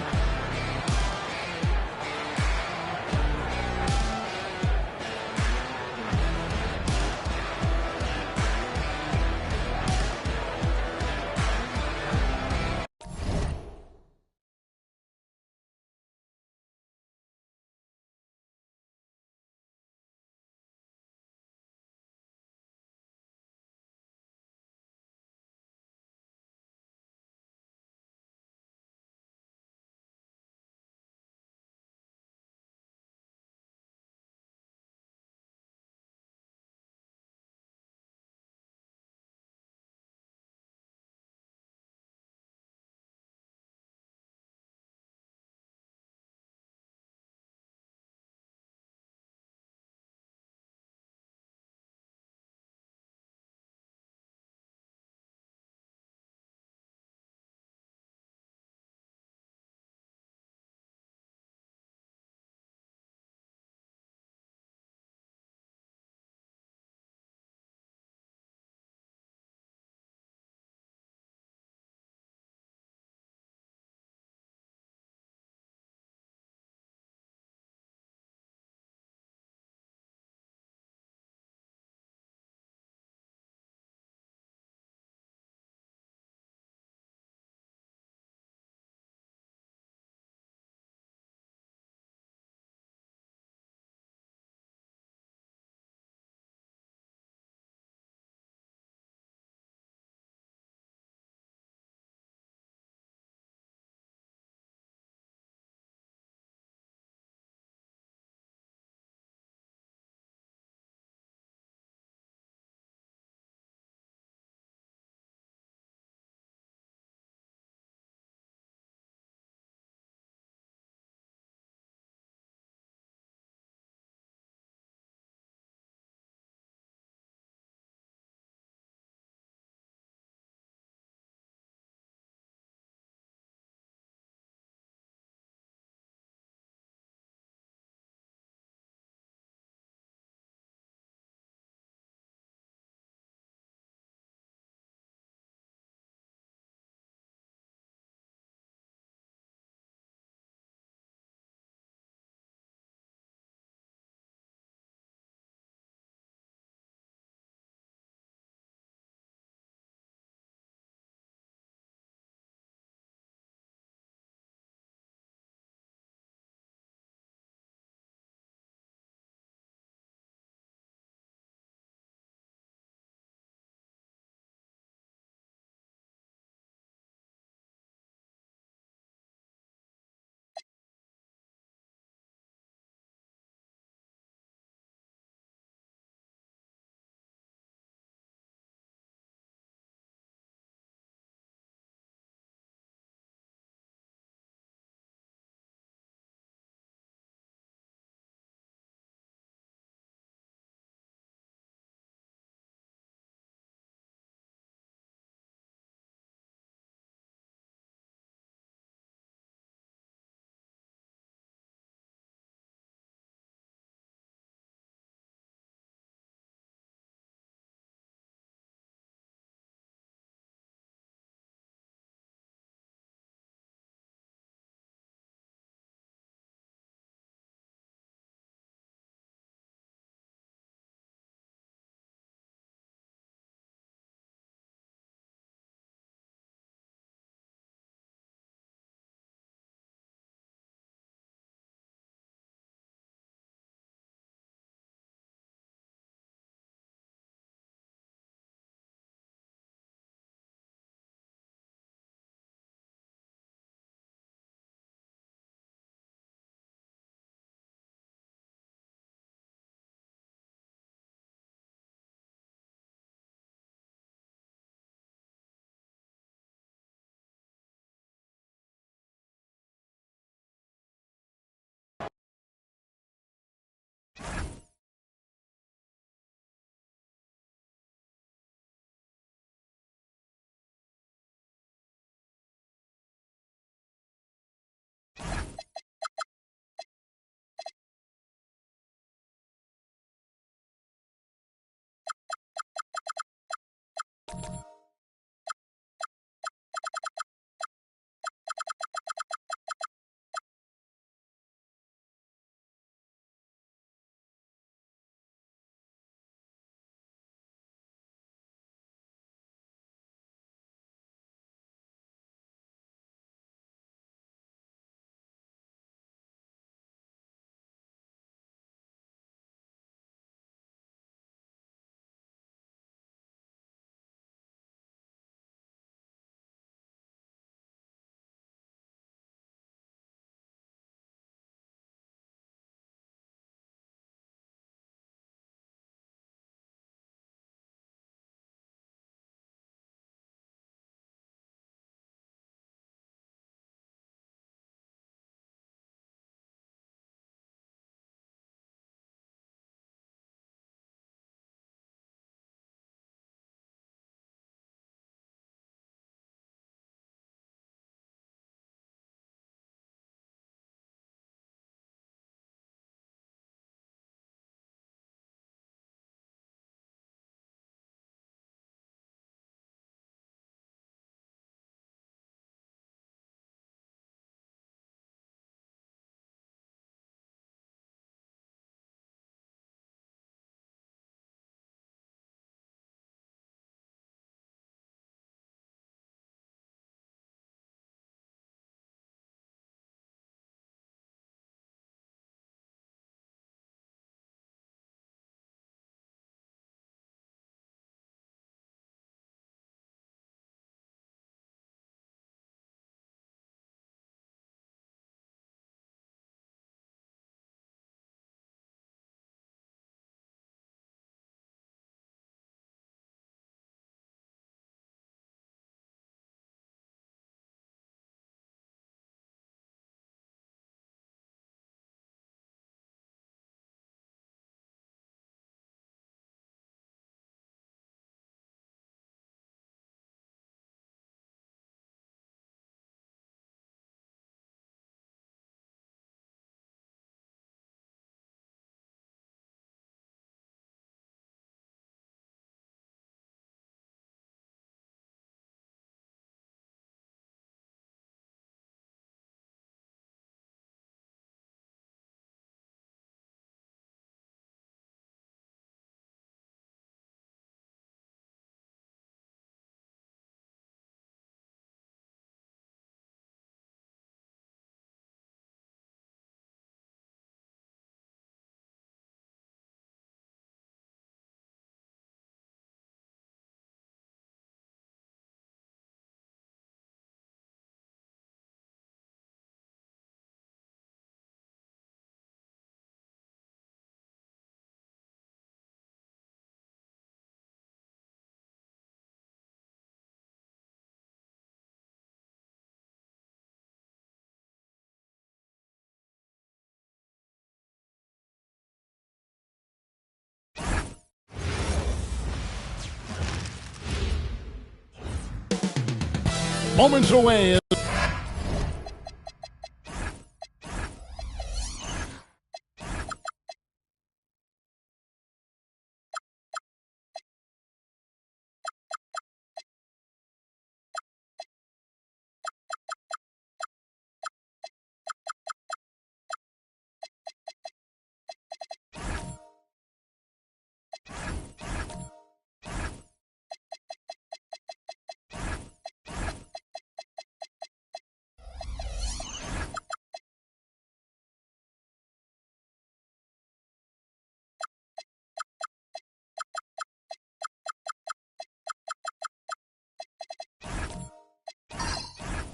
Moments away.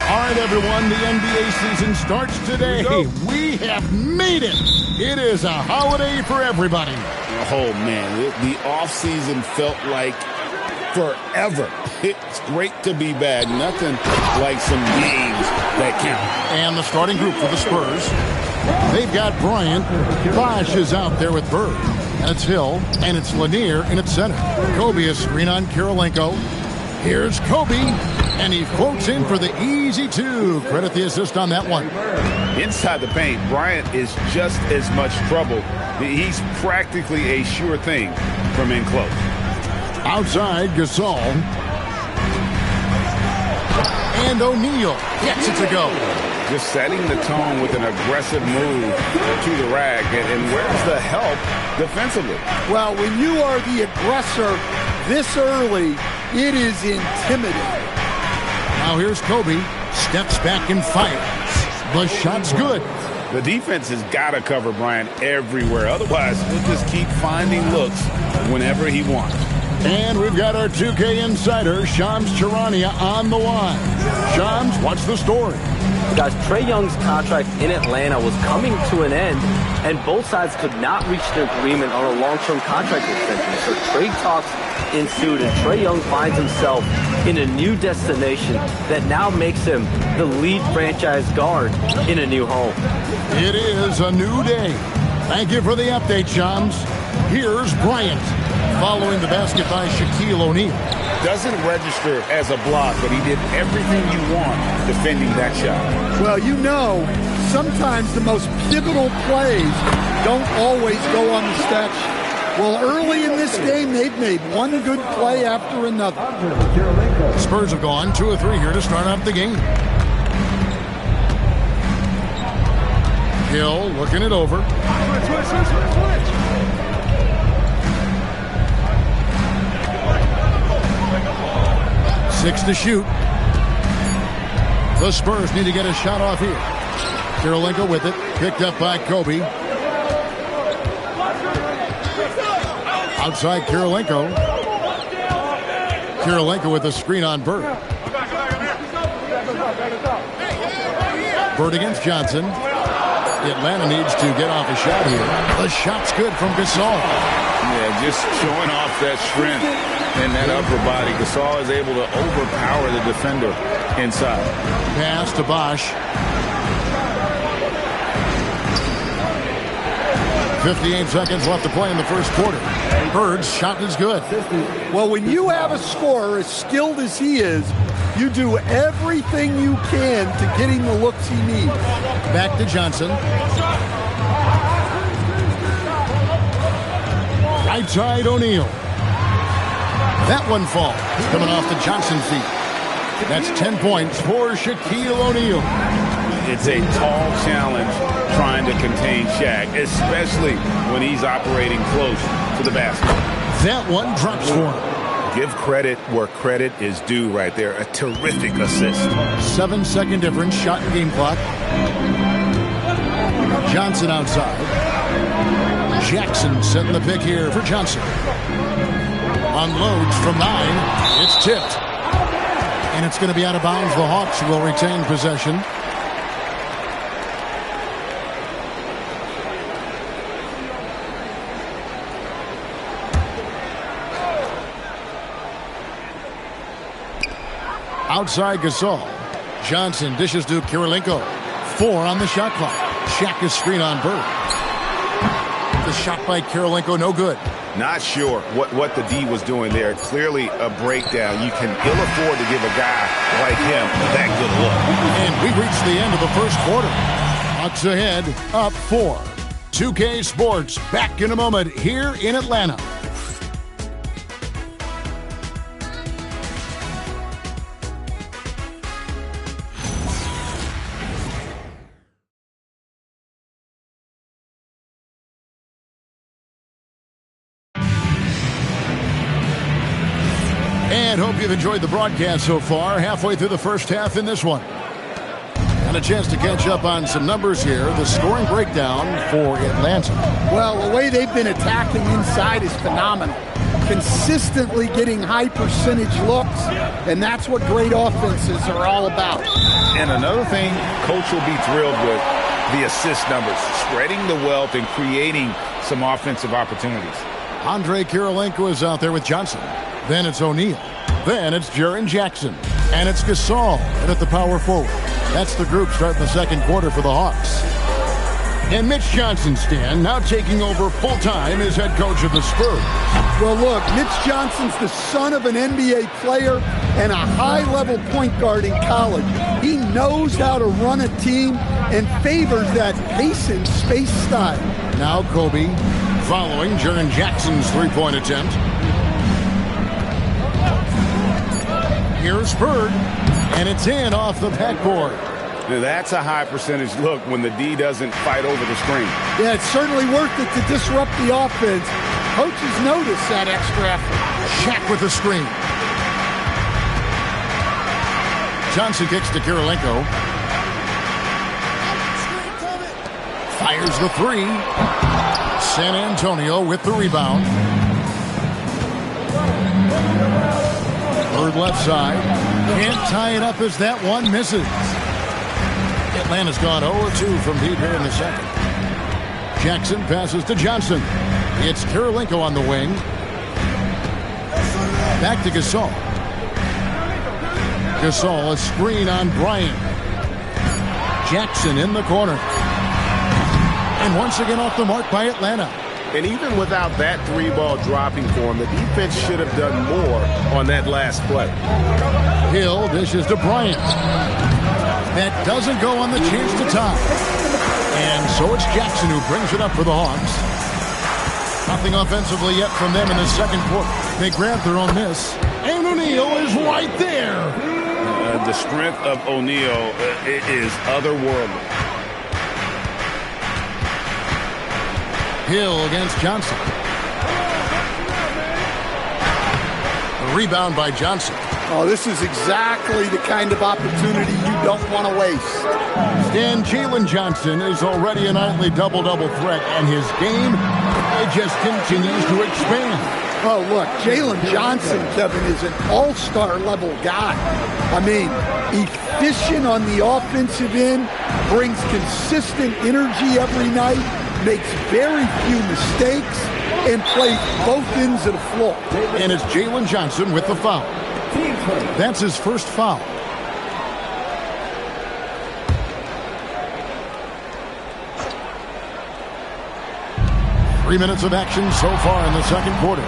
All right, everyone, the NBA season starts today. We have made it. It is a holiday for everybody. Oh, man, the offseason felt like forever. It's great to be back. Nothing like some games that count. And the starting group for the Spurs. They've got Bryant. Bosh is out there with Bird. And it's Hill. And it's Lanier in its center. Kobe is screen on Kirilenko. Here's Kobe. And he floats in for the easy two. Credit the assist on that one. Inside the paint, Bryant is just as much trouble. He's practically a sure thing from in close. Outside, Gasol. And O'Neal gets it to go. Just setting the tone with an aggressive move to the rack. And where's the help defensively? Well, when you are the aggressor this early, it is intimidating. Now here's Kobe. Steps back and fires. The shot's good. The defense has got to cover Bryant everywhere. Otherwise, he'll just keep finding looks whenever he wants. And we've got our 2K insider, Shams Charania, on the line. Shams, what's the story? Guys, Trae Young's contract in Atlanta was coming to an end, and both sides could not reach an agreement on a long-term contract extension. So trade talks ensued, and Trae Young finds himself in a new destination that now makes him the lead franchise guard in a new home. It is a new day. Thank you for the update, Shams. Here's Bryant, following the basket by Shaquille O'Neal. Doesn't register as a block, but he did everything you want defending that shot. Well, you know, sometimes the most pivotal plays don't always go on the stat sheet. Well, early in this game, they've made one good play after another. Spurs have gone 2 of 3 here to start off the game. Hill looking it over. Six to shoot. The Spurs need to get a shot off here. Kirilenko with it. Picked up by Kobe. Outside Kirilenko. Kirilenko with a screen on Bird. Bird against Johnson. Atlanta needs to get off a shot here. The shot's good from Gasol. Yeah, just showing off that strength in that upper body. Gasol is able to overpower the defender inside. Pass to Bosh. 58 seconds left to play in the first quarter. Bird's shot is good. Well, when you have a scorer as skilled as he is, you do everything you can to get him the looks he needs. Back to Johnson. Right side O'Neal. That one falls. Coming off the Johnson feet. That's 10 points for Shaquille O'Neal. It's a tall challenge trying to contain Shaq, especially when he's operating close to the basket. That one drops for him. Give credit where credit is due right there. A terrific assist. 7-second difference, shot and game clock. Johnson outside. Jackson setting the pick here for Johnson. Unloads from 9. It's tipped. And it's going to be out of bounds. The Hawks will retain possession. Outside Gasol. Johnson dishes to Kirilenko. 4 on the shot clock. Shaq is screen on Bird. The shot by Kirilenko, no good. Not sure what the D was doing there. Clearly a breakdown. You can ill afford to give a guy like him that good look. And we reached the end of the first quarter. Bucks ahead, up 4. 2K Sports back in a moment here in Atlanta. And hope you've enjoyed the broadcast so far. Halfway through the first half in this one. And a chance to catch up on some numbers here. The scoring breakdown for Atlanta. Well, the way they've been attacking inside is phenomenal. Consistently getting high percentage looks, and that's what great offenses are all about. And another thing, Coach will be thrilled with the assist numbers, spreading the wealth and creating some offensive opportunities. Andre Kirilenko is out there with Johnson. Then it's O'Neal. Then it's Jaren Jackson. And it's Gasol at the power forward. That's the group starting the second quarter for the Hawks. And Mitch Johnson, Stan, now taking over full-time as head coach of the Spurs. Well, look, Mitch Johnson's the son of an NBA player and a high-level point guard in college. He knows how to run a team and favors that pace and space style. Now Kobe following Jaren Jackson's three-point attempt. Here's Bird, and it's in off the backboard. Now that's a high percentage look when the D doesn't fight over the screen. Yeah, it's certainly worth it to disrupt the offense. Coaches notice that extra effort. Shaq with the screen. Johnson kicks to Kirilenko. Fires the three. San Antonio with the rebound. Bird left side. Can't tie it up as that one misses. Atlanta's gone 0-2 from deep here in the second. Jackson passes to Johnson. It's Kirilenko on the wing. Back to Gasol. Gasol, a screen on Bryant. Jackson in the corner. And once again off the mark by Atlanta. And even without that three-ball dropping for him, the defense should have done more on that last play. Hill dishes to Bryant. That doesn't go on the chance to tie. And so it's Jackson who brings it up for the Hawks. Nothing offensively yet from them in the second quarter. They grab their own miss. And O'Neal is right there. The strength of O'Neal is otherworldly. Hill against Johnson. A rebound by Johnson. Oh, this is exactly the kind of opportunity you don't want to waste. Dan Jalen Johnson is already a nightly double-double threat, and his game, it just continues to expand. Oh, look, Jalen Johnson, Kevin, is an all-star level guy. I mean, efficient on the offensive end, brings consistent energy every night, makes very few mistakes, and plays both ends of the floor. And it's Jalen Johnson with the foul. That's his first foul. Three minutes of action so far in the second quarter.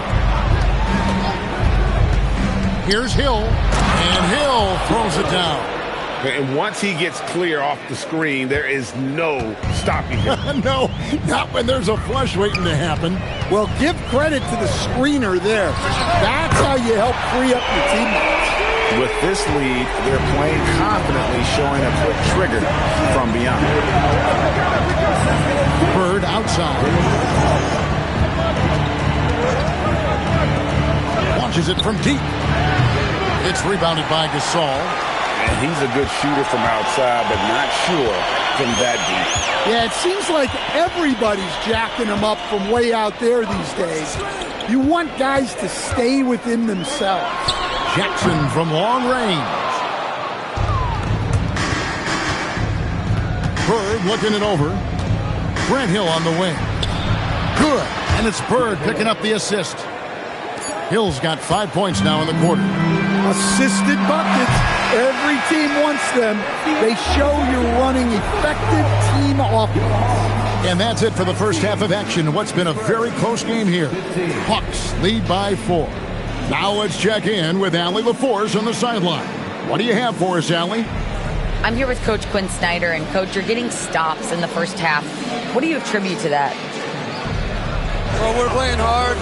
Here's Hill, and Hill throws it down. And once he gets clear off the screen, there is no stopping him. No, not when there's a flush waiting to happen. Well, give credit to the screener there. That's how you help free up your teammates. With this lead, they're playing confidently, showing a quick trigger from beyond. Bird outside. Launches it from deep. It's rebounded by Gasol. And he's a good shooter from outside, but not sure from that deep. Yeah, it seems like everybody's jacking him up from way out there these days. You want guys to stay within themselves. Jackson from long range. Bird looking it over. Grant Hill on the wing. Good. And it's Bird picking up the assist. Hill's got 5 points now in the quarter. Assisted buckets. Every team wants them. They show you're running effective team offense. And that's it for the first half of action. What's been a very close game here. Hawks lead by 4. Now let's check in with Allie LaForce on the sideline. What do you have for us, Allie? I'm here with Coach Quinn Snyder, and Coach, you're getting stops in the first half. What do you attribute to that? Well, we're playing hard,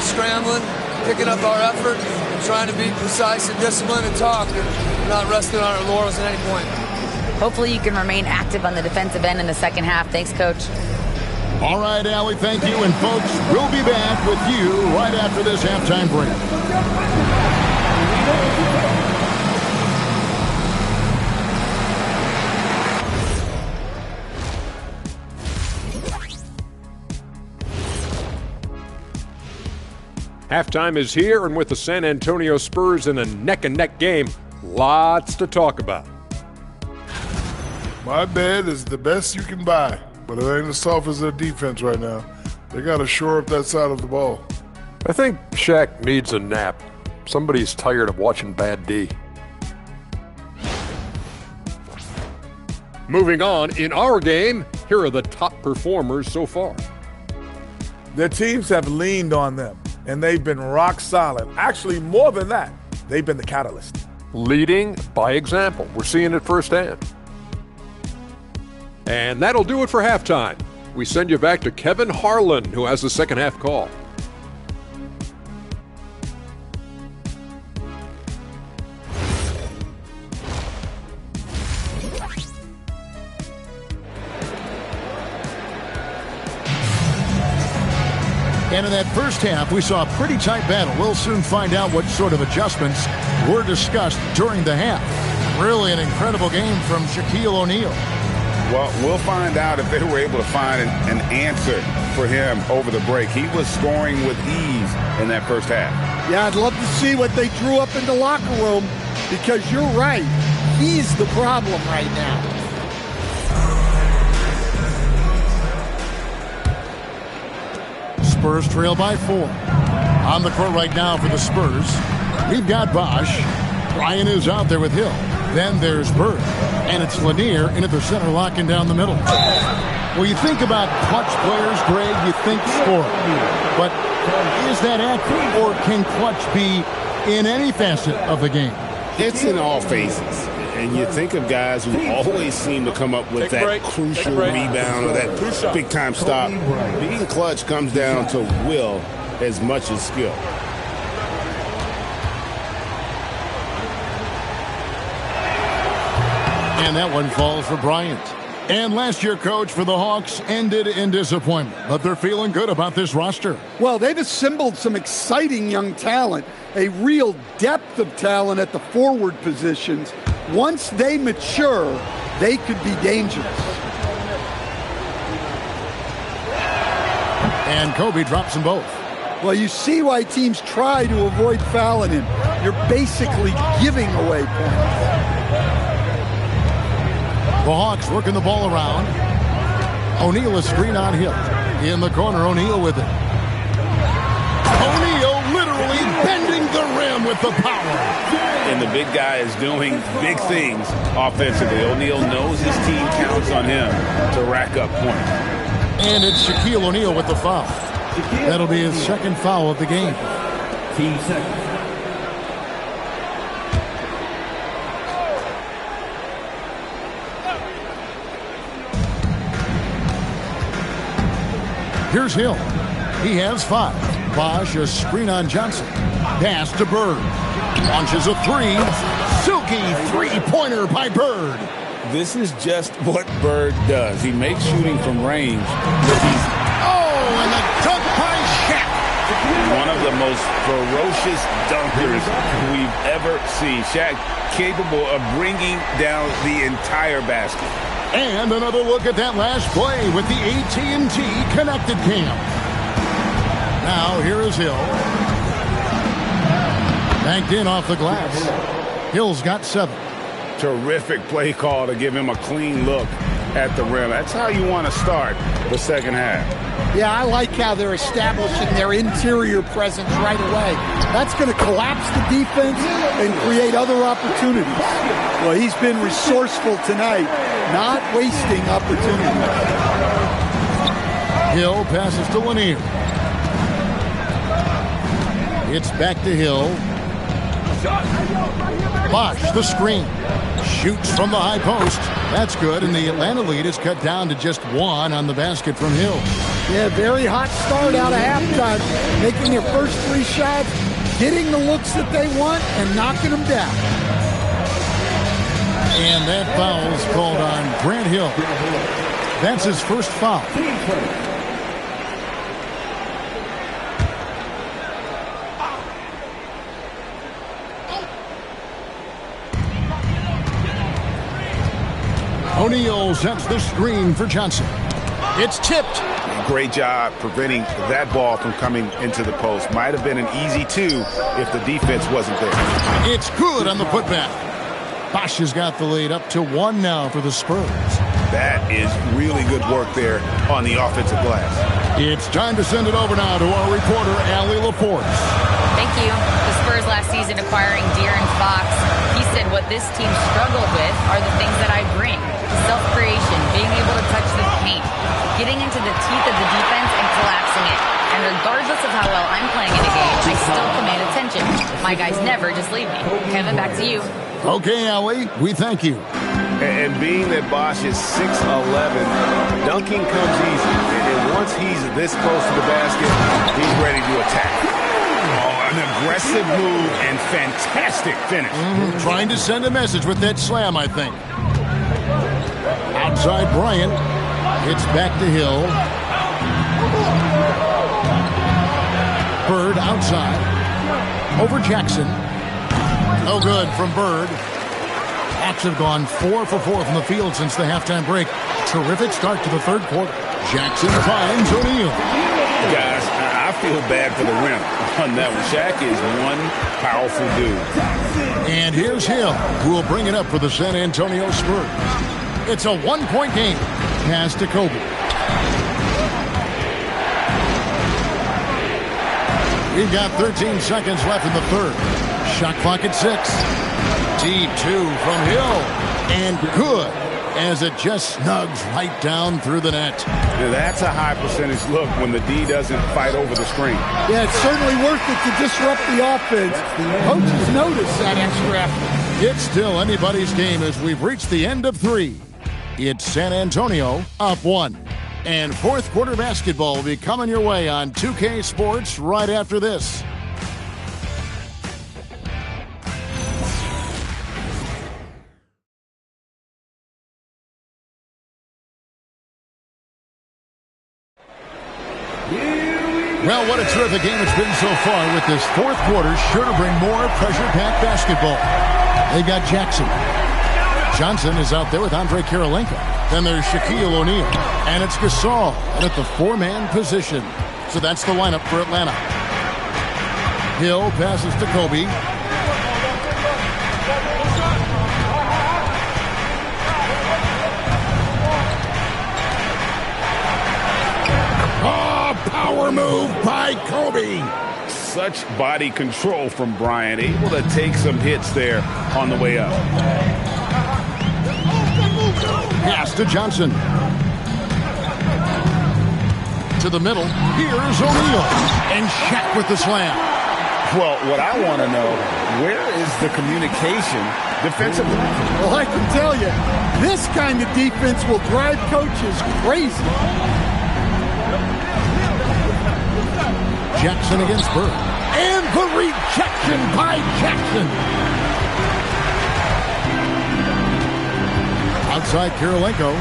scrambling, picking up our effort, trying to be precise and disciplined and talk, and not resting on our laurels at any point. Hopefully you can remain active on the defensive end in the second half. Thanks, Coach. All right, Allie, thank you. And, folks, we'll be back with you right after this halftime break. Halftime is here, and with the San Antonio Spurs in a neck-and-neck game, lots to talk about. My bed is the best you can buy, but it ain't as soft as their defense right now. They got to shore up that side of the ball. I think Shaq needs a nap. Somebody's tired of watching bad D. Moving on, in our game, here are the top performers so far. Their teams have leaned on them, and they've been rock solid. Actually, more than that, they've been the catalyst. Leading by example. We're seeing it firsthand. And that'll do it for halftime. We send you back to Kevin Harlan, who has the second half call. And in that first half, we saw a pretty tight battle. We'll soon find out what sort of adjustments were discussed during the half. Really an incredible game from Shaquille O'Neal. Well, we'll find out if they were able to find an answer for him over the break. He was scoring with ease in that first half. Yeah, I'd love to see what they drew up in the locker room, because you're right. He's the problem right now. Spurs trail by 4. On the court right now for the Spurs, we've got Bosh. Ryan is out there with Hill. Then there's Bird. And it's Lanier into the center, locking down the middle. Well, you think about clutch players, Greg, you think scoring. But is that accurate, or can clutch be in any facet of the game? It's in all phases. And you think of guys who always seem to come up with that crucial rebound or that big-time stop. Being clutch comes down to will as much as skill. And that one falls for Bryant. And last year, coach, for the Hawks ended in disappointment. But they're feeling good about this roster. Well, they've assembled some exciting young talent, a real depth of talent at the forward positions. Once they mature, they could be dangerous. And Kobe drops them both. Well, you see why teams try to avoid fouling him. You're basically giving away points. The Hawks working the ball around. O'Neal is screen on Hill. In the corner, O'Neal with it. O'Neal literally bending the rim with the power. And the big guy is doing big things offensively. O'Neal knows his team counts on him to rack up points. And it's Shaquille O'Neal with the foul. That'll be his second foul of the game. Team second. Here's Hill. He has 5. Bosh, a screen on Johnson. Pass to Bird. Launches a 3. Silky three-pointer by Bird. This is just what Bird does. He makes shooting from range. And the dunk by Shaq. One of the most ferocious dunkers we've ever seen. Shaq capable of bringing down the entire basket. And another look at that last play with the AT&T Connected Cam. Now here is Hill. Banked in off the glass. Hill's got 7. Terrific play call to give him a clean look at the rim. That's how you want to start the second half. Yeah, I like how they're establishing their interior presence right away. That's going to collapse the defense and create other opportunities. Well, he's been resourceful tonight, not wasting opportunities. Hill passes to Lanier. It's back to Hill. Bosch, the screen. Shoots from the high post. That's good, and the Atlanta lead is cut down to just 1 on the basket from Hill. Yeah, very hot start out of halftime. Making their first 3 shots, getting the looks that they want, and knocking them down. And that foul is called on Grant Hill. That's his first foul. O'Neal sets the screen for Johnson. It's tipped. Great job preventing that ball from coming into the post. Might have been an easy 2 if the defense wasn't there. It's good on the putback. Bosch has got the lead up to 1 now for the Spurs. That is really good work there on the offensive glass. It's time to send it over now to our reporter, Allie LaForce. Thank you. The Spurs last season acquiring De'Aaron Fox. He said what this team struggled with are the things that I bring. Self-creation, being able to touch the paint, getting into the teeth of the defense and collapsing it. And regardless of how well I'm playing in a game, I still command attention. My guys never just leave me. Kevin, back to you. Okay, Allie, we thank you. And being that Bosch is 6'11", dunking comes easy. And once he's this close to the basket, he's ready to attack. Oh, an aggressive move and fantastic finish. Trying to send a message with that slam, I think. Outside Bryant. It's back to Hill. Bird outside. Over Jackson. No good from Bird. Hawks have gone 4 for 4 from the field since the halftime break. Terrific start to the third quarter. Jackson finds O'Neal. Guys, I feel bad for the rim on that one. Shaq is one powerful dude. And here's Hill, who will bring it up for the San Antonio Spurs. It's a 1-point game. Pass to Kobe. We've got 13 seconds left in the third. Shot clock at 6. T2 from Hill. And good, as it just snugs right down through the net. Now that's a high percentage look when the D doesn't fight over the screen. Yeah, it's certainly worth it to disrupt the offense. Coaches notice that extra effort. It's still anybody's game as we've reached the end of 3. It's San Antonio up 1. And fourth quarter basketball will be coming your way on 2K Sports right after this. Well, what a terrific game it's been so far, with this fourth quarter sure to bring more pressure-packed basketball. They got Jackson. Johnson is out there with Andre Kirilenko. Then there's Shaquille O'Neal. And it's Gasol at the 4-man position. So that's the lineup for Atlanta. Hill passes to Kobe. Power move by Kobe. Such body control from Bryant, able to take some hits there on the way up. Pass to Johnson. To the middle. Here's O'Neal. And Shaq with the slam. Well, what I want to know, where is the communication defensively? Well, I can tell you, this kind of defense will drive coaches crazy. Jackson against Bird. And the rejection by Jackson. Outside Kirilenko.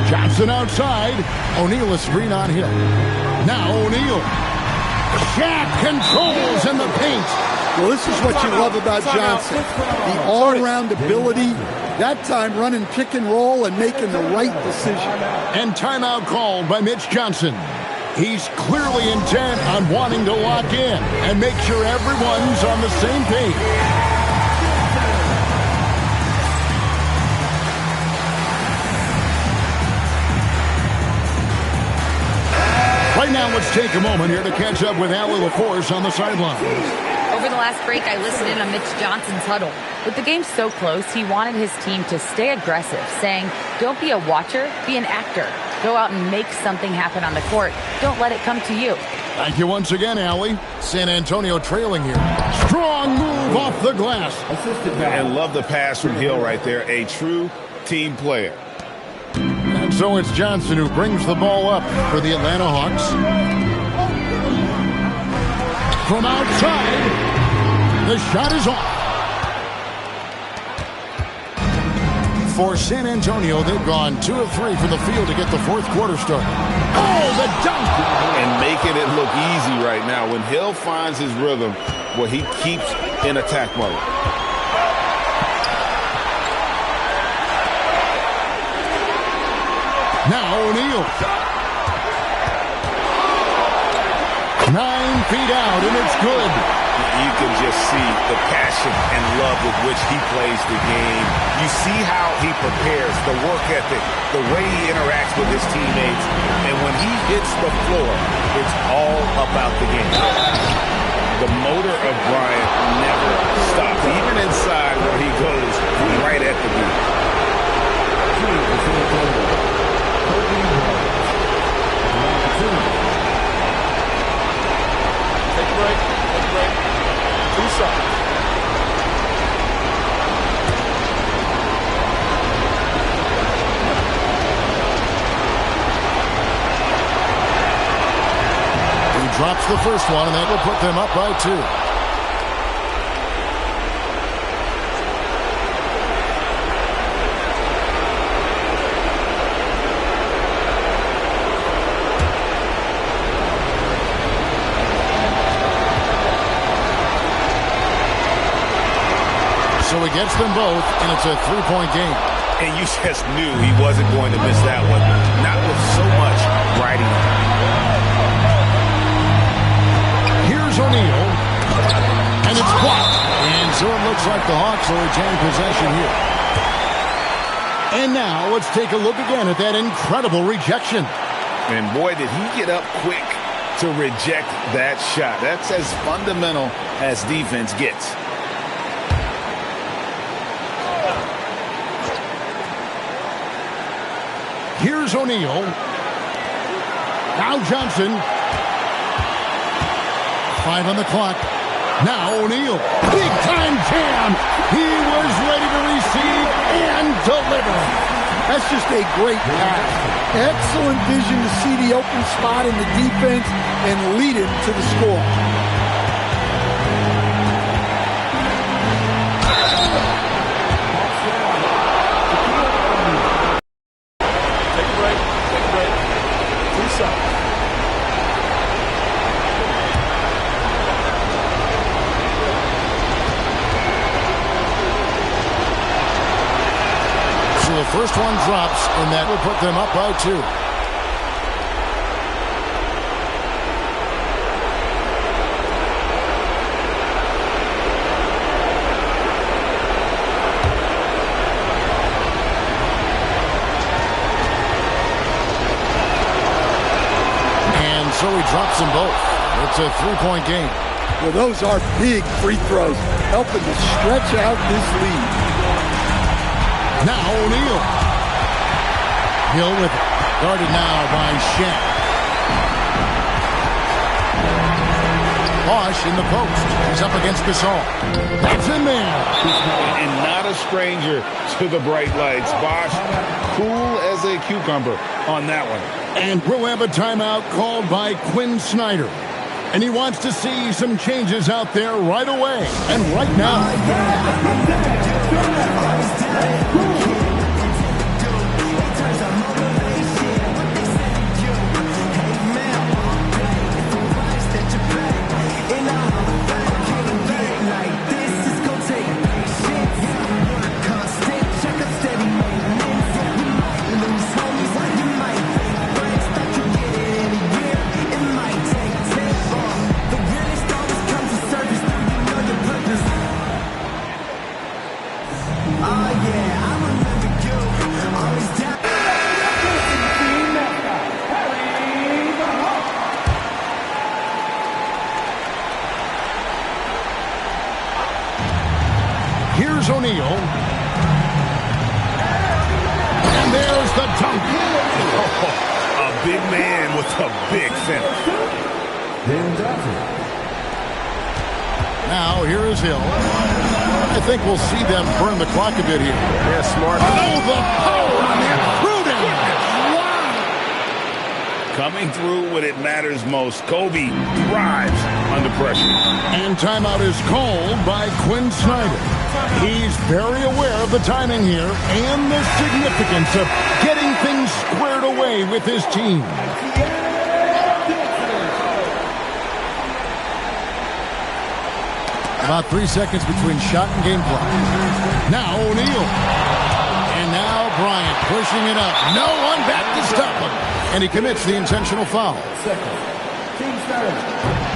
Johnson outside. O'Neal is screen on Hill. Now O'Neal. Shaq controls in the paint. Well, this is what you love about Johnson. The all-around ability. That time running pick and roll and making the right decision. And timeout called by Mitch Johnson. He's clearly intent on wanting to lock in and make sure everyone's on the same page. And let's take a moment here to catch up with Allie LaForce on the sidelines. Over the last break, I listened in on Mitch Johnson's huddle. With the game so close, he wanted his team to stay aggressive, saying, don't be a watcher, be an actor. Go out and make something happen on the court. Don't let it come to you. Thank you once again, Allie. San Antonio trailing here. Strong move off the glass. And love the pass from Hill right there. A true team player. And so it's Johnson who brings the ball up for the Atlanta Hawks. From outside, the shot is off. For San Antonio, they've gone 2 of 3 from the field to get the fourth quarter started. Oh, the dunk! And making it look easy right now. When Hill finds his rhythm, where he keeps in attack mode. Now O'Neal. 9 feet out, and it's good. You can just see the passion and love with which he plays the game. You see how he prepares, the work ethic, the way he interacts with his teammates. And when he hits the floor, it's all about the game. The motor of Bryant never stops, even inside where he goes right at the beat. Take a break. Take a break. 2 shots. He drops the first one, and that will put them up by 2. So he gets them both, and it's a 3-point game. And you just knew he wasn't going to miss that one. Not with so much riding on it. Here's O'Neal, and it's blocked. And so it looks like the Hawks will retain possession here. And now let's take a look again at that incredible rejection. And boy, did he get up quick to reject that shot. That's as fundamental as defense gets. Here's O'Neal. Now Johnson. 5 on the clock. Now O'Neal. Big time jam. He was ready to receive and deliver. That's just a great pass. Excellent vision to see the open spot in the defense and lead him to the score. The first one drops, and that will put them up by 2. And so he drops them both. It's a 3-point game. Well, those are big free throws, helping to stretch out this lead. Now O'Neal. Hill with it. Guarded now by Shaq. Bosch in the post. He's up against Gasol. That's in there. And not a stranger to the bright lights. Bosch, cool as a cucumber on that one. And we'll have a timeout called by Quinn Snyder. And he wants to see some changes out there right away. And right now. Oh yeah, I'm a big man with a big finish. Now, here is Hill. I think we'll see them burn the clock a bit here. Yeah, smart. Oh, the power on that Gruden! Coming through when it matters most. Kobe thrives under pressure. And timeout is called by Quinn Snyder. He's very aware of the timing here and the significance of getting things squared away with his team. About 3 seconds between shot and game clock. Now O'Neal. And now Bryant pushing it up. No one back to stop him. And he commits the intentional foul.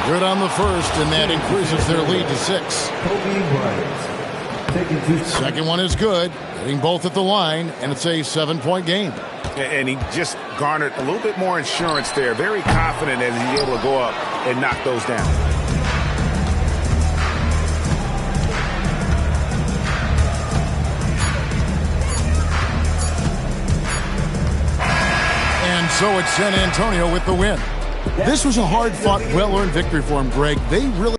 Good on the first, and that increases their lead to 6. Second one is good. Hitting both at the line, and it's a 7-point game. And he just garnered a little bit more insurance there. Very confident as he's able to go up and knock those down. And so it's San Antonio with the win. This was a hard-fought, well-earned victory for him, Greg. They really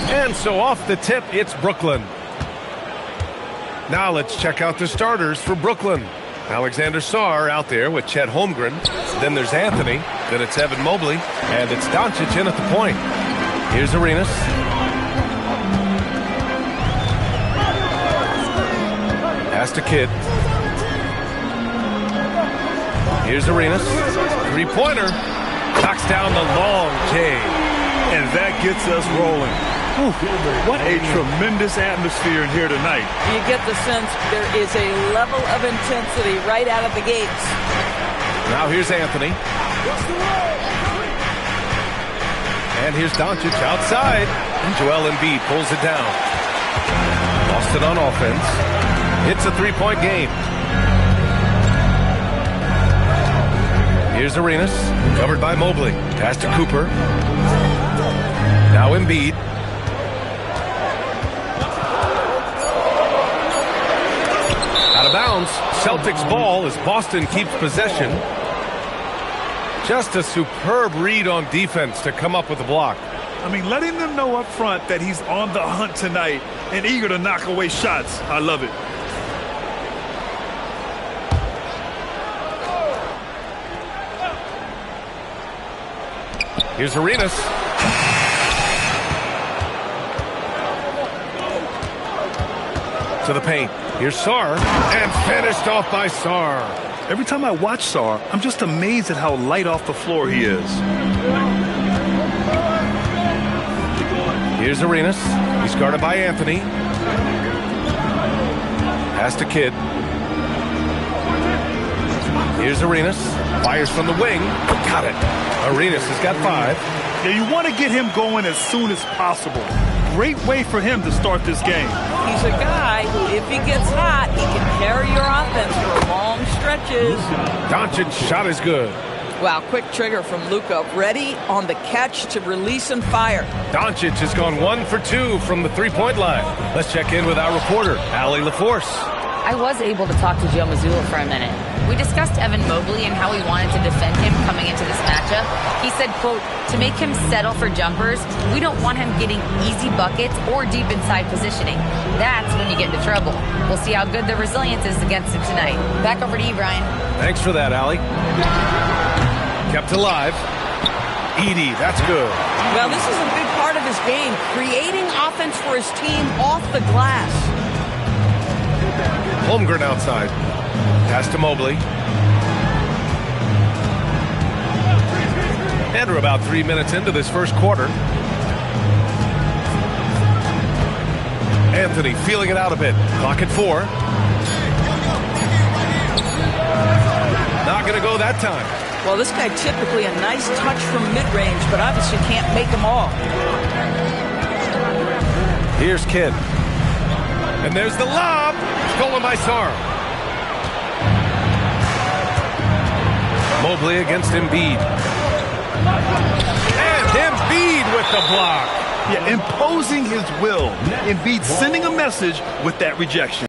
And so off the tip, it's Brooklyn. Now let's check out the starters for Brooklyn. Alexander Sarr out there with Chet Holmgren. Then there's Anthony. Then it's Evan Mobley. And it's Doncic in at the point. Here's Arenas. Pass to Kidd. Here's Arenas. Three-pointer. Knocks down the long J. And that gets us rolling. Whew, what a tremendous atmosphere in here tonight. You get the sense there is a level of intensity right out of the gates. Now here's Anthony. And here's Doncic outside. And Joel Embiid pulls it down. Boston on offense. It's a three-point game. Here's Arenas. Covered by Mobley. Pass to Cooper. Now Embiid. Out of bounds. Celtics ball as Boston keeps possession. Just a superb read on defense to come up with the block. I mean, letting them know up front that he's on the hunt tonight and eager to knock away shots. I love it. Here's Arenas. To the paint. Here's Sarr. And finished off by Sarr. Every time I watch Sarr, I'm just amazed at how light off the floor he is. Here's Arenas. He's guarded by Anthony. Pass to Kidd. Here's Arenas. Fires from the wing. Got it. Arenas has got 5. Yeah, you want to get him going as soon as possible. Great way for him to start this game. He's a guy who, if he gets hot, he can carry your offense for long stretches. Doncic's shot is good. Wow, quick trigger from Luka. Ready on the catch to release and fire. Doncic has gone 1 for 2 from the three-point line. Let's check in with our reporter, Allie LaForce. I was able to talk to Joe Mazzulla for a minute. We discussed Evan Mobley and how we wanted to defend him coming into this matchup. He said, quote, to make him settle for jumpers, we don't want him getting easy buckets or deep inside positioning. That's when you get into trouble. We'll see how good the resilience is against him tonight. Back over to you, Brian. Thanks for that, Allie. Kept alive. Edey, that's good. Well, this is a big part of his game, creating offense for his team off the glass. Holmgren outside. Pass to Mobley. And we're about 3 minutes into this first quarter. Anthony feeling it out a bit. Clock at 4. Not going to go that time. Well, this guy typically a nice touch from mid-range, but obviously can't make them all. Here's Kidd. And there's the lob. Stolen by Sarr. Mobley against Embiid. And Embiid with the block. Yeah, imposing his will. Embiid sending a message with that rejection.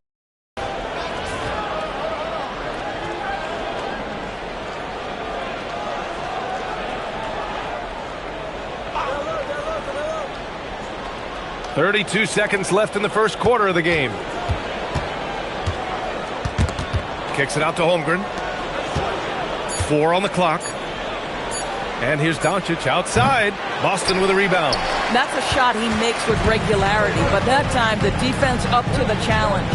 .32 seconds left in the first quarter of the game. Kicks it out to Holmgren. 4 on the clock. And here's Doncic outside. Boston with a rebound. That's a shot he makes with regularity, but that time the defense up to the challenge.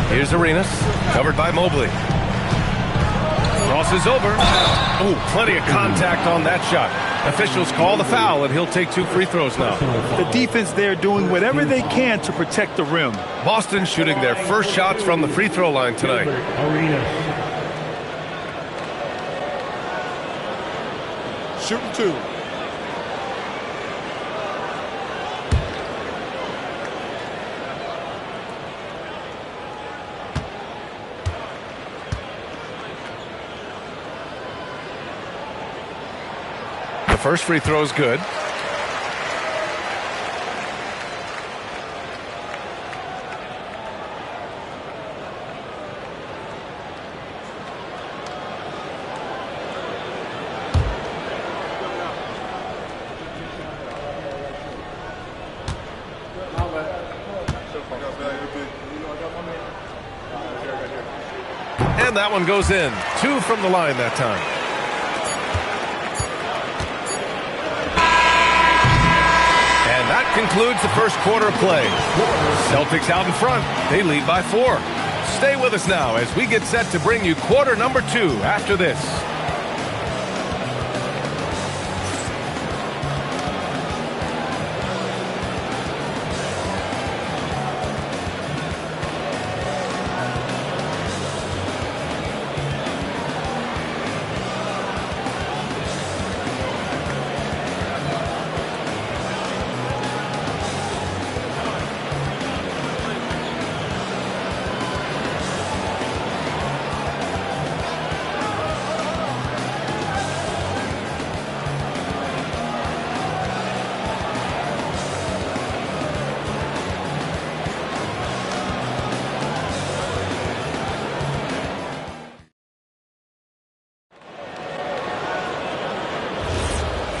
Here's Arenas, covered by Mobley. Crosses over. Oh, plenty of contact on that shot. Officials call the foul, and he'll take 2 free throws now. The defense there doing whatever they can to protect the rim. Boston shooting their first shots from the free throw line tonight. Shooting 2. The first free throw is good. And that one goes in. 2 from the line that time. And that concludes the first quarter of play. Celtics out in front. They lead by 4. Stay with us now as we get set to bring you quarter number 2 after this.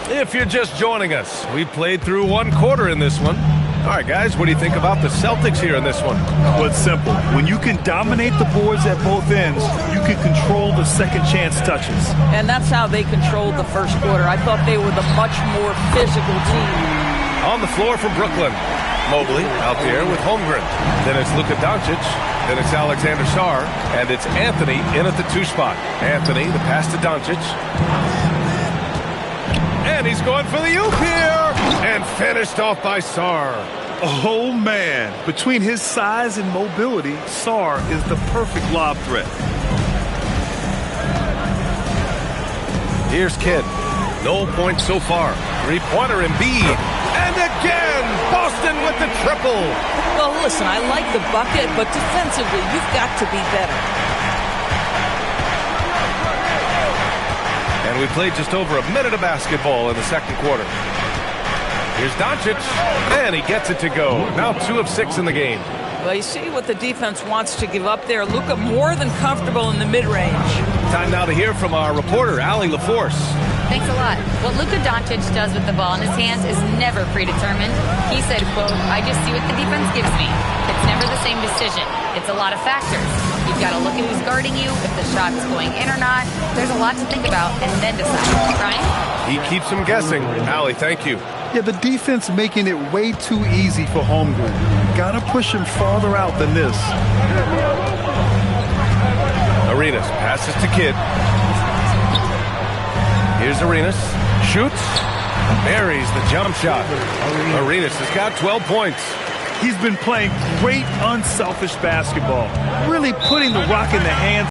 If you're just joining us, we played through 1 quarter in this one. All right, guys, what do you think about the Celtics here in this one? Well, it's simple. When you can dominate the boards at both ends, you can control the second chance touches. And that's how they controlled the first quarter. I thought they were the much more physical team. On the floor for Brooklyn, Mobley out there with Holmgren. Then it's Luka Doncic. Then it's Alexander Sarr. And it's Anthony in at the 2 spot. Anthony, the pass to Doncic. And he's going for the oop here. And finished off by Sarr. Oh, man. Between his size and mobility, Sarr is the perfect lob threat. Here's Kidd. No points so far. 3-pointer Embiid. And again, Boston with the triple. Well, listen, I like the bucket, but defensively, you've got to be better. And we played just over a minute of basketball in the second quarter. Here's Doncic, and he gets it to go. Now 2 of 6 in the game. Well, you see what the defense wants to give up there. Luka more than comfortable in the mid-range. Time now to hear from our reporter, Allie LaForce. Thanks a lot. What Luka Doncic does with the ball in his hands is never predetermined. He said, quote, "I just see what the defense gives me. It's never the same decision. It's a lot of factors. You've got to look at who's guarding you, if the shot's going in or not. There's a lot to think about and then decide." Brian? He keeps him guessing. Allie, thank you. Yeah, the defense making it way too easy for Holmgren. Gotta push him farther out than this. Arenas passes to Kidd. Here's Arenas. Shoots. Buries the jump shot. Arenas has got 12 points. He's been playing great, unselfish basketball. Really putting the rock in the hands